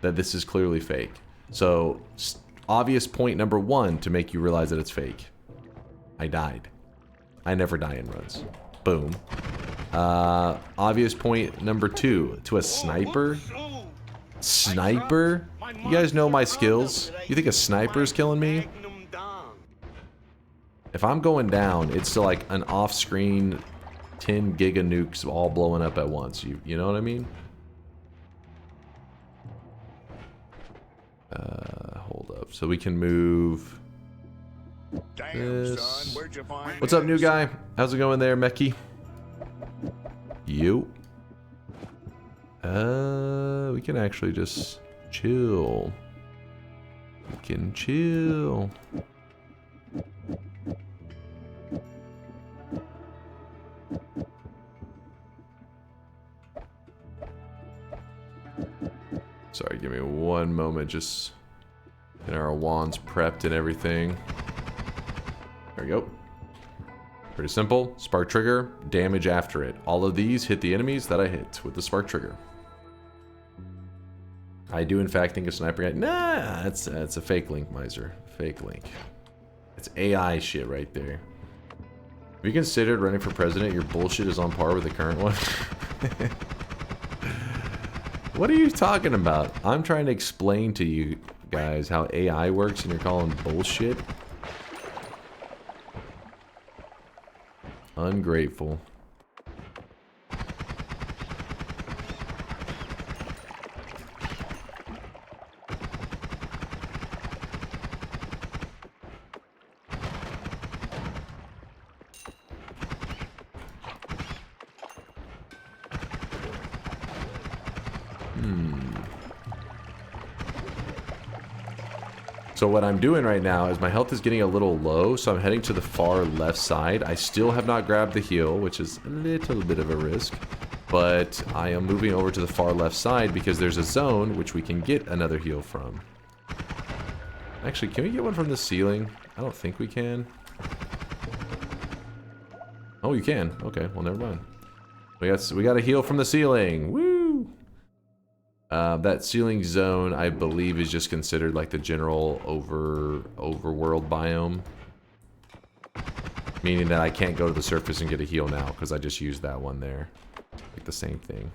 that this is clearly fake. So, obvious point number 1 to make you realize that it's fake. I died. I never die in runs. Boom. Obvious point number 2 to a sniper. Sniper? You guys know my skills? You think a sniper's killing me? If I'm going down, it's still like an off-screen 10 giga nukes all blowing up at once. You know what I mean? Hold up. So we can move this. What's up, new guy? How's it going there, Meki? You. We can actually just chill. We can chill. Sorry, give me one moment. Just get our wands prepped and everything. There we go. Pretty simple. Spark trigger, damage after it. All of these hit the enemies that I hit with the spark trigger. I do in fact think a sniper guy. Nah, it's a fake link, Miser. Fake link. It's AI shit right there. Have you considered running for president? Your bullshit is on par with the current one. What are you talking about? I'm trying to explain to you guys how AI works and you're calling bullshit. Ungrateful. So what I'm doing right now is my health is getting a little low, so I'm heading to the far left side. I still have not grabbed the heal, which is a little bit of a risk, but I am moving over to the far left side because there's a zone which we can get another heal from. Actually, can we get one from the ceiling? I don't think we can. Oh, you can. Okay, well, never mind. We got a heal from the ceiling. Woo! That ceiling zone, I believe, is just considered like the general overworld biome. Meaning that I can't go to the surface and get a heal now, because I just used that one there. Like the same thing.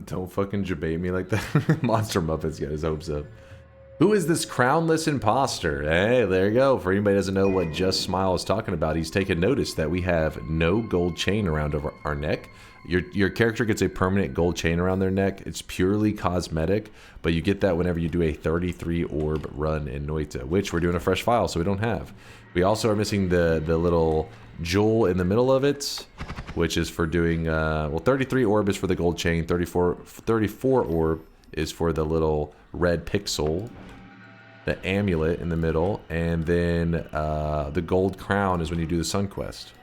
Don't fucking debate me like that. Monster Muppets got his hopes up. Who is this crownless imposter? Hey, there you go. For anybody who doesn't know what Just Smile is talking about, he's taken notice that we have no gold chain around our neck. Your character gets a permanent gold chain around their neck. It's purely cosmetic, but you get that whenever you do a 33 orb run in Noita, which we're doing a fresh file, so we don't have. We also are missing the little jewel in the middle of it, which is for doing, well, 33 orb is for the gold chain, 34 orb is for the little red pixel, the amulet in the middle, and then the gold crown is when you do the sun quest.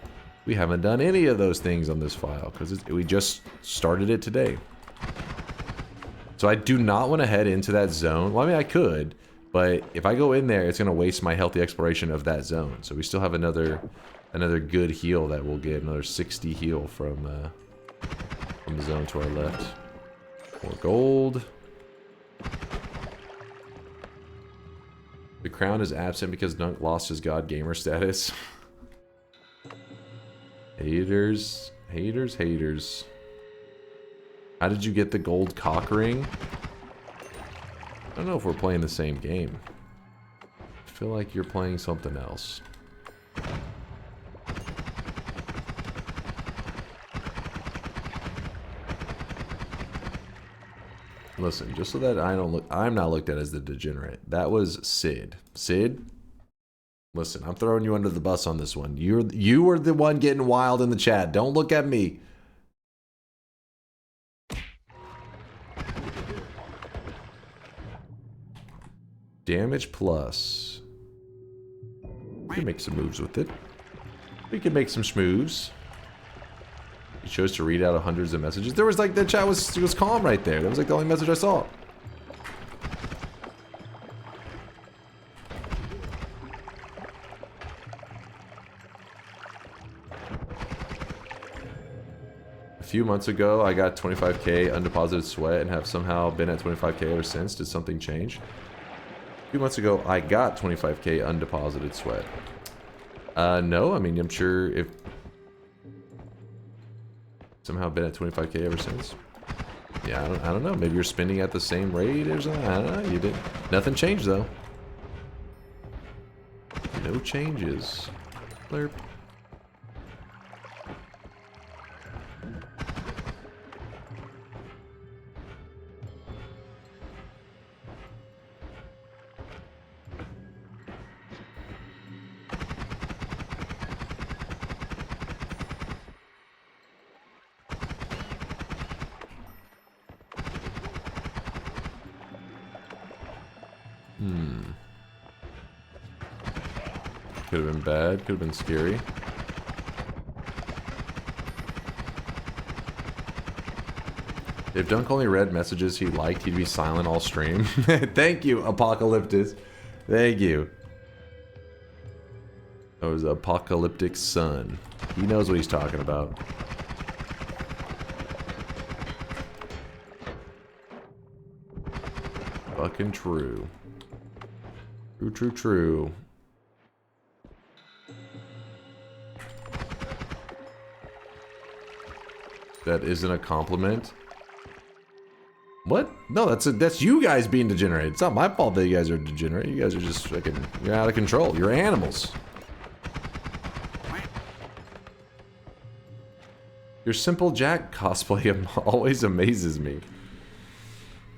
We haven't done any of those things on this file because we just started it today. So I do not want to head into that zone. Well, I mean, I could, but if I go in there, it's going to waste my healthy exploration of that zone. So we still have another good heal that we'll get, another 60 heal from the zone to our left. More gold. The crown is absent because Dunk lost his God Gamer status. Haters, haters, haters. How did you get the gold cock ring? I don't know if we're playing the same game. I feel like you're playing something else. Listen, just so that I'm not looked at as the degenerate. That was Sid. Sid, listen, I'm throwing you under the bus on this one. You were the one getting wild in the chat. Don't look at me. Damage plus. We can make some moves with it. We can make some schmoves. He chose to read out hundreds of messages. There was like, the chat was calm right there. That was like the only message I saw. A few months ago, I got 25k undeposited sweat and have somehow been at 25k ever since. Did something change? A few months ago, I got 25k undeposited sweat. No, I mean, I'm sure if somehow been at 25k ever since. Yeah, I don't know. Maybe you're spending at the same rate or something. I don't know. You did. Nothing changed though. No changes. Blurp. Could have been bad, could have been scary. If Dunk only read messages he liked, he'd be silent all stream. Thank you, Apocalyptus. Thank you. That was Apocalyptic Sun. He knows what he's talking about. Fucking true. True, true, true. That isn't a compliment. What? No, that's you guys being degenerate. It's not my fault that you guys are degenerate. You guys are just fucking, you're out of control. You're animals. Your Simple Jack cosplay always amazes me.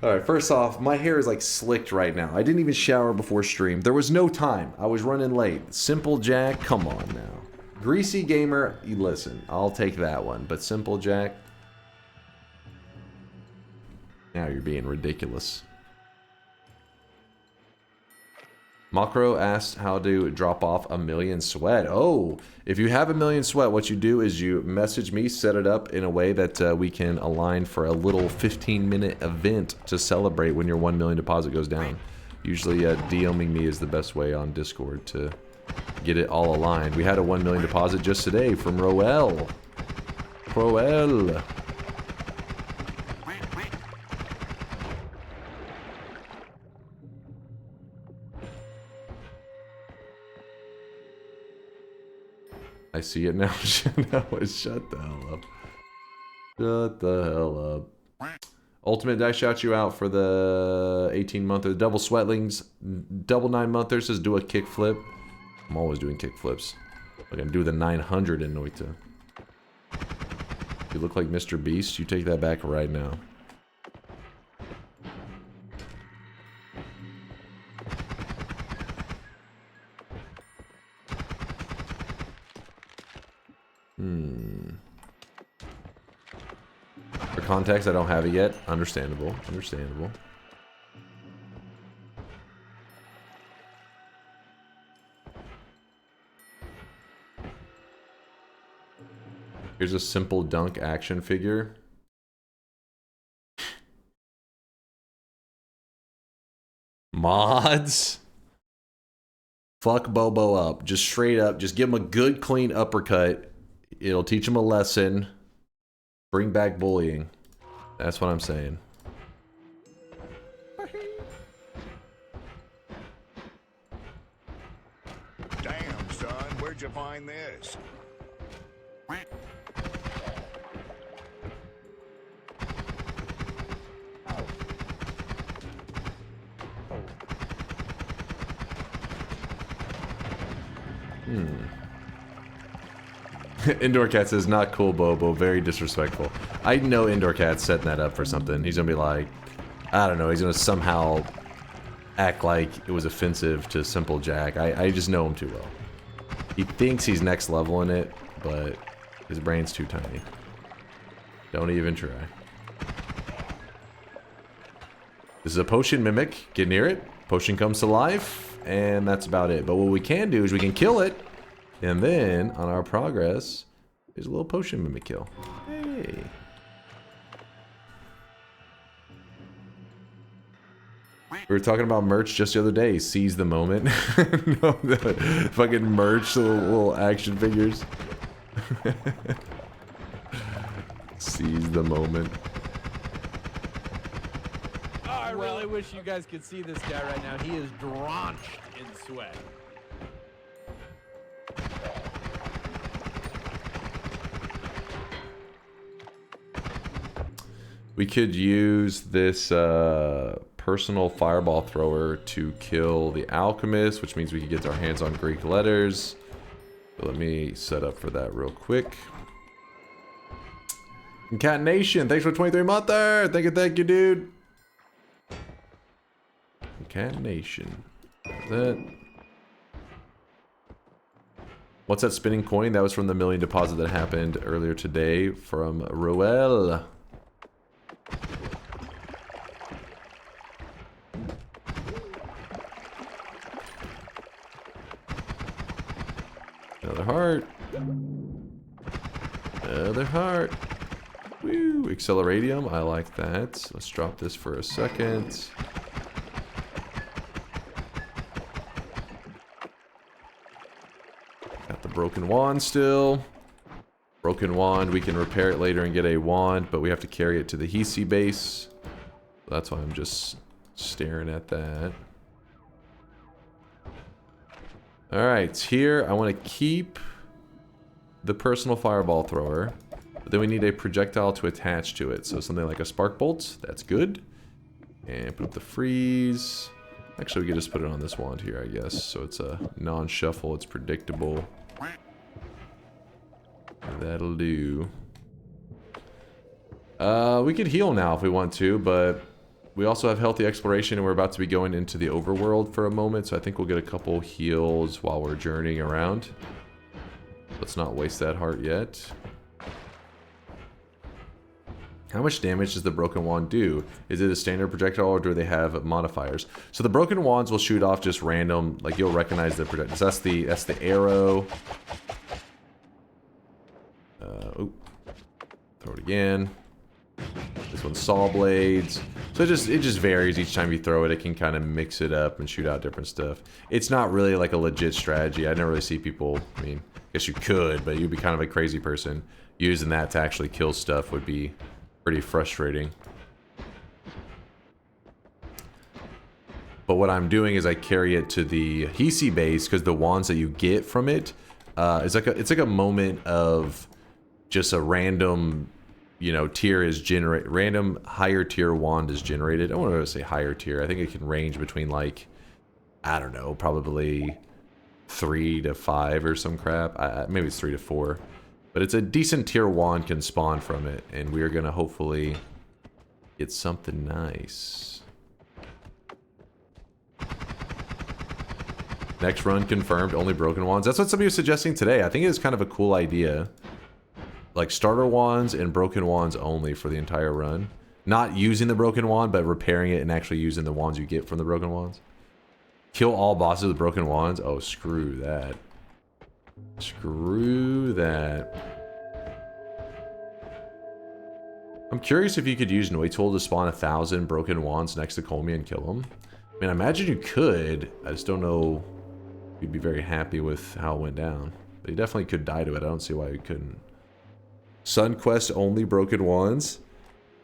Alright, first off, my hair is like slicked right now. I didn't even shower before stream. There was no time. I was running late. Simple Jack, come on now. Greasy Gamer, listen, I'll take that one. But Simple Jack, now you're being ridiculous. Macro asked how to drop off 1,000,000 sweat. Oh, if you have 1,000,000 sweat, what you do is you message me, set it up in a way that we can align for a little 15-minute event to celebrate when your 1,000,000 deposit goes down. Usually DMing me is the best way on Discord to get it all aligned. We had a 1,000,000 deposit just today from Roel. Roel. I see it now. Shut the hell up. Shut the hell up. Ultimate, did I shout you out for the 18-monther? Double Sweatlings, double 9-monther says do a kickflip. I'm always doing kickflips. I'm gonna do the 900 in Noita. You look like Mr. Beast. You take that back right now. For context, I don't have it yet. Understandable. Understandable. Here's a simple dunk action figure. Mods? Fuck Bobo up. Just straight up. Just give him a good, clean uppercut. It'll teach him a lesson. Bring back bullying. That's what I'm saying. Damn, son. Where'd you find this? Indoor Cat says, not cool, Bobo. Very disrespectful. I know Indoor Cat's setting that up for something. He's gonna be like, I don't know, he's gonna somehow act like it was offensive to simple Jack. I just know him too well. He thinks he's next level in it, but his brain's too tiny. Don't even try. This is a potion mimic. Get near it. Potion comes to life, and that's about it. But what we can do is we can kill it, and then on our progress, there's a little potion mimic kill. Hey. We were talking about merch just the other day. Seize the moment. No, the fucking merch, little action figures. Seize the moment. Oh, I really wish you guys could see this guy right now. He is drenched in sweat. We could use this personal fireball thrower to kill the alchemist, which means we could get our hands on Greek letters. So let me set up for that real quick. Concatenation, thanks for 23 month there. Thank you, dude. Concatenation. That. What's that spinning coin? That was from the million deposit that happened earlier today from Roel. Another heart. Another heart. Woo! Acceleradium. I like that. Let's drop this for a second. Got the broken wand still. Broken wand. We can repair it later and get a wand, but we have to carry it to the Hisi base. That's why I'm just staring at that. Alright, here I want to keep the personal fireball thrower, but then we need a projectile to attach to it. So something like a spark bolt, that's good. And put the freeze. Actually, we could just put it on this wand here, I guess. So it's a non-shuffle, it's predictable. That'll do. We could heal now if we want to, but we also have healthy exploration, and we're about to be going into the overworld for a moment, so I think we'll get a couple heals while we're journeying around. Let's not waste that heart yet. How much damage does the broken wand do? Is it a standard projectile, or do they have modifiers? So the broken wands will shoot off just random, like you'll recognize the projectiles. That's the arrow. Throw it again. This one's saw blades. So it just varies each time you throw it. It can kind of mix it up and shoot out different stuff. It's not really like a legit strategy. I never really see people, I mean, I guess you could, but you'd be kind of a crazy person. Using that to actually kill stuff would be pretty frustrating. But what I'm doing is I carry it to the Hisi base, because the wands that you get from it, it's like a moment of just a random, you know, tier is generate, random higher tier wand is generated. I don't want to say higher tier. I think it can range between, like, I don't know, probably 3 to 5 or some crap. Maybe it's 3 to 4. But it's a decent tier wand can spawn from it, and we're gonna hopefully get something nice. Next run confirmed, only broken wands. That's what somebody was suggesting today. I think it is kind of a cool idea. Like starter wands and broken wands only for the entire run. Not using the broken wand, but repairing it and actually using the wands you get from the broken wands. Kill all bosses with broken wands. Oh, screw that. Screw that. I'm curious if you could use Noita to spawn 1,000 broken wands next to Colmy and kill them. I mean, I imagine you could. I just don't know if you'd be very happy with how it went down. But you definitely could die to it. I don't see why you couldn't. Sunquest only broken wands.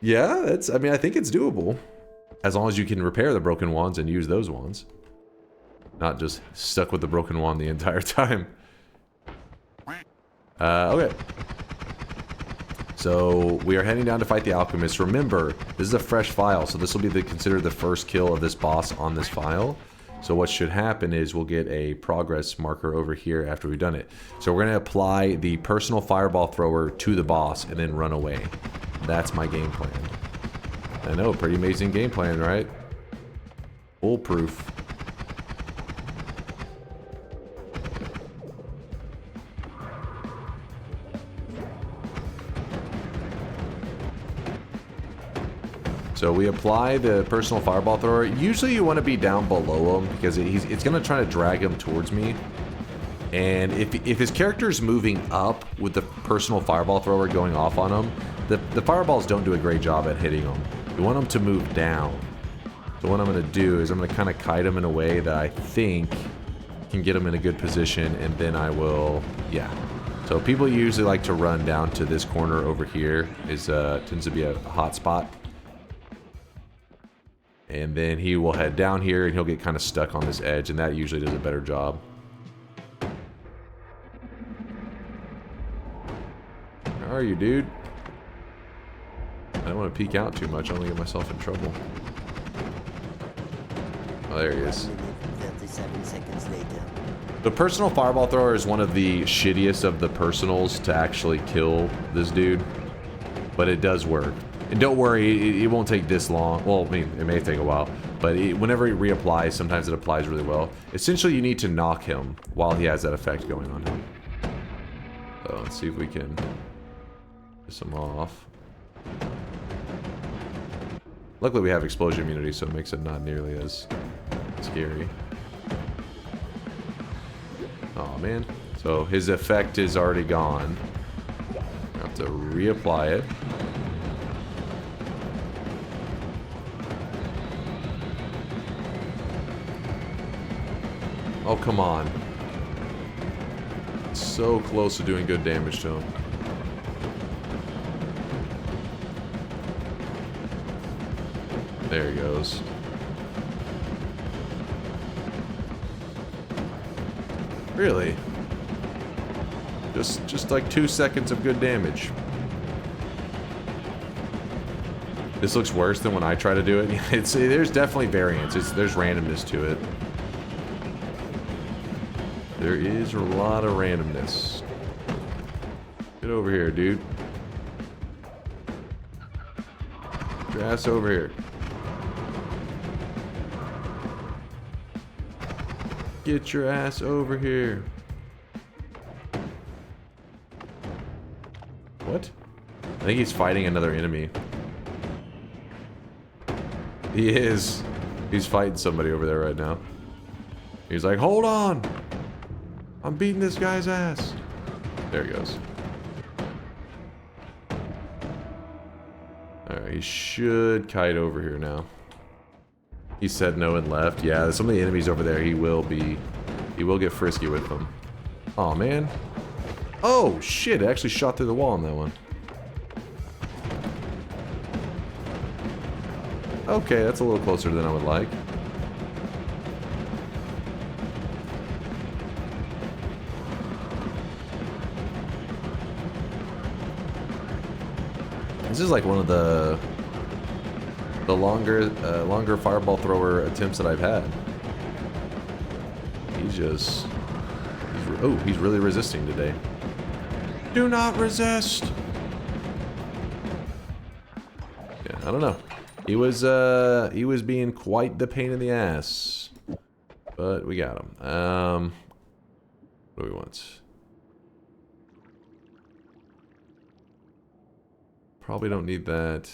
Yeah, that's, I mean, I think it's doable. As long as you can repair the broken wands and use those wands. Not just stuck with the broken wand the entire time. Okay. So we are heading down to fight the alchemist. Remember, this is a fresh file, so this will be considered the first kill of this boss on this file. So what should happen is we'll get a progress marker over here after we've done it. So we're going to apply the personal fireball thrower to the boss and then run away. That's my game plan. I know, pretty amazing game plan, right? Foolproof. So we apply the personal fireball thrower. Usually you want to be down below him because it's going to try to drag him towards me. And if his character is moving up with the personal fireball thrower going off on him, the fireballs don't do a great job at hitting him. You want him to move down. So what I'm going to do is I'm going to kind of kite him in a way that I think can get him in a good position, and then I will, yeah. So people usually like to run down to this corner over here. Tends to be a hot spot. And then he will head down here and he'll get kind of stuck on this edge, and that usually does a better job. How are you, dude? I don't want to peek out too much. I don't want to get myself in trouble. Oh, there he is. 37 seconds later. The personal fireball thrower is one of the shittiest of the personals to actually kill this dude. But it does work. And don't worry, it won't take this long. Well, I mean, it may take a while. But whenever it reapplies, sometimes it applies really well. Essentially, you need to knock him while he has that effect going on him. So let's see if we can piss him off. Luckily, we have explosion immunity, so it makes it not nearly as scary. Oh man. So his effect is already gone. I have to reapply it. Oh, come on. So close to doing good damage to him. There he goes. Really? Just like 2 seconds of good damage. This looks worse than when I try to do it. There's definitely variance. There's randomness to it. There is a lot of randomness. Get over here, dude. Get your ass over here. Get your ass over here. What? I think he's fighting another enemy. He is. He's fighting somebody over there right now. He's like, hold on. I'm beating this guy's ass. There he goes. Alright, he should kite over here now. He said no and left. Yeah, some of the enemies over there, he will get frisky with them. Oh man. Oh shit, it actually shot through the wall on that one. Okay, that's a little closer than I would like. This is like one of the longer fireball thrower attempts that I've had. He's really resisting today. Do not resist. Yeah, I don't know. He was being quite the pain in the ass, but we got him. What do we want? Probably don't need that.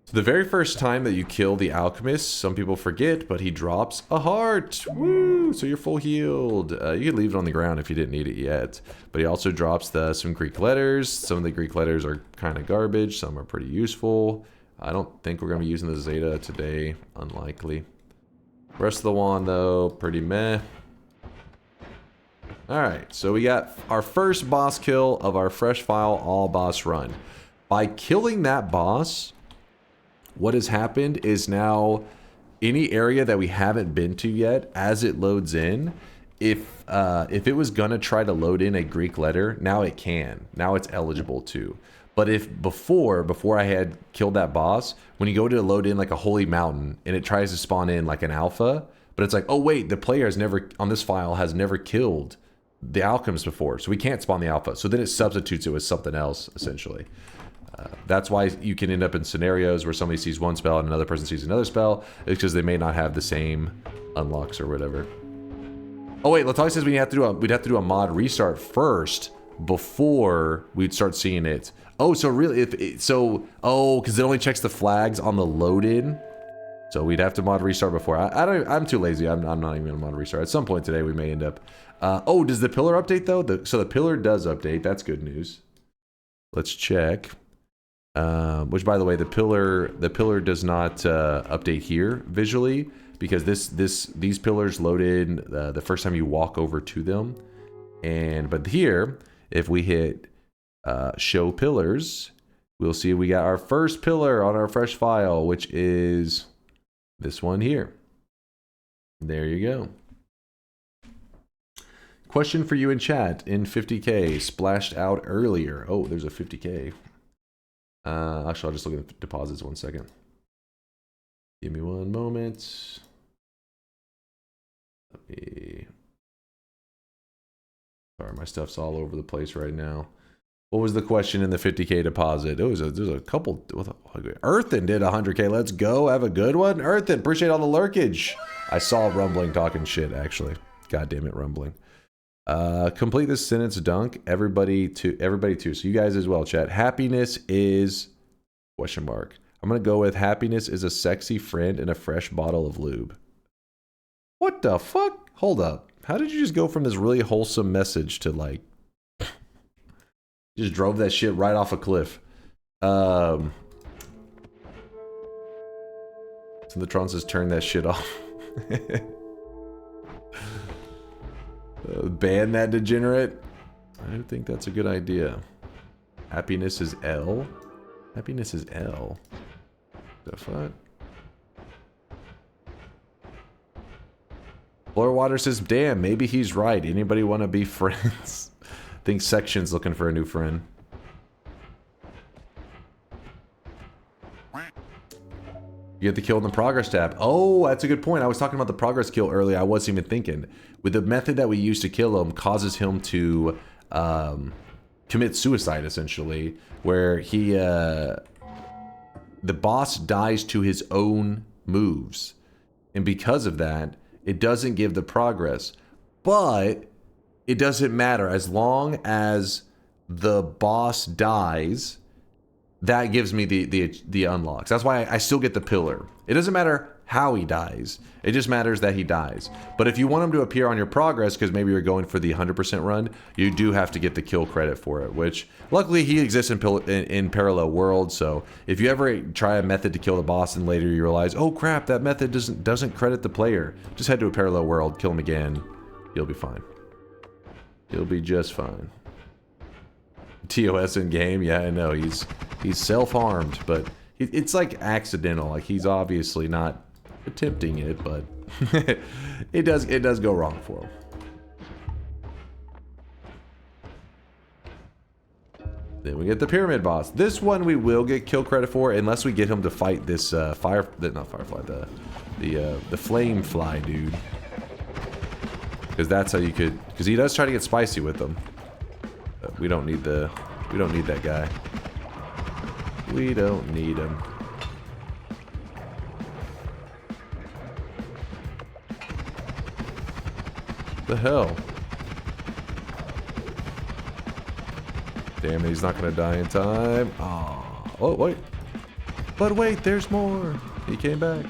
So the very first time that you kill the alchemist, some people forget, but he drops a heart. Woo! So you're full healed. You could leave it on the ground if you didn't need it yet. But he also drops some Greek letters. Some of the Greek letters are kind of garbage. Some are pretty useful. I don't think we're going to be using the Zeta today. Unlikely. Rest of the wand, though, pretty meh. Alright, so we got our first boss kill of our fresh file all boss run. By killing that boss, what has happened is now any area that we haven't been to yet, as it loads in, if it was gonna try to load in a Greek letter, now it can. Now it's eligible to. But if before I had killed that boss, when you go to load in like a holy mountain and it tries to spawn in like an alpha, but it's like, oh wait, the player has never, on this file, has never killed the alchemist before, so we can't spawn the alpha. So then it substitutes it with something else, essentially. That's why you can end up in scenarios where somebody sees one spell and another person sees another spell. It's because they may not have the same unlocks or whatever. Oh wait, Latali says we'd have to do a mod restart first before we'd start seeing it. Oh, so really, because it only checks the flags on the load-in. So we'd have to mod restart before. I'm too lazy. I'm not even gonna mod restart. At some point today, we may end up. Oh, does the pillar update though? So the pillar does update. That's good news. Let's check. Which, by the way, the pillar does not update here visually because these pillars load in the first time you walk over to them, but here, if we hit show pillars, we'll see we got our first pillar on our fresh file, which is this one here. There you go. Question for you in chat. In 50K splashed out earlier. Oh, there's a 50K. Actually, I'll just look at the deposits 1 second. Give me one moment. Sorry, my stuff's all over the place right now. What was the question in the 50K deposit? There's a couple. Earthen did 100K. Let's go. Have a good one. Earthen, appreciate all the lurkage. I saw Rumbling talking shit, actually. God damn it, Rumbling. Complete this sentence, Dunk. Everybody too. So you guys as well, chat. Happiness is... question mark. I'm going to go with happiness is a sexy friend and a fresh bottle of lube. What the fuck? Hold up. How did you just go from this really wholesome message to like... just drove that shit right off a cliff. Synthetron says turn that shit off. Ban that degenerate? I don't think that's a good idea. Happiness is L? Happiness is L. The fuck? Floorwater says, damn, maybe he's right. Anybody want to be friends? I think Section's looking for a new friend. You get the kill in the progress tab. Oh, that's a good point. I was talking about the progress kill earlier. I wasn't even thinking. With the method that we use to kill him causes him to commit suicide, essentially, where he the boss dies to his own moves. And because of that, it doesn't give the progress. But it doesn't matter. As long as the boss dies, that gives me the unlocks. That's why I still get the pillar. It doesn't matter how he dies. It just matters that he dies. But if you want him to appear on your progress, because maybe you're going for the 100% run, you do have to get the kill credit for it, which luckily he exists in parallel worlds. So if you ever try a method to kill the boss and later you realize, oh crap, that method doesn't credit the player, just head to a parallel world, kill him again. You'll be fine. You'll be just fine. TOS in game, yeah, I know he's self-harmed, but it's like accidental. Like he's obviously not attempting it, but it does go wrong for him. Then we get the pyramid boss. This one we will get kill credit for unless we get him to fight this the flame fly dude, because that's how you could. Because he does try to get spicy with them. We don't need that guy. We don't need him. The hell? Damn it, he's not gonna die in time. Oh, wait. But wait, there's more. He came back.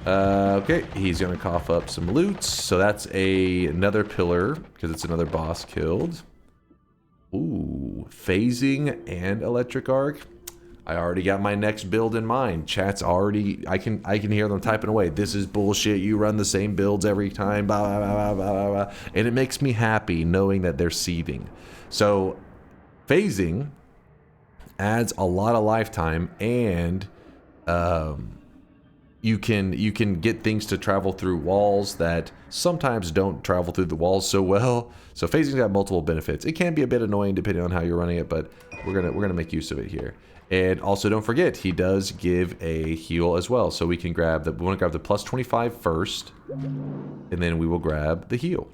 Okay, he's gonna cough up some loot. So that's another pillar, because it's another boss killed. Ooh, phasing and electric arc. I already got my next build in mind. Chat's already, I can hear them typing away. This is bullshit. You run the same builds every time. Blah, blah, blah, blah, blah, blah. And it makes me happy knowing that they're seething. So phasing adds a lot of lifetime, and you can get things to travel through walls that sometimes don't travel through the walls so well. So phasing's got multiple benefits. It can be a bit annoying depending on how you're running it, but we're gonna make use of it here. And also don't forget, he does give a heal as well. So we can grab we want to grab the plus 25 first, and then we will grab the heal.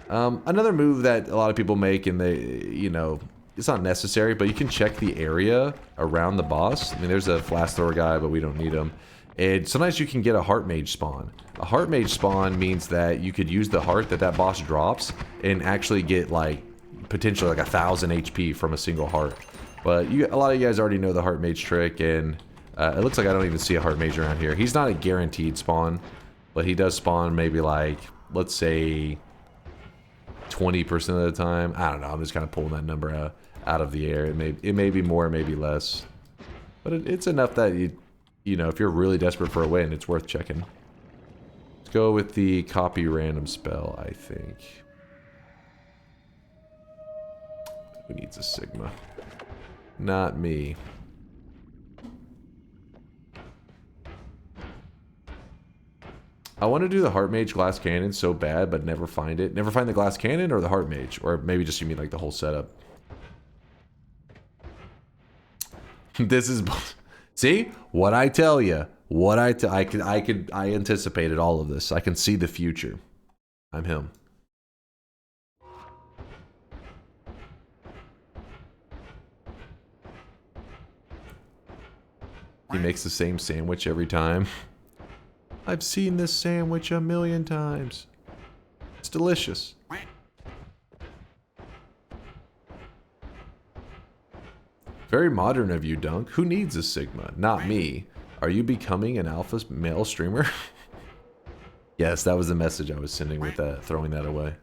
Another move that a lot of people make, and they, it's not necessary, but you can check the area around the boss. I mean, there's a flash thrower guy, but we don't need him. And sometimes you can get a heart mage spawn. A heart mage spawn means that you could use the heart that that boss drops and actually get like potentially like 1,000 HP from a single heart. But a lot of you guys already know the heart mage trick, and it looks like I don't even see a heart mage around here. He's not a guaranteed spawn, but he does spawn maybe like, let's say 20% of the time. I don't know, I'm just kind of pulling that number out of the air. It may be more, maybe less, but it's enough that you know, if you're really desperate for a win, it's worth checking. Let's go with the copy random spell, I think. Who needs a Sigma? Not me. I want to do the Heart Mage Glass Cannon so bad, but never find it. Never find the Glass Cannon or the Heart Mage? Or maybe just you mean like the whole setup. This is... See? What I tell you. What I anticipated all of this. I can see the future. I'm him. He makes the same sandwich every time. I've seen this sandwich 1,000,000 times. It's delicious. Very modern of you, Dunk. Who needs a Sigma? Not me. Are you becoming an alpha male streamer? Yes, that was the message I was sending with that, throwing that away.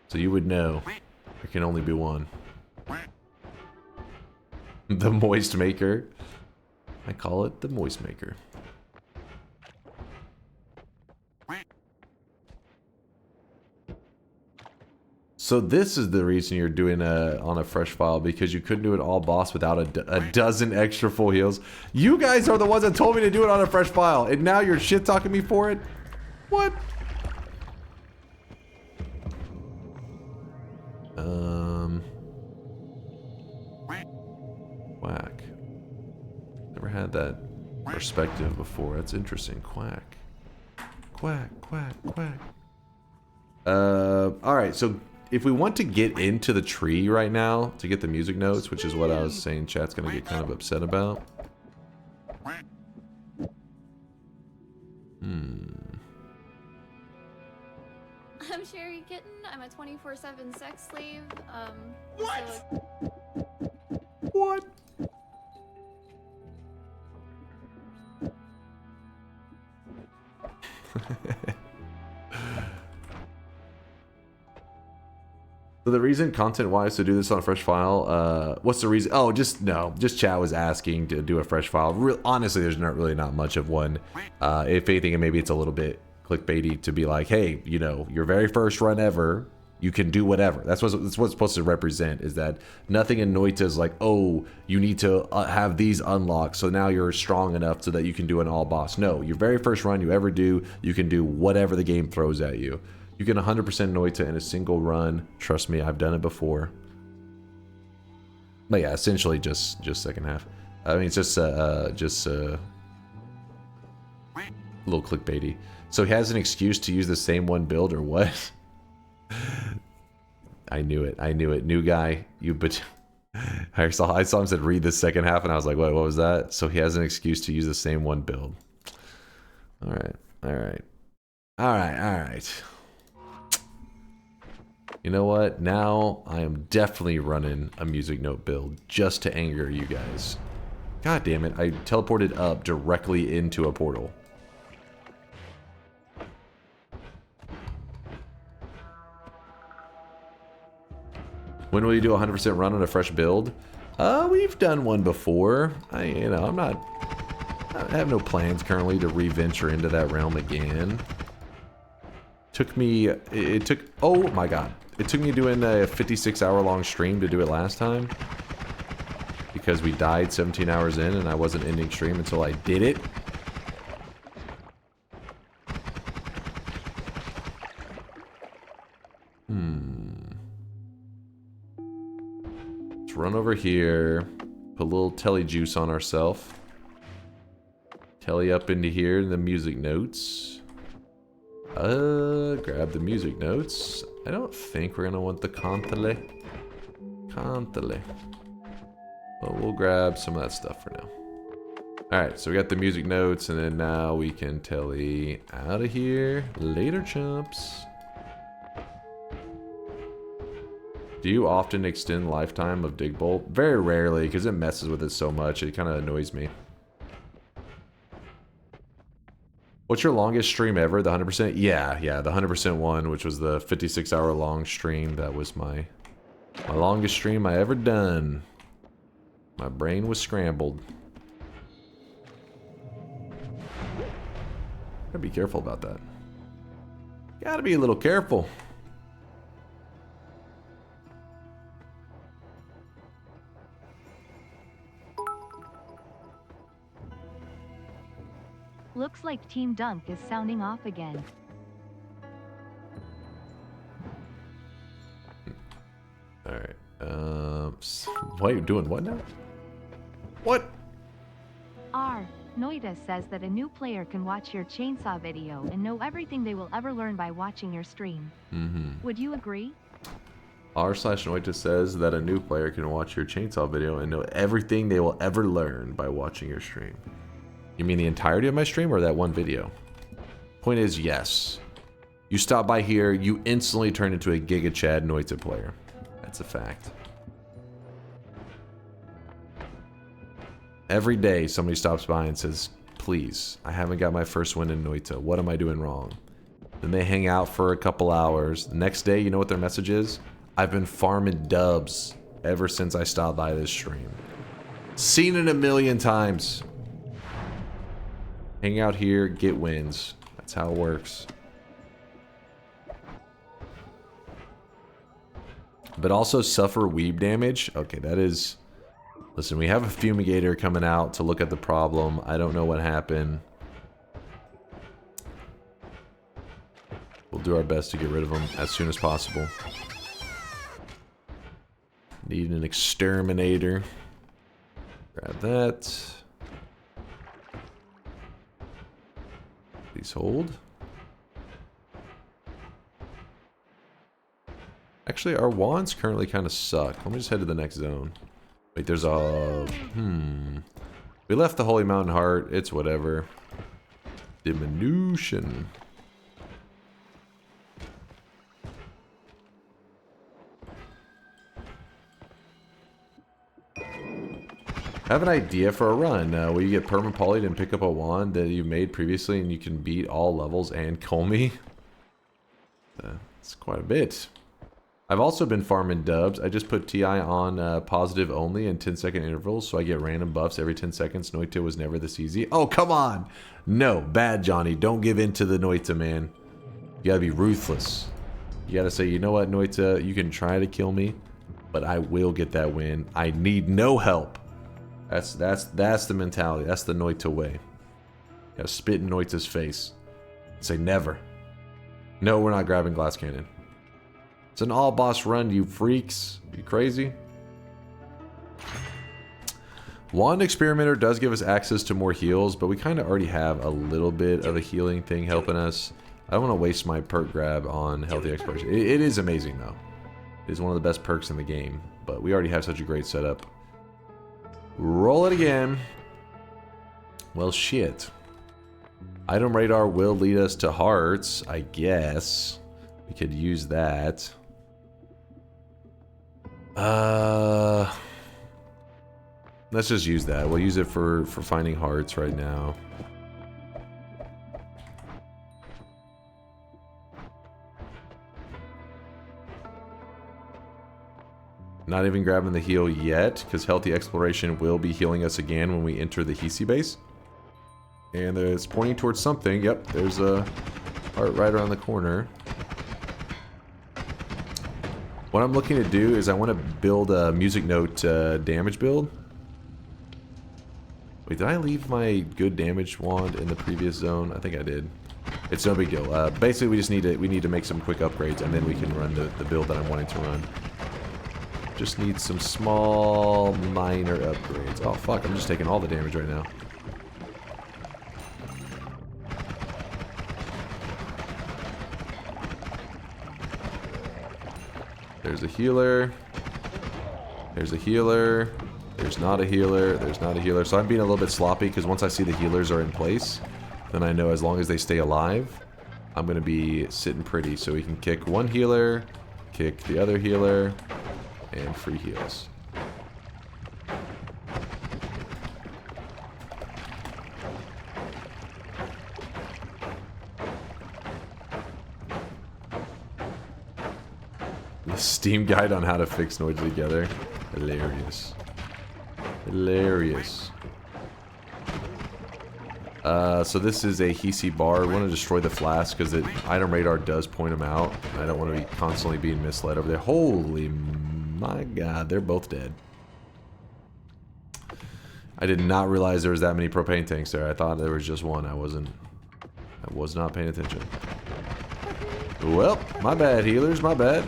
So you would know. There can only be one. The Moist Maker. I call it the Moist Maker. So this is the reason you're doing on a fresh file, because you couldn't do it all boss without a dozen extra full heals. You guys are the ones that told me to do it on a fresh file, and now you're shit talking me for it? What? Whack. Never had that perspective before. That's interesting. Quack. Quack, quack, quack. Alright, so if we want to get into the tree right now to get the music notes, which is what I was saying chat's gonna get kind of upset about. I'm Sherry Kitten. I'm a 24/7 sex slave. What? What? So the reason content-wise to do this on a fresh file, what's the reason? Oh, just chat was asking to do a fresh file. Honestly, there's not much of one. If anything, maybe it's a little bit clickbaity to be like, hey, you know, your very first run ever, you can do whatever. That's what it's supposed to represent, is that nothing in Noita is like, oh, you need to have these unlocked, so now you're strong enough so that you can do an all boss. No, your very first run you ever do, you can do whatever the game throws at you. You can 100% Noita in a single run. Trust me, I've done it before. But yeah, essentially just second half. I mean, it's just a little clickbaity. So he has an excuse to use the same one build, or what? I knew it. I knew it. New guy, you but I saw him said read the second half, and I was like, wait, what was that? So he has an excuse to use the same one build. All right. All right. All right. All right. You know what? Now I am definitely running a music note build just to anger you guys. God damn it. I teleported up directly into a portal. When will you do a 100% run on a fresh build? We've done one before. I have no plans currently to re-venture into that realm again. Oh my god. It took me doing a 56-hour-long stream to do it last time, because we died 17 hours in and I wasn't ending stream until I did it. Let's run over here, put a little telly juice on ourselves. Telly up into here in the music notes. Grab the music notes. I don't think we're gonna want the Cantale. But we'll grab some of that stuff for now. Alright, so we got the music notes, and then now we can telly out of here. Later, chumps. Do you often extend lifetime of Dig Bolt? Very rarely, because it messes with it so much. It kind of annoys me. What's your longest stream ever? The 100%? Yeah, the 100% one, which was the 56-hour long stream. That was my longest stream I ever done. My brain was scrambled. Gotta be careful about that. Gotta be a little careful. Looks like Team Dunk is sounding off again. Alright, why are you doing what now? What? Noita says that a new player can watch your chainsaw video and know everything they will ever learn by watching your stream. Would you agree? r/Noita says that a new player can watch your chainsaw video and know everything they will ever learn by watching your stream. You mean the entirety of my stream or that one video? Point is, yes. You stop by here, you instantly turn into a Giga Chad Noita player. That's a fact. Every day somebody stops by and says, please, I haven't got my first win in Noita. What am I doing wrong? Then they hang out for a couple hours. The next day, you know what their message is? I've been farming dubs ever since I stopped by this stream. Seen it a million times. Hang out here, get wins. That's how it works. But also suffer weeb damage. Okay, that is... Listen, we have a fumigator coming out to look at the problem. I don't know what happened. We'll do our best to get rid of them as soon as possible. Need an exterminator. Grab that. Please hold. Actually, our wands currently kind of suck. Let me just head to the next zone. Wait, there's a... We left the Holy Mountain Heart. It's whatever. Diminution. I have an idea for a run where you get permapolyed and pick up a wand that you made previously and you can beat all levels and Comey. It's quite a bit. I've also been farming dubs. I just put TI on positive only in 10-second intervals so I get random buffs every 10 seconds. Noita was never this easy. Oh, come on! No, bad Johnny. Don't give in to the Noita, man. You gotta be ruthless. You gotta say, you know what, Noita, you can try to kill me, but I will get that win. I need no help. That's the mentality. That's the Noita way. You gotta spit in Noita's face. Say never. No, we're not grabbing glass cannon. It's an all-boss run, you freaks. You crazy? Wand Experimenter does give us access to more heals, but we kind of already have a little bit of a healing thing helping us. I don't want to waste my perk grab on Healthy Exploration. It is amazing, though. It is one of the best perks in the game, but we already have such a great setup. Roll it again. Well, shit. Item radar will lead us to hearts, I guess. We could use that. Let's just use that. We'll use it for finding hearts right now. Not even grabbing the heal yet, because Healthy Exploration will be healing us again when we enter the Hisi base. And it's pointing towards something. Yep, there's a heart right around the corner. What I'm looking to do is I want to build a music note damage build. Wait, did I leave my good damage wand in the previous zone? I think I did. It's no big deal. Basically, we need to make some quick upgrades, and then we can run the build that I'm wanting to run. Just need some small, minor upgrades. Oh fuck! I'm just taking all the damage right now. There's a healer. There's a healer. There's not a healer. There's not a healer. So I'm being a little bit sloppy because once I see the healers are in place, then I know as long as they stay alive, I'm going to be sitting pretty. So we can kick one healer, kick the other healer, and free heals. The Steam guide on how to fix Noita together. Hilarious. Hilarious. So this is a Hisi bar. We want to destroy the flask because the item radar does point them out. I don't want to be constantly being misled over there. Holy my god, they're both dead. I did not realize there was that many propane tanks there. I thought there was just one. I was not paying attention. Well, my bad, healers, my bad.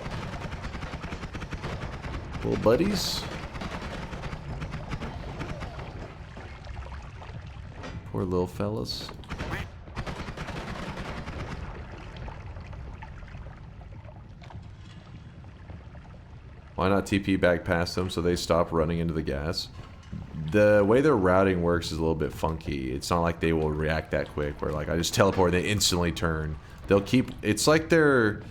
Little buddies. Poor little fellas. Why not TP back past them so they stop running into the gas? The way their routing works is a little bit funky. It's not like they will react that quick where like I just teleport and they instantly turn. They'll keep, it's like they're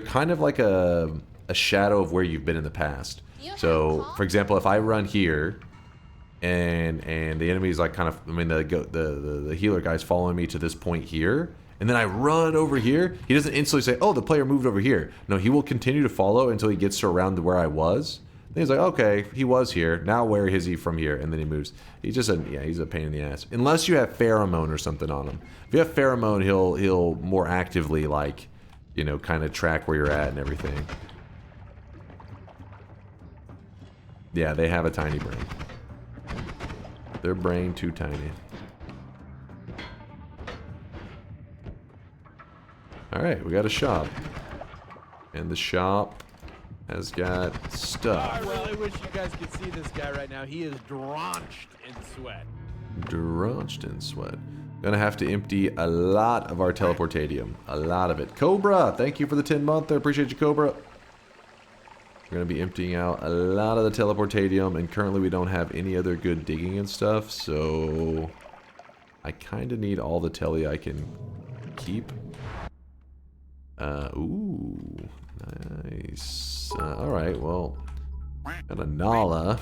kind of like a shadow of where you've been in the past. So, for example, if I run here and the enemy's like kind of, I mean the healer guy's following me to this point here, and then I run over here, he doesn't instantly say, oh, the player moved over here. No, he will continue to follow until he gets to around where I was. Then he's like, okay, he was here. Now where is he from here? And then he moves. He's just he's a pain in the ass. Unless you have pheromone or something on him. If you have pheromone, he'll more actively like, you know, kind of track where you're at and everything. Yeah, they have a tiny brain. Their brain too tiny. Alright, we got a shop. And the shop has got stuff. I really wish you guys could see this guy right now. He is drenched in sweat. Drenched in sweat. Gonna have to empty a lot of our teleportadium. A lot of it. Cobra, thank you for the 10-month. I appreciate you, Cobra. We're going to be emptying out a lot of the teleportadium, and currently we don't have any other good digging and stuff, so I kind of need all the tele I can keep. Ooh, nice. Alright, well, got a Nala.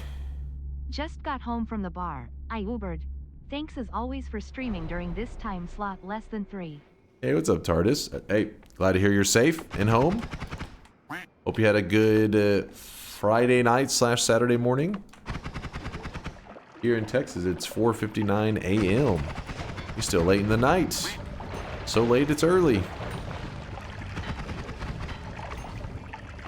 Just got home from the bar. I Ubered. Thanks as always for streaming during this time slot less than 3. Hey, what's up, TARDIS? Hey, glad to hear you're safe and home. Hope you had a good Friday night / Saturday morning. Here in Texas, it's 4:59 a.m. You're still late in the night. So late, it's early.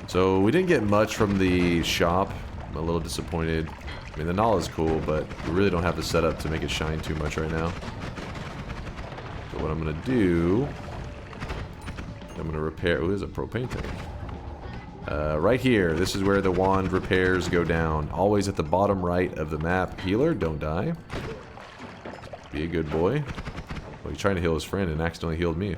So we didn't get much from the shop. I'm a little disappointed. I mean, the Nala is cool, but we really don't have the setup to make it shine too much right now. So what I'm going to do, I'm going to repair... Oh, there's a propane tank. Right here, this is where the wand repairs go down. Always at the bottom right of the map. Healer, don't die. Be a good boy. Well, he's trying to heal his friend and accidentally healed me.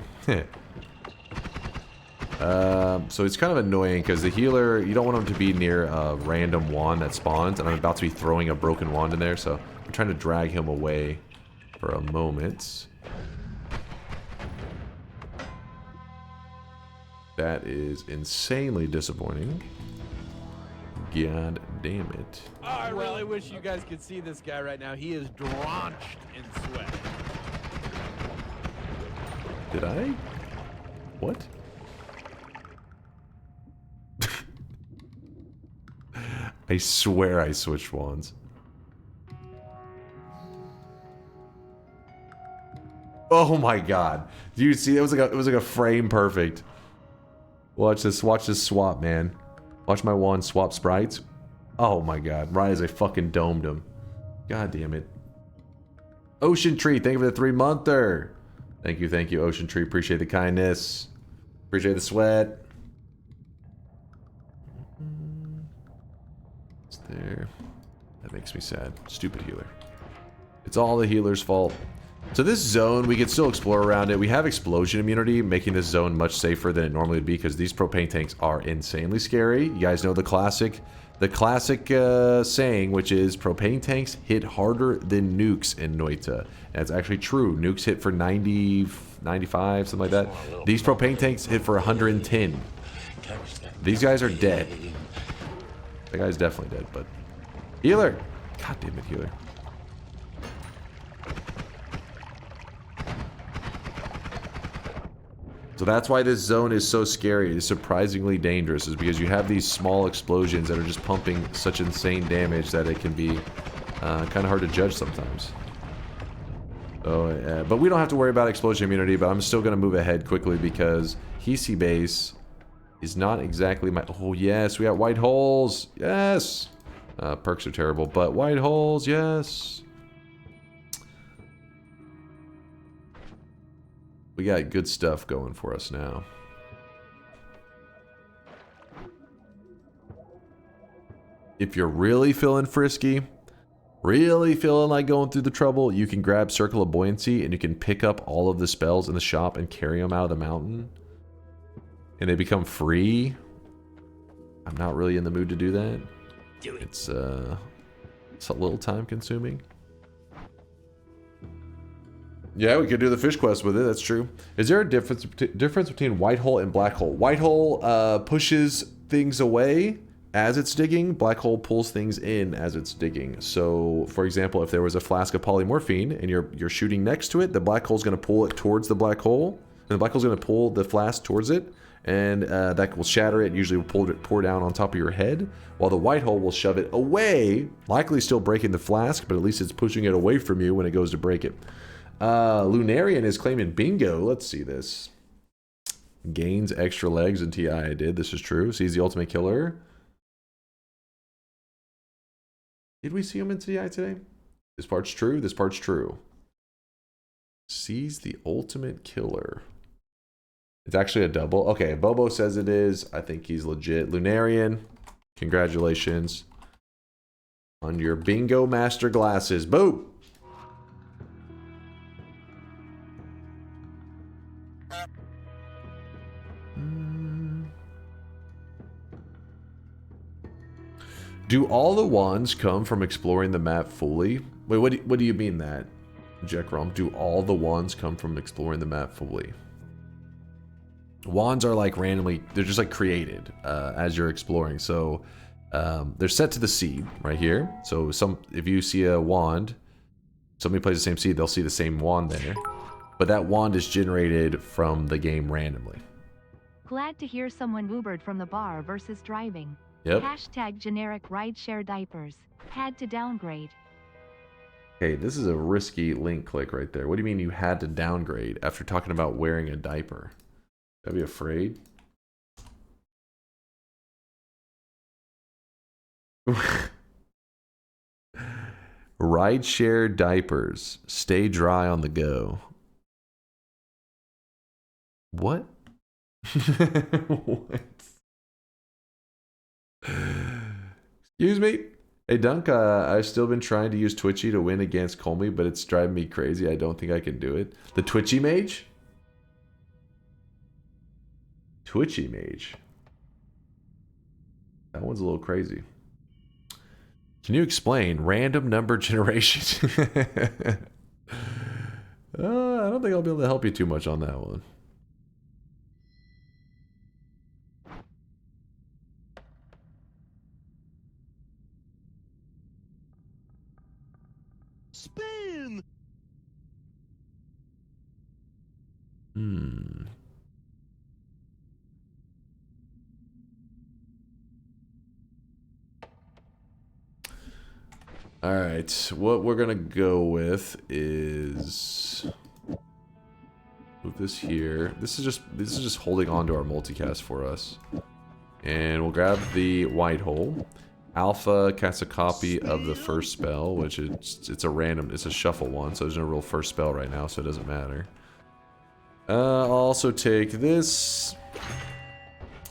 So it's kind of annoying because the healer, you don't want him to be near a random wand that spawns, and I'm about to be throwing a broken wand in there, so I'm trying to drag him away for a moment. That is insanely disappointing. God damn it. Oh, I really wish you guys could see this guy right now. He is drenched in sweat. Did I? What? I swear I switched wands. Oh my god. Do you see? It was like a frame perfect. Watch this swap, man. Watch my wand swap sprites. Oh my god. Right as I fucking domed him. God damn it. Ocean Tree, thank you for the 3-monther. Thank you, Ocean Tree. Appreciate the kindness. Appreciate the sweat. It's there. That makes me sad. Stupid healer. It's all the healer's fault. So this zone, we can still explore around it. We have explosion immunity, making this zone much safer than it normally would be because these propane tanks are insanely scary. You guys know the classic saying, which is propane tanks hit harder than nukes in Noita. And that's actually true. Nukes hit for 90, 95, something like that. These propane tanks hit for 110. These guys are dead. That guy's definitely dead, but... Healer! God damn it, healer. So that's why this zone is so scary. It's surprisingly dangerous, is because you have these small explosions that are just pumping such insane damage that it can be kind of hard to judge sometimes. So, but we don't have to worry about explosion immunity, but I'm still going to move ahead quickly because Hisi base is not exactly my... Oh, yes, we got white holes. Yes! Perks are terrible, but white holes, yes! We got good stuff going for us now. If you're really feeling frisky, really feeling like going through the trouble, you can grab Circle of Buoyancy and you can pick up all of the spells in the shop and carry them out of the mountain. And they become free. I'm not really in the mood to do that. It's a little time consuming. Yeah, we could do the fish quest with it, that's true. Is there a difference between white hole and black hole? White hole pushes things away as it's digging. Black hole pulls things in as it's digging. So, for example, if there was a flask of polymorphine and you're shooting next to it, the black hole's going to pull it towards the black hole. And the black hole's going to pull the flask towards it. And that will shatter it, usually will pour down on top of your head. While the white hole will shove it away, likely still breaking the flask, but at least it's pushing it away from you when it goes to break it. Lunarian is claiming bingo. Let's see this. Gains extra legs in TI. I did. This is true. Sees the ultimate killer. Did we see him in TI today? This part's true. This part's true. Sees the ultimate killer. It's actually a double. Okay, Bobo says it is. I think he's legit. Lunarian, congratulations on your bingo master glasses. Boom! Do all the wands come from exploring the map fully? Wait, what do you mean that, Jackrom? Do all the wands come from exploring the map fully? Wands are like randomly, they're just like created as you're exploring. So they're set to the seed right here. So if you see a wand, somebody plays the same seed, they'll see the same wand there. But that wand is generated from the game randomly. Glad to hear someone Ubered from the bar versus driving. Yep. Hashtag generic rideshare diapers. Had to downgrade. Hey, this is a risky link click right there. What do you mean you had to downgrade after talking about wearing a diaper? I'd be afraid. Rideshare diapers. Stay dry on the go. What? What? Excuse me? Hey Dunk, I've still been trying to use Twitchy to win against Comey, but it's driving me crazy. I don't think I can do it. The Twitchy mage? Twitchy mage. That one's a little crazy. Can you explain random number generation? I don't think I'll be able to help you too much on that one. Spin. All right, what we're gonna go with is move this here. This is just holding on to our multicast for us, and we'll grab the white hole. Alpha casts a copy of the first spell, which it's a shuffle one, so there's no real first spell right now, so it doesn't matter. I'll also take this,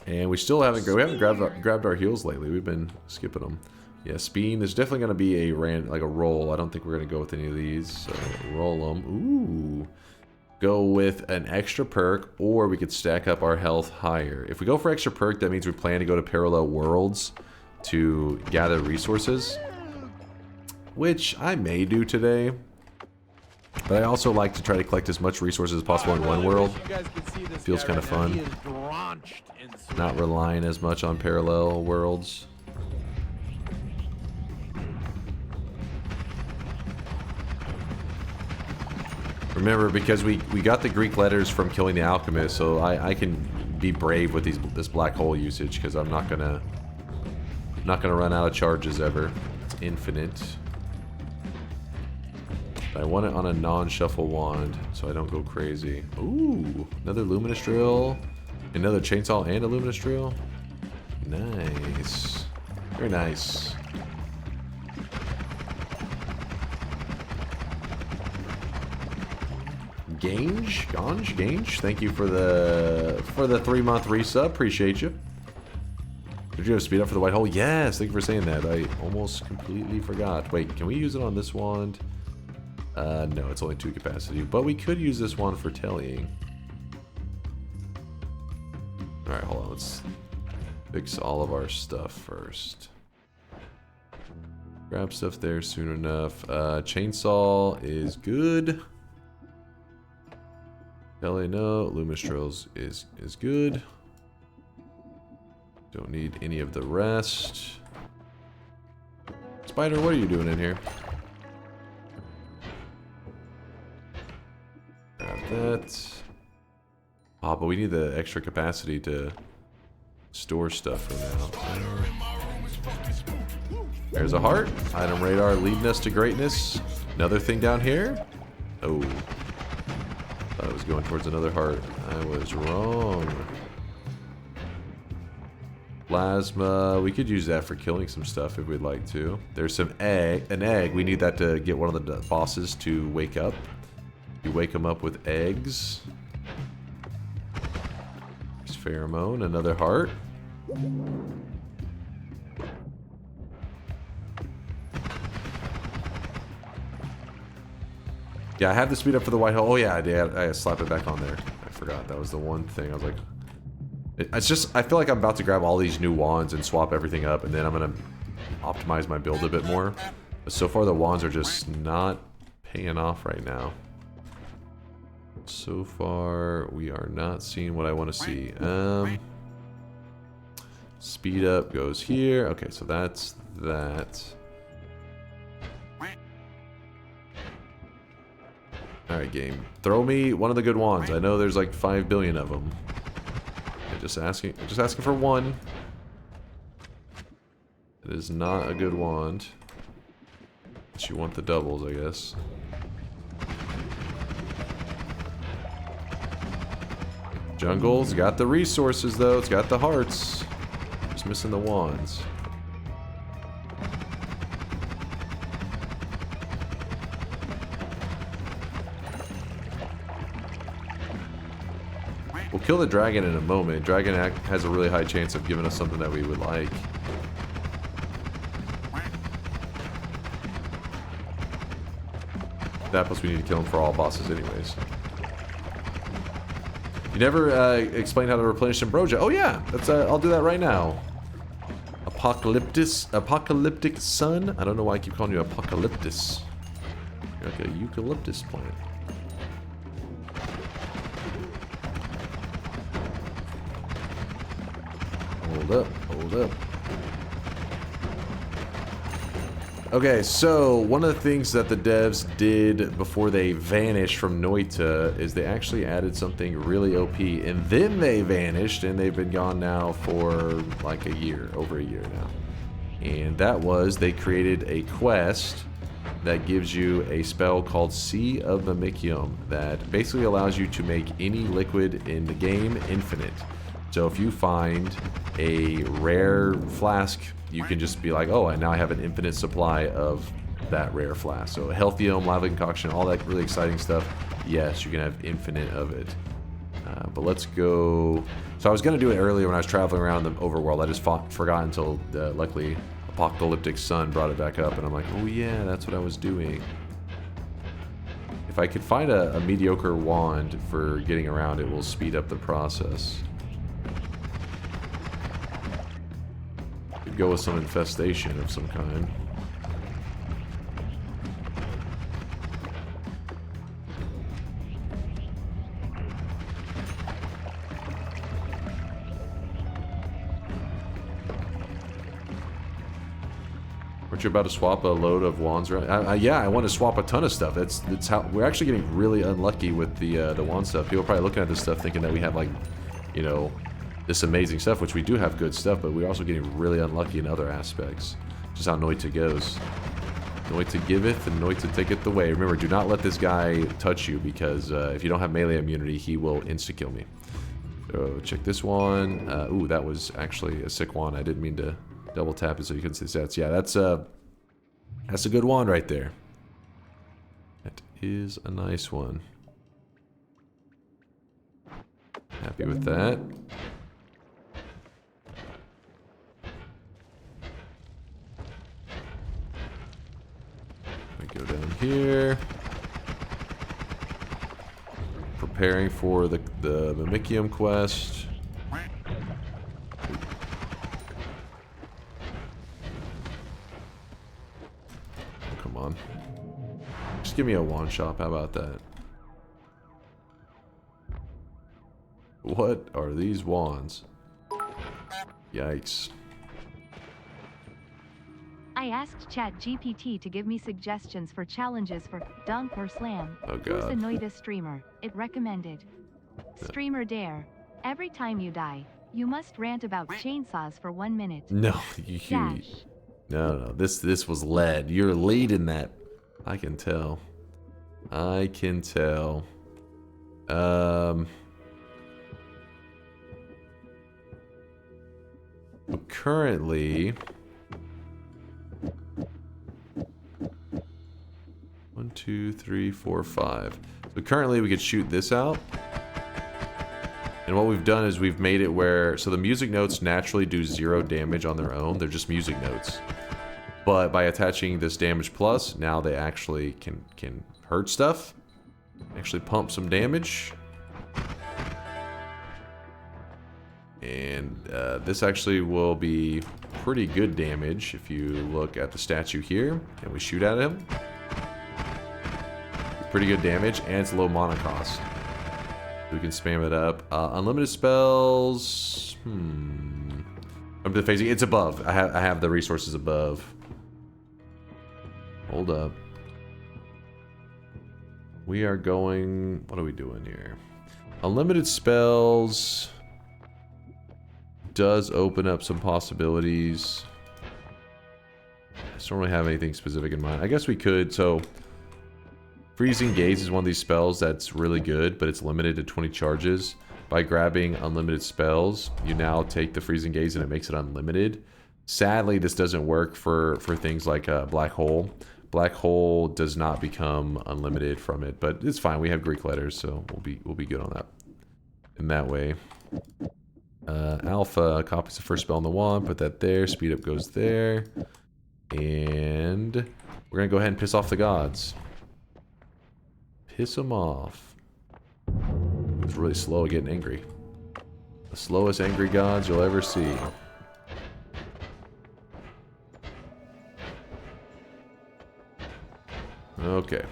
and we haven't grabbed our heals lately. We've been skipping them. Yeah, Speen. There's definitely going to be a roll. I don't think we're going to go with any of these. So roll them. Ooh. Go with an extra perk, or we could stack up our health higher. If we go for extra perk, that means we plan to go to parallel worlds to gather resources, which I may do today. But I also like to try to collect as much resources as possible in one world. Feels kind of fun. Not relying as much on parallel worlds. Remember, because we got the Greek letters from killing the alchemist, so I can be brave with this black hole usage, because I'm not gonna run out of charges ever. It's infinite. I want it on a non-shuffle wand, so I don't go crazy. Ooh, another luminous drill, another chainsaw, and a luminous drill. Nice, very nice. Gange, thank you for the 3-month resub. Appreciate you. Did you have speed up for the white hole? Yes, thank you for saying that. I almost completely forgot. Wait, can we use it on this wand? No, it's only 2 capacity, but we could use this one for tellying. Alright, hold on, let's fix all of our stuff first. Grab stuff there soon enough. Chainsaw is good. Telly, no. Luminous drills is good. Don't need any of the rest. Spider, what are you doing in here? Grab that. Ah, but we need the extra capacity to store stuff for now. There's a heart. Item radar leading us to greatness. Another thing down here. Oh. Thought I was going towards another heart. I was wrong. Plasma. We could use that for killing some stuff if we'd like to. There's some egg. An egg. We need that to get one of the bosses to wake up. You wake them up with eggs. There's pheromone. Another heart. Yeah, I have the speed up for the white hole. Oh yeah, I did. I slapped it back on there. I forgot. That was the one thing. I was like... It's just... I feel like I'm about to grab all these new wands and swap everything up, and then I'm going to optimize my build a bit more. But so far, the wands are just not paying off right now. So far, we are not seeing what I want to see. Speed up goes here. Okay, so that's that. Alright, game. Throw me one of the good wands. I know there's like 5 billion of them. Just asking for one. It is not a good wand. But you want the doubles, I guess. Jungle's got the resources though. It's got the hearts. Just missing the wands. We'll kill the dragon in a moment. Dragon has a really high chance of giving us something that we would like. That plus we need to kill him for all bosses anyways. You never explained how to replenish Ambrosia. Oh yeah, that's I'll do that right now. Apocalyptic sun? I don't know why I keep calling you Apocalyptus. You're like a eucalyptus plant. Hold up. Okay, so one of the things that the devs did before they vanished from Noita is they actually added something really OP, and then they vanished, and they've been gone now for like a year, over a year now. And that was, they created a quest that gives you a spell called Sea of Mimicium that basically allows you to make any liquid in the game infinite. So if you find a rare flask, you can just be like, oh, and now I have an infinite supply of that rare flask. So Healthium, Lively Concoction, all that really exciting stuff. Yes, you can have infinite of it. But let's go. So I was going to do it earlier when I was traveling around the overworld. I just forgot until luckily apocalyptic sun brought it back up, and I'm like, oh yeah, that's what I was doing. If I could find a mediocre wand for getting around, it will speed up the process. Could go with some infestation of some kind. Aren't you about to swap a load of wands around? Yeah, I want to swap a ton of stuff. That's how we're actually getting really unlucky with the wand stuff. People are probably looking at this stuff thinking that we have, like, you know, this amazing stuff, which we do have good stuff, but we're also getting really unlucky in other aspects. Just how Noita goes. Noita giveth and Noita taketh away. Remember, do not let this guy touch you, because if you don't have melee immunity, he will insta-kill me. So check this one. Ooh, that was actually a sick wand. I didn't mean to double tap it so you can see stats. Yeah, that's a good wand right there. That is a nice one. Happy with that. We go down here. Preparing for the Mimicium quest. Come on. Just give me a wand shop, how about that? What are these wands? Yikes. I asked ChatGPT to give me suggestions for challenges for DunkOrSlam. Oh god. Who's a Noita streamer? It recommended Streamer Dare. Every time you die, you must rant about chainsaws for 1 minute. No, no, this was lead. You're leading that. I can tell. I can tell. Currently, 1, 2, 3, 4, 5. So currently we could shoot this out. And what we've done is we've made it where, so the music notes naturally do 0 damage on their own. They're just music notes. But by attaching this damage plus, now they actually can hurt stuff. Actually pump some damage. And this actually will be pretty good damage if you look at the statue here and we shoot at him. Pretty good damage, and it's low mana cost. We can spam it up. Unlimited spells. I'm the phasing. It's above. I have the resources above. Hold up. We are going. What are we doing here? Unlimited spells does open up some possibilities. I just don't really have anything specific in mind. I guess we could. So, Freezing Gaze is one of these spells that's really good, but it's limited to 20 charges. By grabbing unlimited spells, you now take the Freezing Gaze and it makes it unlimited. Sadly, this doesn't work for things like Black Hole. Black Hole does not become unlimited from it, but it's fine. We have Greek letters, so we'll be good on that. In that way. Alpha copies the first spell on the wand, put that there. Speed up goes there. And we're gonna go ahead and piss off the gods. Piss them off. It was really slow at getting angry. The slowest angry gods you'll ever see. Okay.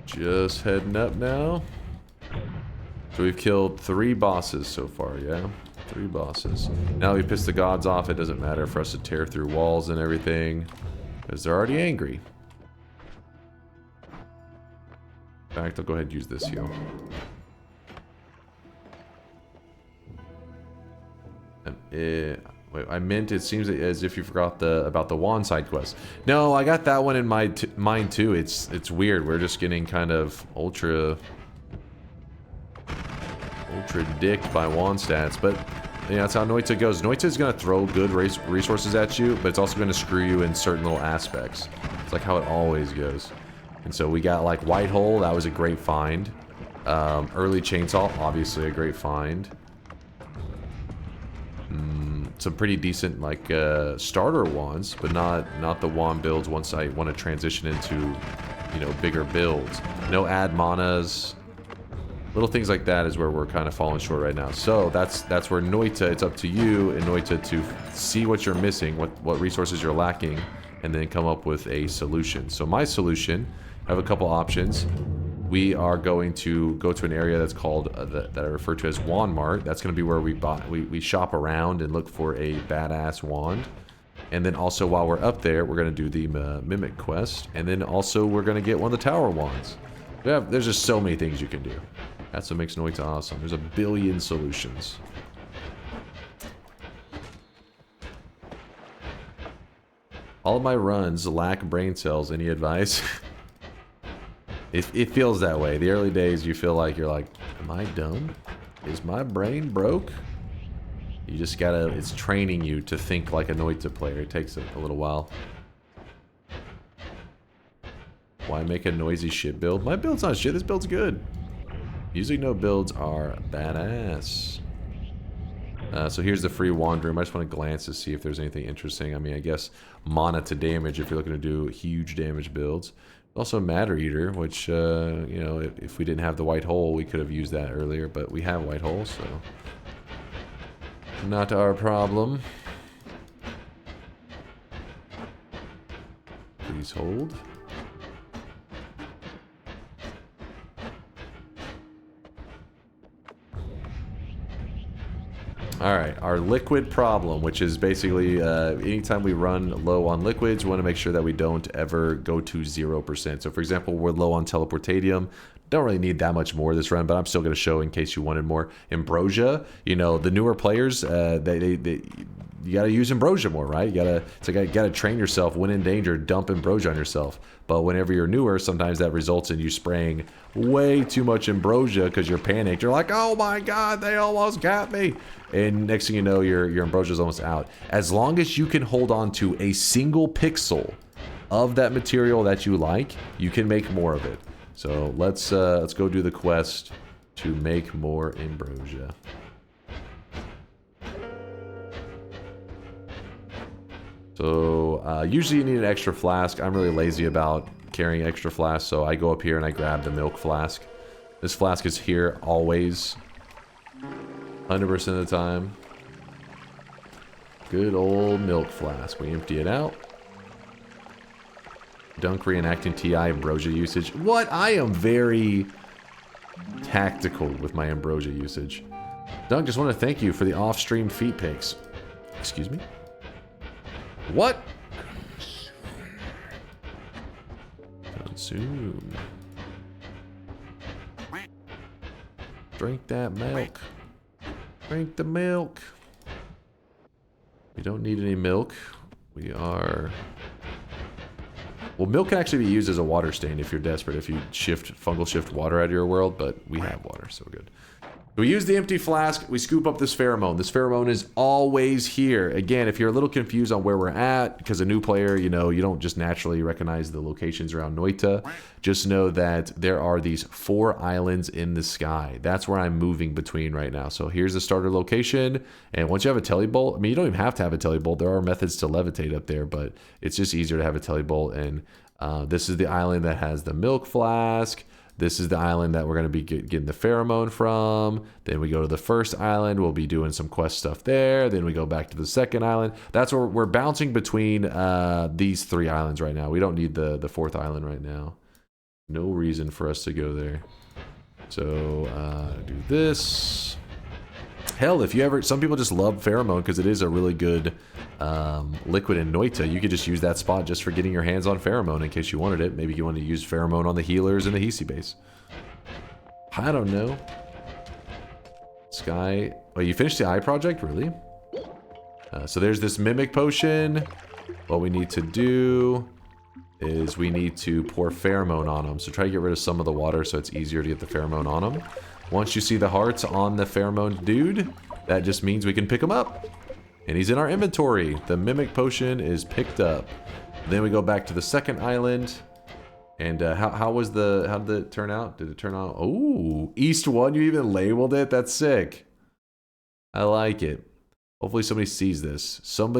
Just heading up now. So we've killed 3 bosses so far, yeah? 3 bosses. Now we piss the gods off, it doesn't matter for us to tear through walls and everything, because they're already angry. In fact, I'll go ahead and use this heal. Wait, I meant it seems as if you forgot about the wand side quest. No, I got that one in my mind too. It's weird. We're just getting kind of ultra dicked by wand stats, but yeah, that's how Noita goes. Noita's gonna throw good resources at you, but it's also gonna screw you in certain little aspects. It's like how it always goes. And so we got like White Hole, that was a great find. Early Chainsaw, obviously a great find. Some pretty decent like starter wands, but not the wand builds once I want to transition into, you know, bigger builds. No add manas. Little things like that is where we're kind of falling short right now. So that's where Noita, it's up to you and Noita to see what you're missing, what resources you're lacking, and then come up with a solution. So my solution, I have a couple options. We are going to go to an area that's called, that I refer to as Wand Mart. That's going to be where we shop around and look for a badass wand. And then also while we're up there, we're going to do the Mimic quest. And then also we're going to get one of the Tower Wands. There's just so many things you can do. That's what makes Noita awesome. There's a billion solutions. All of my runs lack brain cells. Any advice? It feels that way. The early days, you feel like you're like, am I dumb? Is my brain broke? You just gotta, it's training you to think like a Noita player. It takes a little while. Why make a noisy shit build? My build's not shit, this build's good. Music note builds are badass. So here's the free wand room. I just want to glance to see if there's anything interesting. I mean, I guess mana to damage if you're looking to do huge damage builds. Also Matter Eater, which, you know, if we didn't have the White Hole, we could have used that earlier, but we have White Hole, so not our problem. Please hold. Alright, our liquid problem, which is basically anytime we run low on liquids, we want to make sure that we don't ever go to 0%. So for example, we're low on teleportatium. Don't really need that much more this run, but I'm still going to show in case you wanted more. Ambrosia, you know, the newer players, you gotta use Ambrosia more, right? You gotta train yourself. When in danger, dump Ambrosia on yourself. But whenever you're newer, sometimes that results in you spraying way too much Ambrosia because you're panicked. You're like, oh my god, they almost got me. And next thing you know, your Ambrosia's almost out. As long as you can hold on to a single pixel of that material that you like, you can make more of it. So let's go do the quest to make more Ambrosia. So usually you need an extra flask. I'm really lazy about carrying extra flasks, so I go up here and I grab the milk flask. This flask is here always, 100% of the time. Good old milk flask. We empty it out. Dunk reenacting TI Ambrosia usage. What? I am very tactical with my Ambrosia usage. Dunk, just want to thank you for the off-stream feet pics. Excuse me? What? Consume. Drink that milk. Drink the milk. We don't need any milk. We are... Well, milk can actually be used as a water stain if you're desperate, if you fungal shift water out of your world, but we have water, so good. We use the empty flask, we scoop up this pheromone. This pheromone is always here. Again, if you're a little confused on where we're at, because a new player, you know, you don't just naturally recognize the locations around Noita, just know that there are these 4 islands in the sky. That's where I'm moving between right now. So here's the starter location, and once you have a telebolt, I mean, you don't even have to have a telebolt. There are methods to levitate up there, but it's just easier to have a telebolt, and this is the island that has the milk flask. This is the island that we're going to be getting the pheromone from. Then we go to the first island. We'll be doing some quest stuff there. Then we go back to the second island. That's where we're bouncing between these 3 islands right now. We don't need the 4th island right now. No reason for us to go there. So do this. Hell, if you ever... Some people just love pheromone because it is a really good liquid in Noita. You could just use that spot just for getting your hands on pheromone in case you wanted it. Maybe you want to use pheromone on the healers in the Hisi base. I don't know. Sky... Oh, you finished the eye project? Really? So there's this mimic potion. What we need to do is we need to pour pheromone on them. So try to get rid of some of the water so it's easier to get the pheromone on them. Once you see the hearts on the pheromone dude, that just means we can pick him up. And he's in our inventory. The mimic potion is picked up. Then we go back to the second island. And how did it turn out? Did it turn out? Oh, East 1, you even labeled it? That's sick. I like it. Hopefully somebody sees this. Some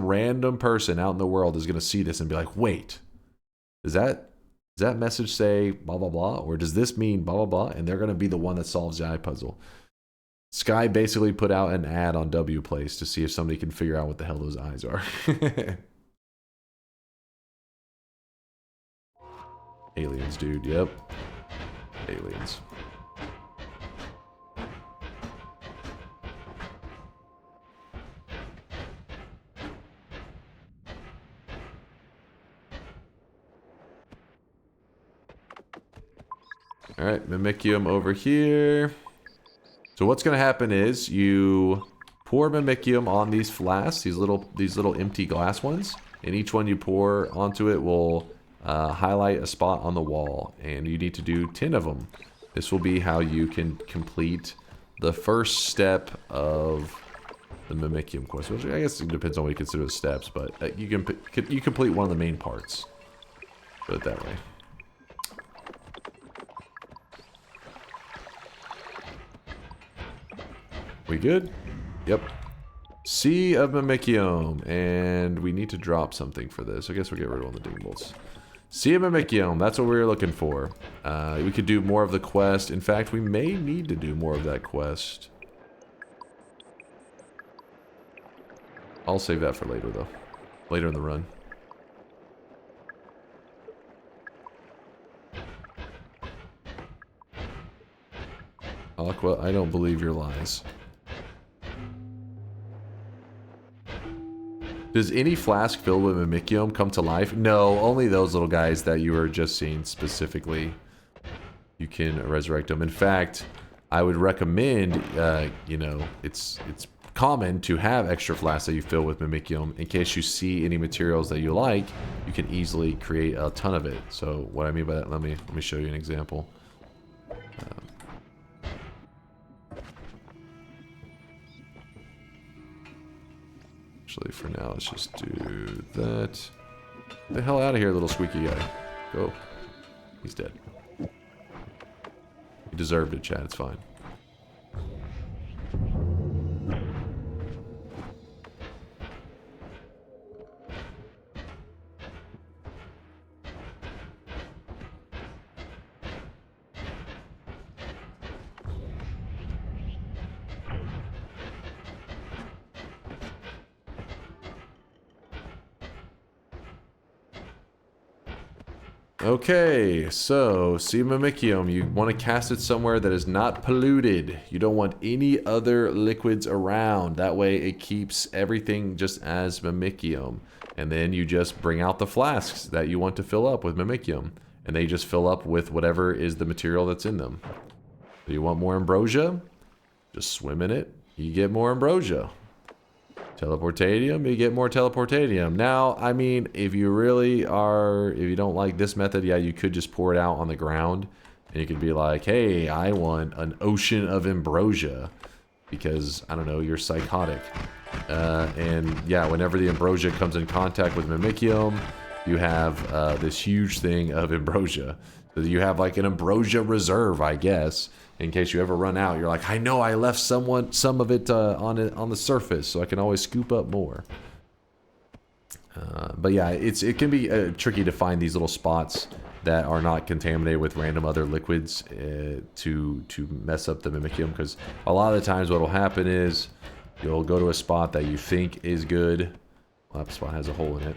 random person out in the world is going to see this and be like, wait, does that message say blah, blah, blah? Or does this mean blah, blah, blah? And they're going to be the one that solves the eye puzzle. Sky basically put out an ad on WPlace to see if somebody can figure out what the hell those eyes are. Aliens, dude. Yep. Aliens. Alright, Mimicium over here. So what's going to happen is you pour Mimicium on these flasks, these little empty glass ones, and each one you pour onto it will highlight a spot on the wall, and you need to do 10 of them. This will be how you can complete the first step of the Mimicium quest, which I guess it depends on what you consider the steps, but you complete one of the main parts. Put it that way. We good? Yep. Sea of Mimicium, and we need to drop something for this. I guess we'll get rid of all the ding bolts. Sea of Mimicium, that's what we were looking for. We could do more of the quest. In fact, we may need to do more of that quest. I'll save that for later, though. Later in the run. Aqua, I don't believe your lies. Does any flask filled with Mimicium come to life? No, only those little guys that you were just seeing specifically. You can resurrect them. In fact, I would recommend, you know, it's common to have extra flasks that you fill with Mimicium in case you see any materials that you like. You can easily create a ton of it. So what I mean by that, let me show you an example. Actually, for now, let's just do that. Get the hell out of here, little squeaky guy. Go. He's dead. He deserved it, Chad. It's fine. Okay, so Sea of Mimicium, you want to cast it somewhere that is not polluted. You don't want any other liquids around. That way it keeps everything just as Mimicium. And then you just bring out the flasks that you want to fill up with Mimicium. And they just fill up with whatever is the material that's in them. So you want more ambrosia? Just swim in it. You get more ambrosia. Teleportadium, you get more teleportadium. Now, I mean, if you don't like this method, yeah, you could just pour it out on the ground. And you could be like, hey, I want an ocean of ambrosia. Because, I don't know, you're psychotic. And yeah, whenever the ambrosia comes in contact with Mimicium, you have this huge thing of ambrosia. So you have like an ambrosia reserve, I guess. In case you ever run out, you're like, I know I left some of it on the surface, so I can always scoop up more. But yeah, it can be tricky to find these little spots that are not contaminated with random other liquids to mess up the Mimicium, because a lot of the times what will happen is you'll go to a spot that you think is good. Well, that spot has a hole in it.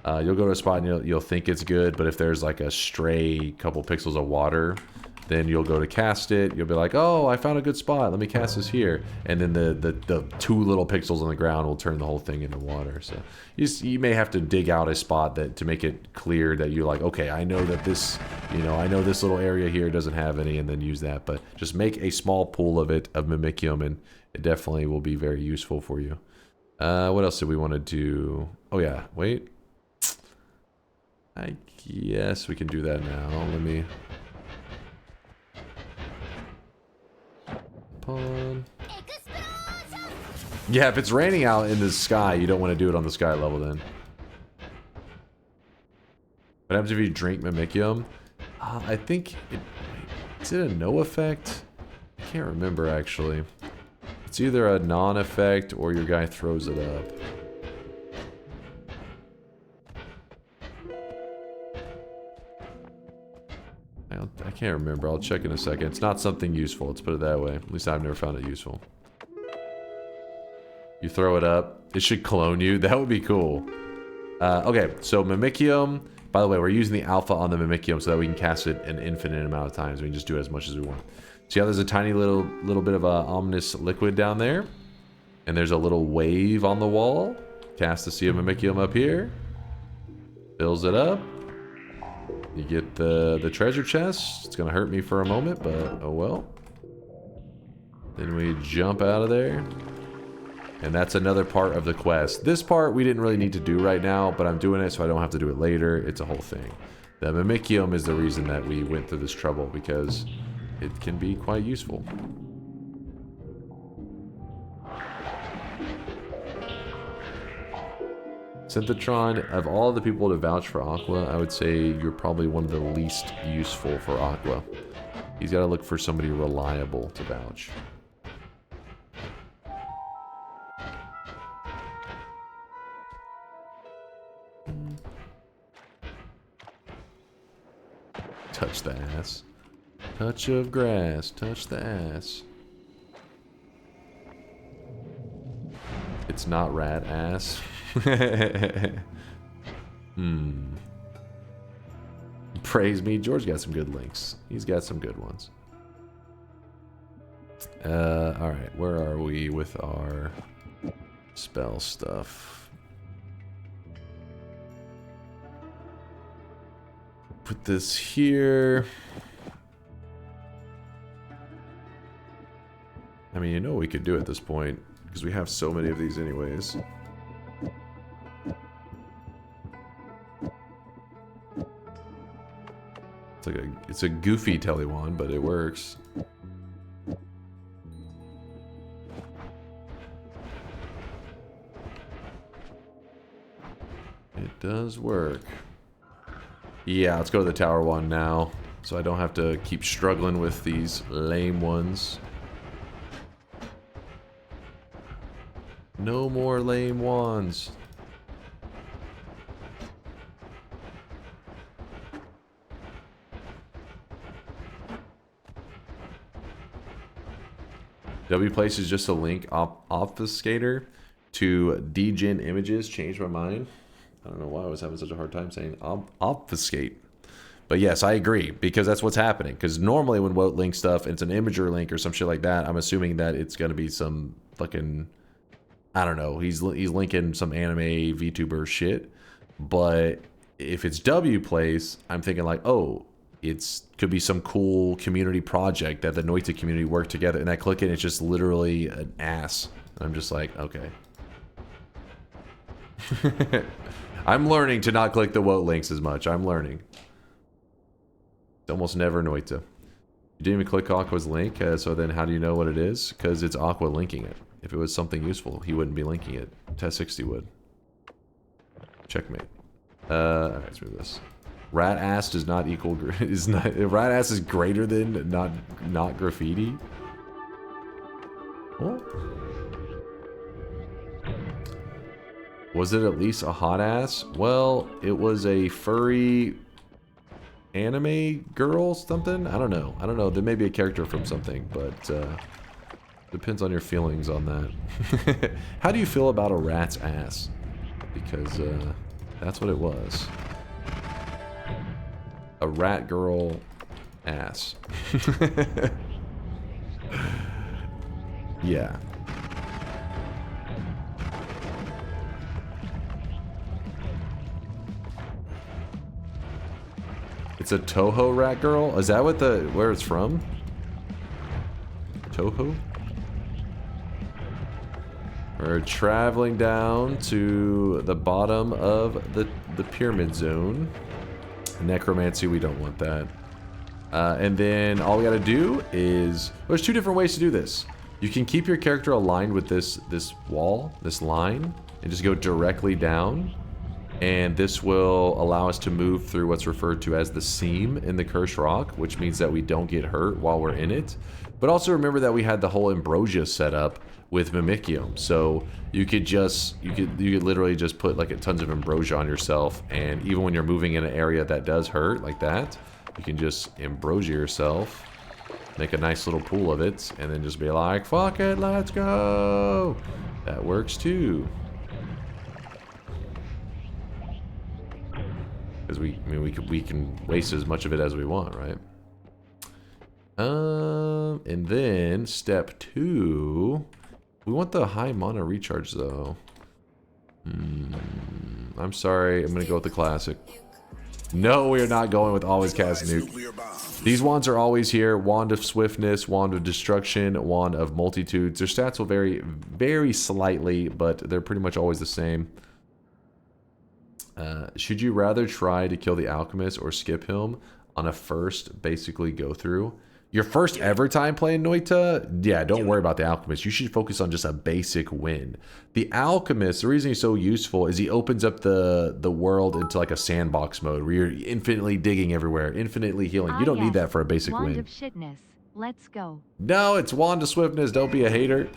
You'll go to a spot and you'll think it's good, but if there's like a stray couple pixels of water, then you'll go to cast it. You'll be like, oh, I found a good spot. Let me cast this here. And then the 2 little pixels on the ground will turn the whole thing into water. So you may have to dig out a spot to make it clear that you're like, okay, I know that this, I know this little area here doesn't have any, and then use that. But just make a small pool of Mimicium, and it definitely will be very useful for you. What else did we want to do? Oh yeah, wait. I guess we can do that now. Let me... Yeah, if it's raining out in the sky, you don't want to do it on the sky level then. What happens if you drink Mimicium? I think is it a no effect? I can't remember actually. It's either a non-effect or your guy throws it up. I can't remember. I'll check in a second. It's not something useful. Let's put it that way. At least I've never found it useful. You throw it up. It should clone you. That would be cool. Okay, so Mimicium. By the way, we're using the alpha on the Mimicium so that we can cast it an infinite amount of times. We can just do it as much as we want. See how there's a tiny little bit of a ominous liquid down there? And there's a little wave on the wall. Cast the Sea of Mimicium up here. Fills it up. You get the treasure chest. It's gonna hurt me for a moment, but oh well. Then we jump out of there. And that's another part of the quest. This part we didn't really need to do right now, but I'm doing it so I don't have to do it later. It's a whole thing. The Mimicium is the reason that we went through this trouble, because it can be quite useful. Synthetron, of all the people to vouch for Aqua, I would say you're probably one of the least useful for Aqua. He's got to look for somebody reliable to vouch. Touch the ass. Touch of grass. Touch the ass. It's not rat ass. Praise me. George got some good links. He's got some good ones. Alright. Where are we with our spell stuff? Put this here. I mean, you know we could do at this point, because we have so many of these anyways. It's a goofy Telewand, but it works. It does work. Yeah, let's go to the tower one now, so I don't have to keep struggling with these lame ones. No more lame wands. WPlace is just a link obfuscator to degen images. Changed my mind. I don't know why I was having such a hard time saying obfuscate. But yes, I agree, because that's what's happening. Because normally when Wout links stuff, it's an imager link or some shit like that. I'm assuming that it's going to be some fucking, I don't know, he's linking some anime VTuber shit. But if it's WPlace, I'm thinking like, oh, could be some cool community project that the Noita community worked together, and I click it and it's just literally an ass. I'm just like, okay. I'm learning to not click the Woat links as much. I'm learning. It's almost never Noita. You didn't even click Aqua's link, so then how do you know what it is? Because it's Aqua linking it. If it was something useful, he wouldn't be linking it. Test 60 would. Checkmate. Alright, let's move this. Rat ass does not equal rat ass is greater than not graffiti. What? Was it at least a hot ass? Well, it was a furry anime girl something? I don't know. I don't know. There may be a character from something, but depends on your feelings on that. How do you feel about a rat's ass? Because that's what it was. A rat girl ass. Yeah. It's a Toho rat girl? Is that what where it's from? Toho? We're traveling down to the bottom of the pyramid zone. Necromancy, we don't want that. And then all we gotta do is... There's two different ways to do this. You can keep your character aligned with this wall, this line, and just go directly down. And this will allow us to move through what's referred to as the seam in the Cursed Rock, which means that we don't get hurt while we're in it. But also remember that we had the whole ambrosia set up with Mimicium, so you could literally just put like tons of ambrosia on yourself, and even when you're moving in an area that does hurt like that, you can just ambrosia yourself, make a nice little pool of it, and then just be like, fuck it, let's go. That works too. Because we can waste as much of it as we want, right? And then step 2, we want the high mana recharge though. I'm sorry, I'm gonna go with the classic. No, we are not going with always cast nuke. These wands are always here. Wand of swiftness, wand of destruction, wand of multitudes. Their stats will vary very slightly, but they're pretty much always the same. Should you rather try to kill the alchemist or skip him on a first basically go through? Your first ever time playing Noita? Yeah, don't worry about the alchemist. You should focus on just a basic win. The alchemist, the reason he's so useful is he opens up the world into like a sandbox mode where you're infinitely digging everywhere, infinitely healing. You don't need that for a basic win. Wand of shitness. Let's go. No, it's wand of swiftness. Don't be a hater.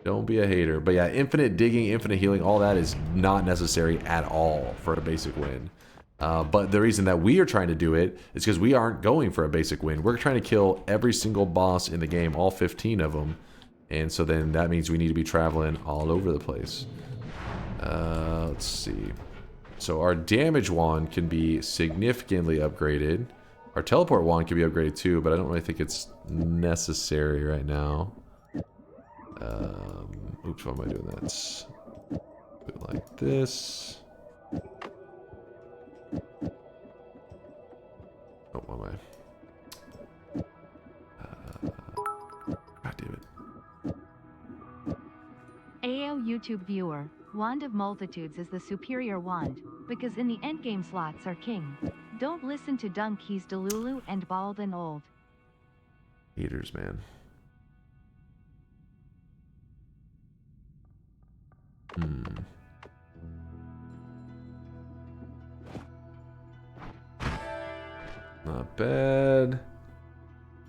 Don't be a hater. But yeah, infinite digging, infinite healing, all that is not necessary at all for a basic win. But the reason that we are trying to do it is because we aren't going for a basic win. We're trying to kill every single boss in the game, all 15 of them. And so then that means we need to be traveling all over the place. Let's see. So our damage wand can be significantly upgraded. Our teleport wand can be upgraded too, but I don't really think it's necessary right now. Oops, why am I doing that? Do it like this. Oh, why am I? God damn it. AO YouTube viewer, Wand of Multitudes is the superior wand, because in the endgame slots are king. Don't listen to Dunk, he's delulu and bald and old. Haters, man. Not bad.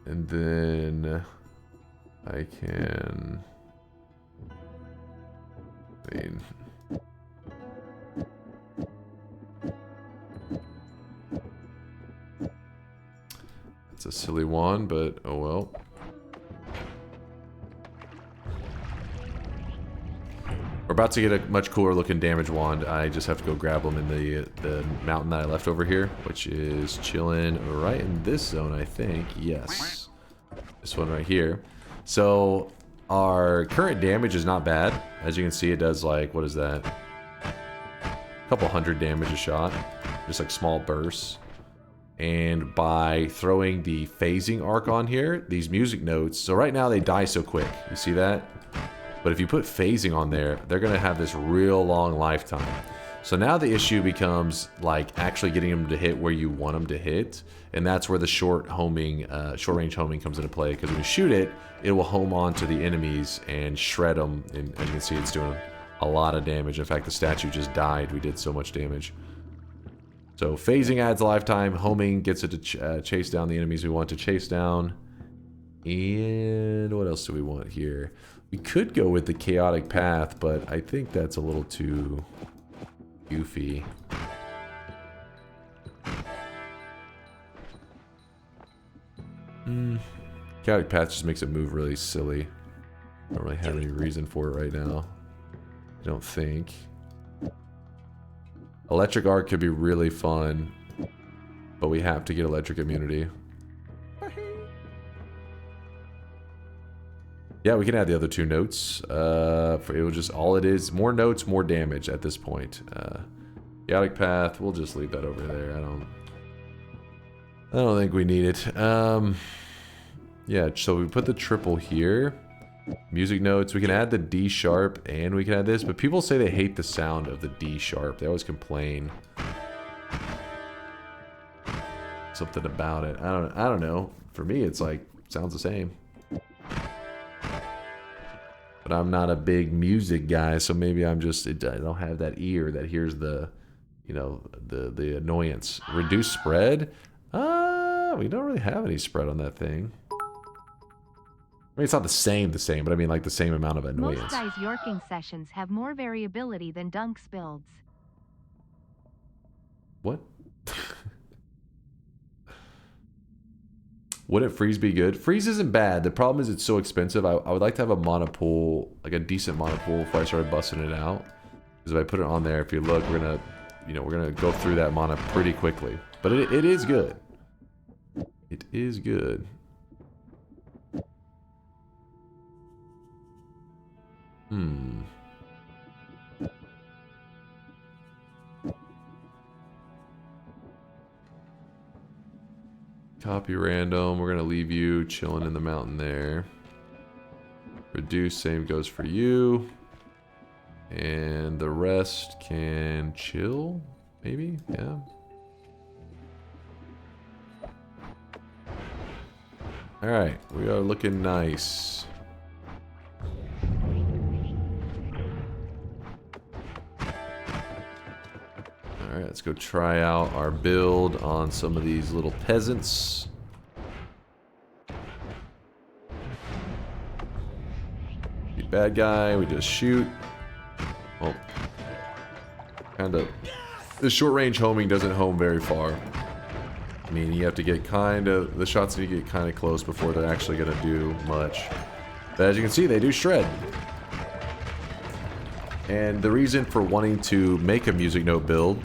And then I can... it's a silly wand, but oh well. We're about to get a much cooler looking damage wand. I just have to go grab them in the mountain that I left over here, which is chilling right in this zone, I think. Yes. This one right here. So our current damage is not bad. As you can see, it does like, what is that? A couple hundred damage a shot. Just like small bursts. And by throwing the phasing arc on here, these music notes, so right now they die so quick. You see that? But if you put phasing on there, they're going to have this real long lifetime. So now the issue becomes like actually getting them to hit where you want them to hit. And that's where the short range homing comes into play. Because when you shoot it, it will home onto the enemies and shred them. And as you can see, it's doing a lot of damage. In fact, the statue just died. We did so much damage. So phasing adds lifetime. Homing gets it to chase down the enemies we want to chase down. And what else do we want here? We could go with the chaotic path, but I think that's a little too goofy. Chaotic path just makes it move really silly. I don't really have any reason for it right now. I don't think. Electric arc could be really fun, but we have to get electric immunity. Yeah, we can add the other two notes. It will just, all it is, more notes, more damage at this point. Chaotic path, we'll just leave that over there. I don't think we need it. Yeah, so we put the triple here. Music notes, we can add the D sharp and we can add this, but people say they hate the sound of the D sharp. They always complain. Something about it. I don't know. For me, it's like, sounds the same. But I'm not a big music guy, so maybe I'm just, I don't have that ear that hears the you know, the annoyance. Reduce spread. We don't really have any spread on that thing. I mean, it's not the same, but I mean like the same amount of annoyance. Most Dice Yorking sessions have more variability than Dunk's builds. What? Wouldn't freeze be good? Freeze isn't bad. The problem is it's so expensive. I would like to have a mana pool, like a decent mana pool before I started busting it out. Because if I put it on there, if you look, we're gonna go through that mana pretty quickly. But it is good. It is good. Copy random. We're gonna leave you chilling in the mountain there. Reduce, same goes for you. And the rest can chill, maybe? Yeah. Alright, we are looking nice. Alright, let's go try out our build on some of these little peasants. Bad guy, we just shoot. Well, kind of. The short range homing doesn't home very far. I mean, you have to get the shots need to get kind of close before they're actually going to do much. But as you can see, they do shred. And the reason for wanting to make a music note build,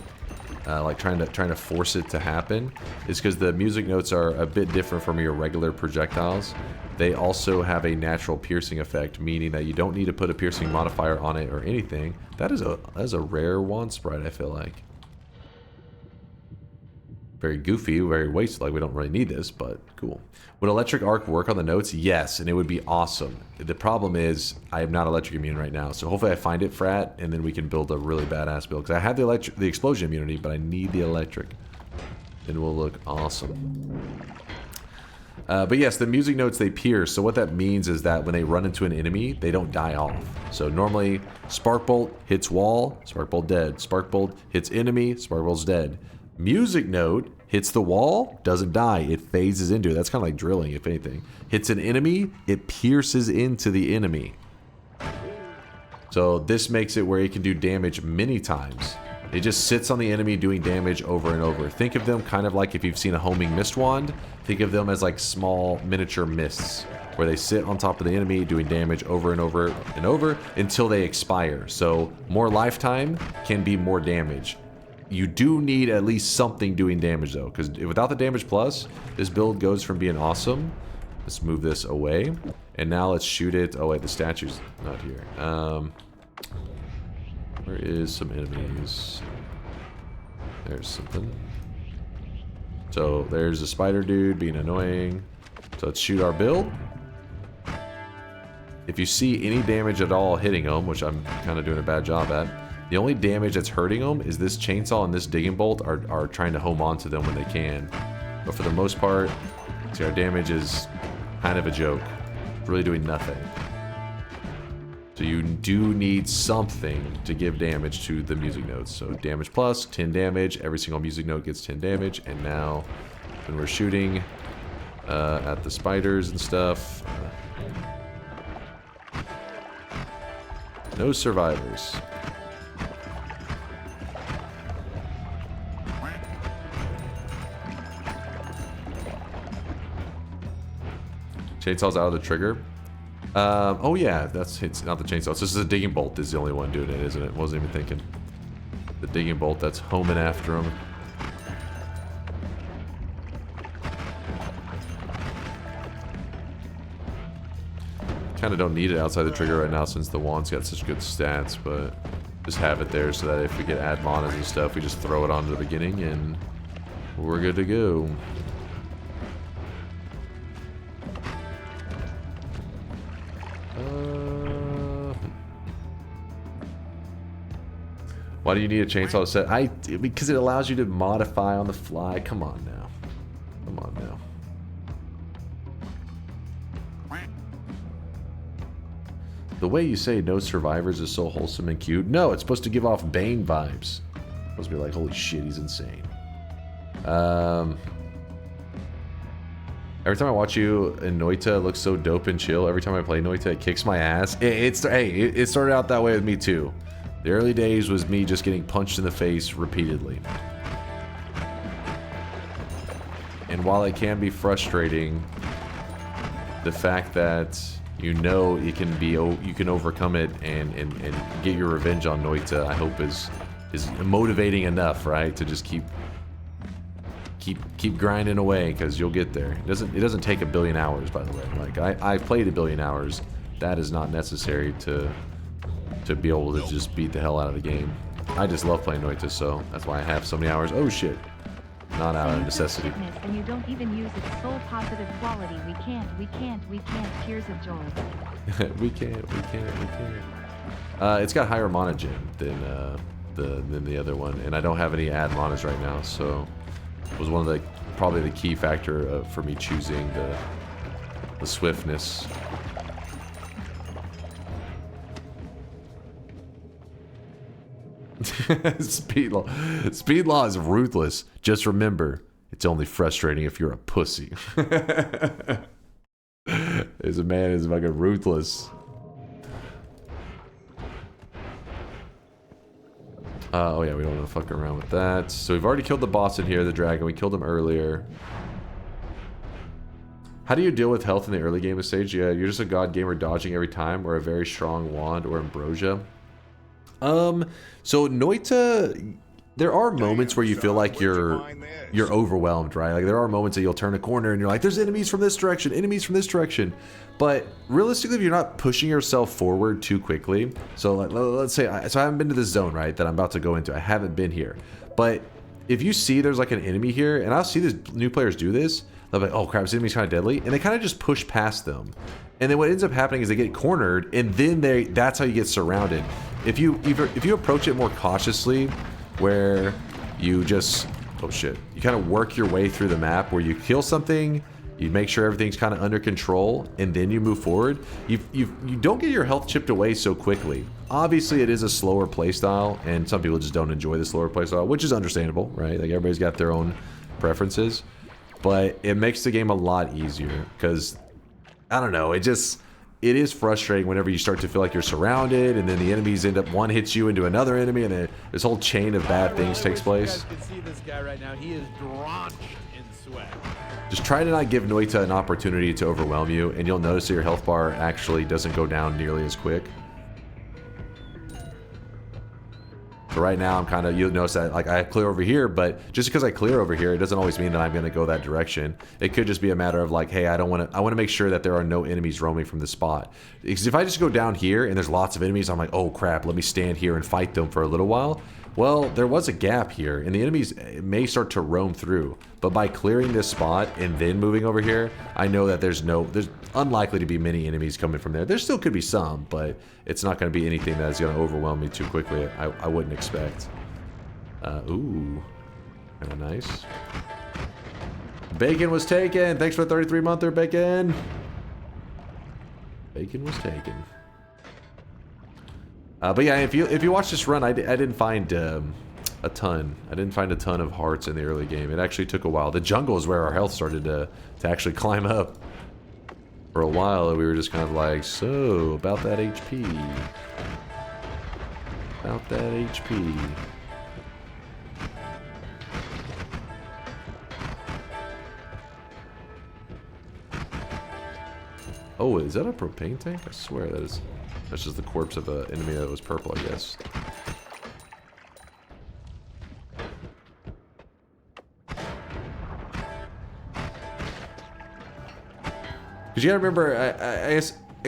like trying to force it to happen, is because the music notes are a bit different from your regular projectiles. They also have a natural piercing effect, meaning that you don't need to put a piercing modifier on it or anything. That is a rare wand sprite, I feel like. Very goofy, very wasted, like we don't really need this, but cool. Would electric arc work on the notes? Yes, and it would be awesome. The problem is I am not electric immune right now, so hopefully I find it, Frat, and then we can build a really badass build. Because I have the explosion immunity, but I need the electric. Then we'll look awesome. But yes, the music notes, they pierce. So what that means is that when they run into an enemy, they don't die off. So normally, Spark Bolt hits wall, Spark Bolt dead. Spark Bolt hits enemy, Spark Bolt's dead. Music note hits the wall, doesn't die. It phases into it. That's kind of like drilling, if anything. Hits an enemy, it pierces into the enemy. So this makes it where it can do damage many times. It just sits on the enemy doing damage over and over. Think of them kind of like if you've seen a homing mist wand. Think of them as like small miniature mists where they sit on top of the enemy doing damage over and over and over until they expire. So more lifetime can be more damage. You do need at least something doing damage though, because without the damage plus, this build goes from being awesome. Let's move this away. And now let's shoot it. Oh wait, the statue's not here. Where is some enemies? There's something. So there's a spider dude being annoying. So let's shoot our build. If you see any damage at all hitting them, which I'm kind of doing a bad job at, the only damage that's hurting them is this chainsaw and this digging bolt are trying to home onto them when they can. But for the most part, see, our damage is kind of a joke. It's really doing nothing. So you do need something to give damage to the music notes. So damage plus, 10 damage. Every single music note gets 10 damage. And now when we're shooting at the spiders and stuff, no survivors. Chainsaw's out of the trigger. Oh yeah, it's not the chainsaw. This is a digging bolt is the only one doing it, isn't it? Wasn't even thinking. The digging bolt that's homing after him. Kind of don't need it outside the trigger right now since the wand's got such good stats, but just have it there so that if we get add manas and stuff, we just throw it on to the beginning and we're good to go. Why do you need a chainsaw to set? Because it allows you to modify on the fly. Come on now. Come on now. The way you say no survivors is so wholesome and cute. No, it's supposed to give off Bane vibes. Supposed to be like, holy shit, he's insane. Every time I watch you in Noita, it looks so dope and chill. Every time I play Noita, it kicks my ass. It started out that way with me too. The early days was me just getting punched in the face repeatedly. And while it can be frustrating, the fact that you know it can be, you can overcome it and get your revenge on Noita, I hope is motivating enough, right? To just keep grinding away, because you'll get there. It doesn't take a billion hours, by the way. Like I played a billion hours. That is not necessary to be able to just beat the hell out of the game. I just love playing Noita, so that's why I have so many hours. Oh shit. Not out of necessity. And you don't even use its sole positive quality. We can't. Tears of joy. we can't. It's got higher mana gen than the other one, and I don't have any ad manas right now, so it was one of the probably the key factor for me choosing the swiftness. Speed law is ruthless. Just remember, it's only frustrating if you're a pussy. This man is fucking ruthless. Oh yeah, we don't want to fuck around with that. So we've already killed the boss in here, the dragon. We killed him earlier. How do you deal with health in the early game stage? Yeah, you're just a god gamer dodging every time, or a very strong wand, or ambrosia. So Noita, there are moments where you feel like you're overwhelmed, right? Like there are moments that you'll turn a corner and you're like, there's enemies from this direction. But realistically, if you're not pushing yourself forward too quickly, so let's say, so I haven't been to this zone, right, that I'm about to go into. I haven't been here. But if you see there's like an enemy here, and I'll see these new players do this, they're like, oh crap, this enemy's kind of deadly, and they kind of just push past them. And then what ends up happening is they get cornered, and then that's how you get surrounded. If you approach it more cautiously, where you just, oh shit, you kind of work your way through the map, where you kill something, you make sure everything's kind of under control, and then you move forward, you don't get your health chipped away so quickly. Obviously, it is a slower playstyle, and some people just don't enjoy the slower playstyle, which is understandable, right? Like everybody's got their own preferences, but it makes the game a lot easier, because I don't know, it is frustrating whenever you start to feel like you're surrounded, and then the enemies end up one hits you into another enemy, and then this whole chain of bad things takes place. You guys can see this guy right now. He is drenched in sweat. Just try to not give Noita an opportunity to overwhelm you, and you'll notice that your health bar actually doesn't go down nearly as quick. So right now, I'm kind of, you'll notice that like I clear over here, but just because I clear over here, it doesn't always mean that I'm going to go that direction. It could just be a matter of like, hey, I want to make sure that there are no enemies roaming from the spot. Because if I just go down here and there's lots of enemies, I'm like, oh crap, let me stand here and fight them for a little while. Well, there was a gap here, and the enemies may start to roam through. But by clearing this spot and then moving over here, I know that there's unlikely to be many enemies coming from there. There still could be some, but it's not going to be anything that is going to overwhelm me too quickly. I wouldn't expect. Ooh, kind of nice. Bacon was taken. Thanks for the 33-monther, Bacon. Bacon was taken. But yeah, if you watch this run, I didn't find a ton. I didn't find a ton of hearts in the early game. It actually took a while. The jungle is where our health started to actually climb up. For a while, we were just kind of like, so, about that HP. About that HP. Oh, is that a propane tank? I swear that's just the corpse of an enemy that was purple, I guess. Because you gotta remember, I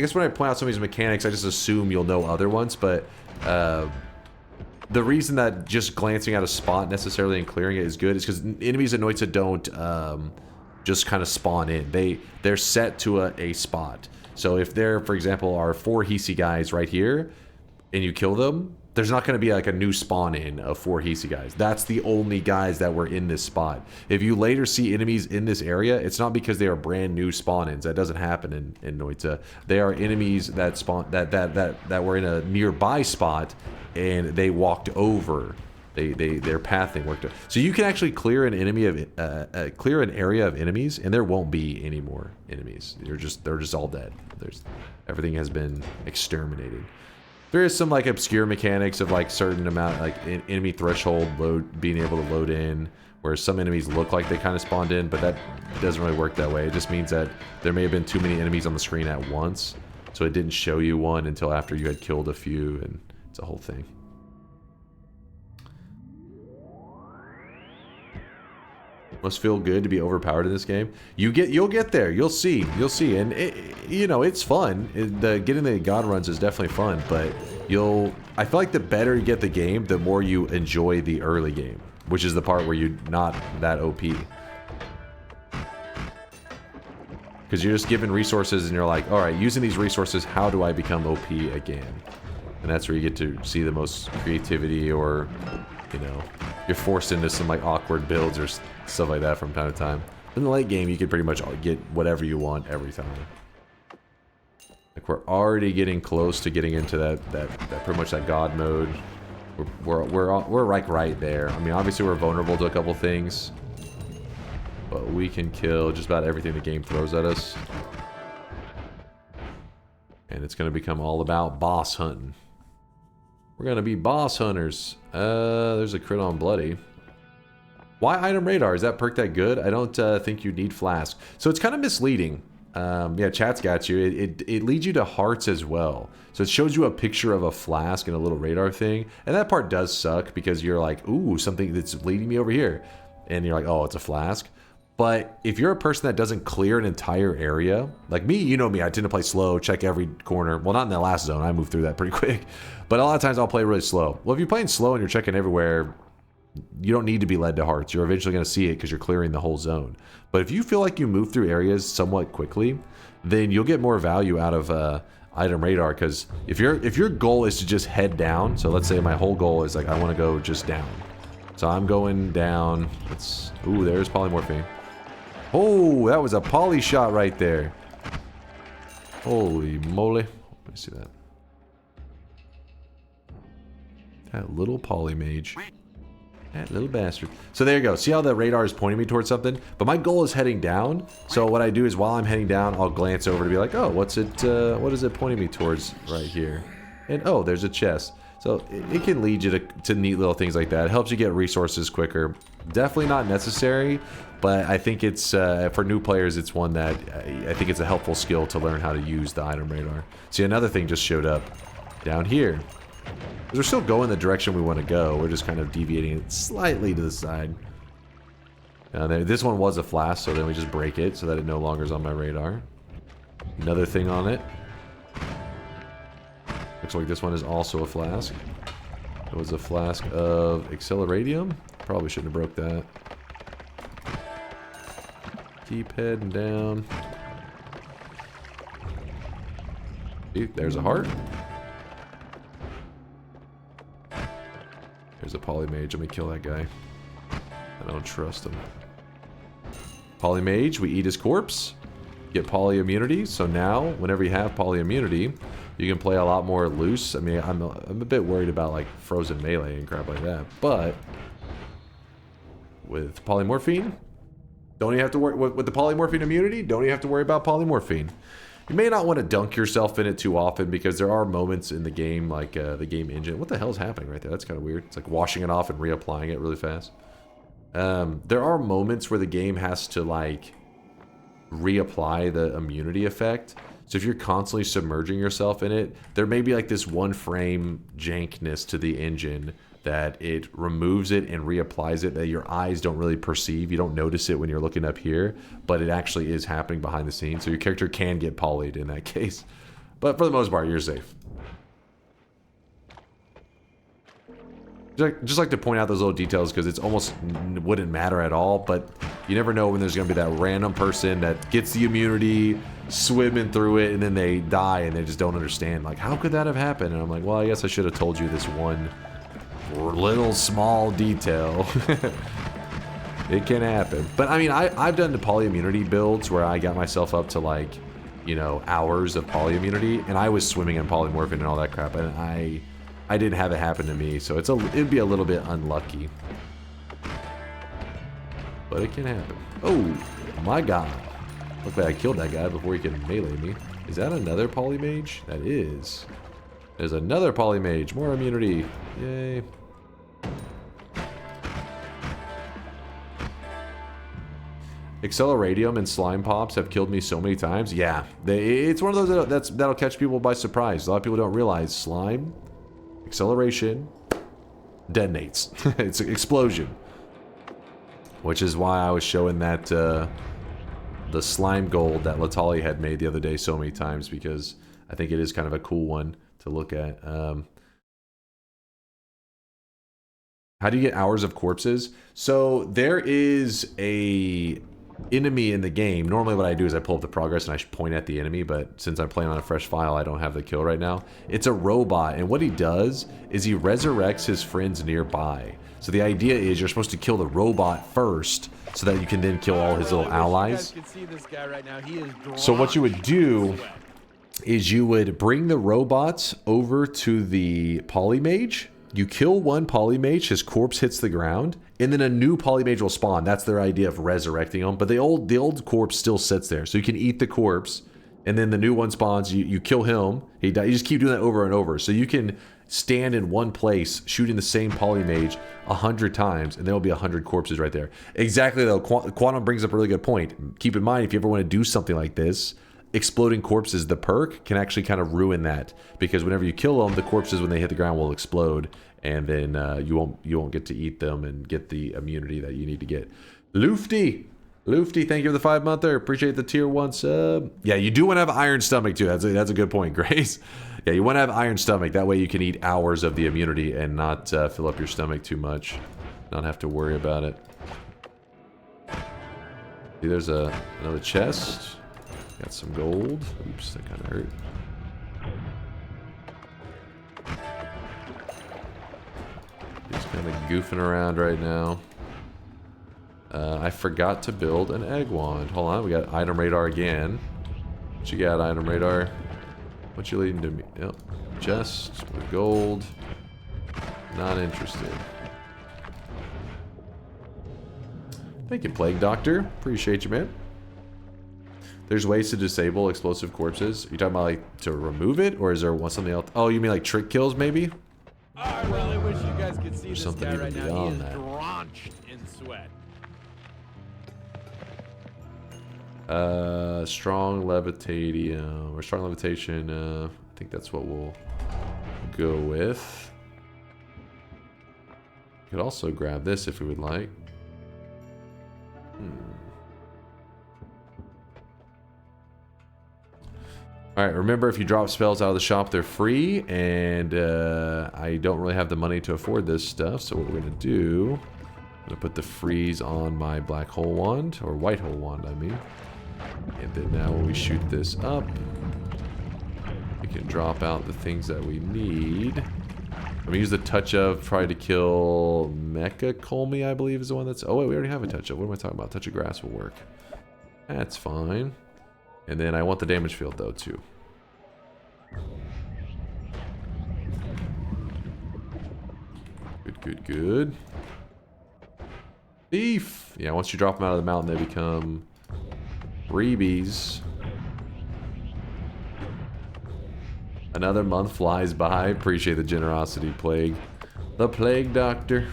guess when I point out some of these mechanics, I just assume you'll know other ones, but the reason that just glancing at a spot necessarily and clearing it is good is because enemies in Noita don't just kind of spawn in. They're set to a spot. So if there, for example, are 4 Hisi guys right here, and you kill them, there's not going to be like a new spawn in of 4 Hisi guys. That's the only guys that were in this spot. If you later see enemies in this area, it's not because they are brand new spawn-ins. That doesn't happen in Noita. They are enemies that were in a nearby spot, and they walked over Their pathing worked out. So you can actually clear an enemy of clear an area of enemies, and there won't be any more enemies. They're just all dead. Everything has been exterminated. There is some like obscure mechanics of like certain amount like enemy threshold being able to load in, where some enemies look like they kind of spawned in, but that doesn't really work that way. It just means that there may have been too many enemies on the screen at once, so it didn't show you one until after you had killed a few, and it's a whole thing. Must feel good to be overpowered in this game. You'll get there. You'll see, and you know it's fun. Getting the god runs is definitely fun, but I feel like the better you get the game, the more you enjoy the early game, which is the part where you're not that OP. Because you're just given resources and you're like, all right, using these resources, how do I become OP again? And that's where you get to see the most creativity, or you know, you're forced into some like awkward builds or stuff like that from time to time. In the late game, you can pretty much get whatever you want every time. Like we're already getting close to getting into that pretty much that god mode. We're like right there. I mean, obviously we're vulnerable to a couple things, but we can kill just about everything the game throws at us. And it's going to become all about boss hunting. We're going to be boss hunters. There's a crit on Bloody. Why item radar? Is that perk that good? I don't think you need flask. So it's kind of misleading. Yeah, chat's got you. It leads you to hearts as well. So it shows you a picture of a flask and a little radar thing. And that part does suck because you're like, ooh, something that's leading me over here. And you're like, oh, it's a flask. But if you're a person that doesn't clear an entire area, like me, you know me, I tend to play slow, check every corner. Well, not in the last zone, I moved through that pretty quick. But a lot of times I'll play really slow. Well, if you're playing slow and you're checking everywhere, you don't need to be led to hearts. You're eventually going to see it because you're clearing the whole zone. But if you feel like you move through areas somewhat quickly, then you'll get more value out of item radar. Because if your goal is to just head down, so let's say my whole goal is like I want to go just down. So I'm going down. Ooh, there's polymorphine. Oh, that was a poly shot right there. Holy moly. Let me see that. That little poly mage. That little bastard. So there you go. See how the radar is pointing me towards something? But my goal is heading down. So what I do is while I'm heading down, I'll glance over to be like, oh, what is it pointing me towards right here? And oh, there's a chest. So it can lead you to neat little things like that. It helps you get resources quicker. Definitely not necessary, but I think it's, for new players, it's one that I think it's a helpful skill to learn how to use the item radar. See, another thing just showed up down here. We're still going the direction we want to go. We're just kind of deviating it slightly to the side. This one was a flask, so then we just break it so that it no longer is on my radar. Another thing on it. Looks like this one is also a flask. It was a flask of Acceleradium. Probably shouldn't have broke that. Keep heading down. See, there's a heart. There's a polymage. Let me kill that guy. I don't trust him. Polymage, we eat his corpse. Get poly immunity. So now, whenever you have poly immunity, you can play a lot more loose. I mean, I'm a bit worried about like frozen melee and crap like that. But with polymorphine, don't even have to worry. With the polymorphine immunity, don't even have to worry about polymorphine. You may not want to dunk yourself in it too often because there are moments in the game, like the game engine. What the hell is happening right there? That's kind of weird. It's like washing it off and reapplying it really fast. There are moments where the game has to like reapply the immunity effect. So if you're constantly submerging yourself in it, there may be like this one frame jankness to the engine that it removes it and reapplies it that your eyes don't really perceive. You don't notice it when you're looking up here, but it actually is happening behind the scenes. So your character can get polyed in that case. But for the most part, you're safe. Just like to point out those little details because it's almost wouldn't matter at all, but you never know when there's going to be that random person that gets the immunity, swimming through it, and then they die and they just don't understand. Like, how could that have happened? And I'm like, well, I guess I should have told you this one little small detail. It can happen. But I mean, I've done the poly immunity builds where I got myself up to like, you know, hours of poly immunity, and I was swimming in polymorphine and all that crap, and I didn't have it happen to me, so it'd be a little bit unlucky. But it can happen. Oh my god. Luckily I killed that guy before he could melee me. Is that another polymage? That is. There's another polymage. More immunity. Yay. Acceleradium and slime pops have killed me so many times. Yeah, it's one of those that'll catch people by surprise. A lot of people don't realize slime, acceleration, detonates. It's an explosion. Which is why I was showing that the slime gold that Latali had made the other day so many times, because I think it is kind of a cool one to look at. How do you get hours of corpses? So there is a enemy in the game. Normally what I do is I pull up the progress and I point at the enemy, but since I'm playing on a fresh file, I don't have the kill right now. It's a robot, and what he does is he resurrects his friends nearby. So the idea is you're supposed to kill the robot first so that you can then kill all his little allies. So what you would do is you would bring the robots over to the polymage. You kill one polymage, his corpse hits the ground, and then a new polymage will spawn. That's their idea of resurrecting him. But the old corpse still sits there, so you can eat the corpse, and then the new one spawns. You kill him, he dies. You just keep doing that over and over. So you can stand in one place shooting the same polymage 100 times, and there will be 100 corpses right there. Exactly, though. Quantum brings up a really good point. Keep in mind, if you ever want to do something like this, exploding corpses, the perk can actually kind of ruin that, because whenever you kill them, the corpses, when they hit the ground, will explode, and then you won't get to eat them and get the immunity that you need to get. Lufty, thank you for the 5-monther. Appreciate the tier 1 sub. Yeah, you do want to have iron stomach too. That's a good point, Grace. Yeah, you want to have iron stomach. That way you can eat hours of the immunity and not fill up your stomach too much. Not have to worry about it. See, there's another chest. Got some gold. Oops, that kind of hurt. Just kind of goofing around right now. I forgot to build an egg wand. Hold on, we got item radar again. What you got, item radar? What you leading to me? Yep. Chest with gold. Not interested. Thank you, Plague Doctor. Appreciate you, man. There's ways to disable explosive corpses. Are you talking about like to remove it, or is there something else? Oh, you mean like trick kills, maybe? I really wish you guys could see this something guy right even now. He is beyond that. drenched in sweat. Strong levitating, or strong levitation. I think that's what we'll go with. Could also grab this if we would like. Alright, remember, if you drop spells out of the shop, they're free, and I don't really have the money to afford this stuff, so what we're going to do, I'm going to put the freeze on my black hole wand, or white hole wand, I mean. And then now when we shoot this up, we can drop out the things that we need. I'm going to use the touch of, probably to kill Mecha Colmy, I believe is the one that's... Oh wait, we already have a touch of. What am I talking about? Touch of grass will work. That's fine. And then I want the damage field though too. Good. Beef! Yeah, once you drop them out of the mountain, they become freebies. Another month flies by. Appreciate the generosity, Plague. The Plague Doctor.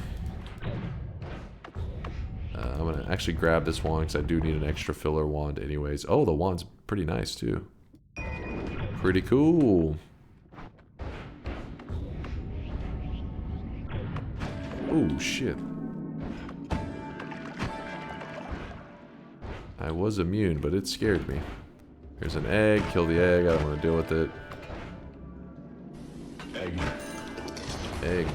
I'm going to actually grab this wand because I do need an extra filler wand anyways. Oh, the wand's pretty nice too. Pretty cool. Oh, shit. I was immune, but it scared me. There's an egg. Kill the egg. I don't want to deal with it. Egg.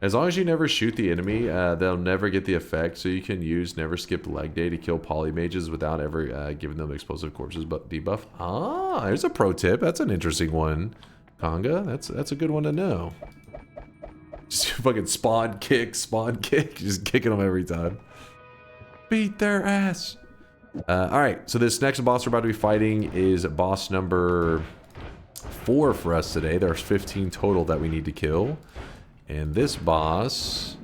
As long as you never shoot the enemy, they'll never get the effect, so you can use Never Skip Leg Day to kill polymages without ever giving them explosive corpses but debuff. Ah, there's a pro tip. That's an interesting one, Conga. That's a good one to know. Just fucking spawn kick, just kicking them every time. Beat their ass. Alright, so this next boss we're about to be fighting is boss number 4 for us today. There's 15 total that we need to kill. And this boss,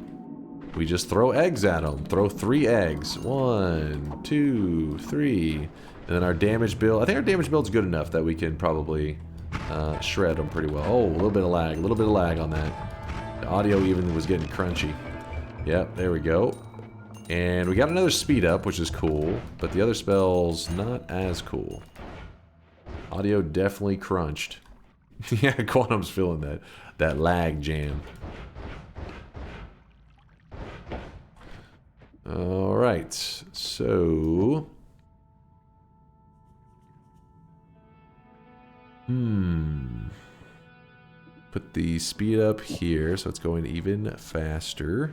we just throw eggs at him. Throw 3 eggs. 1, 2, 3. And then our damage build. I think our damage build's good enough that we can probably shred them pretty well. Oh, a little bit of lag. A little bit of lag on that. The audio even was getting crunchy. Yep, there we go. And we got another speed up, which is cool. But the other spell's not as cool. Audio definitely crunched. Yeah, Quantum's feeling that lag jam. Alright, so... Put the speed up here so it's going even faster.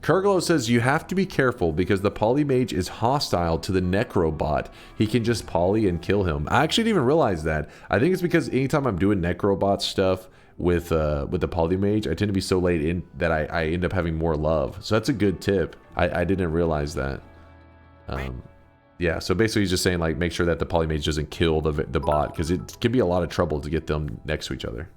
Kurglo says you have to be careful because the Polymage is hostile to the Necrobot. He can just poly and kill him. I actually didn't even realize that. I think it's because anytime I'm doing Necrobot stuff with the Polymage, I tend to be so late in that I end up having more love. So that's a good tip. I didn't realize that. Yeah, so basically he's just saying like make sure that the Polymage doesn't kill the bot because it can be a lot of trouble to get them next to each other.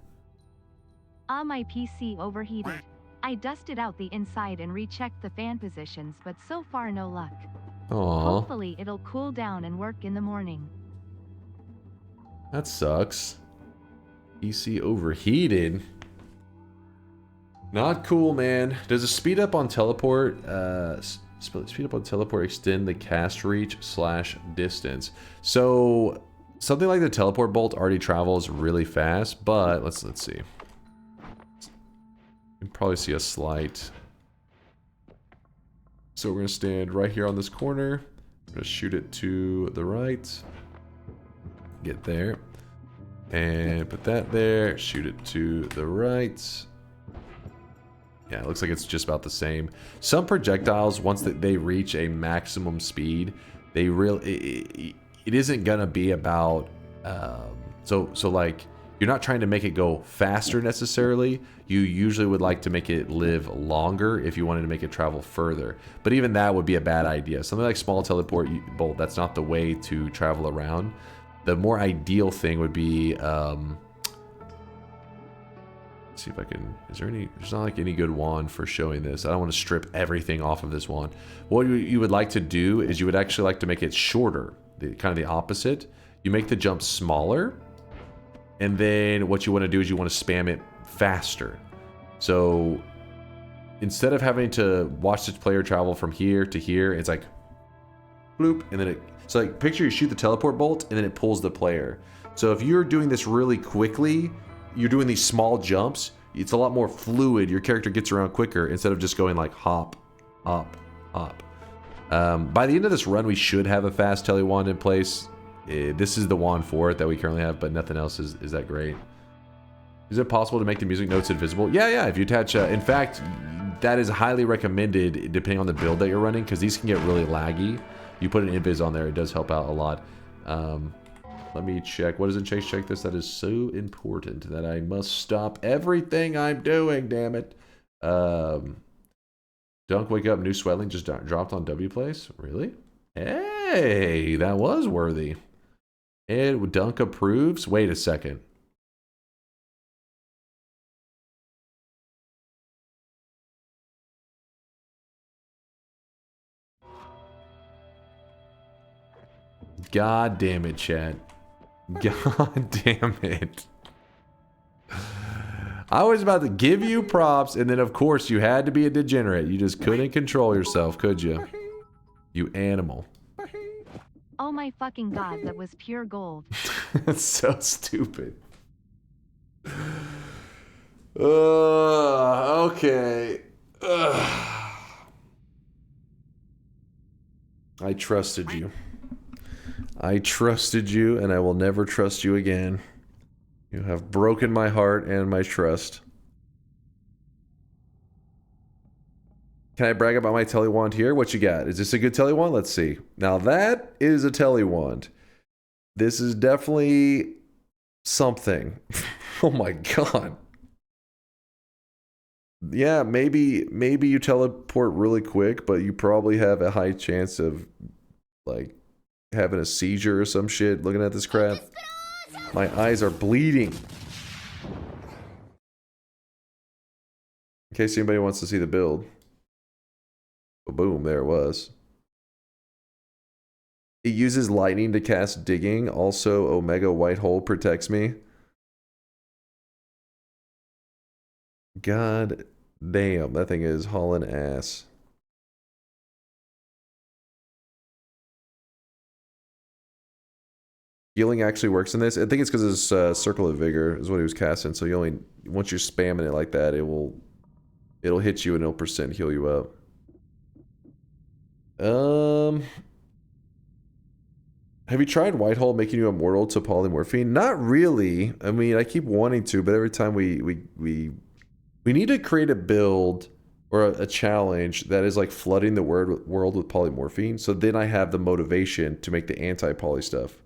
My PC overheated. I dusted out the inside and rechecked the fan positions, but so far no luck. Aww. Hopefully it'll cool down and work in the morning. That sucks. PC overheated. Not cool, man. Does a speed up on teleport speed up on teleport extend the cast reach / distance? So something like the teleport bolt already travels really fast, but let's see. You can probably see a slight. So we're gonna stand right here on this corner. I'm gonna shoot it to the right. Get there. And put that there. Shoot it to the right. Yeah, it looks like it's just about the same. Some projectiles, once they reach a maximum speed, they really it isn't gonna be about so like you're not trying to make it go faster necessarily. You usually would like to make it live longer if you wanted to make it travel further. But even that would be a bad idea. Something like small teleport bolt, that's not the way to travel around. The more ideal thing would be let's see if I can, there's not like any good wand for showing this. I don't want to strip everything off of this wand. What you would like to do is you would actually like to make it shorter, kind of the opposite. You make the jump smaller, and then what you want to do is you want to spam it faster. So instead of having to watch the player travel from here to here, it's like bloop, and then so like picture you shoot the teleport bolt and then it pulls the player. So if you're doing this really quickly, you're doing these small jumps, it's a lot more fluid. Your character gets around quicker instead of just going like hop, hop, hop. By the end of this run, we should have a fast tele wand in place. This is the wand for it that we currently have, but nothing else is that great. Is it possible to make the music notes invisible? Yeah, if you attach, in fact, that is highly recommended depending on the build that you're running, because these can get really laggy. You put an invis on there, it does help out a lot. Let me check. What does it Chase? Check this. That is so important that I must stop everything I'm doing, damn it. Dunk, wake up. New swelling just dropped on W place. Really? Hey, that was worthy. And Dunk approves. Wait a second. God damn it, chat. God damn it. I was about to give you props, and then of course you had to be a degenerate. You just couldn't control yourself, could you? You animal. Oh my fucking god, that was pure gold. That's so stupid. Okay. I trusted you. I trusted you, and I will never trust you again. You have broken my heart and my trust. Can I brag about my telewand here? What you got? Is this a good telewand? Let's see. Now that is a telewand. This is definitely something. Oh my god. Yeah, maybe you teleport really quick, but you probably have a high chance of like having a seizure or some shit looking at this crap. My eyes are bleeding. In case anybody wants to see the build. Oh, boom, there it was. It uses lightning to cast digging. Also, Omega White Hole protects me. God damn, that thing is hauling ass. Healing actually works in this. I think it's because it's Circle of Vigor is what he was casting. So you only, once you're spamming it like that, it'll hit you and it'll percent heal you up. Have you tried Whitehole making you immortal to polymorphine? Not really. I mean, I keep wanting to, but every time we need to create a build or a challenge that is like flooding the world with polymorphine. So then I have the motivation to make the anti-poly stuff.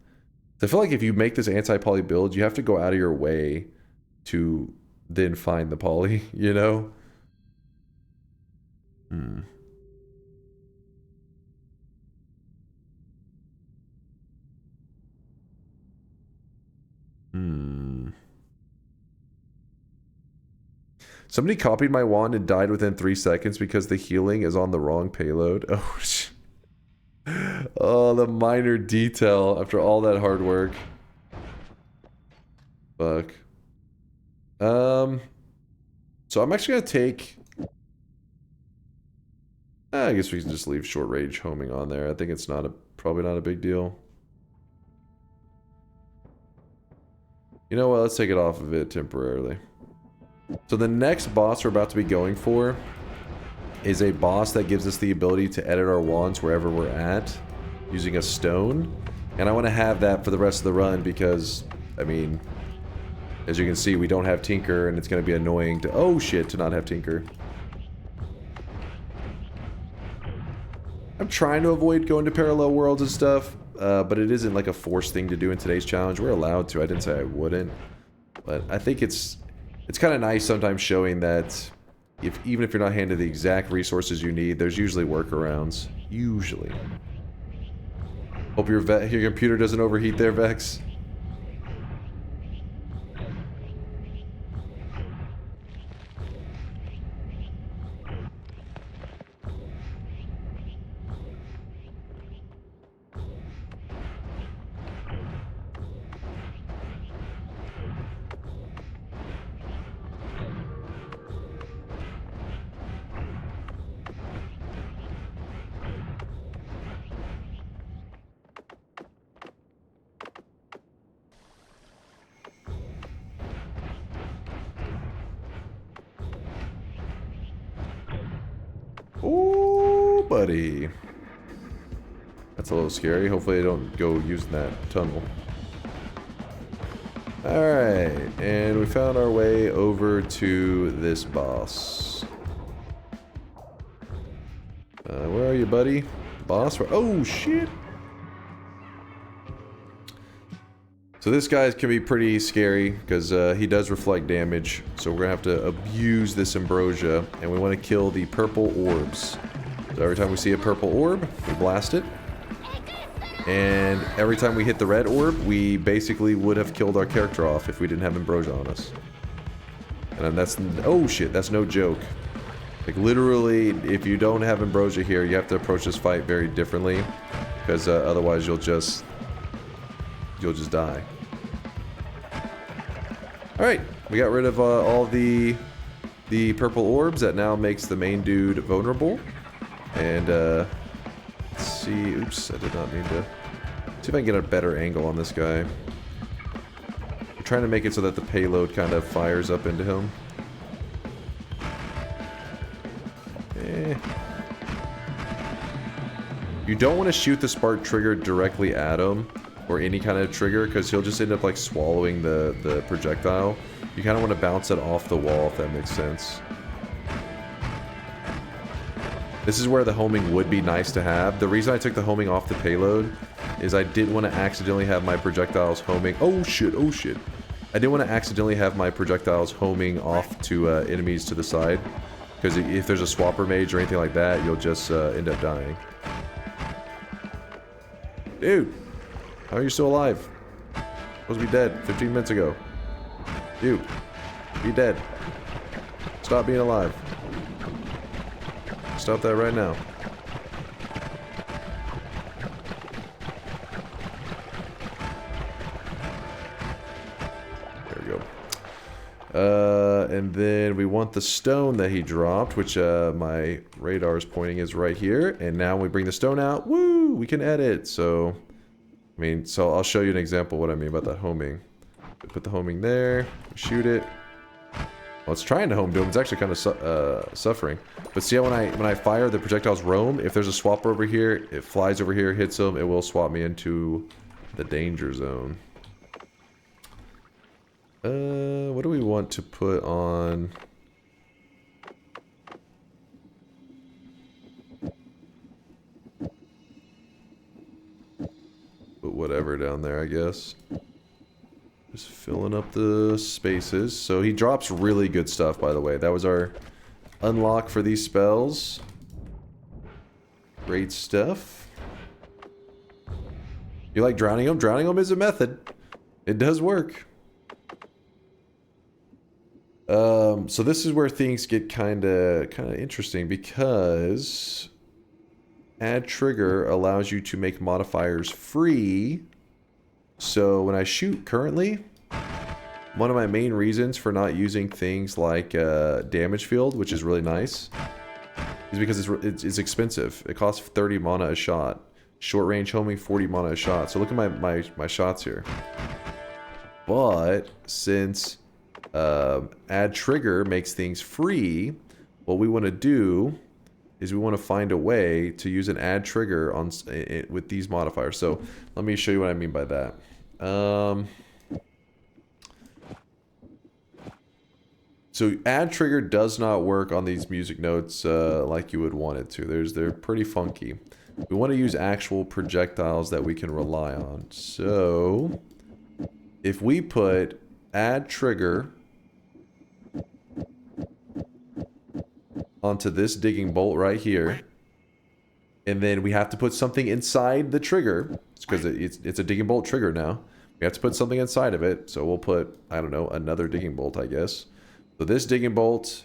I feel like if you make this anti-poly build, you have to go out of your way to then find the poly, you know? Somebody copied my wand and died within 3 seconds because the healing is on the wrong payload. Oh, oh, the minor detail after all that hard work. Fuck. So I'm actually gonna take... I guess we can just leave short range homing on there. I think it's probably not a big deal. You know what? Let's take it off of it temporarily. So the next boss we're about to be going for is a boss that gives us the ability to edit our wands wherever we're at using a stone. And I want to have that for the rest of the run because, I mean, as you can see, we don't have Tinker and it's going to be annoying to, oh shit, to not have Tinker. I'm trying to avoid going to parallel worlds and stuff, but it isn't like a forced thing to do in today's challenge. We're allowed to. I didn't say I wouldn't. But I think it's kind of nice sometimes showing that even if you're not handed the exact resources you need, there's usually workarounds. Usually. Hope your computer doesn't overheat there, Vex. Oh, buddy. That's a little scary. Hopefully I don't go using that tunnel. Alright, and we found our way over to this boss. Where are you, buddy? Boss? Oh, shit! So this guy can be pretty scary because he does reflect damage. So we're going to have to abuse this ambrosia. And we want to kill the purple orbs. So every time we see a purple orb, we blast it. And every time we hit the red orb, we basically would have killed our character off if we didn't have ambrosia on us. And that's... oh shit, that's no joke. Like literally, if you don't have ambrosia here, you have to approach this fight very differently. Because otherwise you'll just die. Alright, we got rid of all the purple orbs. That now makes the main dude vulnerable. And let's see. Oops, I did not mean to. See if I can get a better angle on this guy. We're trying to make it so that the payload kind of fires up into him. You don't want to shoot the spark trigger directly at him. Or any kind of trigger, because he'll just end up like swallowing the projectile. You kind of want to bounce it off the wall, if that makes sense. This is where the homing would be nice to have. The reason I took the homing off the payload is I didn't want to accidentally have my projectiles homing. Oh shit, oh shit. I didn't want to accidentally have my projectiles homing off to enemies to the side. Because if there's a swapper mage or anything like that, you'll just end up dying. Dude! How are you still alive? Supposed to be dead 15 minutes ago. Dude. Be dead. Stop being alive. Stop that right now. There we go. And then we want the stone that he dropped, which my radar is pointing is right here. And now when we bring the stone out, woo, we can edit. So, I mean, so I'll show you an example of what I mean about that homing. Put the homing there, shoot it. Well, it's trying to home to him. It's actually kind of suffering. But see how when I fire, the projectiles roam? If there's a swapper over here, it flies over here, hits him, it will swap me into the danger zone. What do we want to put on? Put whatever down there, I guess. Just filling up the spaces. So he drops really good stuff, by the way. That was our unlock for these spells. Great stuff. You like drowning them? Drowning them is a method. It does work. So this is where things get kind of interesting, because add trigger allows you to make modifiers free. So when I shoot currently, one of my main reasons for not using things like damage field, which is really nice, is because it's expensive. It costs 30 mana a shot. Short range homing, 40 mana a shot. So look at my shots here. But since add trigger makes things free, what we want to do is we want to find a way to use an add trigger on with these modifiers. So let me show you what I mean by that. So add trigger does not work on these music notes like you would want it to. They're pretty funky. We want to use actual projectiles that we can rely on. So if we put add trigger onto this digging bolt right here, and then we have to put something inside the trigger because it's a digging bolt trigger now. We have to put something inside of it, so we'll put, I don't know, another digging bolt, I guess. So this digging bolt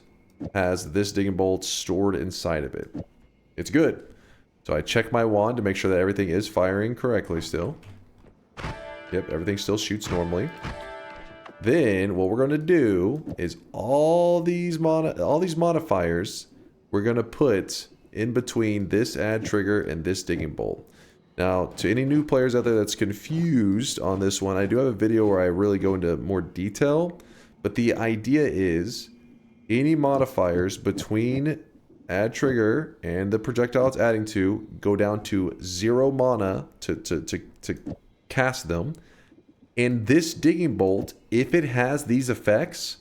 has this digging bolt stored inside of it. It's good. So I check my wand to make sure that everything is firing correctly still. Yep, everything still shoots normally. Then what we're going to do is all these modifiers we're going to put in between this add trigger and this digging bolt. Now, to any new players out there that's confused on this one, I do have a video where I really go into more detail. But the idea is any modifiers between add trigger and the projectile it's adding to go down to 0 mana to cast them. And this digging bolt, if it has these effects,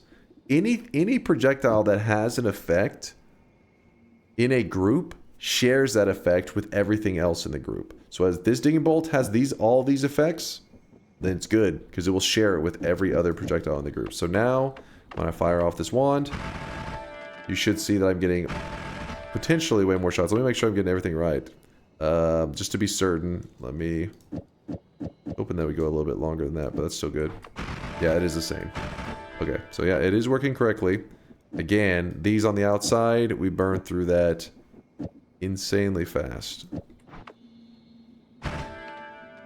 any projectile that has an effect in a group shares that effect with everything else in the group. So as this digging bolt has all these effects, then it's good, because it will share it with every other projectile in the group. So now, when I fire off this wand, you should see that I'm getting potentially way more shots. Let me make sure I'm getting everything right. Just to be certain, let me... hoping that we go a little bit longer than that, but that's still good. Yeah, it is the same. Okay, so yeah, it is working correctly. Again, these on the outside, we burn through that insanely fast.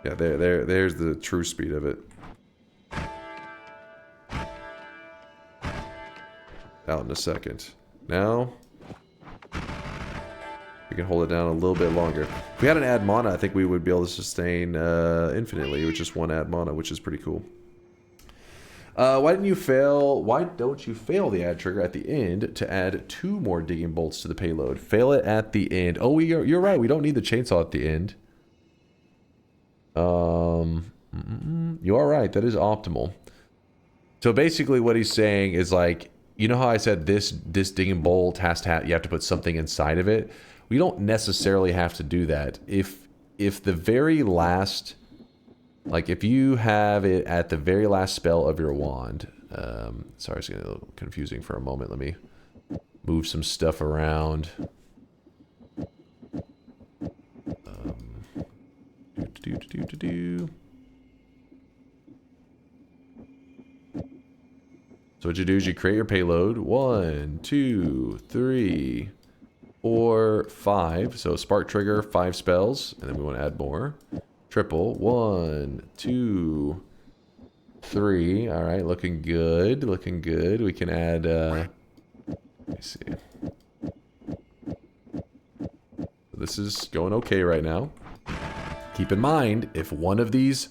Yeah, there's the true speed of it. Out in a second. Now, we can hold it down a little bit longer. If we had an add mana, I think we would be able to sustain infinitely with just one add mana, which is pretty cool. Why don't you fail the add trigger at the end to add 2 more digging bolts to the payload? Fail it at the end. Oh, you're right. We don't need the chainsaw at the end. You are right. That is optimal. So basically what he's saying is like, you know how I said this digging bolt has to you have to put something inside of it? We don't necessarily have to do that. If the very last Like if you have it at the very last spell of your wand. Sorry, it's getting a little confusing for a moment. Let me move some stuff around. So what you do is you create your payload. 1, 2, 3, 4, 5. So spark trigger, 5 spells, and then we want to add more. Triple. 1, 2, 3. All right, looking good. Looking good. We can add. Let me see. This is going okay right now. Keep in mind, if one of these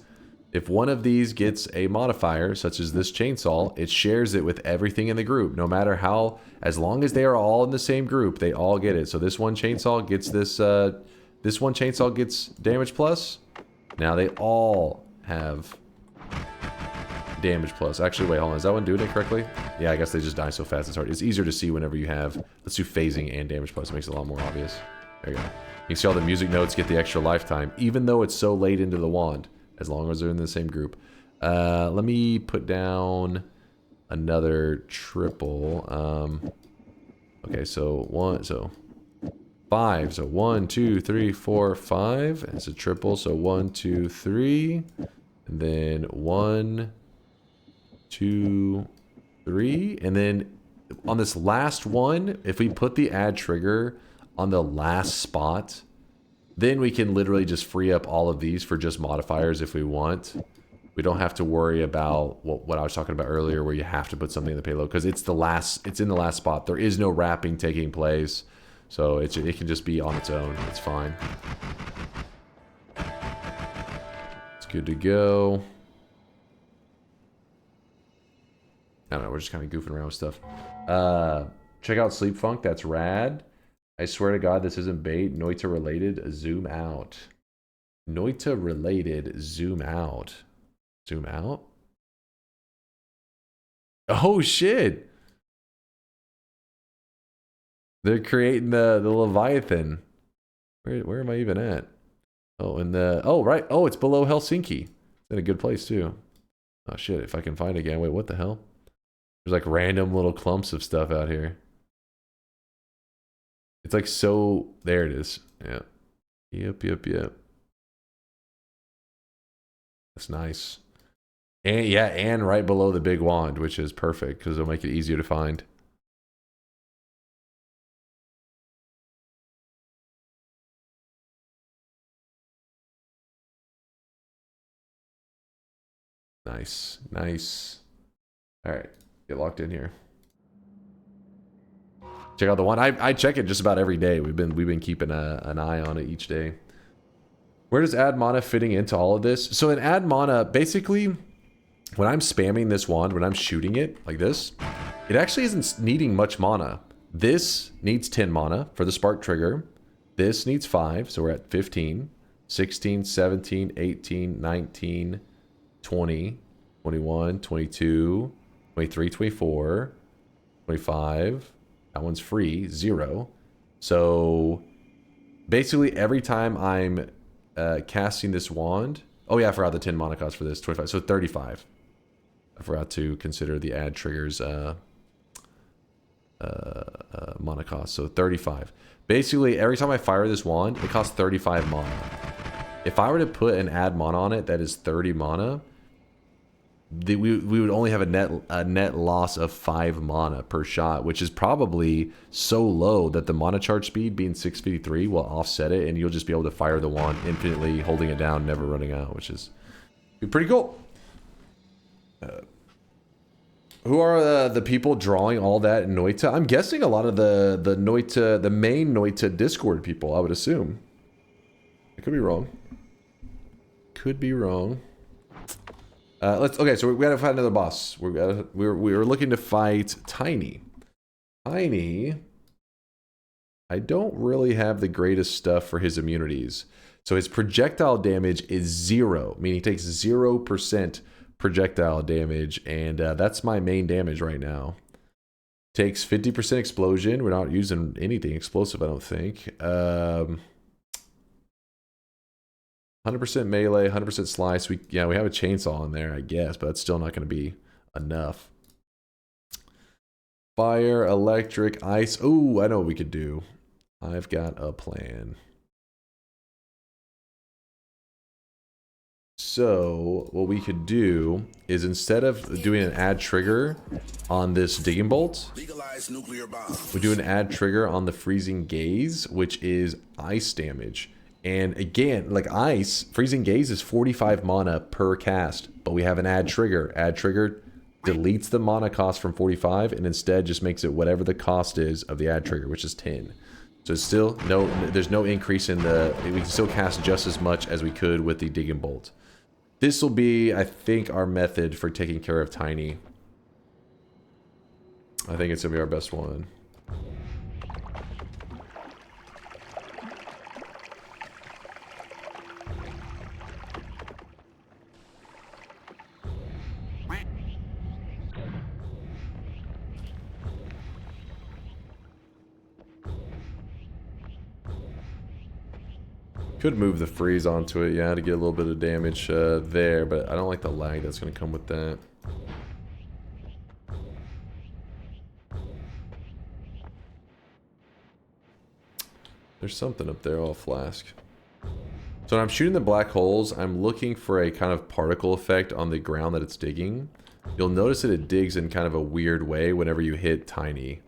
gets a modifier, such as this chainsaw, it shares it with everything in the group. No matter how, as long as they are all in the same group, they all get it. So this one chainsaw gets this. This one chainsaw gets damage plus. Now they all have damage plus. Actually, wait, hold on. Is that one doing it correctly? Yeah, I guess they just die so fast it's hard. It's easier to see whenever you have. Let's do phasing and damage plus. It makes it a lot more obvious. There you go. You can see all the music notes get the extra lifetime, even though it's so late into the wand, as long as they're in the same group. Let me put down another triple. Okay, so 5. So 1, 2, 3, 4, 5. It's a triple. So 1, 2, 3. And then 1, 2, 3. And then on this last one, if we put the add trigger on the last spot, then we can literally just free up all of these for just modifiers if we want. We don't have to worry about what I was talking about earlier, where you have to put something in the payload, because it's in the last spot. There is no wrapping taking place, so it can just be on its own. It's fine. It's good to go. I don't know, we're just kind of goofing around with stuff. Check out Sleep Funk, that's rad. I swear to God, this isn't bait. Noita related, zoom out. Noita related, zoom out. Zoom out? Oh shit! They're creating the Leviathan. Where am I even at? Oh, right. Oh, it's below Helsinki. It's in a good place too. Oh shit, if I can find it again. Wait, what the hell? There's like random little clumps of stuff out here. It's like so... There it is. Yeah. Yep. That's nice. And yeah, and right below the big wand, which is perfect because it'll make it easier to find. Nice. All right, get locked in here. Check out the wand. I check it just about every day. We've been keeping an eye on it each day. Where does add mana fitting into all of this? So in add mana, basically, when I'm spamming this wand, when I'm shooting it like this, it actually isn't needing much mana. This needs 10 mana for the spark trigger. This needs 5, so we're at 15, 16, 17, 18, 19, 20, 21, 22, 23, 24, 25. That one's free, 0. So basically every time I'm casting this wand... Oh yeah, I forgot the 10 mana cost for this, 25. So 35. I forgot to consider the add triggers mana cost. So 35. Basically, every time I fire this wand, it costs 35 mana. If I were to put an add mana on it that is 30 mana, we would only have a net loss of 5 mana per shot, which is probably so low that the mana charge speed being 653 will offset it, and you'll just be able to fire the wand infinitely, holding it down, never running out, which is pretty cool. Who are the people drawing all that in Noita? I'm guessing a lot of the Noita, the main Noita Discord people, I would assume. I could be wrong. Could be wrong. Okay, so we gotta fight another boss. We were looking to fight Tiny. Tiny, I don't really have the greatest stuff for his immunities. So his projectile damage is 0, meaning he takes 0% projectile damage, and that's my main damage right now. Takes 50% explosion. We're not using anything explosive, I don't think. 100% melee, 100% slice. We have a chainsaw in there, I guess, but that's still not going to be enough. Fire, electric, ice. Oh, I know what we could do. I've got a plan. So what we could do is, instead of doing an add trigger on this digging bolt, we do an add trigger on the freezing gaze, which is ice damage. And again, like ice, freezing gaze is 45 mana per cast, but we have an add trigger. Add trigger deletes the mana cost from 45 and instead just makes it whatever the cost is of the add trigger, which is 10. So it's still there's no increase in we can still cast just as much as we could with the digging bolt. This will be, I think, our method for taking care of Tiny. I think it's gonna be our best one. Could move the freeze onto it, yeah, to get a little bit of damage there, but I don't like the lag that's going to come with that. There's something up there, flask. So when I'm shooting the black holes, I'm looking for a kind of particle effect on the ground that it's digging. You'll notice that it digs in kind of a weird way whenever you hit Tiny,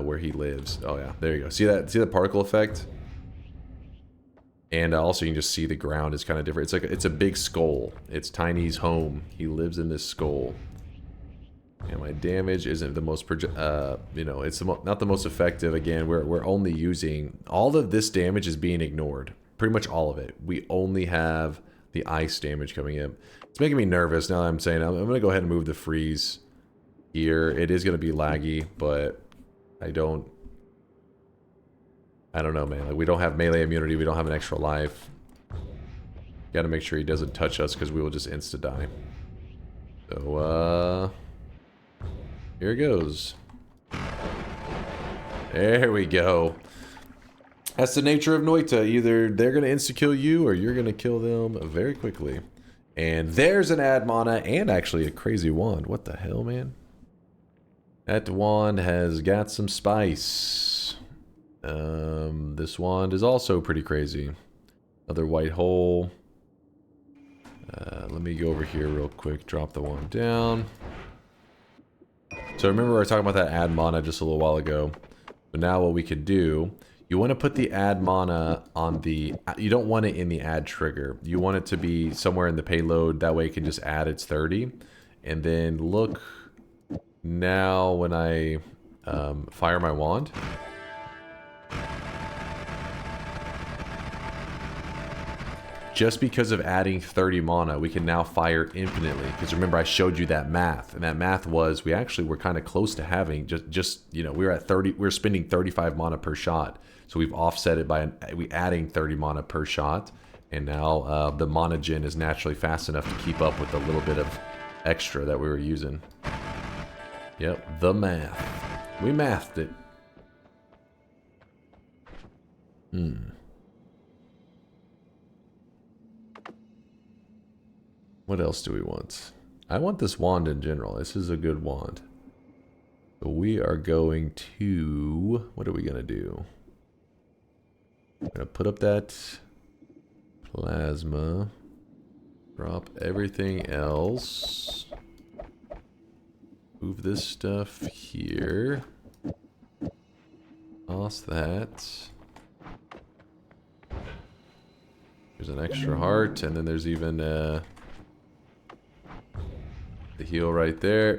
where he lives. Oh yeah, there you go. See that? See the particle effect? And also you can just see the ground is kind of different. It's a big skull. It's Tiny's home. He lives in this skull. And my damage isn't the most, you know, it's not the most effective. Again, we're only using, all of this damage is being ignored. Pretty much all of it. We only have the ice damage coming in. It's making me nervous now that I'm saying I'm going to go ahead and move the freeze here. It is going to be laggy, but I don't know, man. Like, we don't have melee immunity. We don't have an extra life. Got to make sure he doesn't touch us because we will just insta-die. So, here it goes. There we go. That's the nature of Noita. Either they're going to insta-kill you or you're going to kill them very quickly. And there's an add mana and actually a crazy wand. What the hell, man? That wand has got some spice. This wand is also pretty crazy. Another white hole. Let me go over here real quick. Drop the wand down. So remember we were talking about that add mana just a little while ago. But now what we could do, you want to put the add mana on the, you don't want it in the add trigger. You want it to be somewhere in the payload. That way it can just add its 30. And then look now when I fire my wand. Just because of adding 30 mana, we can now fire infinitely. Because remember, I showed you that math, and that math was we actually were kind of close to having just you know, we were at 30. We were spending 35 mana per shot, so we've offset it by adding 30 mana per shot, and now the mana gen is naturally fast enough to keep up with the little bit of extra that we were using. Yep, the math. We mathed it. What else do we want? I want this wand in general. This is a good wand. So we are going to... What are we going to do? I'm going to put up that plasma. Drop everything else. Move this stuff here. Toss that. There's an extra heart, and then there's even the heal right there.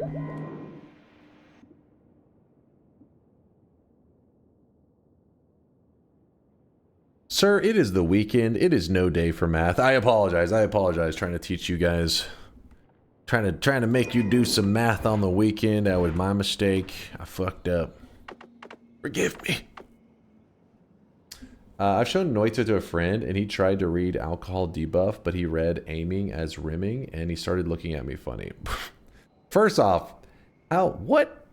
Sir, it is the weekend. It is no day for math. I apologize. I apologize trying to teach you guys. Trying to make you do some math on the weekend. That was my mistake. I fucked up. Forgive me. I've shown Noita to a friend, and he tried to read alcohol debuff, but he read aiming as rimming, and he started looking at me funny. First off, what?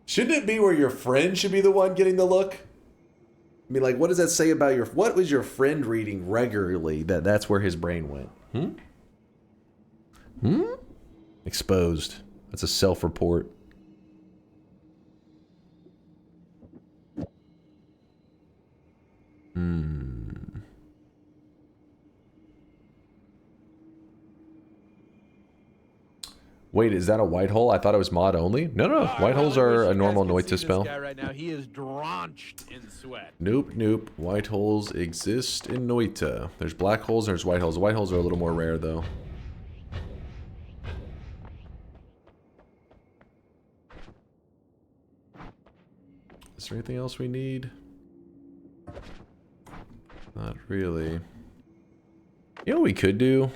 Shouldn't it be where your friend should be the one getting the look? I mean, like, what does that say about your... What was your friend reading regularly that's where his brain went? Exposed. That's a self-report. Wait, is that a white hole? I thought it was mod only. No, no, white holes are a normal Noita spell. Guy right now, he is drenched in sweat. Nope, nope. White holes exist in Noita. There's black holes and there's white holes. White holes are a little more rare, though. Is there anything else we need? Not really. You know what we could do?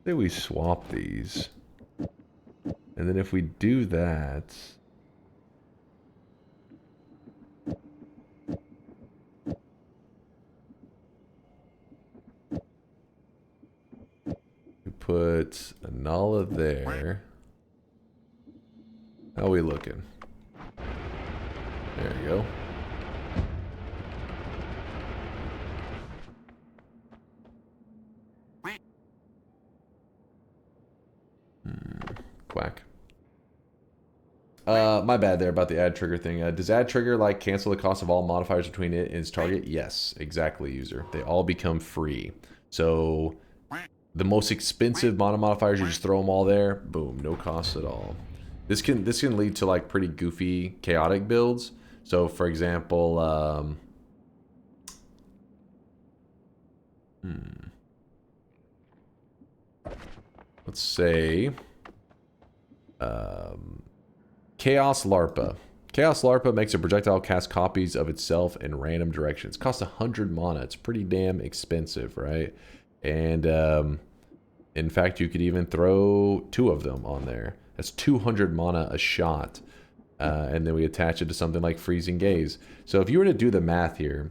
Say we swap these. And then if we do that... we put a Nala there. How are we looking? There you go. Quack. My bad there about the add trigger thing. Does add trigger like cancel the cost of all modifiers between it and its target? Yes, exactly, user. They all become free. So the most expensive mono modifiers, you just throw them all there. Boom, no cost at all. This can lead to like pretty goofy, chaotic builds. So for example, let's say Chaos Larpa. Chaos Larpa makes a projectile cast copies of itself in random directions. Costs 100 mana. It's pretty damn expensive, right? And in fact, you could even throw 2 of them on there. That's 200 mana a shot. And then we attach it to something like Freezing Gaze. So if you were to do the math here,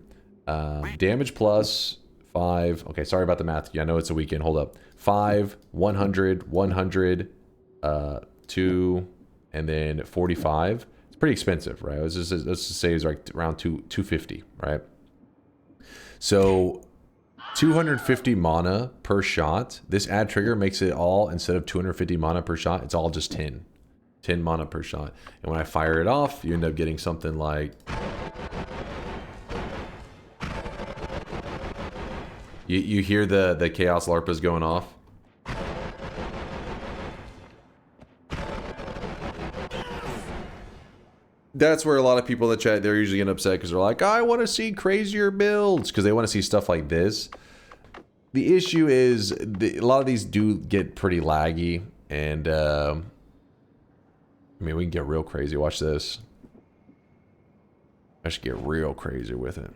damage plus 5. Okay, sorry about the math. Yeah, I know it's a weekend. Hold up. 5, 100, 100, 2, and then 45. It's pretty expensive, right? Let's just say it's like around 250, right? So 250 mana per shot. This add trigger makes it all, instead of 250 mana per shot, it's all just 10 mana per shot. And when I fire it off, you end up getting something like... You hear the Chaos Larpas going off? That's where a lot of people in the chat, they're usually getting upset because they're like, I want to see crazier builds, because they want to see stuff like this. The issue is, a lot of these do get pretty laggy, and I mean, we can get real crazy. Watch this. I should get real crazy with it.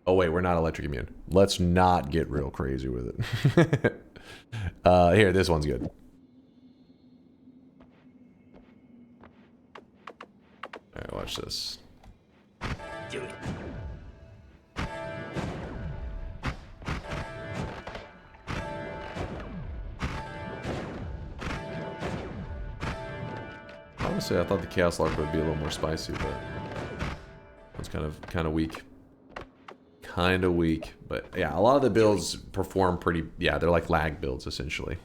Oh wait, we're not electric immune. Let's not get real crazy with it. Here, this one's good. Alright, watch this. Do it. Honestly, I thought the Chaos Larp would be a little more spicy, but it's kind of weak. Kind of weak, but yeah, a lot of the builds perform pretty. Yeah, they're like lag builds essentially.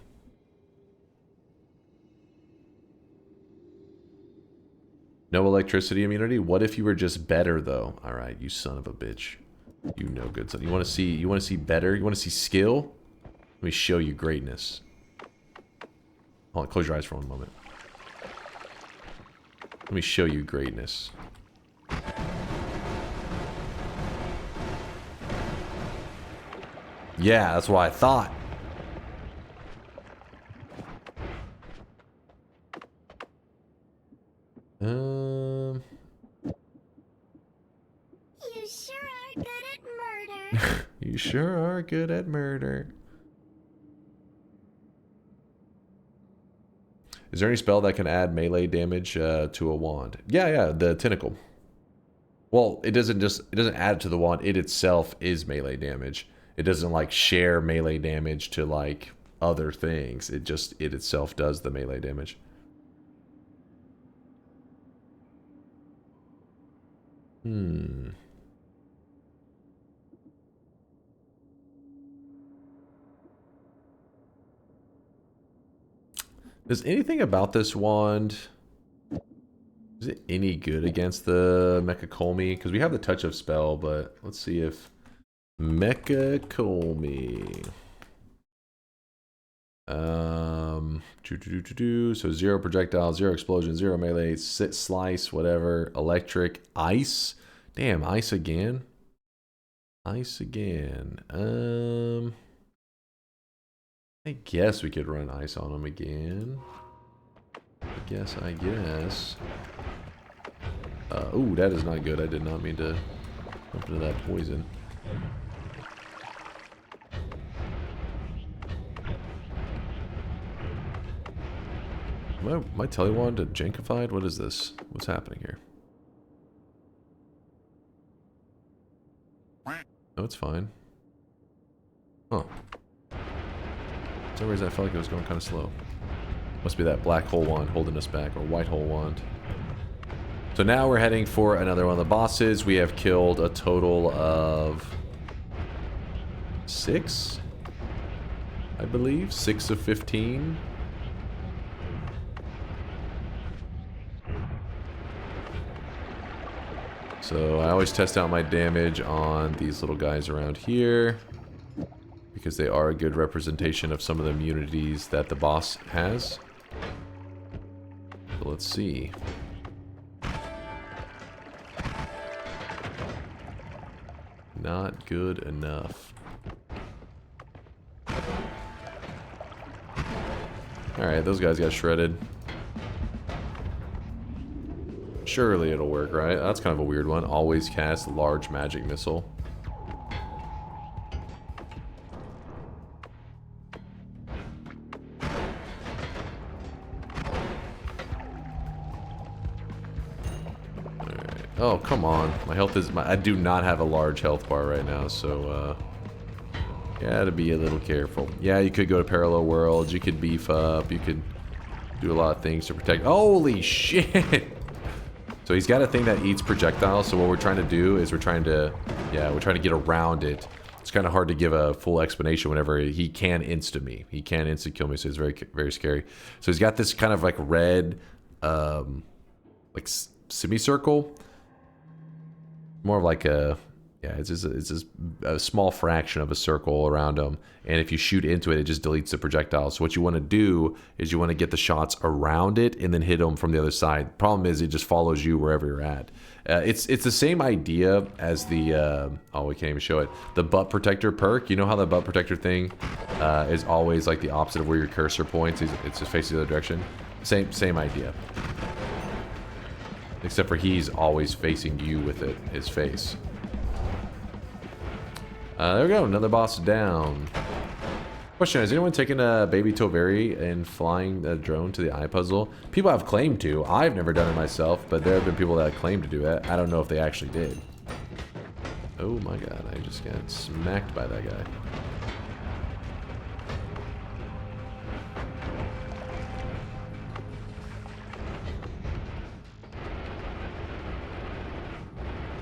No electricity immunity. What if you were just better though? All right, you son of a bitch. You no good son. You want to see better? You want to see skill? Let me show you greatness. Hold on, close your eyes for one moment. Let me show you greatness. Yeah, that's what I thought. You sure are good at murder. You sure are good at murder. Is there any spell that can add melee damage to a wand? Yeah, the tentacle. Well, it doesn't add it to the wand. It itself is melee damage. It doesn't like share melee damage to like other things. It itself does the melee damage. Does anything about this wand... Is it any good against the Mecha Colmy? Because we have the touch of spell, but let's see if... Mecha Colmy... So 0 projectile, 0 explosion, 0 melee, sit, slice, whatever, electric, ice. Damn, ice again. Ice again. I guess we could run ice on him again. I guess. Ooh, that is not good. I did not mean to jump into that poison. My telewand jankified? What is this? What's happening here? No, it's fine. Oh. For some reason I felt like it was going kind of slow. Must be that black hole wand holding us back, or white hole wand. So now we're heading for another one of the bosses. We have killed a total of 6, I believe. 6 of 15. So I always test out my damage on these little guys around here, because they are a good representation of some of the immunities that the boss has. So let's see. Not good enough. Alright, those guys got shredded. Surely it'll work, right? That's kind of a weird one. Always cast large magic missile. Alright. Oh, come on. My health is... I do not have a large health bar right now, so... gotta be a little careful. Yeah, you could go to parallel worlds. You could beef up. You could do a lot of things to protect... Holy shit! So he's got a thing that eats projectiles, so what we're trying to do is we're trying to get around it. It's kind of hard to give a full explanation whenever he can insta me. He can insta kill me, so it's very, very scary. So he's got this kind of like red, like semicircle. More of like a, yeah, it's just a small fraction of a circle around him. And if you shoot into it, it just deletes the projectile. So what you want to do is you want to get the shots around it and then hit them from the other side. Problem is, it just follows you wherever you're at. It's the same idea as the, oh, we can't even show it. The butt protector perk. You know how the butt protector thing is always like the opposite of where your cursor points? It's just facing the other direction. Same idea. Except for he's always facing you with it, his face. There we go, another boss down. Question, has anyone taken a baby Toveri and flying the drone to the eye puzzle? People have claimed to. I've never done it myself, but there have been people that have claimed to do it. I don't know if they actually did. Oh my god, I just got smacked by that guy.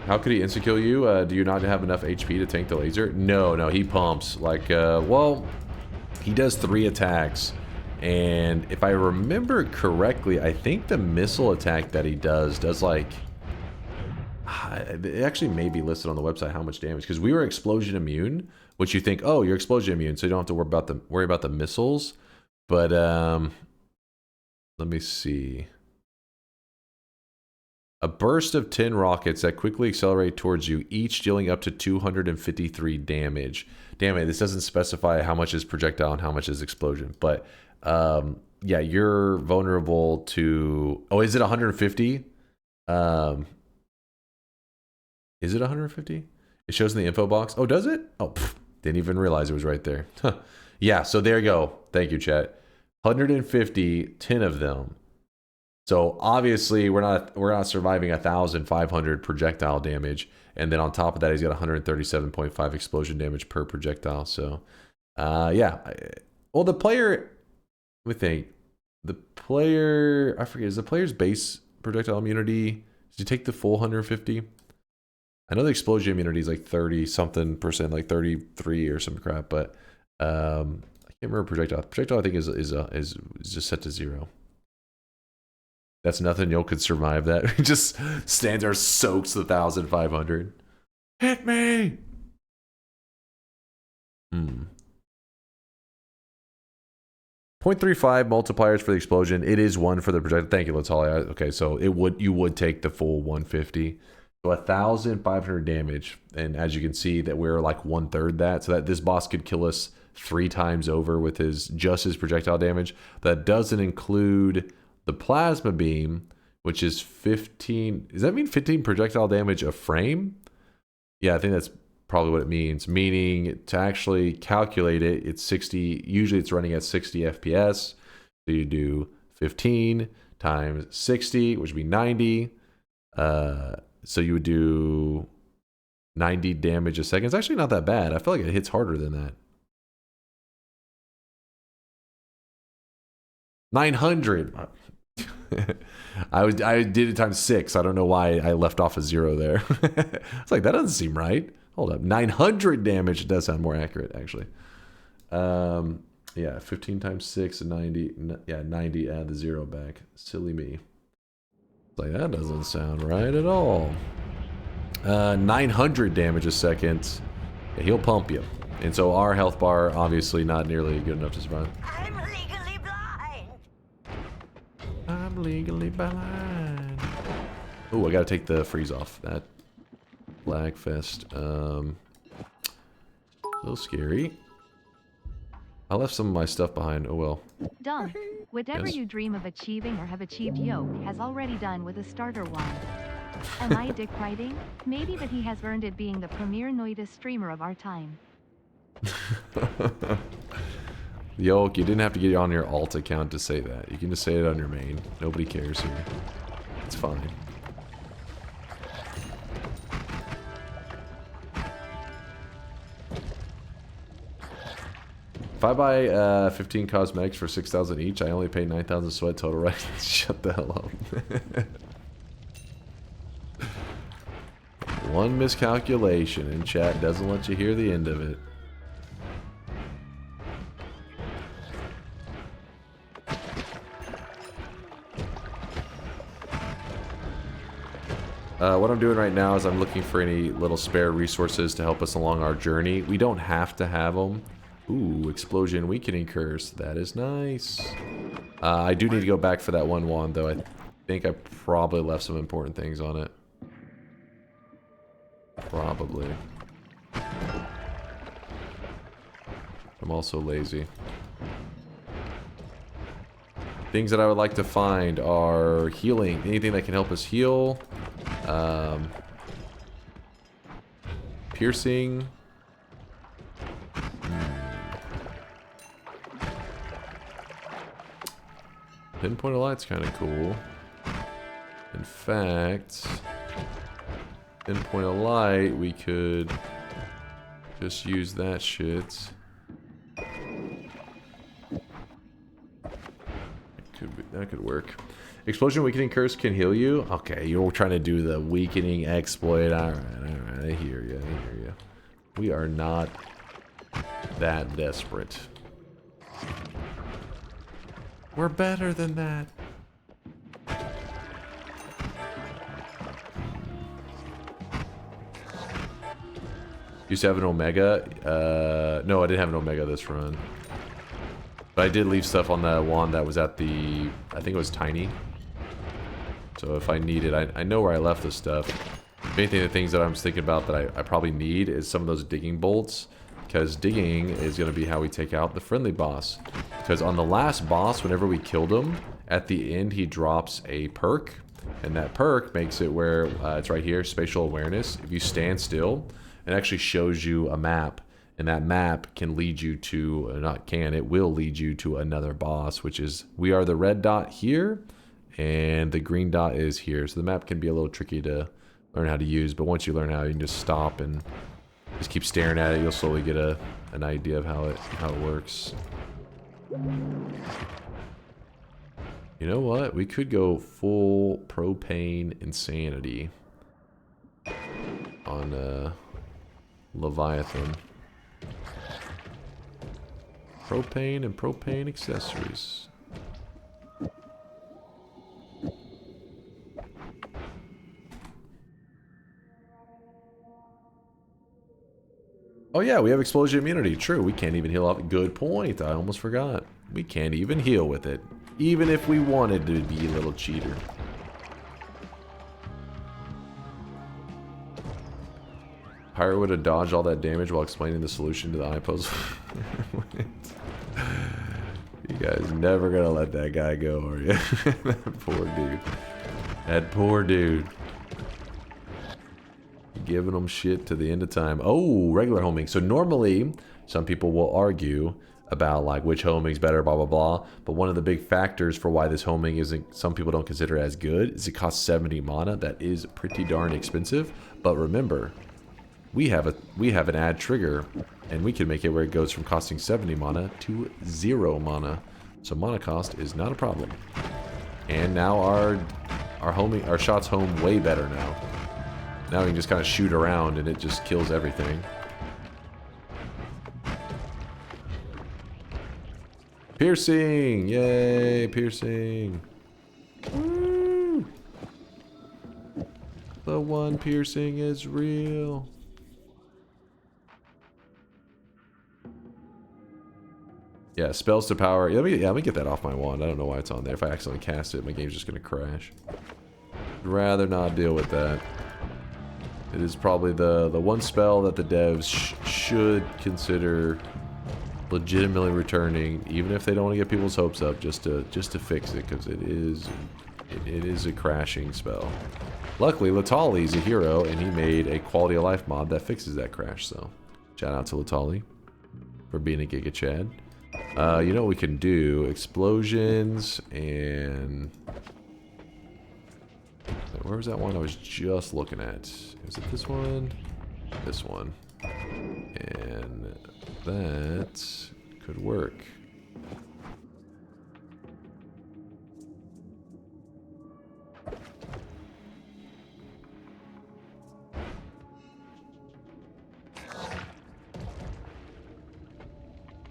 How could he insta-kill you? Do you not have enough HP to tank the laser? No, he pumps. Like, well, he does 3 attacks. And if I remember correctly, I think the missile attack that he does like... It actually may be listed on the website how much damage. Because we were explosion immune, which you think, oh, you're explosion immune, so you don't have to worry about the missiles. But, let me see... A burst of 10 rockets that quickly accelerate towards you, each dealing up to 253 damage. Damn it, this doesn't specify how much is projectile and how much is explosion. But, yeah, you're vulnerable to... Oh, is it 150? Is it 150? It shows in the info box. Oh, does it? Oh, pff, didn't even realize it was right there. Huh. Yeah, so there you go. Thank you, chat. 150, 10 of them. So obviously we're not surviving 1,500 projectile damage, and then on top of that he's got 137.5 explosion damage per projectile. So, yeah. Well, the player, let me think. The player, I forget, is the player's base projectile immunity? Did you take the full 150? I know the explosion immunity is like 30-something%, like 33 or some crap, but I can't remember projectile. Projectile I think is just set to 0. That's nothing. Yo could survive that. He just stands there, soaks the 1,500. Hit me! 0.35 multipliers for the explosion. It is 1 for the projectile. Thank you, Latalia. Okay, so you would take the full 150. So 1,500 damage, and as you can see, that we're like 1/3 that. So that this boss could kill us 3 times over with his projectile damage. That doesn't include the plasma beam, which is 15. Does that mean 15 projectile damage a frame? Yeah, I think that's probably what it means. Meaning to actually calculate it, it's 60. Usually it's running at 60 FPS. So you do 15 times 60, which would be 90. So you would do 90 damage a second. It's actually not that bad. I feel like it hits harder than that. 900. I did it times 6. I don't know why I left off a 0 there. It's like, that doesn't seem right. Hold up. 900 damage. It does sound more accurate, actually. Yeah, 15 times 6 and 90. Yeah, 90. Add the 0 back. Silly me. It's like, that doesn't sound right at all. 900 damage a second. Yeah, he'll pump you. And so our health bar, obviously not nearly good enough to survive. I'm legally blind. I'm legally blind. Oh, I gotta take the freeze off. That Blackfest. A little scary. I left some of my stuff behind. Oh well. Dunk. Whatever Yes. you dream of achieving or have achieved, Yoke has already done with a starter wand. Am I dick riding? Maybe that he has earned it being the premier Noita streamer of our time. Yoke, you didn't have to get on your alt account to say that. You can just say it on your main. Nobody cares here. It's fine. If I buy 15 cosmetics for 6,000 each, I only pay 9,000 sweat total, right? Shut the hell up. One miscalculation and chat doesn't let you hear the end of it. What I'm doing right now is I'm looking for any little spare resources to help us along our journey. We don't have to have them. Ooh, explosion weakening curse. That is nice. I do need to go back for that one wand, though. I think I probably left some important things on it. Probably. I'm also lazy. Things that I would like to find are healing. Anything that can help us heal. Piercing. Pinpoint of light's kind of cool. In fact, pinpoint of light, we could just use that shit. That could work. Explosion weakening curse can heal you. Okay, you're trying to do the weakening exploit. All right. I hear you. We are not that desperate. We're better than that. Used to have an Omega. No, I didn't have an Omega this run. But I did leave stuff on that wand that was at the... I think it was Tiny. So if I need it, I know where I left this stuff. If anything, the things that I'm thinking about that I probably need is some of those digging bolts. Because digging is going to be how we take out the friendly boss. Because on the last boss, whenever we killed him, at the end he drops a perk. And that perk makes it where, it's right here, spatial awareness. If you stand still, it actually shows you a map. And that map can lead you to, not can, it will lead you to another boss. Which is, we are the red dot here. And the green dot is here. So the map can be a little tricky to learn how to use. But once you learn how, you can just stop and just keep staring at it. You'll slowly get an idea of how it works. You know what? We could go full propane insanity on Leviathan. Propane and propane accessories. Oh yeah, we have explosion immunity. True, we can't even heal off. Good point. I almost forgot. We can't even heal with it. Even if we wanted to be a little cheater. Pyro would have dodged all that damage while explaining the solution to the eye puzzle. You guys never gonna let that guy go, are you? That poor dude. That poor dude. Giving them shit to the end of time. Oh, regular homing. So normally, some people will argue about like which homing's better, blah, blah, blah. But one of the big factors for why this homing isn't, some people don't consider it as good, is it costs 70 mana. That is pretty darn expensive. But remember, we have an add trigger, and we can make it where it goes from costing 70 mana to 0 mana. So mana cost is not a problem. And now our shots home way better now. Now we can just kind of shoot around and it just kills everything. Piercing! Yay, piercing. Woo! The one piercing is real. Yeah, spells to power. Let me get that off my wand. I don't know why it's on there. If I accidentally cast it, my game's just going to crash. I'd rather not deal with that. It is probably the one spell that the devs should consider legitimately returning, even if they don't want to get people's hopes up, just to fix it, because it is a crashing spell. Luckily, Latali's a hero, and he made a quality of life mod that fixes that crash. So, shout out to Latali for being a Giga Chad. You know what we can do? Explosions and... Where was that one I was just looking at? Is it this one? This one. And that could work.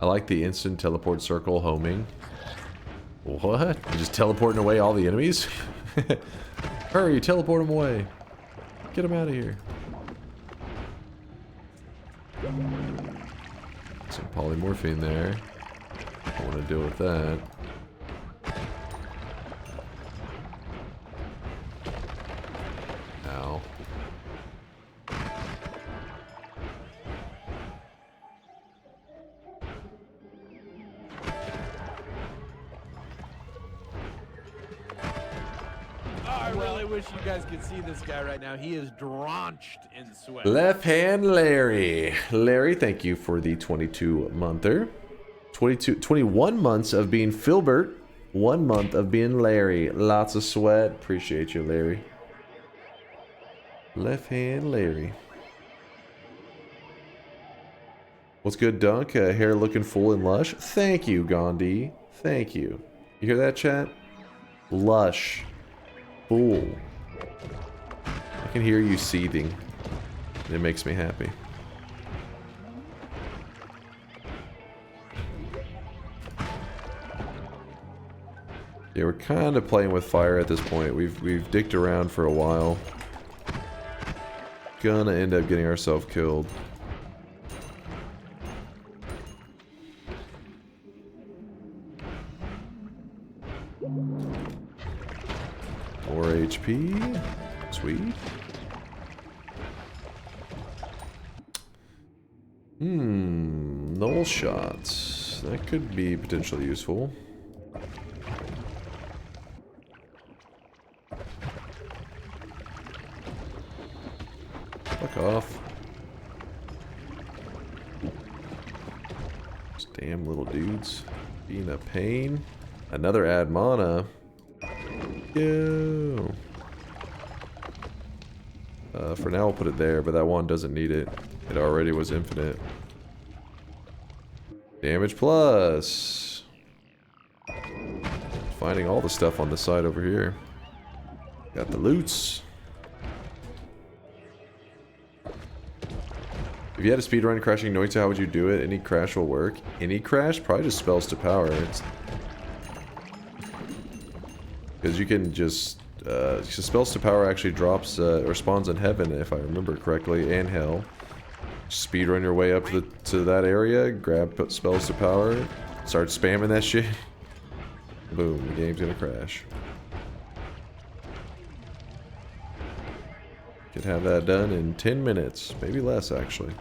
I like the instant teleport circle homing. What? You're just teleporting away all the enemies? Hurry, teleport them away. Get them out of here. Some polymorphine there. I want to deal with that. Ow. I wish you guys could see this guy right now. He is drenched in sweat. Left hand Larry. Larry, thank you for the 22-monther. 21 months of being Filbert. 1 month of being Larry. Lots of sweat. Appreciate you, Larry. Left hand Larry. What's good, Dunk? Hair looking full and lush. Thank you, Gandhi. Thank you. You hear that, chat? Lush. Full. I can hear you seething. It makes me happy. Yeah, we're kind of playing with fire at this point. We've dicked around for a while. Gonna end up getting ourselves killed. More HP. Sweet. Null shots. That could be potentially useful. Fuck off. These damn little dudes. Being a pain. Another add mana. Yo. For now we'll put it there, but that one doesn't need it. It already was infinite. Damage plus. Finding all the stuff on the side over here. Got the loots. If you had a speedrun crashing Noita, how would you do it? Any crash will work. Any crash? Probably just spells to power. Because you can just... spells to power actually drops or spawns in heaven, if I remember correctly, and hell. Speedrun your way up to that area, grab spells to power, start spamming that shit. Boom, the game's gonna crash. Could have that done in 10 minutes, maybe less actually.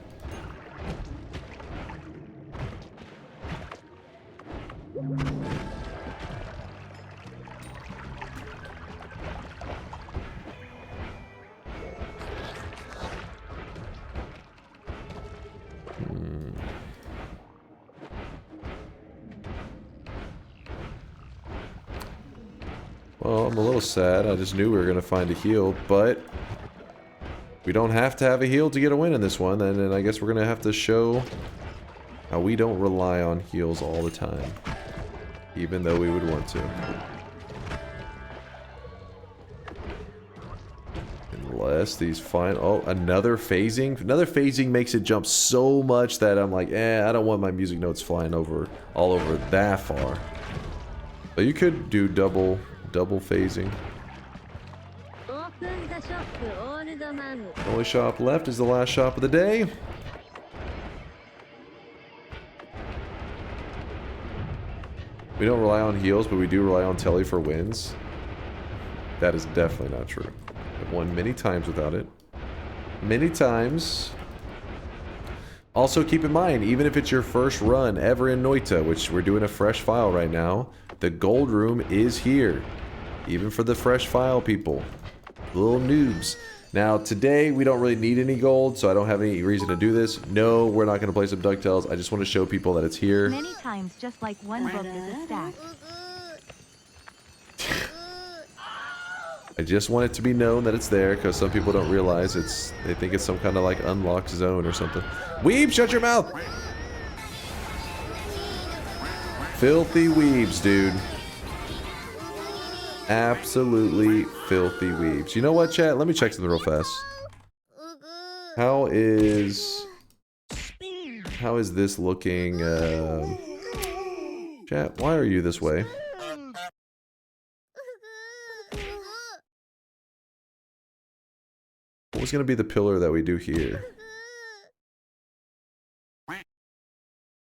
Well, I'm a little sad. I just knew we were going to find a heal, but we don't have to have a heal to get a win in this one, and then I guess we're going to have to show how we don't rely on heals all the time, even though we would want to. Unless these fine... Oh, another phasing? Another phasing makes it jump so much that I'm like, I don't want my music notes flying all over that far. But you could do double phasing. The only shop left is the last shop of the day. We don't rely on heals, but we do rely on telly for wins. That is definitely not true. I've won many times without it. Many times. Also keep in mind, even if it's your first run ever in Noita, which we're doing a fresh file right now, the gold room is here. Even for the fresh file people. Little noobs. Now, today, we don't really need any gold, so I don't have any reason to do this. No, we're not going to play some DuckTales. I just want to show people that it's here. Many times, just like one book is a stack. I just want it to be known that it's there, because some people don't realize it's... They think it's some kind of, like, unlocked zone or something. Weeb, shut your mouth! Filthy weebs, dude. Absolutely filthy weebs. You know what, chat? Let me check something real fast. How is this looking? Chat, why are you this way? What was gonna be the pillar that we do here?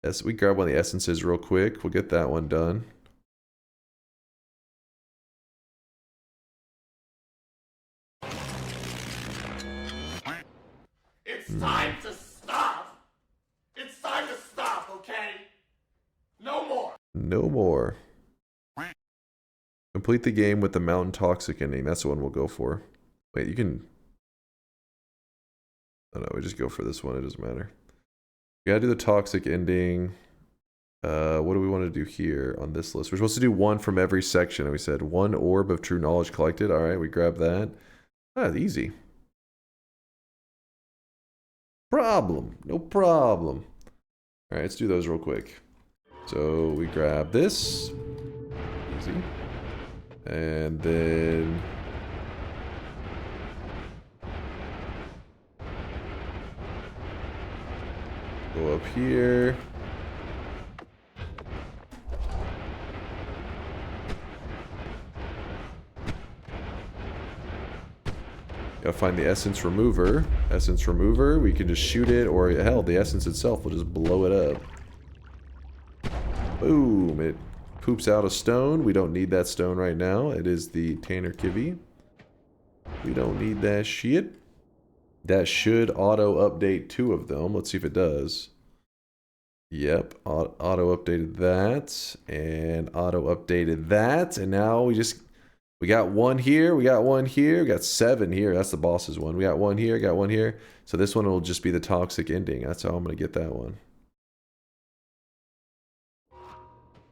Yes, we grab one of the essences real quick. We'll get that one done. It's time to stop! It's time to stop, okay? No more! No more. Complete the game with the Mountain Toxic ending. That's the one we'll go for. Wait, you can... Oh no, we just go for this one. It doesn't matter. We gotta do the Toxic ending. What do we want to do here on this list? We're supposed to do one from every section. And we said 1 orb of true knowledge collected. Alright, we grab that. Ah, easy. No problem. Alright, let's do those real quick. So we grab this. Easy. And then... Go up here. Gotta find the essence remover. Essence remover, we can just shoot it, or hell, the essence itself will just blow it up. Boom, it poops out a stone. We don't need that stone right now. It is the Tanner Kivy. We don't need that shit. That should auto-update 2 of them. Let's see if it does. Yep, auto-updated that, and auto-updated that, and now we got one here, we got one here, we got 7 here. That's the boss's one. We got one here, got one here. So this one will just be the Toxic ending. That's how I'm going to get that one.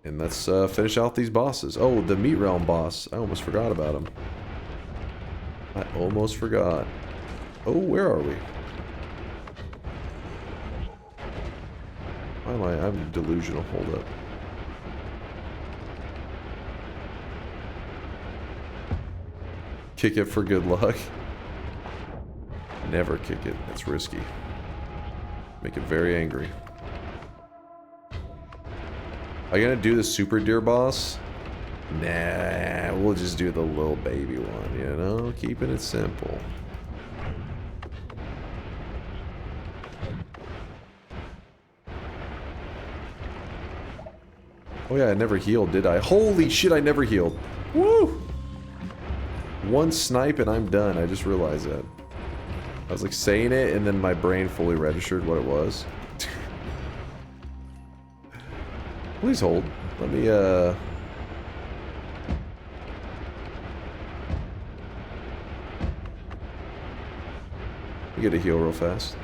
And let's finish out these bosses. Oh, the Meat Realm boss. I almost forgot about him. I almost forgot. Oh, where are we? Why am I'm delusional. Hold up. Kick it for good luck. Never kick it. That's risky. Make it very angry. Are you gonna do the super deer boss? Nah, we'll just do the little baby one, you know? Keeping it simple. Oh yeah, I never healed, did I? Holy shit, I never healed. Woo! One snipe and I'm done. I just realized that. I was like saying it and then my brain fully registered what it was. Please hold. Let me, get a heal real fast.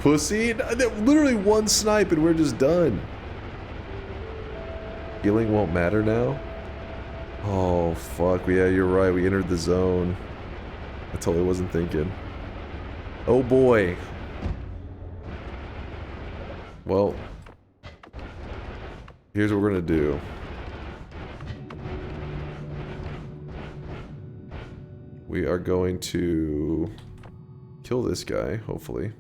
Pussy? Literally one snipe and we're just done. Healing won't matter now? Oh, fuck. Yeah, you're right. We entered the zone. I totally wasn't thinking. Oh, boy. Well, here's what we're gonna do. We are going to kill this guy, hopefully.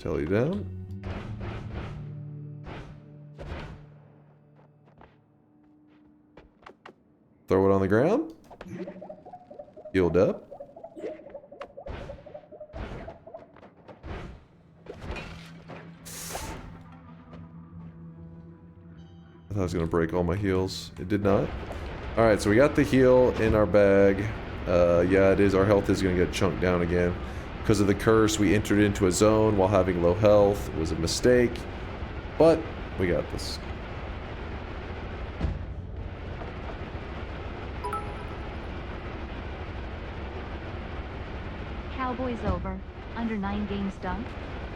Tell you down. Throw it on the ground. Healed up. I thought I was going to break all my heals. It did not. Alright, so we got the heal in our bag. Yeah, it is. Our health is going to get chunked down again. Because of the curse, we entered into a zone while having low health. It was a mistake. But, we got this. Cowboys over. Under 9 games dunk.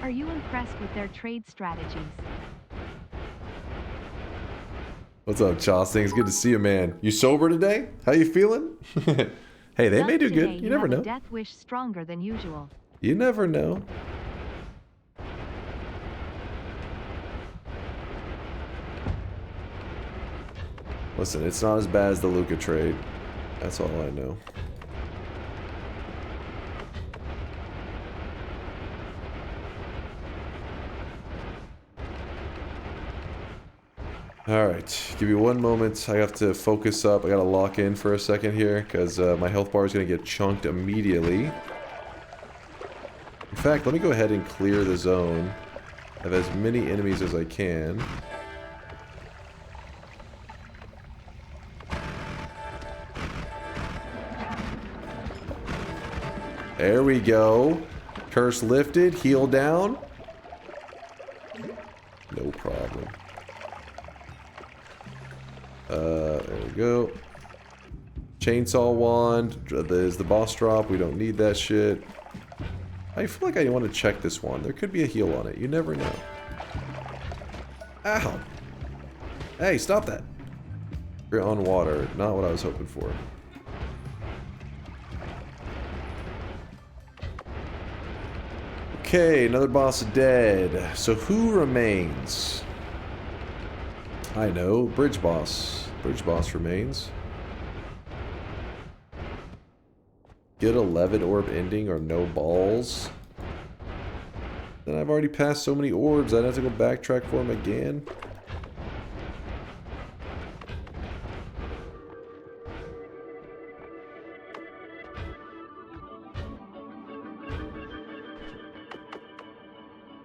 Are you impressed with their trade strategies? What's up, Chosting? It's good to see you, man. You sober today? How you feeling? Hey, they may do good. You never know. Death wish stronger than usual. You never know. Listen, it's not as bad as the Luca trade. That's all I know. Alright, give me one moment. I have to focus up. I gotta lock in for a second here, because my health bar is gonna get chunked immediately. In fact, let me go ahead and clear the zone. I have as many enemies as I can. There we go. Curse lifted, heal down. No problem. There we go. Chainsaw wand. There's the boss drop. We don't need that shit. I feel like I want to check this one. There could be a heal on it. You never know. Ow. Hey, stop that. You're on water. Not what I was hoping for. Okay, another boss dead. So who remains? I know. Bridge boss. Bridge boss remains. Get a Levitt orb ending or no balls. Then I've already passed so many orbs, I'd have to go backtrack for them again.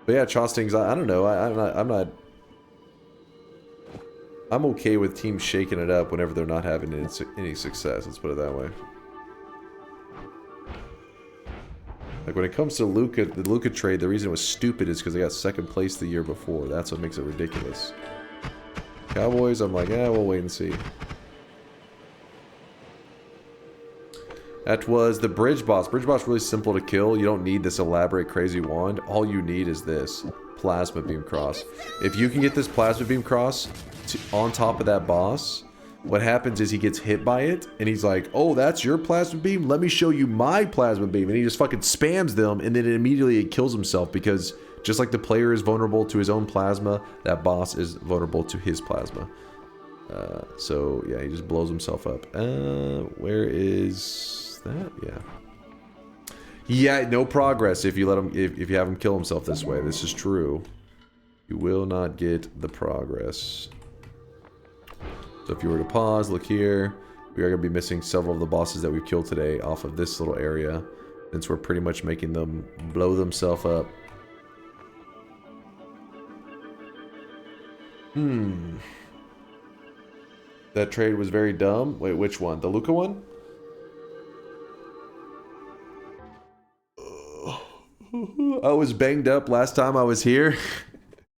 But yeah, Chostings, I don't know. I'm okay with teams shaking it up whenever they're not having any success. Let's put it that way. Like when it comes to Luca, the Luca trade, the reason it was stupid is because they got second place the year before. That's what makes it ridiculous. Cowboys, I'm like, we'll wait and see. That was the Bridge Boss. Bridge Boss is really simple to kill. You don't need this elaborate crazy wand. All you need is this Plasma Beam Cross. If you can get this Plasma Beam Cross on top of that boss, what happens is he gets hit by it, and he's like, oh, that's your Plasma Beam? Let me show you my Plasma Beam. And he just fucking spams them, and then immediately it kills himself, because just like the player is vulnerable to his own plasma, that boss is vulnerable to his plasma. So yeah, he just blows himself up. Where is that? Yeah. Yeah, no progress if you let him, if you have him kill himself this way. This is true. You will not get the progress. So if you were to pause, look here. We are going to be missing several of the bosses that we've killed today off of this little area, since we're pretty much making them blow themselves up. That trade was very dumb. Wait, which one? The Luca one? I was banged up last time I was here.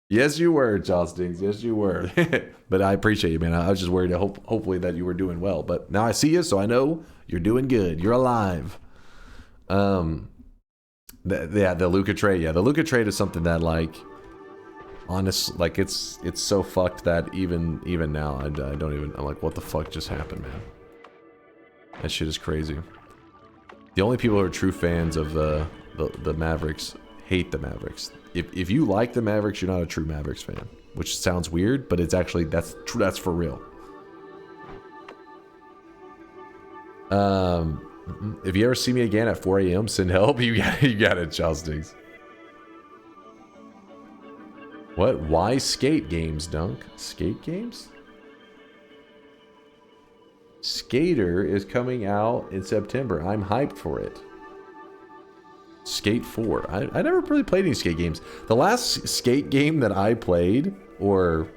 Yes, you were, Jostings. Yes, you were. But I appreciate you, man. I was just worried, hopefully, that you were doing well. But now I see you, so I know you're doing good. You're alive. The Luca trade. Yeah, the Luca trade is something that, like, honest, like, it's so fucked that even now, I don't even. I'm like, what the fuck just happened, man? That shit is crazy. The only people who are true fans of the Mavericks hate the Mavericks. If you like the Mavericks, you're not a true Mavericks fan, which sounds weird, but it's actually that's for real. If you ever see me again at 4 a.m., send help. You got it, Chopsticks. What? Why skate games, Dunk? Skate games? Skater is coming out in September. I'm hyped for it. Skate 4. I never really played any skate games. The last skate game that I played, or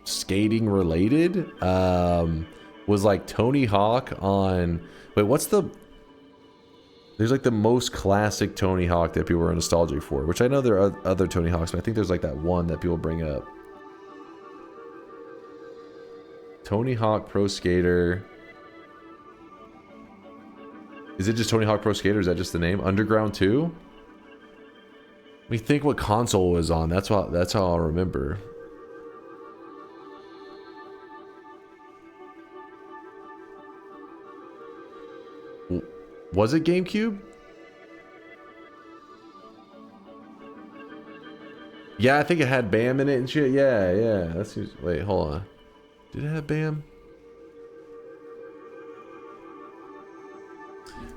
skating related, was like Tony Hawk on... Wait, what's the... There's like the most classic Tony Hawk that people are nostalgic for, which I know there are other Tony Hawks, but I think there's like that one that people bring up. Tony Hawk Pro Skater... Is it just Tony Hawk Pro Skater? Is that just the name? Underground 2? Let me think what console it was on. That's how I'll remember. Was it GameCube? Yeah, I think it had BAM in it and shit. Yeah. Wait, hold on. Did it have BAM?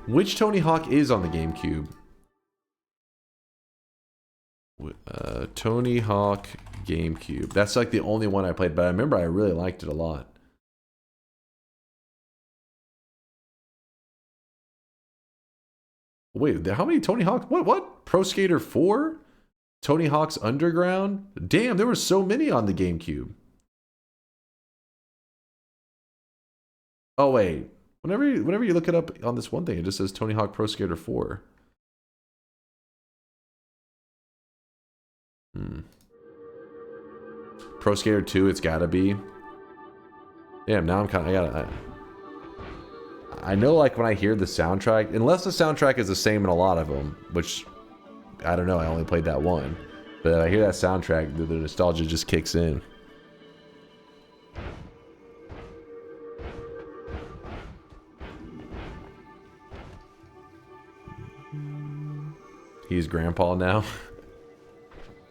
Which Tony Hawk is on the GameCube? Tony Hawk GameCube. That's like the only one I played, but I remember I really liked it a lot. Wait, how many Tony Hawks? What? Pro Skater 4? Tony Hawk's Underground? Damn, there were so many on the GameCube. Oh, wait. Whenever you look it up on this one thing, it just says Tony Hawk Pro Skater 4. Pro Skater 2, it's gotta be. Damn, now I'm kind of... I know, like, when I hear the soundtrack, unless the soundtrack is the same in a lot of them, which, I don't know, I only played that one. But I hear that soundtrack, the nostalgia just kicks in. He's grandpa now.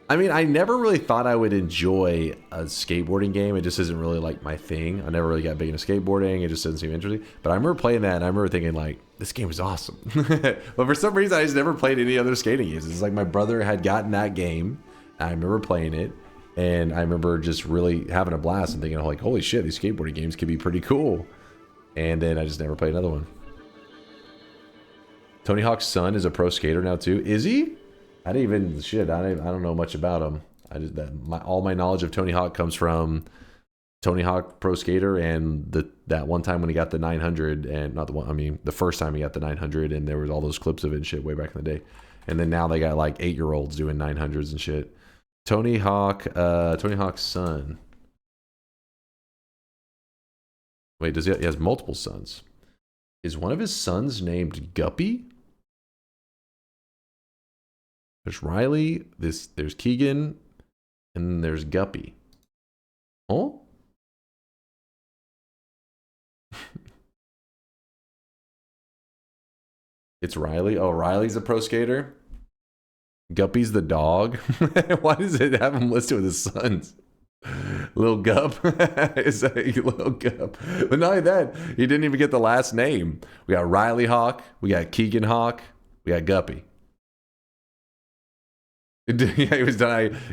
I mean, I never really thought I would enjoy a skateboarding game. It just isn't really like my thing. I never really got big into skateboarding. It just doesn't seem interesting. But I remember playing that and I remember thinking like, this game is awesome. But for some reason, I just never played any other skating games. It's like my brother had gotten that game. I remember playing it. And I remember just really having a blast and thinking like, holy shit, these skateboarding games could be pretty cool. And then I just never played another one. Tony Hawk's son is a pro skater now too. Is he? I don't know much about him. All my knowledge of Tony Hawk comes from Tony Hawk Pro Skater and that one time when he got the 900, and not the one, I mean the first time he got the 900, and there was all those clips of it and shit way back in the day. And then now they got like 8-year-olds doing 900s and shit. Tony Hawk's son. Wait, he has multiple sons? Is one of his sons named Guppy? There's Riley, there's Keegan, and then there's Guppy. Oh? It's Riley. Oh, Riley's a pro skater? Guppy's the dog? Why does it have him listed with his sons? Lil Gup. Is that Lil Gup? But not only that, he didn't even get the last name. We got Riley Hawk. We got Keegan Hawk. We got Guppy. Yeah,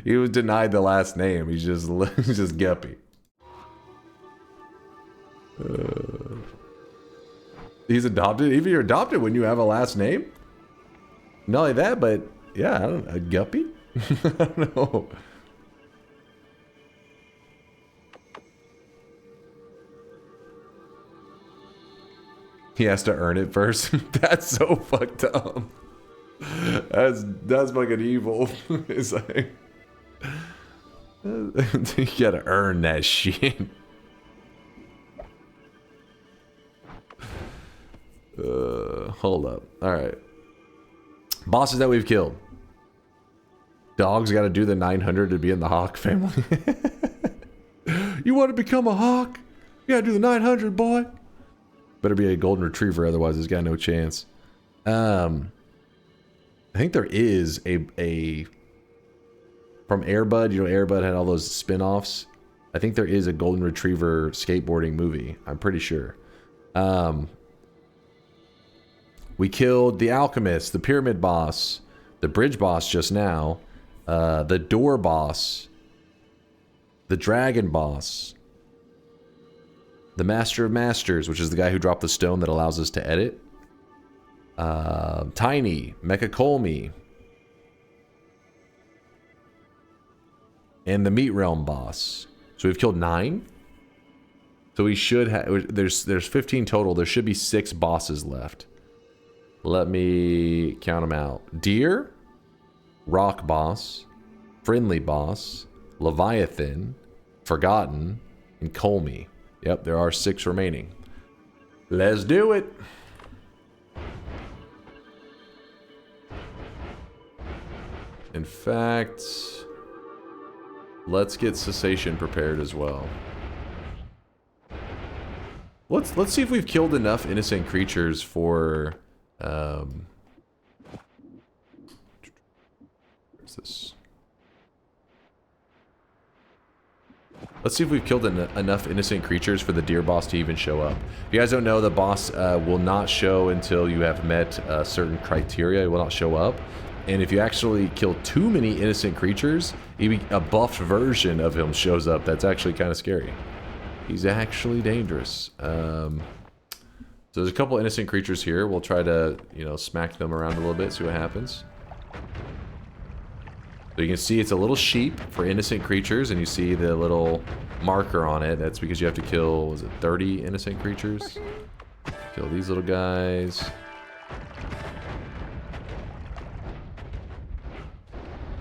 he was denied the last name. He's just Guppy. He's adopted. Even you're adopted when you have a last name. Not only that, but yeah, I don't know, Guppy. I don't know. He has to earn it first. That's so fucked up. That's fucking evil. It's like you gotta earn that shit. Hold up. All right. Bosses that we've killed. Dogs got to do the 900 to be in the Hawk family. You want to become a Hawk? You got to do the 900, boy. Better be a golden retriever, otherwise he's got no chance. I think there is a from Airbud. You know, Airbud had all those spin-offs. I think there is a golden retriever skateboarding movie. I'm pretty sure. We killed the alchemist, the pyramid boss, the bridge boss just now, the door boss, the dragon boss, the master of masters, which is the guy who dropped the stone that allows us to edit, Tiny, Mecha Colmy, and the meat realm boss. So we've killed 9. So we should have, there's 15 total. There should be 6 bosses left. Let me count them out. Deer, Rock Boss, Friendly Boss, Leviathan, Forgotten, and Colmy. Yep, there are 6 remaining. Let's do it. In fact, let's get Cessation prepared as well. Let's see if we've killed enough innocent creatures for where's this? Let's see if we've killed enough innocent creatures for the deer boss to even show up. If you guys don't know, the boss will not show until you have met certain criteria. It will not show up. And if you actually kill too many innocent creatures, even a buffed version of him shows up. That's actually kind of scary. He's actually dangerous. So there's a couple innocent creatures here. We'll try to, you know, smack them around a little bit, see what happens. So you can see it's a little sheep for innocent creatures, and you see the little marker on it. That's because you have to kill, was it 30 innocent creatures? Kill these little guys.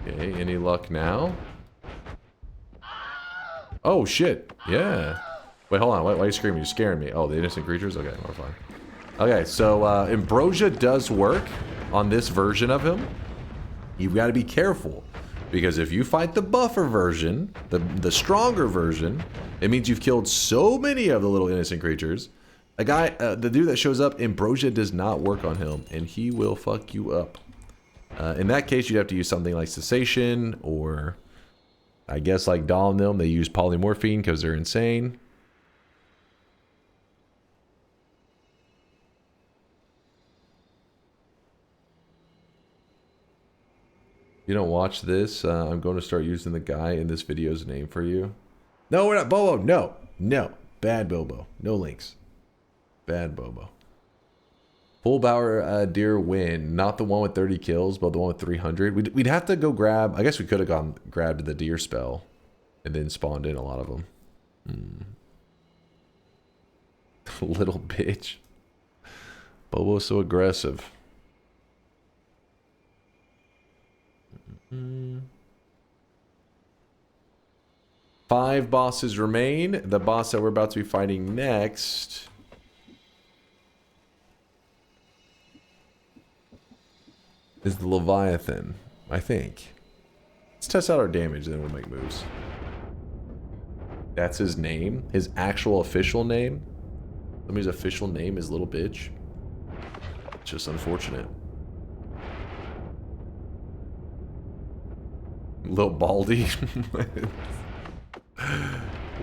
Okay, any luck now? Oh, shit. Yeah. Wait, hold on. Why are you screaming? You're scaring me. Oh, the innocent creatures? Okay, we're fine. Okay, so Ambrosia does work on this version of him. You've got to be careful, because if you fight the buffer version, the stronger version, it means you've killed so many of the little innocent creatures. A guy, the dude that shows up, Ambrosia does not work on him, and he will fuck you up. In that case, you'd have to use something like Cessation, or I guess like Dom them. They use polymorphine because they're insane. You don't watch this, I'm going to start using the guy in this video's name for you. No, we're not. Bobo, no. No. Bad Bobo. No links. Bad Bobo. Full Bower Deer win. Not the one with 30 kills, but the one with 300. We'd have to go grab... I guess we could have grabbed the deer spell and then spawned in a lot of them. Little bitch. Bobo's so aggressive. 5 bosses remain. The boss that we're about to be fighting next is the Leviathan, I think. Let's test out our damage, then we'll make moves. That's his name? His actual official name? Somebody's official name is Little Bitch? It's just unfortunate. Little Baldy.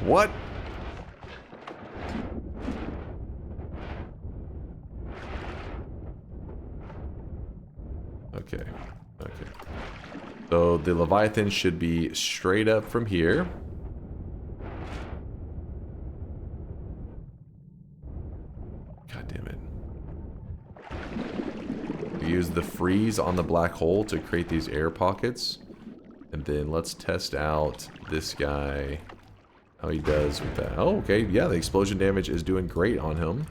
What? Okay. Okay. So the Leviathan should be straight up from here. God damn it. We use the freeze on the black hole to create these air pockets. And then let's test out this guy. How he does with that. Oh, okay. Yeah, the explosion damage is doing great on him.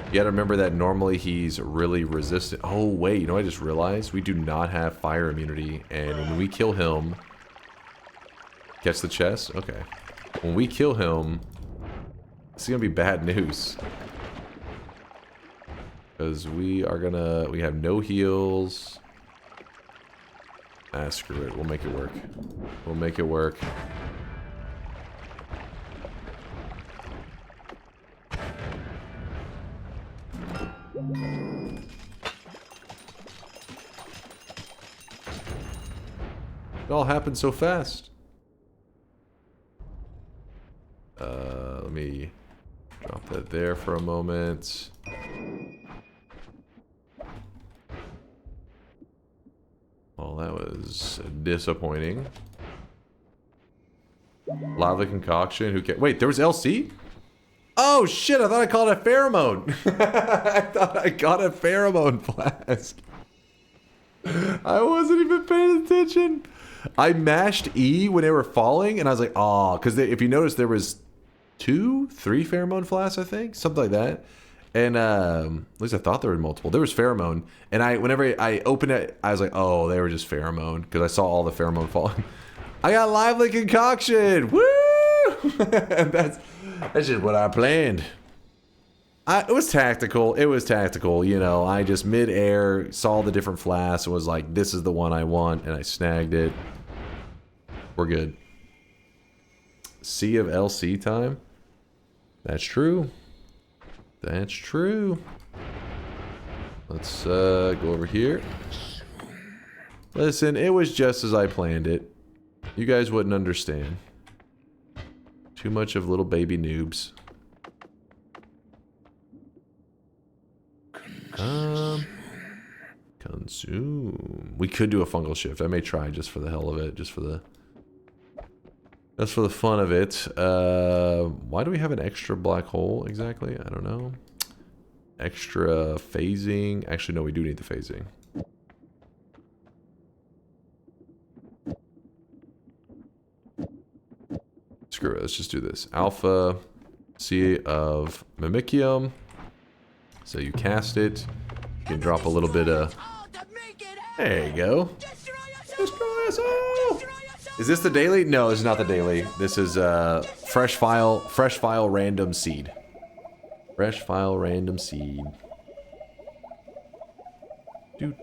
You gotta remember that normally he's really resistant. Oh, wait. You know what I just realized? We do not have fire immunity. And when we kill him... Catch the chest? Okay. When we kill him... It's gonna be bad news. Because we are gonna... We have no heals. Ah, screw it. We'll make it work. We'll make it work. It all happened so fast. Let me drop that there for a moment. Well, that was disappointing. Lava concoction. Who cares? Wait, there was LC? Oh shit! I thought I called it a pheromone. I thought I got a pheromone flask. I wasn't even paying attention. I mashed E when they were falling, and I was like, "Oh," because if you notice, there was 3 pheromone flasks, I think, something like that. And at least I thought there were multiple. There was pheromone, and whenever I opened it, I was like, "Oh, they were just pheromone," because I saw all the pheromone falling. I got lively concoction. Woo! That's just what I planned. It was tactical. It was tactical. You know, I just mid-air saw the different flasks and was like, "This is the one I want," and I snagged it. We're good. Sea of LC time. That's true. That's true. Let's go over here. Listen, it was just as I planned it. You guys wouldn't understand. Too much of little baby noobs. Consume. We could do a fungal shift. I may try just for the hell of it, just for the fun of it. Why do we have an extra black hole exactly? I don't know. Extra phasing. Actually, no, we do need the phasing. Screw it. Let's just do this. Alpha Sea of Mimicium. So you cast it. You can drop a little bit of... There you go. Destroy us all! Is this the daily? No, this is not the daily. This is fresh file random seed. Fresh file random seed. Do.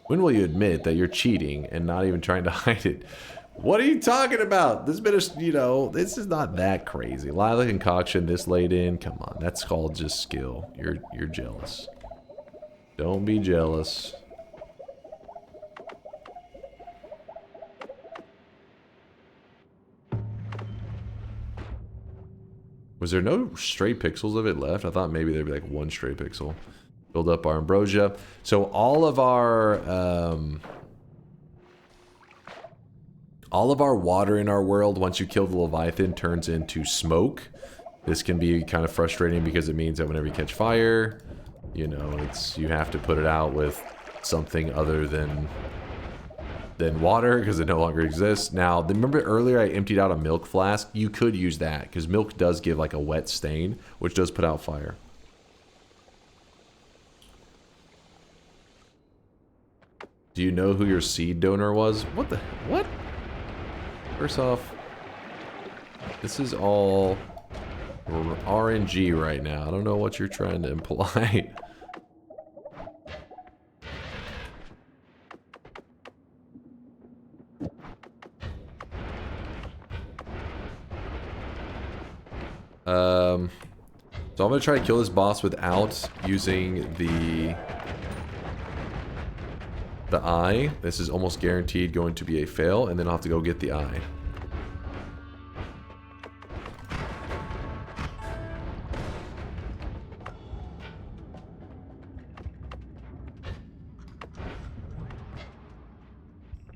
When will you admit that you're cheating and not even trying to hide it? What are you talking about? This bit of, you know, this is not that crazy. Lila concoction this late in. Come on, that's called just skill. You're jealous. Don't be jealous. Was there no stray pixels of it left? I thought maybe there'd be like 1 stray pixel. Build up our ambrosia. So all of our water in our world, once you kill the Leviathan, turns into smoke. This can be kind of frustrating because it means that whenever you catch fire, you know, you have to put it out with something other than water because it no longer exists. Now, remember earlier I emptied out a milk flask? You could use that because milk does give like a wet stain, which does put out fire. Do you know who your seed donor was? What? First off, this is all RNG right now. I don't know what you're trying to imply. So I'm gonna try to kill this boss without using the the eye. This is almost guaranteed going to be a fail, and then I'll have to go get the eye.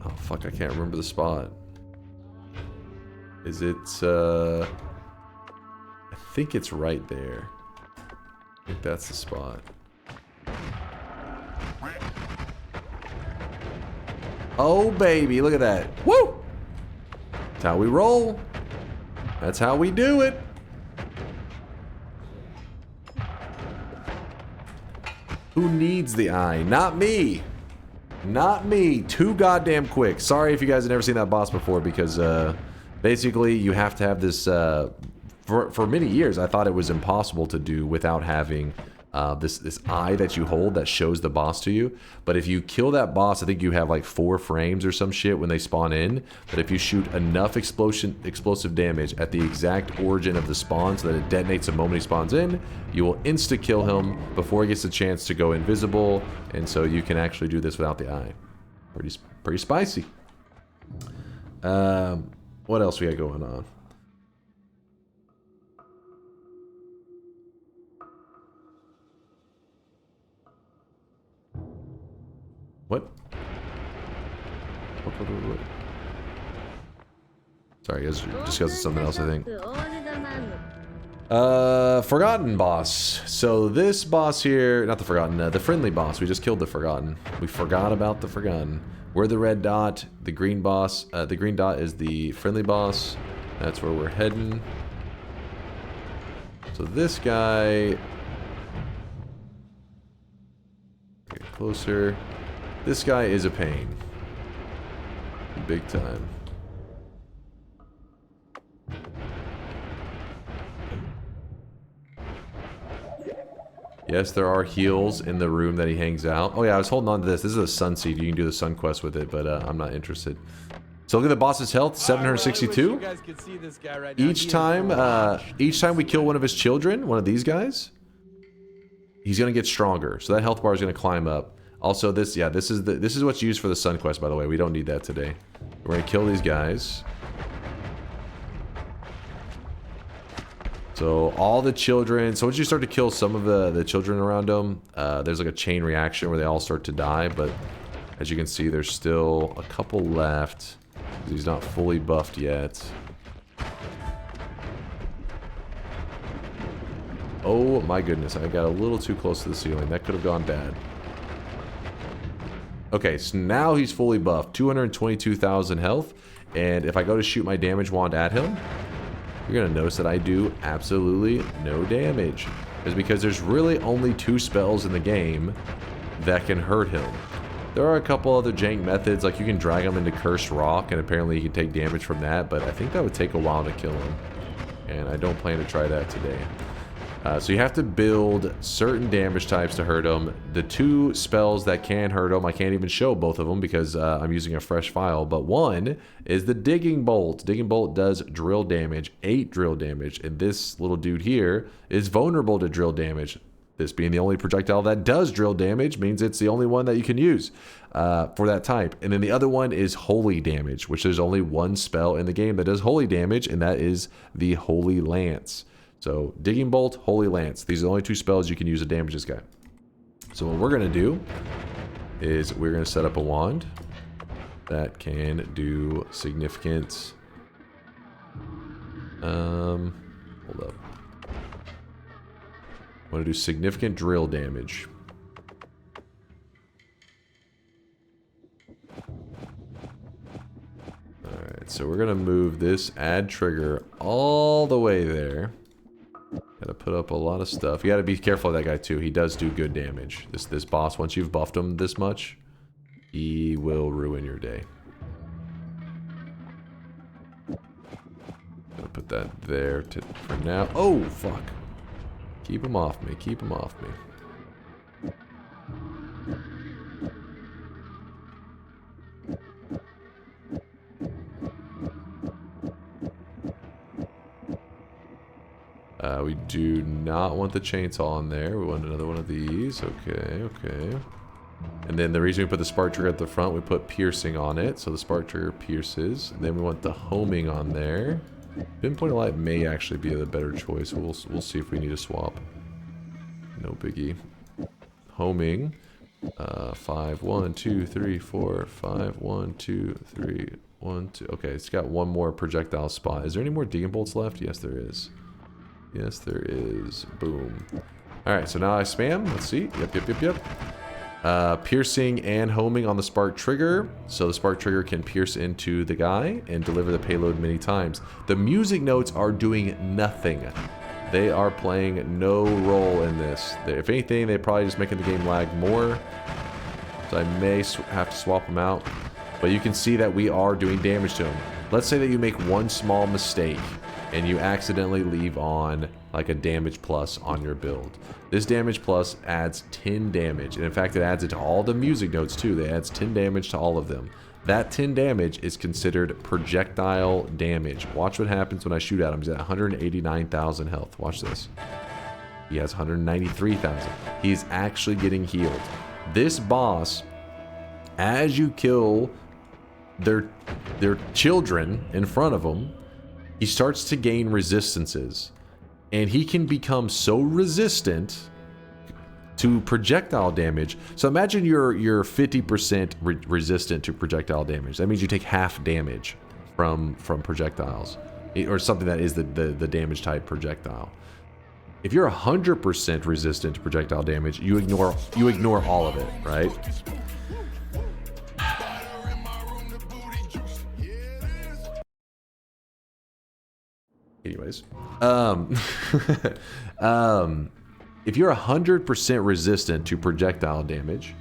Oh, fuck, I can't remember the spot. Is it, I think it's right there. I think that's the spot. Oh, baby, look at that. Woo! That's how we roll. That's how we do it. Who needs the eye? Not me. Not me. Too goddamn quick. Sorry if you guys have never seen that boss before, because basically you have to have this... For many years, I thought it was impossible to do without having this eye that you hold that shows the boss to you. But if you kill that boss, I think you have like 4 frames or some shit when they spawn in. But if you shoot enough explosive damage at the exact origin of the spawn so that it detonates the moment he spawns in, you will insta-kill him before he gets a chance to go invisible. And so you can actually do this without the eye. Pretty spicy. What else we got going on? What? What? Sorry, guys, just because of something else, I think. Forgotten boss. So this boss here, not the Forgotten, the friendly boss. We just killed the Forgotten. We forgot about the Forgotten. We're the red dot, the green boss. The green dot is the friendly boss. That's where we're heading. So this guy... Get closer. This guy is a pain. Big time. Yes, there are heals in the room that he hangs out. Oh yeah, I was holding on to this. This is a sun seed. You can do the sun quest with it, but I'm not interested. So look at the boss's health, 762. Each time we kill one of his children, one of these guys, he's gonna get stronger. So that health bar is gonna climb up. Also, this is what's used for the sun quest, by the way. We don't need that today. We're gonna kill these guys. So all the children. So once you start to kill some of the children around them, there's like a chain reaction where they all start to die. But as you can see, there's still a couple left. He's not fully buffed yet. Oh my goodness! I got a little too close to the ceiling. That could have gone bad. Okay, so now he's fully buffed. 222,000 health. And if I go to shoot my damage wand at him, you're going to notice that I do absolutely no damage. It's because there's really only 2 spells in the game that can hurt him. There are a couple other jank methods, like you can drag him into Cursed Rock, and apparently you can take damage from that, but I think that would take a while to kill him. And I don't plan to try that today. So you have to build certain damage types to hurt him. The 2 spells that can hurt him, I can't even show both of them because I'm using a fresh file. But one is the Digging Bolt. Digging Bolt does drill damage, 8 drill damage. And this little dude here is vulnerable to drill damage. This being the only projectile that does drill damage means it's the only one that you can use for that type. And then the other one is Holy Damage, which there's only 1 spell in the game that does Holy Damage, and that is the Holy Lance. So, Digging Bolt, Holy Lance. These are the only 2 spells you can use to damage this guy. So what we're going to do is we're going to set up a wand that can do significant... hold up. I want to do significant drill damage. Alright, so we're going to move this add trigger all the way there. Gotta put up a lot of stuff. You gotta be careful of that guy too. He does do good damage. This boss, once you've buffed him this much, he will ruin your day. Gonna put that there for now. Oh, fuck. Keep him off me. Keep him off me. We do not want the chainsaw in there. We want another one of these. Okay, okay. And then the reason we put the spark trigger at the front, we put piercing on it. So the spark trigger pierces. And then we want the homing on there. Pinpoint light may actually be the better choice. We'll see if we need a swap. No biggie. Homing. 5, 1, 2, 3, 4, 5, 1, 2, 3, 1, 2. Okay, it's got one more projectile spot. Is there any more digging bolts left? Yes, there is. Yes, there is. Boom. Alright, so now I spam. Let's see. Yep. Piercing and homing on the spark trigger. So the spark trigger can pierce into the guy and deliver the payload many times. The music notes are doing nothing. They are playing no role in this. If anything, they're probably just making the game lag more. So I may have to swap them out. But you can see that we are doing damage to them. Let's say that you make one small mistake and you accidentally leave on like a damage plus on your build. This damage plus adds 10 damage. And in fact, it adds it to all the music notes too. It adds 10 damage to all of them. That 10 damage is considered projectile damage. Watch what happens when I shoot at him. He's at 189,000 health. Watch this. He has 193,000. He's actually getting healed. This boss, as you kill their children in front of him, he starts to gain resistances. And he can become so resistant to projectile damage. So imagine you're 50% resistant to projectile damage. That means you take half damage from projectiles, or something that is the damage type projectile. If you're 100% resistant to projectile damage, you ignore all of it, right? Anyways, if you're 100% resistant to projectile damage,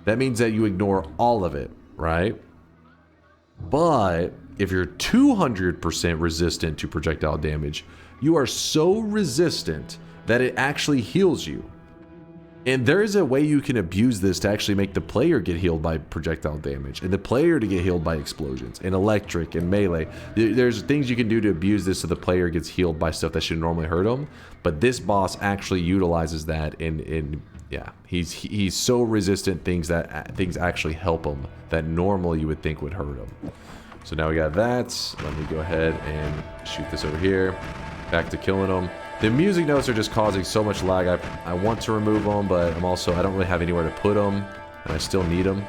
that means that you ignore all of it, right? But if you're 200% resistant to projectile damage, you are so resistant that it actually heals you. And there is a way you can abuse this to actually make the player get healed by projectile damage, and the player to get healed by explosions, and electric, and melee. There's things you can do to abuse this so the player gets healed by stuff that should normally hurt him. But this boss actually utilizes that, and yeah, he's so resistant things actually help him that normally you would think would hurt him. So now we got that. Let me go ahead and shoot this over here. Back to killing him. The music notes are just causing so much lag. I want to remove them, but I don't really have anywhere to put them, and I still need them.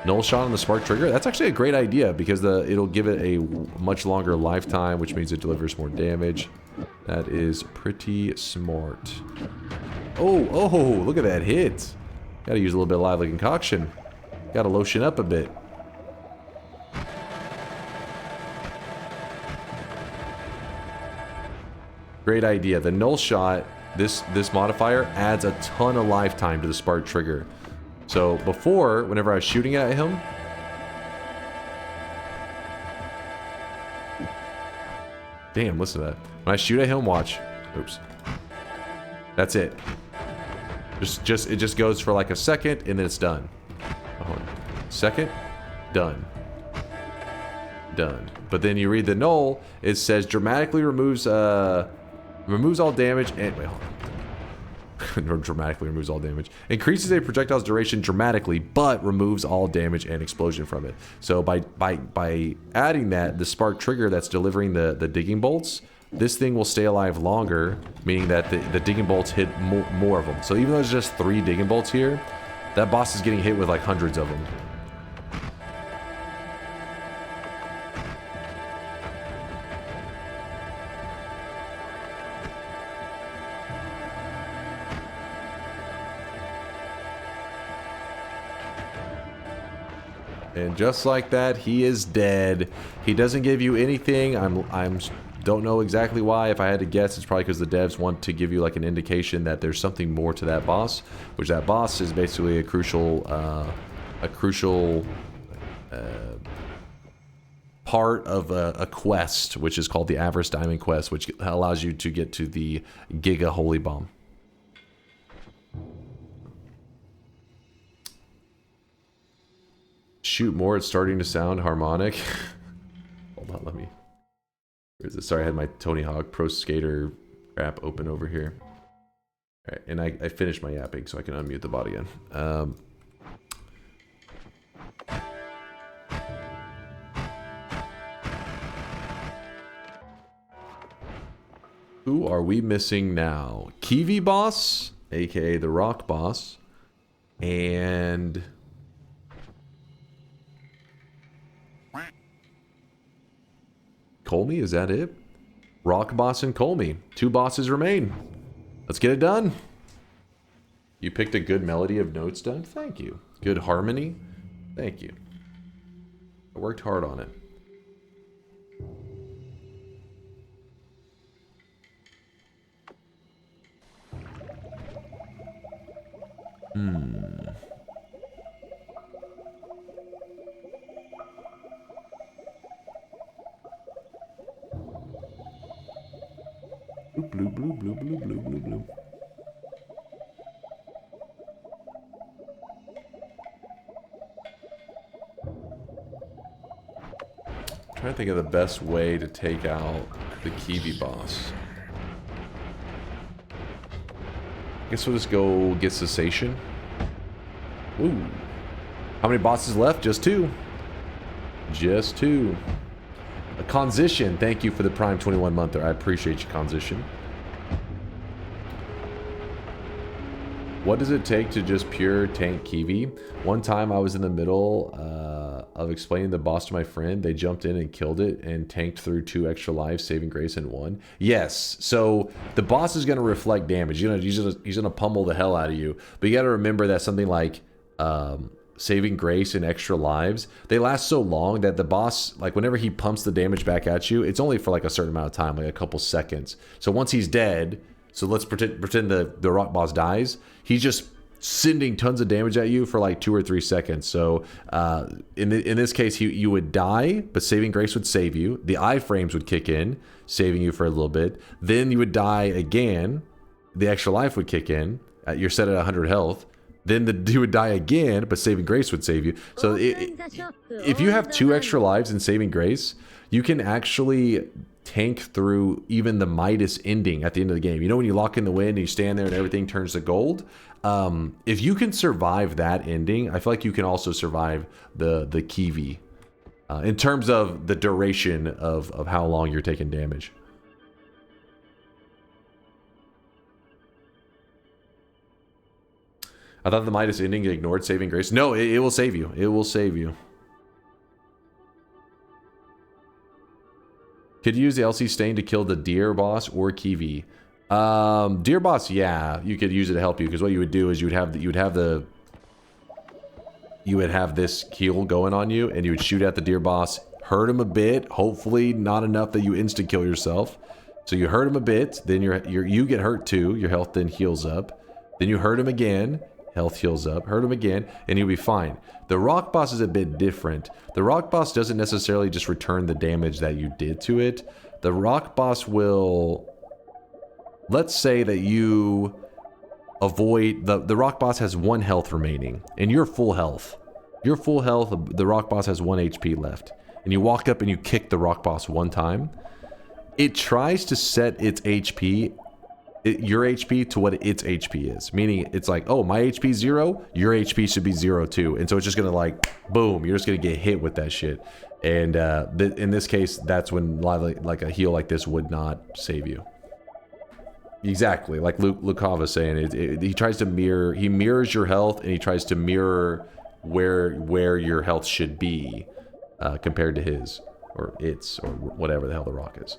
Null shot on the spark trigger. That's actually a great idea because it'll give it a much longer lifetime, which means it delivers more damage. That is pretty smart. Oh, look at that hit. Gotta use a little bit of lively concoction. Gotta lotion up a bit. Great idea. The null shot, this modifier adds a ton of lifetime to the spark trigger. So before, whenever I was shooting at him, damn, listen to that. When I shoot at him, watch. Oops. That's it. It just goes for like a second and then it's done. Second, done. Done. But then you read the null, it says dramatically removes all damage and wait, hold on. Dramatically removes all damage. Increases a projectile's duration dramatically, but removes all damage and explosion from it. So by adding that, the spark trigger that's delivering the digging bolts, this thing will stay alive longer, meaning that the digging bolts hit more of them. So even though there's just 3 digging bolts here, that boss is getting hit with like hundreds of them. And just like that, he is dead. He doesn't give you anything. I'm don't know exactly why. If I had to guess, it's probably because the devs want to give you like an indication that there's something more to that boss, which that boss is basically a crucial part of a quest, which is called the Avarice Diamond Quest, which allows you to get to the Giga Holy Bomb. Shoot more, it's starting to sound harmonic. Hold on, let me... Where is it? Sorry, I had my Tony Hawk Pro Skater crap open over here. All right, and I finished my yapping, so I can unmute the bot again. Who are we missing now? Kiwi Boss, aka the Rock Boss, and Colmy, is that it? Rock Boss and Colmy. 2 bosses remain. Let's get it done. You picked a good melody of notes, Dunk. Thank you. Good harmony. Thank you. I worked hard on it. Blue, blue, blue, blue, blue, blue, blue. I'm trying to think of the best way to take out the Kiwi boss. I guess we'll just go get cessation. Ooh. How many bosses left? Just 2. Just 2. A Consition, thank you for the Prime 21 monther. I appreciate you, Consition. What does it take to just pure tank Kiwi? One time I was in the middle of explaining the boss to my friend. They jumped in and killed it and tanked through 2 extra lives, saving grace and 1. Yes, so the boss is going to reflect damage. You know, he's going to pummel the hell out of you. But you got to remember that something like saving grace and extra lives, they last so long that the boss, like whenever he pumps the damage back at you, it's only for like a certain amount of time, like a couple seconds. So once he's dead, so let's pretend the rock boss dies, he's just sending tons of damage at you for like 2 or 3 seconds. So in this case, you would die, but saving grace would save you. The iframes would kick in, saving you for a little bit. Then you would die again. The extra life would kick in. You're set at 100 health. Then you would die again, but saving grace would save you. So if you have 2 extra lives in saving grace, you can actually tank through even the Midas ending at the end of the game. You know when you lock in the wind and you stand there and everything turns to gold? If you can survive that ending, I feel like you can also survive the Kiwi. In terms of the duration of how long you're taking damage. I thought the Midas ending ignored saving grace. No, it will save you. It will save you. Could you use the LC stain to kill the deer boss or Kiwi? Deer boss, yeah, you could use it to help you, because what you would do is you would have this heal going on you, and you would shoot at the deer boss, hurt him a bit, hopefully not enough that you insta kill yourself. So you hurt him a bit, then you get hurt too, your health then heals up. Then you hurt him again, health heals up, hurt him again, and you'll be fine. The rock boss is a bit different. The rock boss doesn't necessarily just return the damage that you did to it. The rock boss will... Let's say that you avoid... The rock boss has 1 health remaining, and you're full health. You're full health, the rock boss has 1 HP left. And you walk up and you kick the rock boss 1 time. It tries to set its HP... your HP to what its HP is. Meaning, it's like, oh, my HP is 0, your HP should be 0 too. And so it's just gonna like, boom, you're just gonna get hit with that shit. And in this case, that's when like a heal like this would not save you. Exactly, like Lukava's saying, he tries to mirror, he mirrors your health, and he tries to mirror where your health should be compared to his, or its, or whatever the hell the rock is.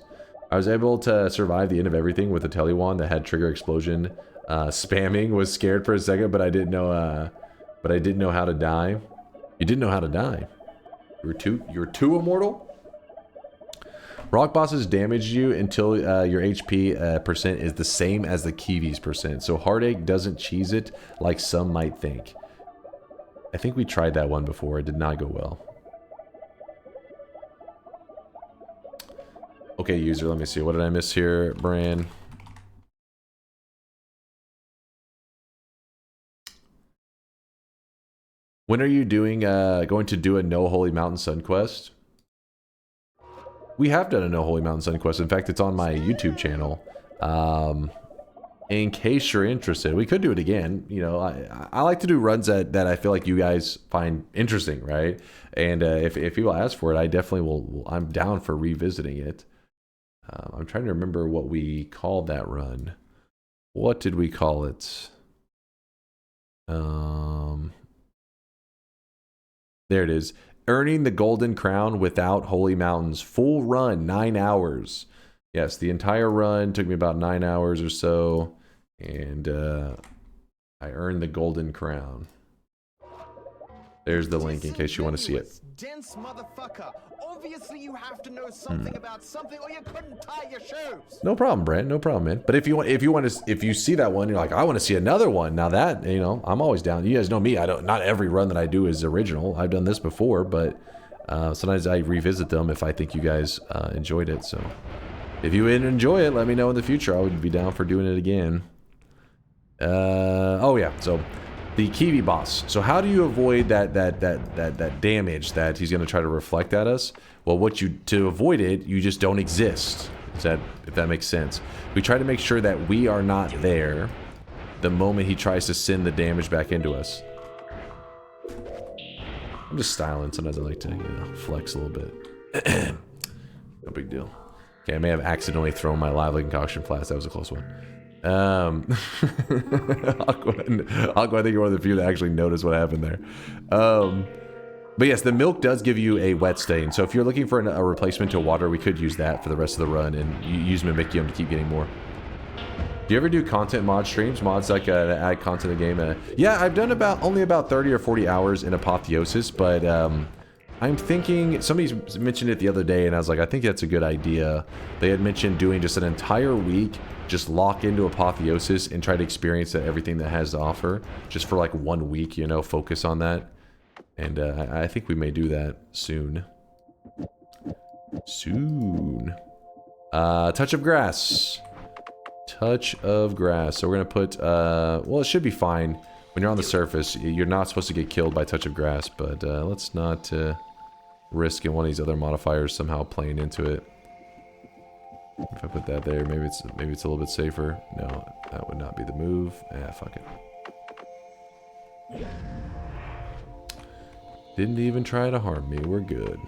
I was able to survive the end of everything with a Telewand that had trigger explosion spamming. Was scared for a second, but I didn't know how to die. You didn't know how to die. You're too immortal. Rock bosses damage you until your HP percent is the same as the Kiwi's percent. So Heartache doesn't cheese it like some might think. I think we tried that one before. It did not go well. Okay, user, let me see. What did I miss here, Bran? When are you doing going to do a No Holy Mountain Sun quest? We have done a No Holy Mountain Sun quest. In fact, it's on my YouTube channel. in case you're interested. We could do it again. You know, I like to do runs that I feel like you guys find interesting, right? And if people ask for it, I definitely will. I'm down for revisiting it. I'm trying to remember what we called that run. What did we call it? There it is. Earning the Golden Crown without Holy Mountains. Full run, 9 hours. Yes, the entire run took me about 9 hours or so. And I earned the Golden Crown. There's the link in case you want to see it. Dense motherfucker. Obviously you have to know something about something or you couldn't tie your shoes. No problem, Brent. No problem, man. But if you see that one, you're like, I want to see another one. Now that, you know, I'm always down. You guys know me. Not every run that I do is original. I've done this before, but sometimes I revisit them if I think you guys enjoyed it. So if you didn't enjoy it, let me know in the future. I would be down for doing it again. Oh yeah. So the Kiwi boss. So how do you avoid that damage that he's going to try to reflect at us? Well, to avoid it, you just don't exist. If that makes sense. We try to make sure that we are not there the moment he tries to send the damage back into us. I'm just styling. Sometimes I like to, you know, flex a little bit. No big deal. Okay, I may have accidentally thrown my lively concoction flask. That was a close one. Aqua, I think you're one of the few that actually noticed what happened there. But yes, the milk does give you a wet stain. So if you're looking for a replacement to water, we could use that for the rest of the run and use Mimikium to keep getting more. Do you ever do content mod streams? Mods like add content to the game? Yeah, I've done only about 30 or 40 hours in Apotheosis, but I'm thinking, somebody mentioned it the other day and I was like, I think that's a good idea. They had mentioned doing just an entire week, just lock into Apotheosis and try to experience everything that has to offer. Just for like 1 week, you know, focus on that. And I think we may do that soon. Touch of Grass. Touch of Grass. So we're going to put, well, it should be fine. When you're on the surface, you're not supposed to get killed by Touch of Grass, but let's not risk one of these other modifiers somehow playing into it. If I put that there, maybe it's a little bit safer. No, that would not be the move. Fuck it. Didn't even try to harm me. We're good.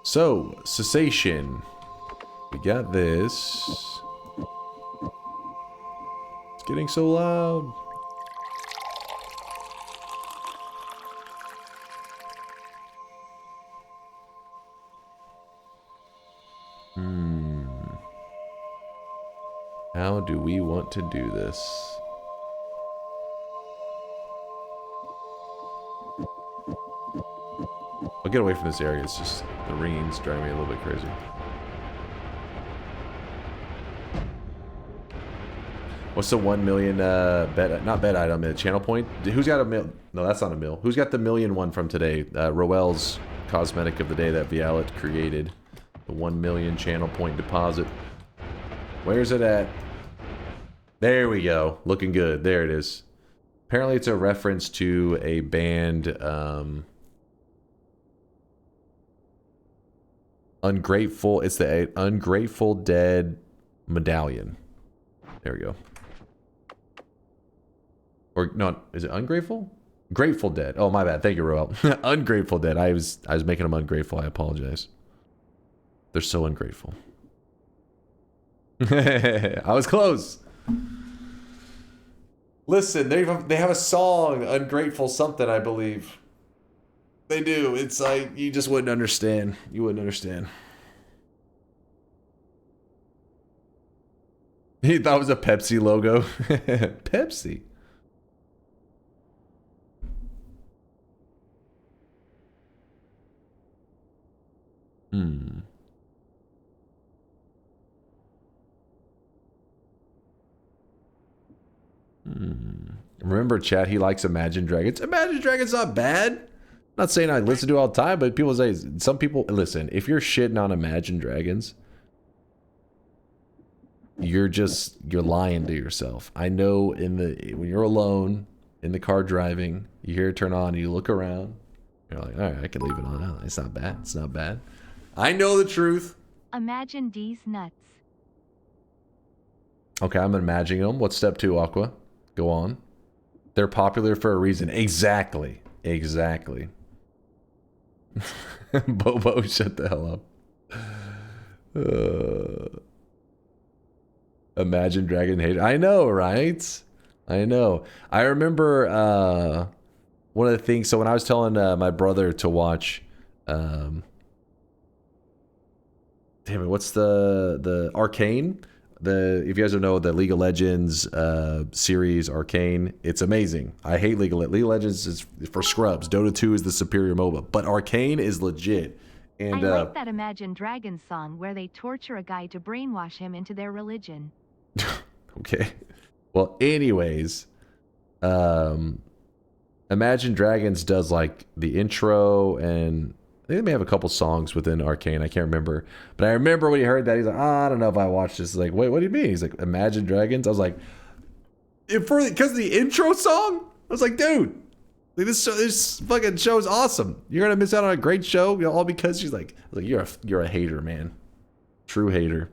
So, cessation. We got this. It's getting so loud. How do we want to do this? I'll get away from this area. It's just the rain's driving me a little bit crazy. What's the 1 million bet? Not bet item. Channel point. Who's got a mil? No, that's not a mil. Who's got the million one from today? Roel's cosmetic of the day that Vialet created. The 1 million channel point deposit. Where's it at? There we go. Looking good. There it is. Apparently, it's a reference to a band. Ungrateful. It's the Ungrateful Dead medallion. There we go. Or no, is it Ungrateful? Grateful Dead. Oh, my bad. Thank you, Roel. Ungrateful Dead. I was making them ungrateful. I apologize. They're so ungrateful. I was close. Listen, they have a song, Ungrateful something, I believe. They do. It's like, you just wouldn't understand. You wouldn't understand. He thought it was a Pepsi logo. Pepsi. Remember, chat, he likes Imagine Dragons. Imagine Dragons not bad. I'm not saying I listen to it all the time, but people say, some people, listen, if you're shitting on Imagine Dragons, you're lying to yourself. I know when you're alone in the car driving, you hear it turn on, and you look around, you're like, all right, I can leave it on. It's not bad. It's not bad. I know the truth. Imagine D's nuts. Okay, I'm imagining them. What's step 2, Aqua? Go on. They're popular for a reason. Exactly. Exactly. Bobo, shut the hell up. Imagine Dragon Hater. I know, right? I know. I remember one of the things. So when I was telling my brother to watch, damn it, what's the Arcane? If you guys don't know, the League of Legends series Arcane, it's amazing. I hate League of Legends is for scrubs. Dota 2 is the superior MOBA, but Arcane is legit. And I like that Imagine Dragons song where they torture a guy to brainwash him into their religion. Okay. Well, anyways, Imagine Dragons does like the intro, and I think they may have a couple songs within Arcane. I can't remember, but I remember when he heard that, he's like, I don't know if I watched this. He's like, wait, what do you mean? He's like, Imagine Dragons. I was like, because of the intro song. I was like, dude, this fucking show is awesome. You're gonna miss out on a great show, you know, all because she's like, you're a hater, man, true hater.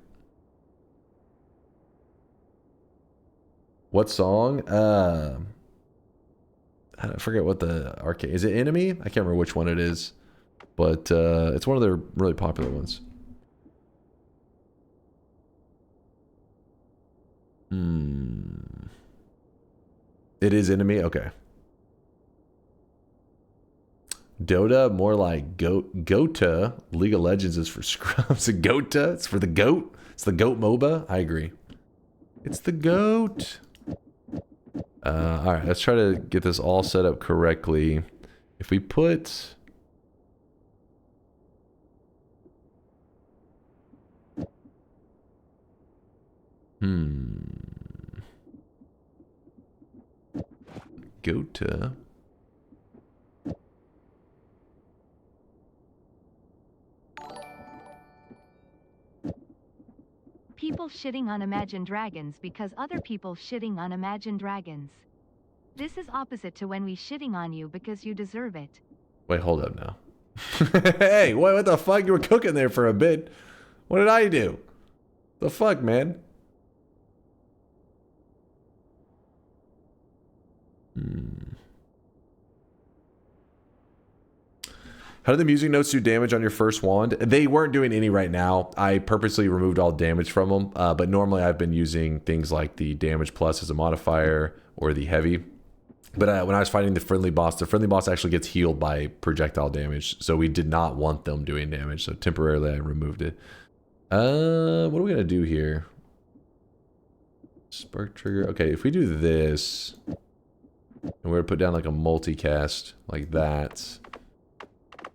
What song? I forget what the Arcane is. It Enemy? I can't remember which one it is. But it's one of their really popular ones. It is Enemy? Okay. Dota, more like Gota. League of Legends is for scrubs. Gota, it's for the GOAT. It's the GOAT MOBA. I agree. It's the GOAT. Alright, let's try to get this all set up correctly. If we put... Gota. People shitting on Imagine Dragons because other people shitting on Imagine Dragons. This is opposite to when we shitting on you because you deserve it. Wait, hold up now. Hey, what the fuck? You were cooking there for a bit. What did I do? The fuck, man? How do the music notes do damage on your first wand? They weren't doing any right now. I purposely removed all damage from them, but normally I've been using things like the damage plus as a modifier or the heavy. But when I was fighting the friendly boss actually gets healed by projectile damage, so we did not want them doing damage, so temporarily I removed it. What are we gonna do here? Spark trigger. Okay, if we do this, and we're gonna put down like a multicast like that.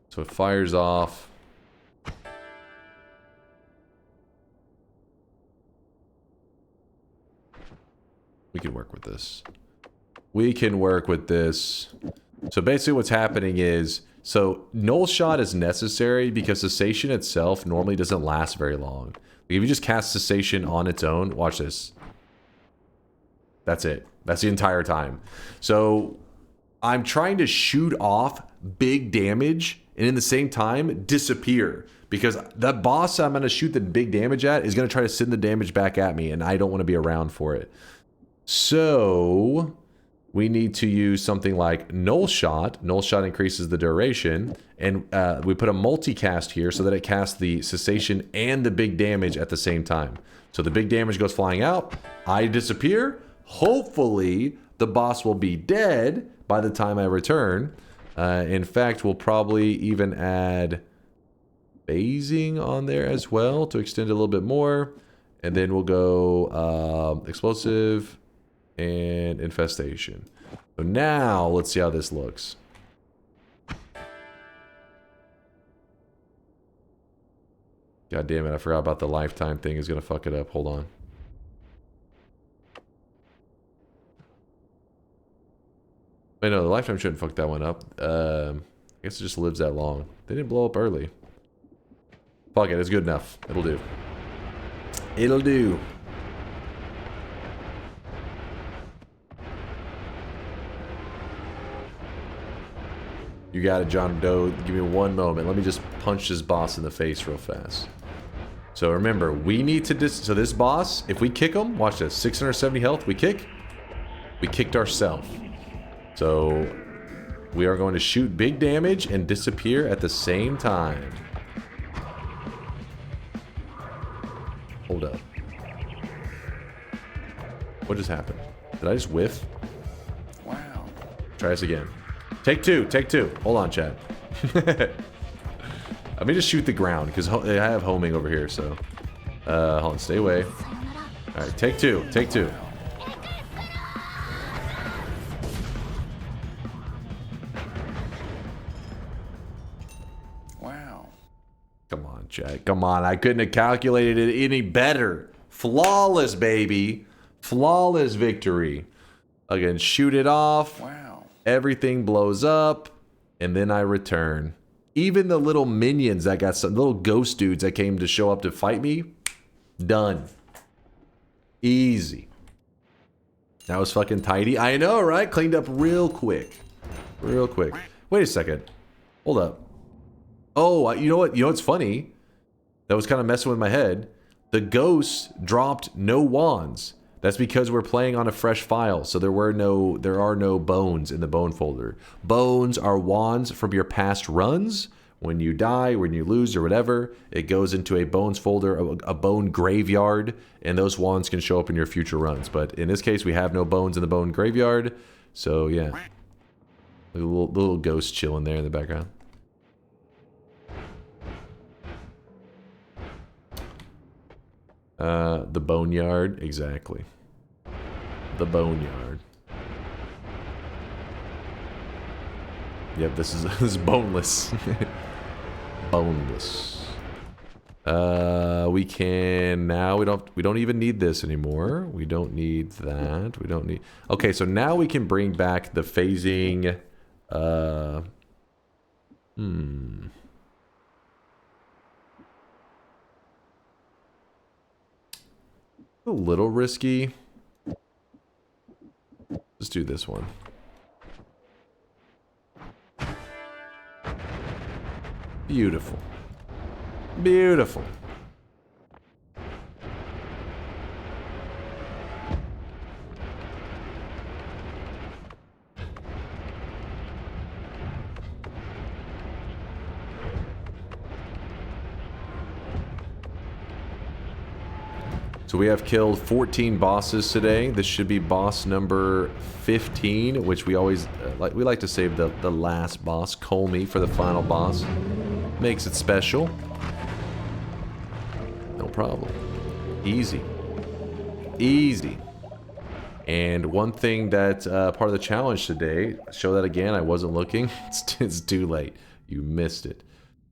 So it fires off. We can work with this. We can work with this. So basically what's happening is, so null shot is necessary because cessation itself normally doesn't last very long. If you just cast cessation on its own, watch this. That's it. That's the entire time. So I'm trying to shoot off big damage and in the same time disappear, because that boss I'm going to shoot the big damage at is going to try to send the damage back at me, and I don't want to be around for it. So we need to use something like null shot. Null shot increases the duration, and we put a multicast here so that it casts the cessation and the big damage at the same time. So the big damage goes flying out, I disappear. Hopefully the boss will be dead by the time I return. In fact, we'll probably even add phasing on there as well to extend it a little bit more. And then we'll go explosive and infestation. So now let's see how this looks. God damn it, I forgot about the lifetime thing is going to fuck it up. Hold on. Wait, no, the lifetime shouldn't fuck that one up. I guess it just lives that long. They didn't blow up early. Fuck it, it's good enough. It'll do. It'll do. You got it, John Doe. Give me one moment. Let me just punch this boss in the face real fast. So So remember, we need to so this boss, if we kick him, watch this, 670 health, we kicked ourselves. So we are going to shoot big damage and disappear at the same time. Hold up. What just happened? Did I just whiff? Wow. Try this again. Take two, take two. Hold on, Chad. Let me just shoot the ground, because I have homing over here, so... hold on, stay away. Alright, take two, take two. Wow. Come on, Chad. Come on, I couldn't have calculated it any better. Flawless, baby. Flawless victory. Again, shoot it off. Wow. Everything blows up. And then I return. Even the little minions that got some little ghost dudes that came to show up to fight me. Done. Easy. That was fucking tidy. I know, right? Cleaned up real quick. Real quick. Wait a second. Hold up. Oh, you know what? You know what's funny? That was kind of messing with my head. The ghosts dropped no wands. That's because we're playing on a fresh file, so there are no bones in the bone folder. Bones are wands from your past runs. When you die, when you lose, or whatever, it goes into a bones folder, a bone graveyard, and those wands can show up in your future runs. But in this case, we have no bones in the bone graveyard, so yeah. A little ghost chilling there in the background. The boneyard, exactly. The boneyard. Yep, this is boneless. Boneless. We can now. We don't even need this anymore. We don't need that. We don't need. Okay, so now we can bring back the phasing. A little risky. Let's do this one. Beautiful. Beautiful. So we have killed 14 bosses today. This should be boss number 15, which we always we like to save the last boss, Colmy, for the final boss. Makes it special. No problem. Easy. Easy. And one thing that part of the challenge today, show that again, I wasn't looking. It's too late. You missed it.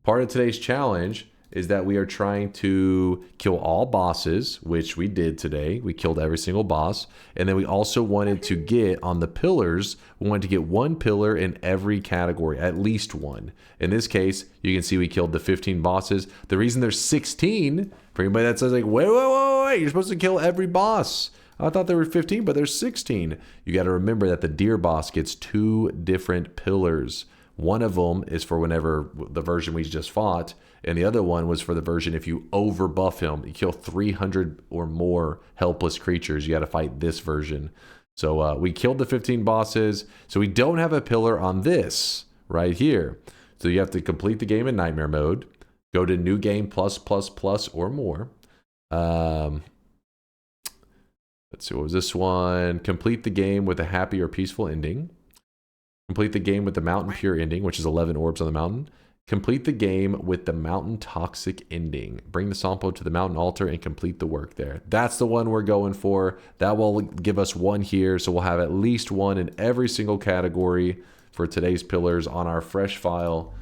Part of today's challenge is that we are trying to kill all bosses, which we did today. We killed every single boss. And then we also wanted to get on the pillars, we wanted to get one pillar in every category, at least one. In this case, you can see we killed the 15 bosses. The reason there's 16, for anybody that says like, wait, you're supposed to kill every boss. I thought there were 15, but there's 16. You got to remember that the deer boss gets 2 different pillars. One of them is for whenever the version we just fought, and the other one was for the version if you over buff him. You kill 300 or more helpless creatures, you got to fight this version. So we killed the 15 bosses, so we don't have a pillar on this right here. So you have to complete the game in nightmare mode, go to new game plus or more. Let's see, what was this one? Complete the game with a happy or peaceful ending. Complete the game with the mountain pure ending, which is 11 orbs on the mountain. Complete the game with the mountain toxic ending. Bring the Sampo to the mountain altar and complete the work there. That's the one we're going for. That will give us one here, so we'll have at least one in every single category for today's pillars on our fresh file.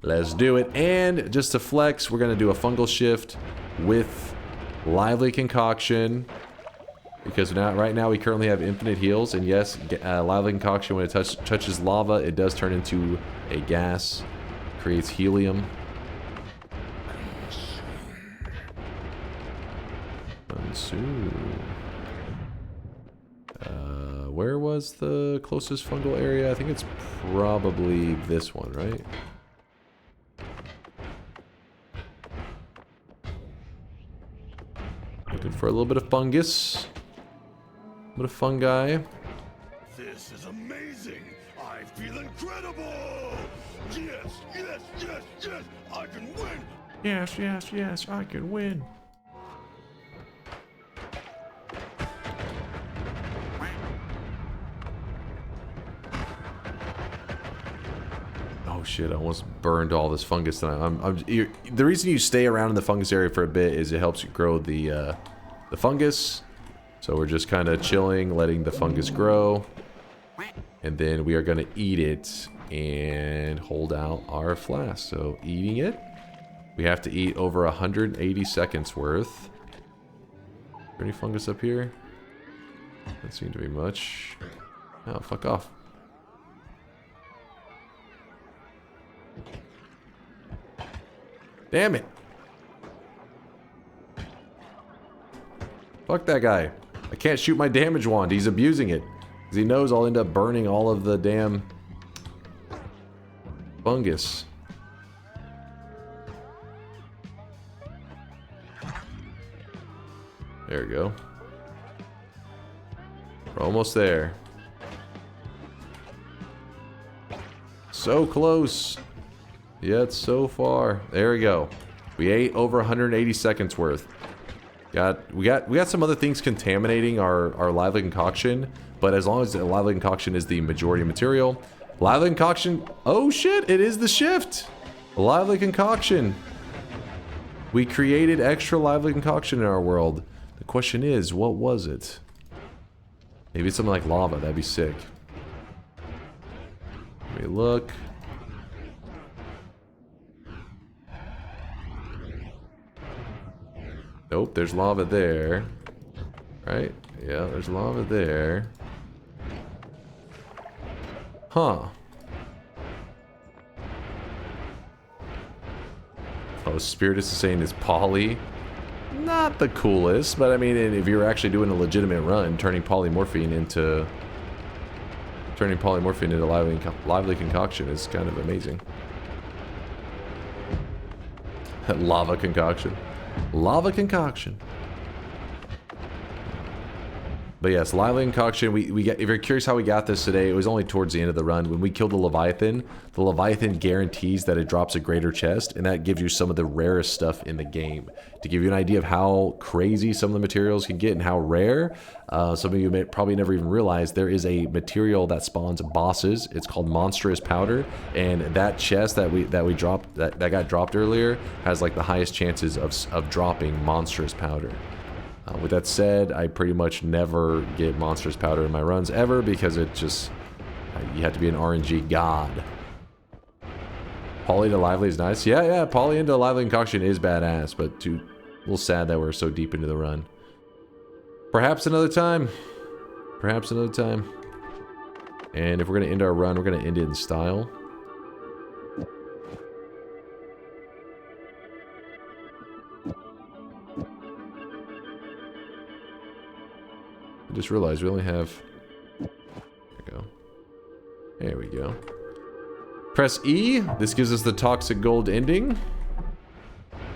Let's do it. And just to flex, we're going to do a fungal shift with lively concoction. Because right now we currently have infinite heals, and yes, lively concoction, when it touches lava, it does turn into a gas, creates helium. Where was the closest fungal area? I think it's probably this one, right? for a little bit of fungus. A bit of fungi. This is amazing. I feel incredible. Yes, yes, yes, yes. I can win. Yes, yes, yes, I can win. Oh shit, I almost burned all this fungus tonight. The reason you stay around in the fungus area for a bit is it helps you grow the fungus. So we're just kind of chilling, letting the fungus grow. And then we are going to eat it and hold out our flask. So eating it. We have to eat over 180 seconds worth. Is there any fungus up here? Doesn't seem to be much. Oh, fuck off. Damn it. Fuck that guy. I can't shoot my damage wand. He's abusing it. Because he knows I'll end up burning all of the damn fungus. There we go. We're almost there. So close. Yet so far. There we go. We ate over 180 seconds worth. We got some other things contaminating our lively concoction, but as long as the lively concoction is the majority material, lively concoction. Oh shit! It is the shift. Lively concoction. We created extra lively concoction in our world. The question is, what was it? Maybe it's something like lava. That'd be sick. Let me look. Nope, there's lava there. Right? Yeah, there's lava there. Huh. Oh, Spiritus is saying it's poly. Not the coolest, but I mean, if you're actually doing a legitimate run, turning polymorphine into lively concoction is kind of amazing. Lava concoction. Lava concoction. But yes, lively concoction. We get. If you're curious how we got this today, it was only towards the end of the run when we killed the Leviathan. The Leviathan guarantees that it drops a greater chest, and that gives you some of the rarest stuff in the game. To give you an idea of how crazy some of the materials can get and how rare, some of you may probably never even realize there is a material that spawns bosses. It's called monstrous powder, and that chest that we dropped that got dropped earlier has like the highest chances of dropping monstrous powder. With that said, I pretty much never get monstrous powder in my runs ever because it just, you have to be an RNG god. Poly to lively is nice. Yeah, poly into lively concoction is badass, but a little sad that we're so deep into the run. Perhaps another time. Perhaps another time. And if we're going to end our run, we're going to end it in style. I just realized we only have... There we go. There we go. Press E. This gives us the toxic gold ending.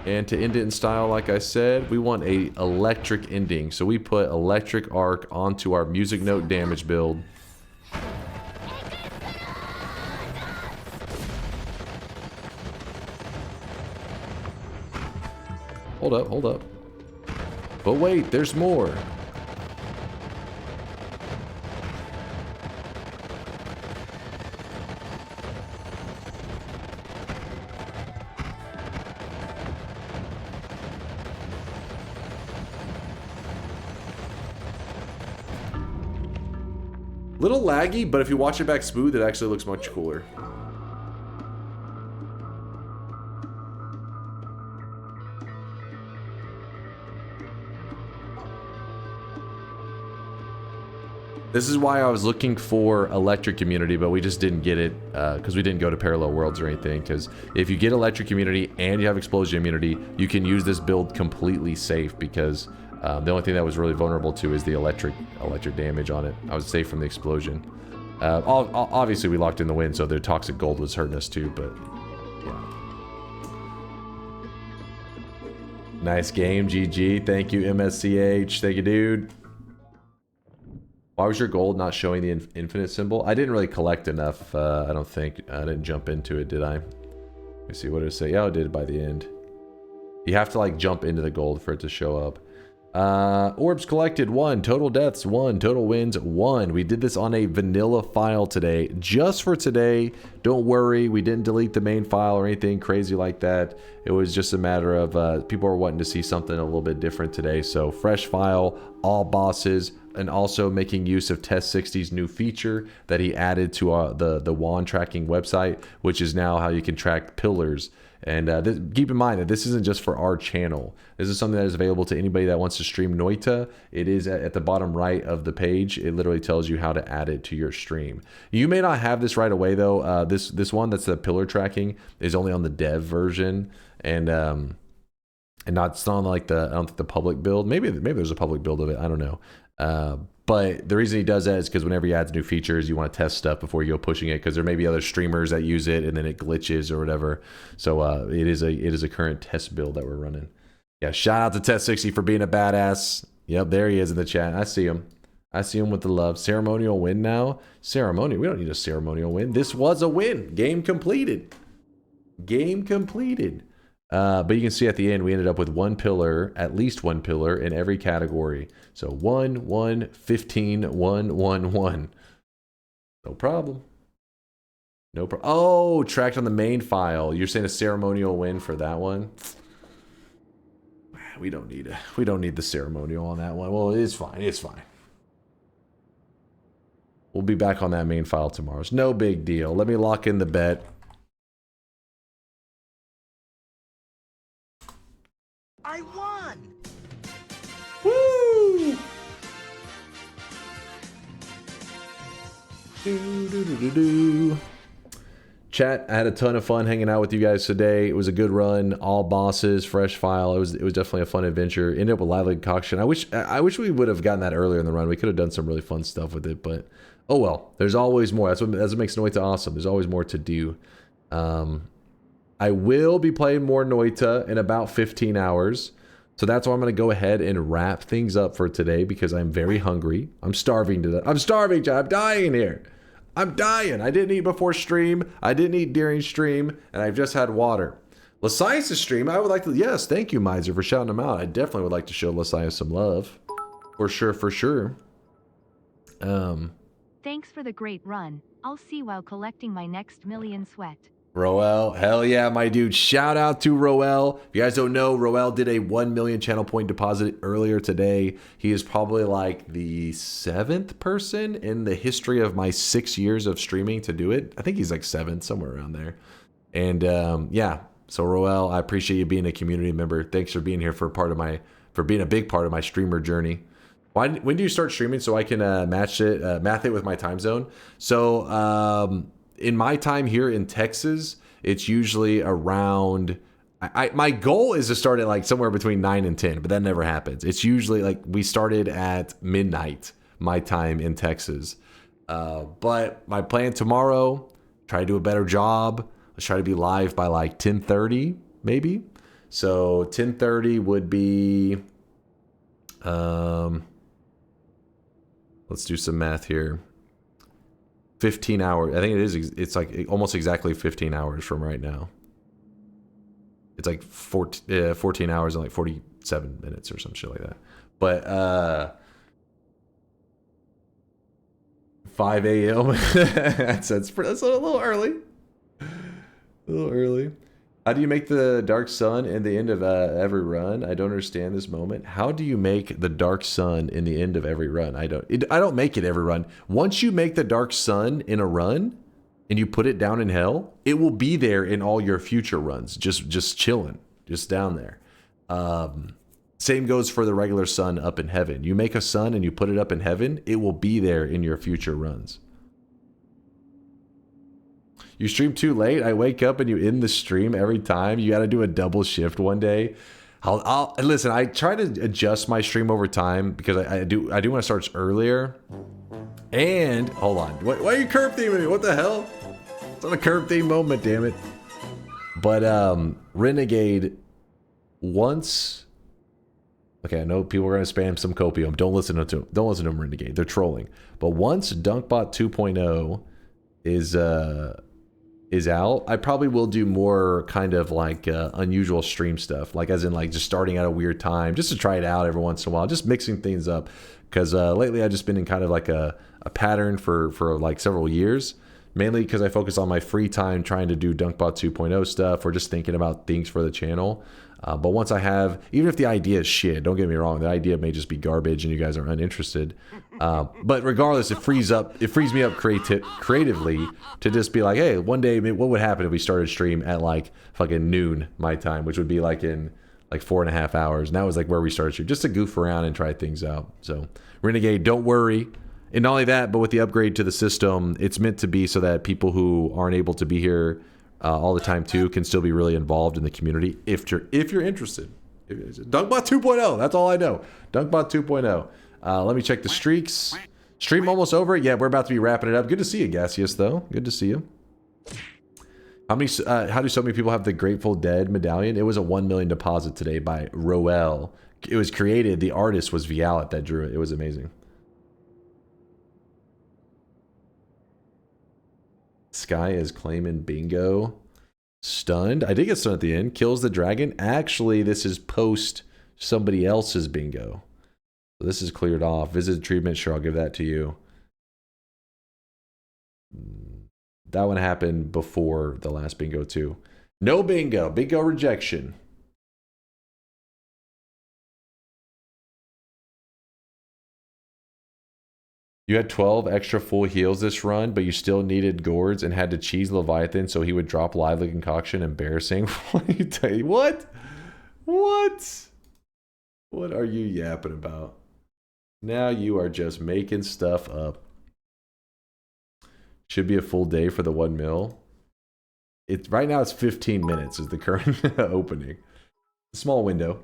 And to end it in style, like I said, we want a electric ending. So we put electric arc onto our music note damage build. Hold up, hold up. But wait, there's more. Little laggy, but if you watch it back smooth, it actually looks much cooler. This is why I was looking for electric immunity, but we just didn't get it because we didn't go to parallel worlds or anything. Because if you get electric immunity and you have explosion immunity, you can use this build completely safe because the only thing that was really vulnerable to is the electric damage on it. I was safe from the explosion. Obviously, we locked in the wind, so the toxic gold was hurting us too, but yeah. Nice game, GG. Thank you, MSCH. Thank you, dude. Why was your gold not showing the infinite symbol? I didn't really collect enough, I don't think. I didn't jump into it, did I? Let me see, what did it say? Yeah, it did by the end. You have to, like, jump into the gold for it to show up. Orbs collected, 1. Total deaths, 1. Total wins, 1. We did this on a vanilla file today. Just for today. Don't worry, we didn't delete the main file or anything crazy like that. It was just a matter of people were wanting to see something a little bit different today. So fresh file, all bosses, and also making use of Test60's new feature that he added to the wand tracking website, which is now how you can track pillars. And keep in mind that this isn't just for our channel. This is something that is available to anybody that wants to stream Noita. It is at the bottom right of the page. It literally tells you how to add it to your stream. You may not have this right away though. This one that's the pillar tracking is only on the dev version, and it's not on like I don't think the public build. Maybe there's a public build of it. I don't know. But the reason he does that is because whenever he adds new features, you want to test stuff before you go pushing it, because there may be other streamers that use it and then it glitches or whatever. So it is a current test build that we're running. Yeah, shout out to Test60 for being a badass. Yep, there he is in the chat. I see him. I see him with the love. Ceremonial win now. Ceremonial. We don't need a ceremonial win. This was a win. Game completed. Game completed. But you can see at the end, we ended up with 1 pillar, at least 1 pillar in every category. So 1, 1, 15, 1, 1, 1. No problem. No problem. Oh, tracked on the main file. You're saying a ceremonial win for that one? We don't need the ceremonial on that one. Well, it's fine. It's fine. We'll be back on that main file tomorrow. It's no big deal. Let me lock in the bet. I won! Woo! Do. Chat, I had a ton of fun hanging out with you guys today. It was a good run, all bosses, fresh file. It was definitely a fun adventure. Ended up with lively concoction. I wish we would have gotten that earlier in the run. We could have done some really fun stuff with it, but oh well. There's always more. That's what makes Noita awesome. There's always more to do. I will be playing more Noita in about 15 hours. So that's why I'm going to go ahead and wrap things up for today, because I'm very hungry. I'm starving to death. I'm starving, John. I'm dying here. I'm dying. I didn't eat before stream. I didn't eat during stream. And I've just had water. Lasias' stream, I would like to... Yes, thank you, Miser, for shouting him out. I definitely would like to show Lasias some love. For sure, for sure. Thanks for the great run. I'll see while collecting my next million sweat. Roel, hell yeah, my dude. Shout out to Roel. If you guys don't know, Roel did a 1 million channel point deposit earlier today. He is probably like the 7th person in the history of my 6 years of streaming to do it. I think he's like 7th, somewhere around there. And yeah, so Roel, I appreciate you being a community member. Thanks for being here for being a big part of my streamer journey. When do you start streaming so I can math it with my time zone? So in my time here in Texas, it's usually around... my goal is to start at like somewhere between 9 and 10, but that never happens. It's usually like we started at midnight, my time in Texas. But my plan tomorrow, try to do a better job. Let's try to be live by like 10:30, maybe. So 10:30 would be... let's do some math here. 15 hours. I think it's like almost exactly 15 hours from right now. It's like 14 hours and like 47 minutes or some shit like that. But 5 a.m. that's a little early. A little early. How do you make the dark sun in the end of every run? I don't understand this moment. How do you make the dark sun in the end of every run? I don't make it every run. Once you make the dark sun in a run and you put it down in hell, it will be there in all your future runs. Just chilling, just down there. Same goes for the regular sun up in heaven. You make a sun and you put it up in heaven, it will be there in your future runs. You stream too late. I wake up and you end the stream every time. You got to do a double shift one day. I'll listen. I try to adjust my stream over time because I do want to start earlier. And hold on, why are you curb theming me? What the hell? It's not a curb theme moment, damn it. But Renegade, once Okay, I know people are going to spam some copium. Don't listen to them. Don't listen to them, Renegade. They're trolling. But once DunkBot 2.0 is out, I probably will do more kind of like unusual stream stuff, like as in like just starting at a weird time, just to try it out every once in a while, just mixing things up. Because lately I've just been in kind of like a pattern for like several years, mainly because I focus on my free time trying to do DunkBot 2.0 stuff or just thinking about things for the channel. But once I have, even if the idea is shit, don't get me wrong, the idea may just be garbage and you guys are uninterested. But regardless, it frees me up creatively to just be like, hey, one day, what would happen if we started stream at like fucking noon my time, which would be like in like 4.5 hours. And that was like where we started stream, just to goof around and try things out. So Renegade, don't worry. And not only that, but with the upgrade to the system, it's meant to be so that people who aren't able to be here all the time too can still be really involved in the community if you're interested. DunkBot 2.0, that's all I know. DunkBot 2.0. Let me check the streaks. Stream almost over. Yeah, we're about to be wrapping it up. Good to see you, Gaseous, though. Good to see you. How do so many people have the Grateful Dead medallion? It was a 1 million deposit today by Roel. It was created. The artist was Vialet that drew it. It was amazing. Sky is claiming bingo. Stunned. I did get stunned at the end. Kills the dragon. Actually, this is post somebody else's bingo. So this is cleared off. Visit treatment. Sure, I'll give that to you. That one happened before the last bingo too. No bingo. Bingo rejection. You had 12 extra full heals this run, but you still needed gourds and had to cheese Leviathan so he would drop lively concoction. Embarrassing. What? What? What are you yapping about? Now you are just making stuff up. Should be a full day for the 1 mil. Right now it's 15 minutes is the current opening. Small window.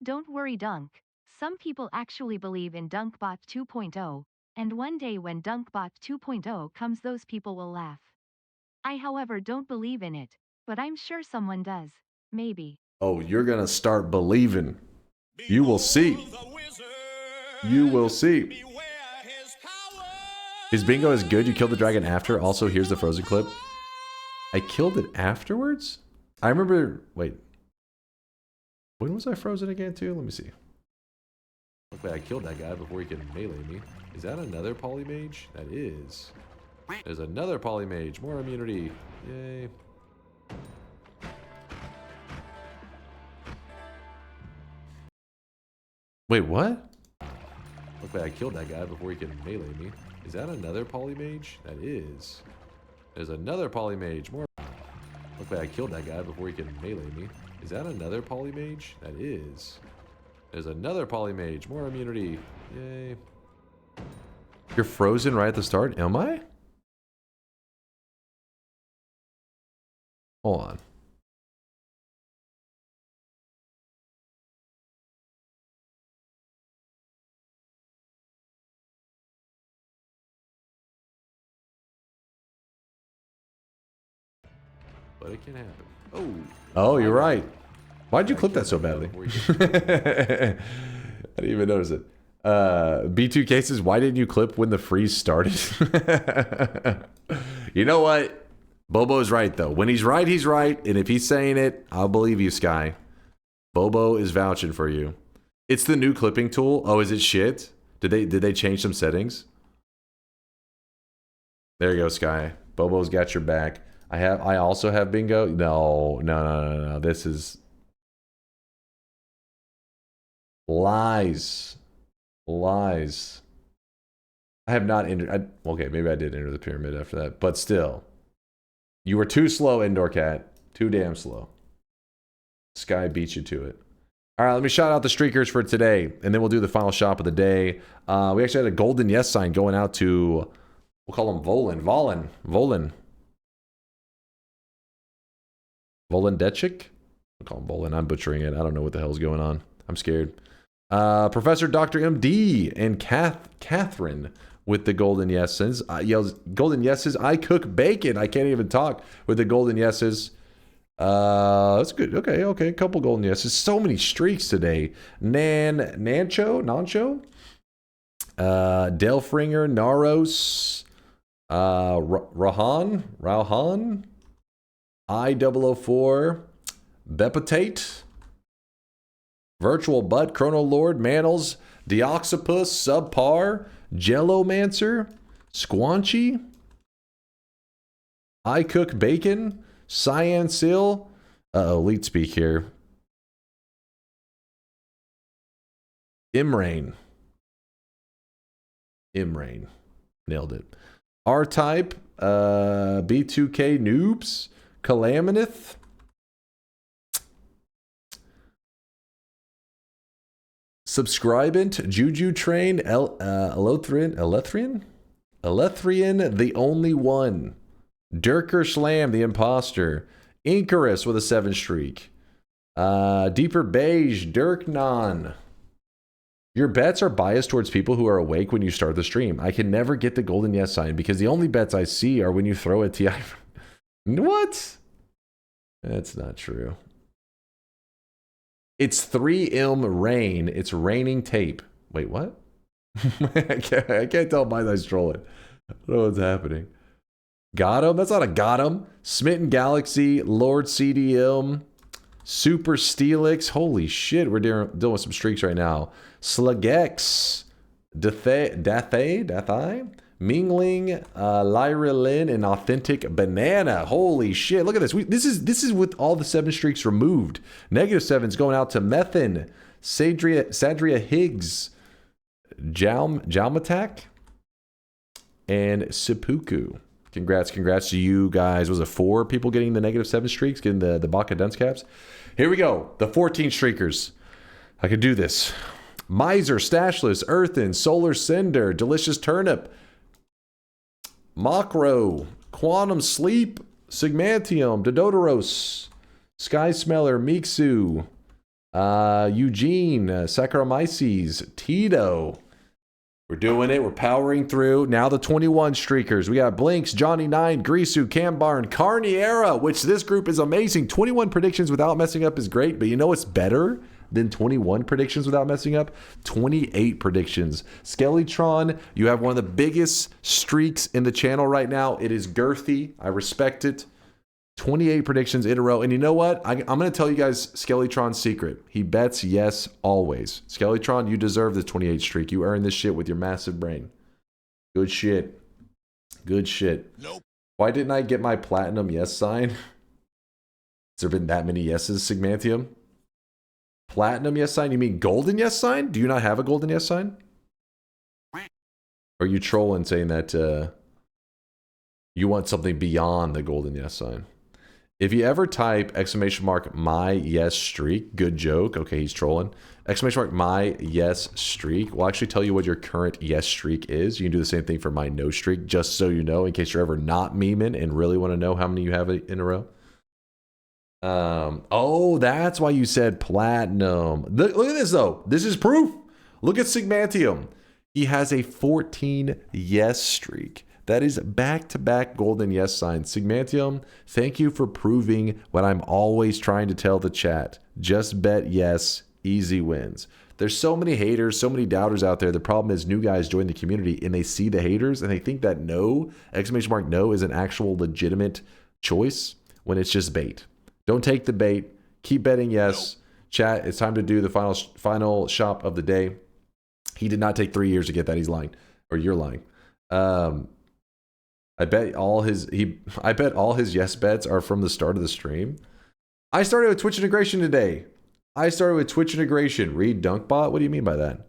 Don't worry, Dunk. Some people actually believe in DunkBot 2.0. And one day when DunkBot 2.0 comes, those people will laugh. I, however, don't believe in it, but I'm sure someone does. Maybe. Oh, you're gonna start believing. You will see. You will see. His bingo is good. You killed the dragon after. Also, here's the frozen clip. I killed it afterwards? I remember... Wait. When was I frozen again, too? Let me see. Luckily, I killed that guy before he could melee me. Is that another polymage? That is. There's another polymage. More immunity. Yay. Wait, what? Luckily, I killed that guy before he could melee me. Is that another polymage? That is. There's another polymage. More. Luckily, I killed that guy before he could melee me. Is that another polymage? That is. There's another polymage. More immunity. Yay. You're frozen right at the start? Am I? Hold on. But it can happen. Oh. Oh, you're right. Why'd you clip that so badly? I didn't even notice it. B2 cases, why didn't you clip when the freeze started? You know what? Bobo's right, though. When he's right, he's right. And if he's saying it, I'll believe you, Sky. Bobo is vouching for you. It's the new clipping tool. Oh, is it shit? Did they change some settings? There you go, Sky. Bobo's got your back. I also have bingo. No. This is lies. Lies. I have not entered. Okay, maybe I did enter the pyramid after that, but still, you were too slow, Indoor Cat. Too damn slow. Sky beat you to it. All right, let me shout out the streakers for today, and then we'll do the final shop of the day. We actually had a golden yes sign going out to, we'll call him Volin Dechik? I'll call him Volin. I'm butchering it. I don't know what the hell's going on. I'm scared. Professor Dr. MD and Catherine with the golden yeses. Yells golden yeses. I cook bacon. I can't even talk with the golden yeses. That's good. Okay, okay. Couple golden yeses. So many streaks today. Nancho? Delfringer, Naros, Rauhan, I004, Bepatate, Virtual Butt, Chrono Lord, Manals, Deoxypus, Subpar, Jellomancer, Squanchy, I Cook Bacon, Cyan Seal, Elite Speak here. Imrain. Nailed it. R-Type, B2K Noobs, Calaminith, Subscribant, Juju Train, Elethrian, the only one, DunkOrSlam, the imposter, Incarus with a 7 streak, Deeper Beige, Dirknon. Your bets are biased towards people who are awake when you start the stream. I can never get the golden yes sign because the only bets I see are when you throw a TI. What? That's not true. It's 3 rain. It's raining tape. Wait, what? I can't tell my guy's trolling. I don't know what's happening. Got him? That's not a got him. Smitten Galaxy, Lord CDM, Super Steelix. Holy shit, we're dealing with some streaks right now. Slugex, Dathai, Mingling, Lyra Lin, and Authentic Banana. Holy shit, look at this. This is with all the 7 streaks removed. -7's going out to Methin, Sadria Higgs, Jalmatak, and Seppuku. Congrats to you guys. Was it 4 people getting the -7 streaks, getting the Baka Dunce caps? Here we go. The 14 streakers. I can do this. Miser, Stashless, Earthen, Solar Cinder, Delicious Turnip, Makro, Quantum Sleep, Sigmantium, Dodoros, Sky Smeller, Miksu, Eugene, Saccharomyces, Tito. We're doing it. We're powering through. Now the 21 streakers. We got Blinks, Johnny9, Grisu, Cambarn, Carniera, which this group is amazing. 21 predictions without messing up is great, but you know what's better than 21 predictions without messing up? 28 predictions. Skellytron, you have one of the biggest streaks in the channel right now. It is girthy. I respect it. 28 predictions in a row. And you know what? I'm going to tell you guys Skellytron's secret. He bets yes always. Skellytron, you deserve this 28 streak. You earned this shit with your massive brain. Good shit. Good shit. Nope. Why didn't I get my platinum yes sign? Has there been that many yeses, Sigmantium? Platinum yes sign? You mean golden yes sign? Do you not have a golden yes sign? Or are you trolling saying that you want something beyond the golden yes sign? If you ever type !my yes streak, good joke. Okay, he's trolling. !my yes streak will actually tell you what your current yes streak is. You can do the same thing for my no streak, just so you know, in case you're ever not memeing and really want to know how many you have in a row. Oh, that's why you said platinum. Look at this though. This is proof. Look at Sigmantium. He has a 14 yes streak. That is back-to-back golden yes signs. Sigmantium, thank you for proving what I'm always trying to tell the chat. Just bet yes, easy wins. There's so many haters, so many doubters out there. The problem is new guys join the community and they see the haters and they think that no, no is an actual legitimate choice when it's just bait. Don't take the bait. Keep betting yes. Chat, it's time to do the final shop of the day. He did not take 3 years to get that. He's lying. Or you're lying. I bet all his yes bets are from the start of the stream. I started with Twitch integration today. Read DunkBot? What do you mean by that?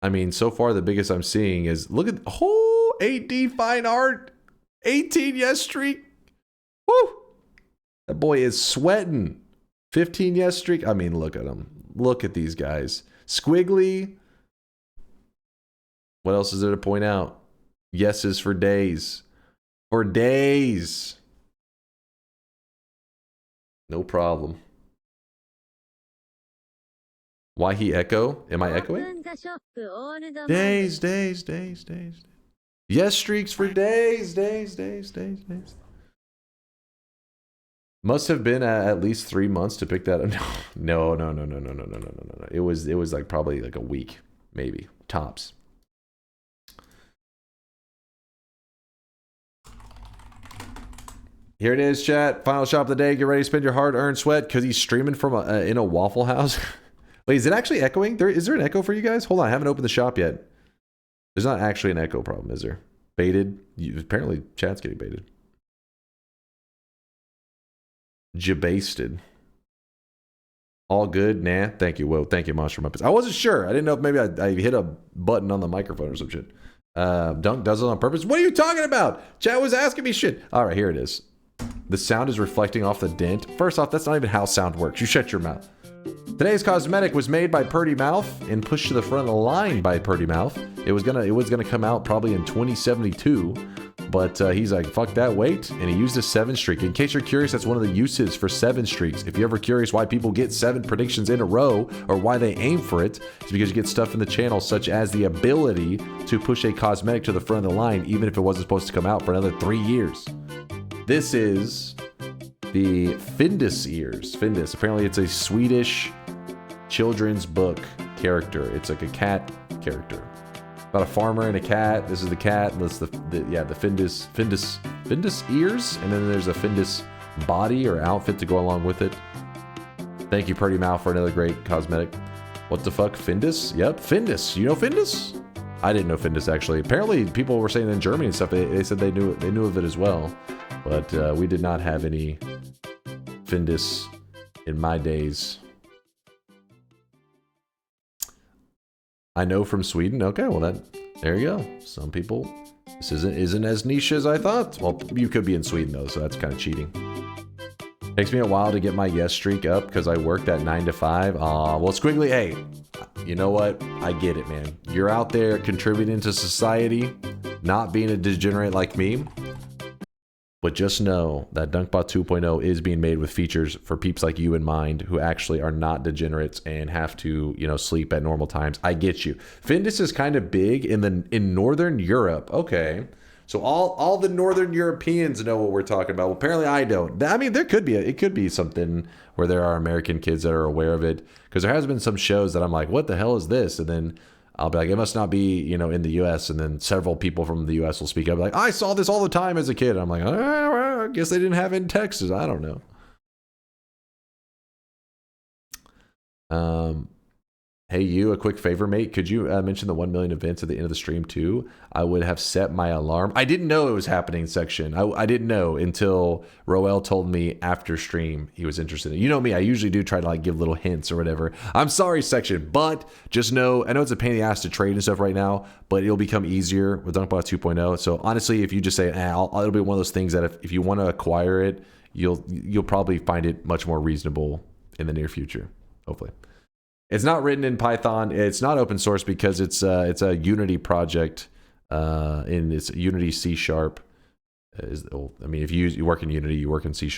I mean, so far the biggest I'm seeing is look at 8D fine art. 18 yes streak. Woo! That boy is sweating. 15 yes streak. I mean, look at him. Look at these guys. Squiggly. What else is there to point out? Yeses for days. For days. No problem. Why he echo? Am I echoing? Days. Yes streaks for days. Must have been at least 3 months to pick that up. No. It was like probably like a week, maybe tops. Here it is, chat. Final shop of the day. Get ready to spend your hard-earned sweat because he's streaming from in a Waffle House. Wait, is it actually echoing? Is there an echo for you guys? Hold on, I haven't opened the shop yet. There's not actually an echo problem, is there? Baited? Apparently, chat's getting baited. Jabasted. All good? Nah. Thank you, Will. Thank you, Monster Muppets. I wasn't sure. I didn't know if maybe I hit a button on the microphone or some shit. Dunk does it on purpose. What are you talking about? Chat was asking me shit. All right, here it is. The sound is reflecting off the dent. First off, that's not even how sound works. You shut your mouth. Today's cosmetic was made by Purdy Mouth and pushed to the front of the line by Purdy Mouth. It was gonna come out probably in 2072, but he's like, fuck that, wait, and he used a 7 streak. In case you're curious, that's one of the uses for 7 streaks. If you're ever curious why people get 7 predictions in a row or why they aim for it, it's because you get stuff in the channel such as the ability to push a cosmetic to the front of the line even if it wasn't supposed to come out for another 3 years. This is the Findus ears. Findus. Apparently it's a Swedish children's book character. It's like a cat character. About a farmer and a cat. This is the cat. That's the Findus ears. And then there's a Findus body or outfit to go along with it. Thank you, Purdy Mouth, for another great cosmetic. What the fuck? Findus? Yep, Findus. You know Findus? I didn't know Findus, actually. Apparently, people were saying in Germany and stuff, they said they knew of it as well. But we did not have any Findus in my days. I know from Sweden. Okay, well there you go. Some people, this isn't as niche as I thought. Well, you could be in Sweden though, so that's kind of cheating. Takes me a while to get my yes streak up because I worked at 9 to 5. Well, Squiggly, hey, you know what? I get it, man. You're out there contributing to society, not being a degenerate like me. But just know that DunkBot 2.0 is being made with features for peeps like you in mind who actually are not degenerates and have to, sleep at normal times. I get you. Findus is kind of big in Northern Europe. Okay. So all the Northern Europeans know what we're talking about. Well, apparently I don't. I mean, it could be something where there are American kids that are aware of it. Because there has been some shows that I'm like, what the hell is this? And then I'll be like, it must not be, in the U.S. And then several people from the U.S. will speak up like, I saw this all the time as a kid. And I'm like, well, I guess they didn't have it in Texas. I don't know. Hey, you, a quick favor, mate. Could you mention the 1 million events at the end of the stream, too? I would have set my alarm. I didn't know it was happening, section. I didn't know until Roel told me after stream he was interested in it. You know me, I usually do try to give little hints or whatever. I'm sorry, section, but just know, I know it's a pain in the ass to trade and stuff right now, but it'll become easier with DunkBot 2.0. So honestly, if you just say, it'll be one of those things that if you want to acquire it, you'll probably find it much more reasonable in the near future, hopefully. It's not written in Python. It's not open source because it's a Unity project. In it's Unity C#. If you work in Unity, you work in C#.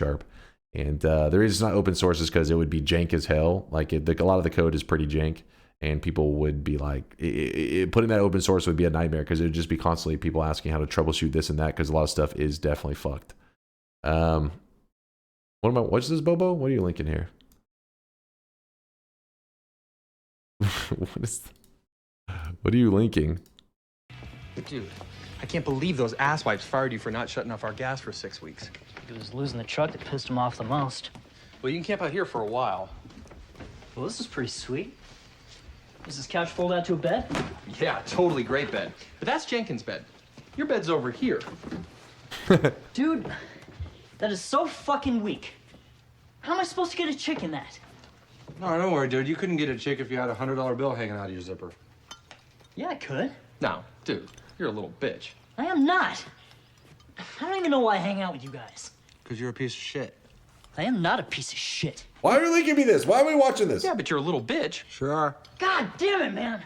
And the reason it's not open source is because it would be jank as hell. A lot of the code is pretty jank, and people would be like, putting that open source would be a nightmare because it would just be constantly people asking how to troubleshoot this and that because a lot of stuff is definitely fucked. What's this, Bobo? What are you linking here? What are you linking? Dude, I can't believe those asswipes fired you for not shutting off our gas for 6 weeks. It was losing the truck that pissed him off the most. Well, you can camp out here for a while. Well, this is pretty sweet. Is this couch fold out to a bed? Yeah, totally great bed. But that's Jenkins' bed. Your bed's over here. Dude, that is so fucking weak. How am I supposed to get a chick in that? No, don't worry, dude. You couldn't get a chick if you had a $100 bill hanging out of your zipper. Yeah, I could. No, dude, you're a little bitch. I am not. I don't even know why I hang out with you guys. Because you're a piece of shit. I am not a piece of shit. Why are you linking me this? Why are we watching this? Yeah, but you're a little bitch. Sure. God damn it, man.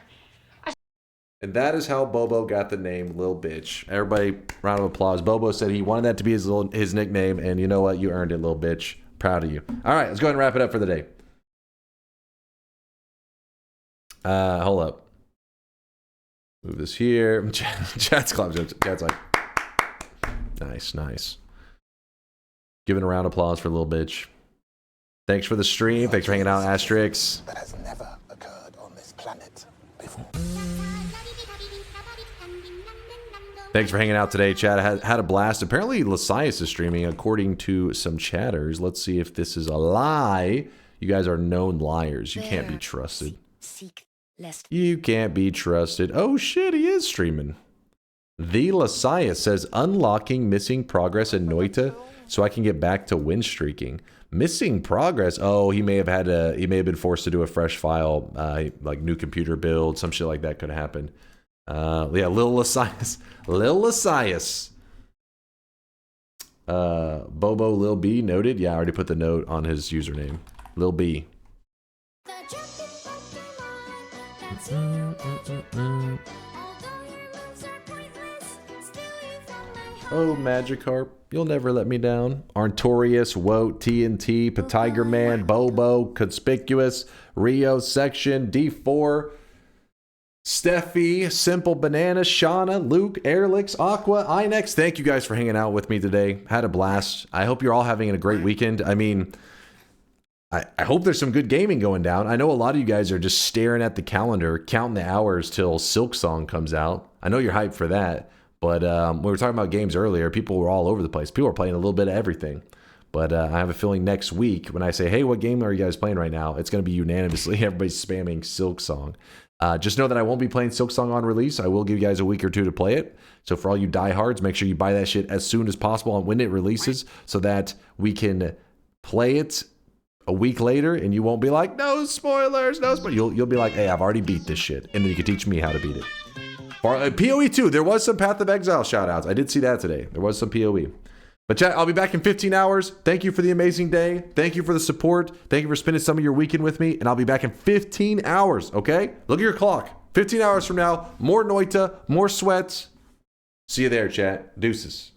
And that is how Bobo got the name Lil Bitch. Everybody, round of applause. Bobo said he wanted that to be his nickname, and you know what? You earned it, Lil Bitch. Proud of you. All right, let's go ahead and wrap it up for the day. Hold up. Move this here. Chat's clapping. Chat's like, nice, nice. Giving a round of applause for little bitch. Thanks for the stream. Thanks for hanging out, Asterix. That has never occurred on this planet before. Thanks for hanging out today, chat. Had a blast. Apparently, Lasias is streaming, according to some chatters. Let's see if this is a lie. You guys are known liars. You can't be trusted. You can't be trusted. Oh, shit, he is streaming. The Lasias says, unlocking missing progress in Noita so I can get back to win streaking. Missing progress. Oh, he may have been forced to do a fresh file, like new computer build, some shit like that could happen. Yeah, Lil Lasias. Lil Lasias. Bobo Lil B noted. Yeah, I already put the note on his username. Lil B. Oh, Magikarp, you'll never let me down. Artorius, Woat, TNT, Tiger Man, Bobo, Conspicuous, Rio, Section, D4, Steffi, Simple Banana, Shauna, Luke, Airlix, Aqua, Inex. Thank you guys for hanging out with me today. Had a blast. I hope you're all having a great weekend. I mean, I hope there's some good gaming going down. I know a lot of you guys are just staring at the calendar, counting the hours till Silk Song comes out. I know you're hyped for that. But when we were talking about games earlier, people were all over the place. People are playing a little bit of everything. But I have a feeling next week, when I say, hey, what game are you guys playing right now? It's going to be unanimously everybody's spamming Silk Song. Just know that I won't be playing Silk Song on release. I will give you guys a week or two to play it. So for all you diehards, make sure you buy that shit as soon as possible and when it releases so that we can play it a week later and you won't be like, no spoilers, no spoilers. You'll be like, hey, I've already beat this shit. And then you can teach me how to beat it. Or PoE 2, there was some Path of Exile shoutouts. I did see that today. There was some PoE. But chat, I'll be back in 15 hours. Thank you for the amazing day. Thank you for the support. Thank you for spending some of your weekend with me. And I'll be back in 15 hours, okay? Look at your clock. 15 hours from now, more Noita, more sweats. See you there, chat. Deuces.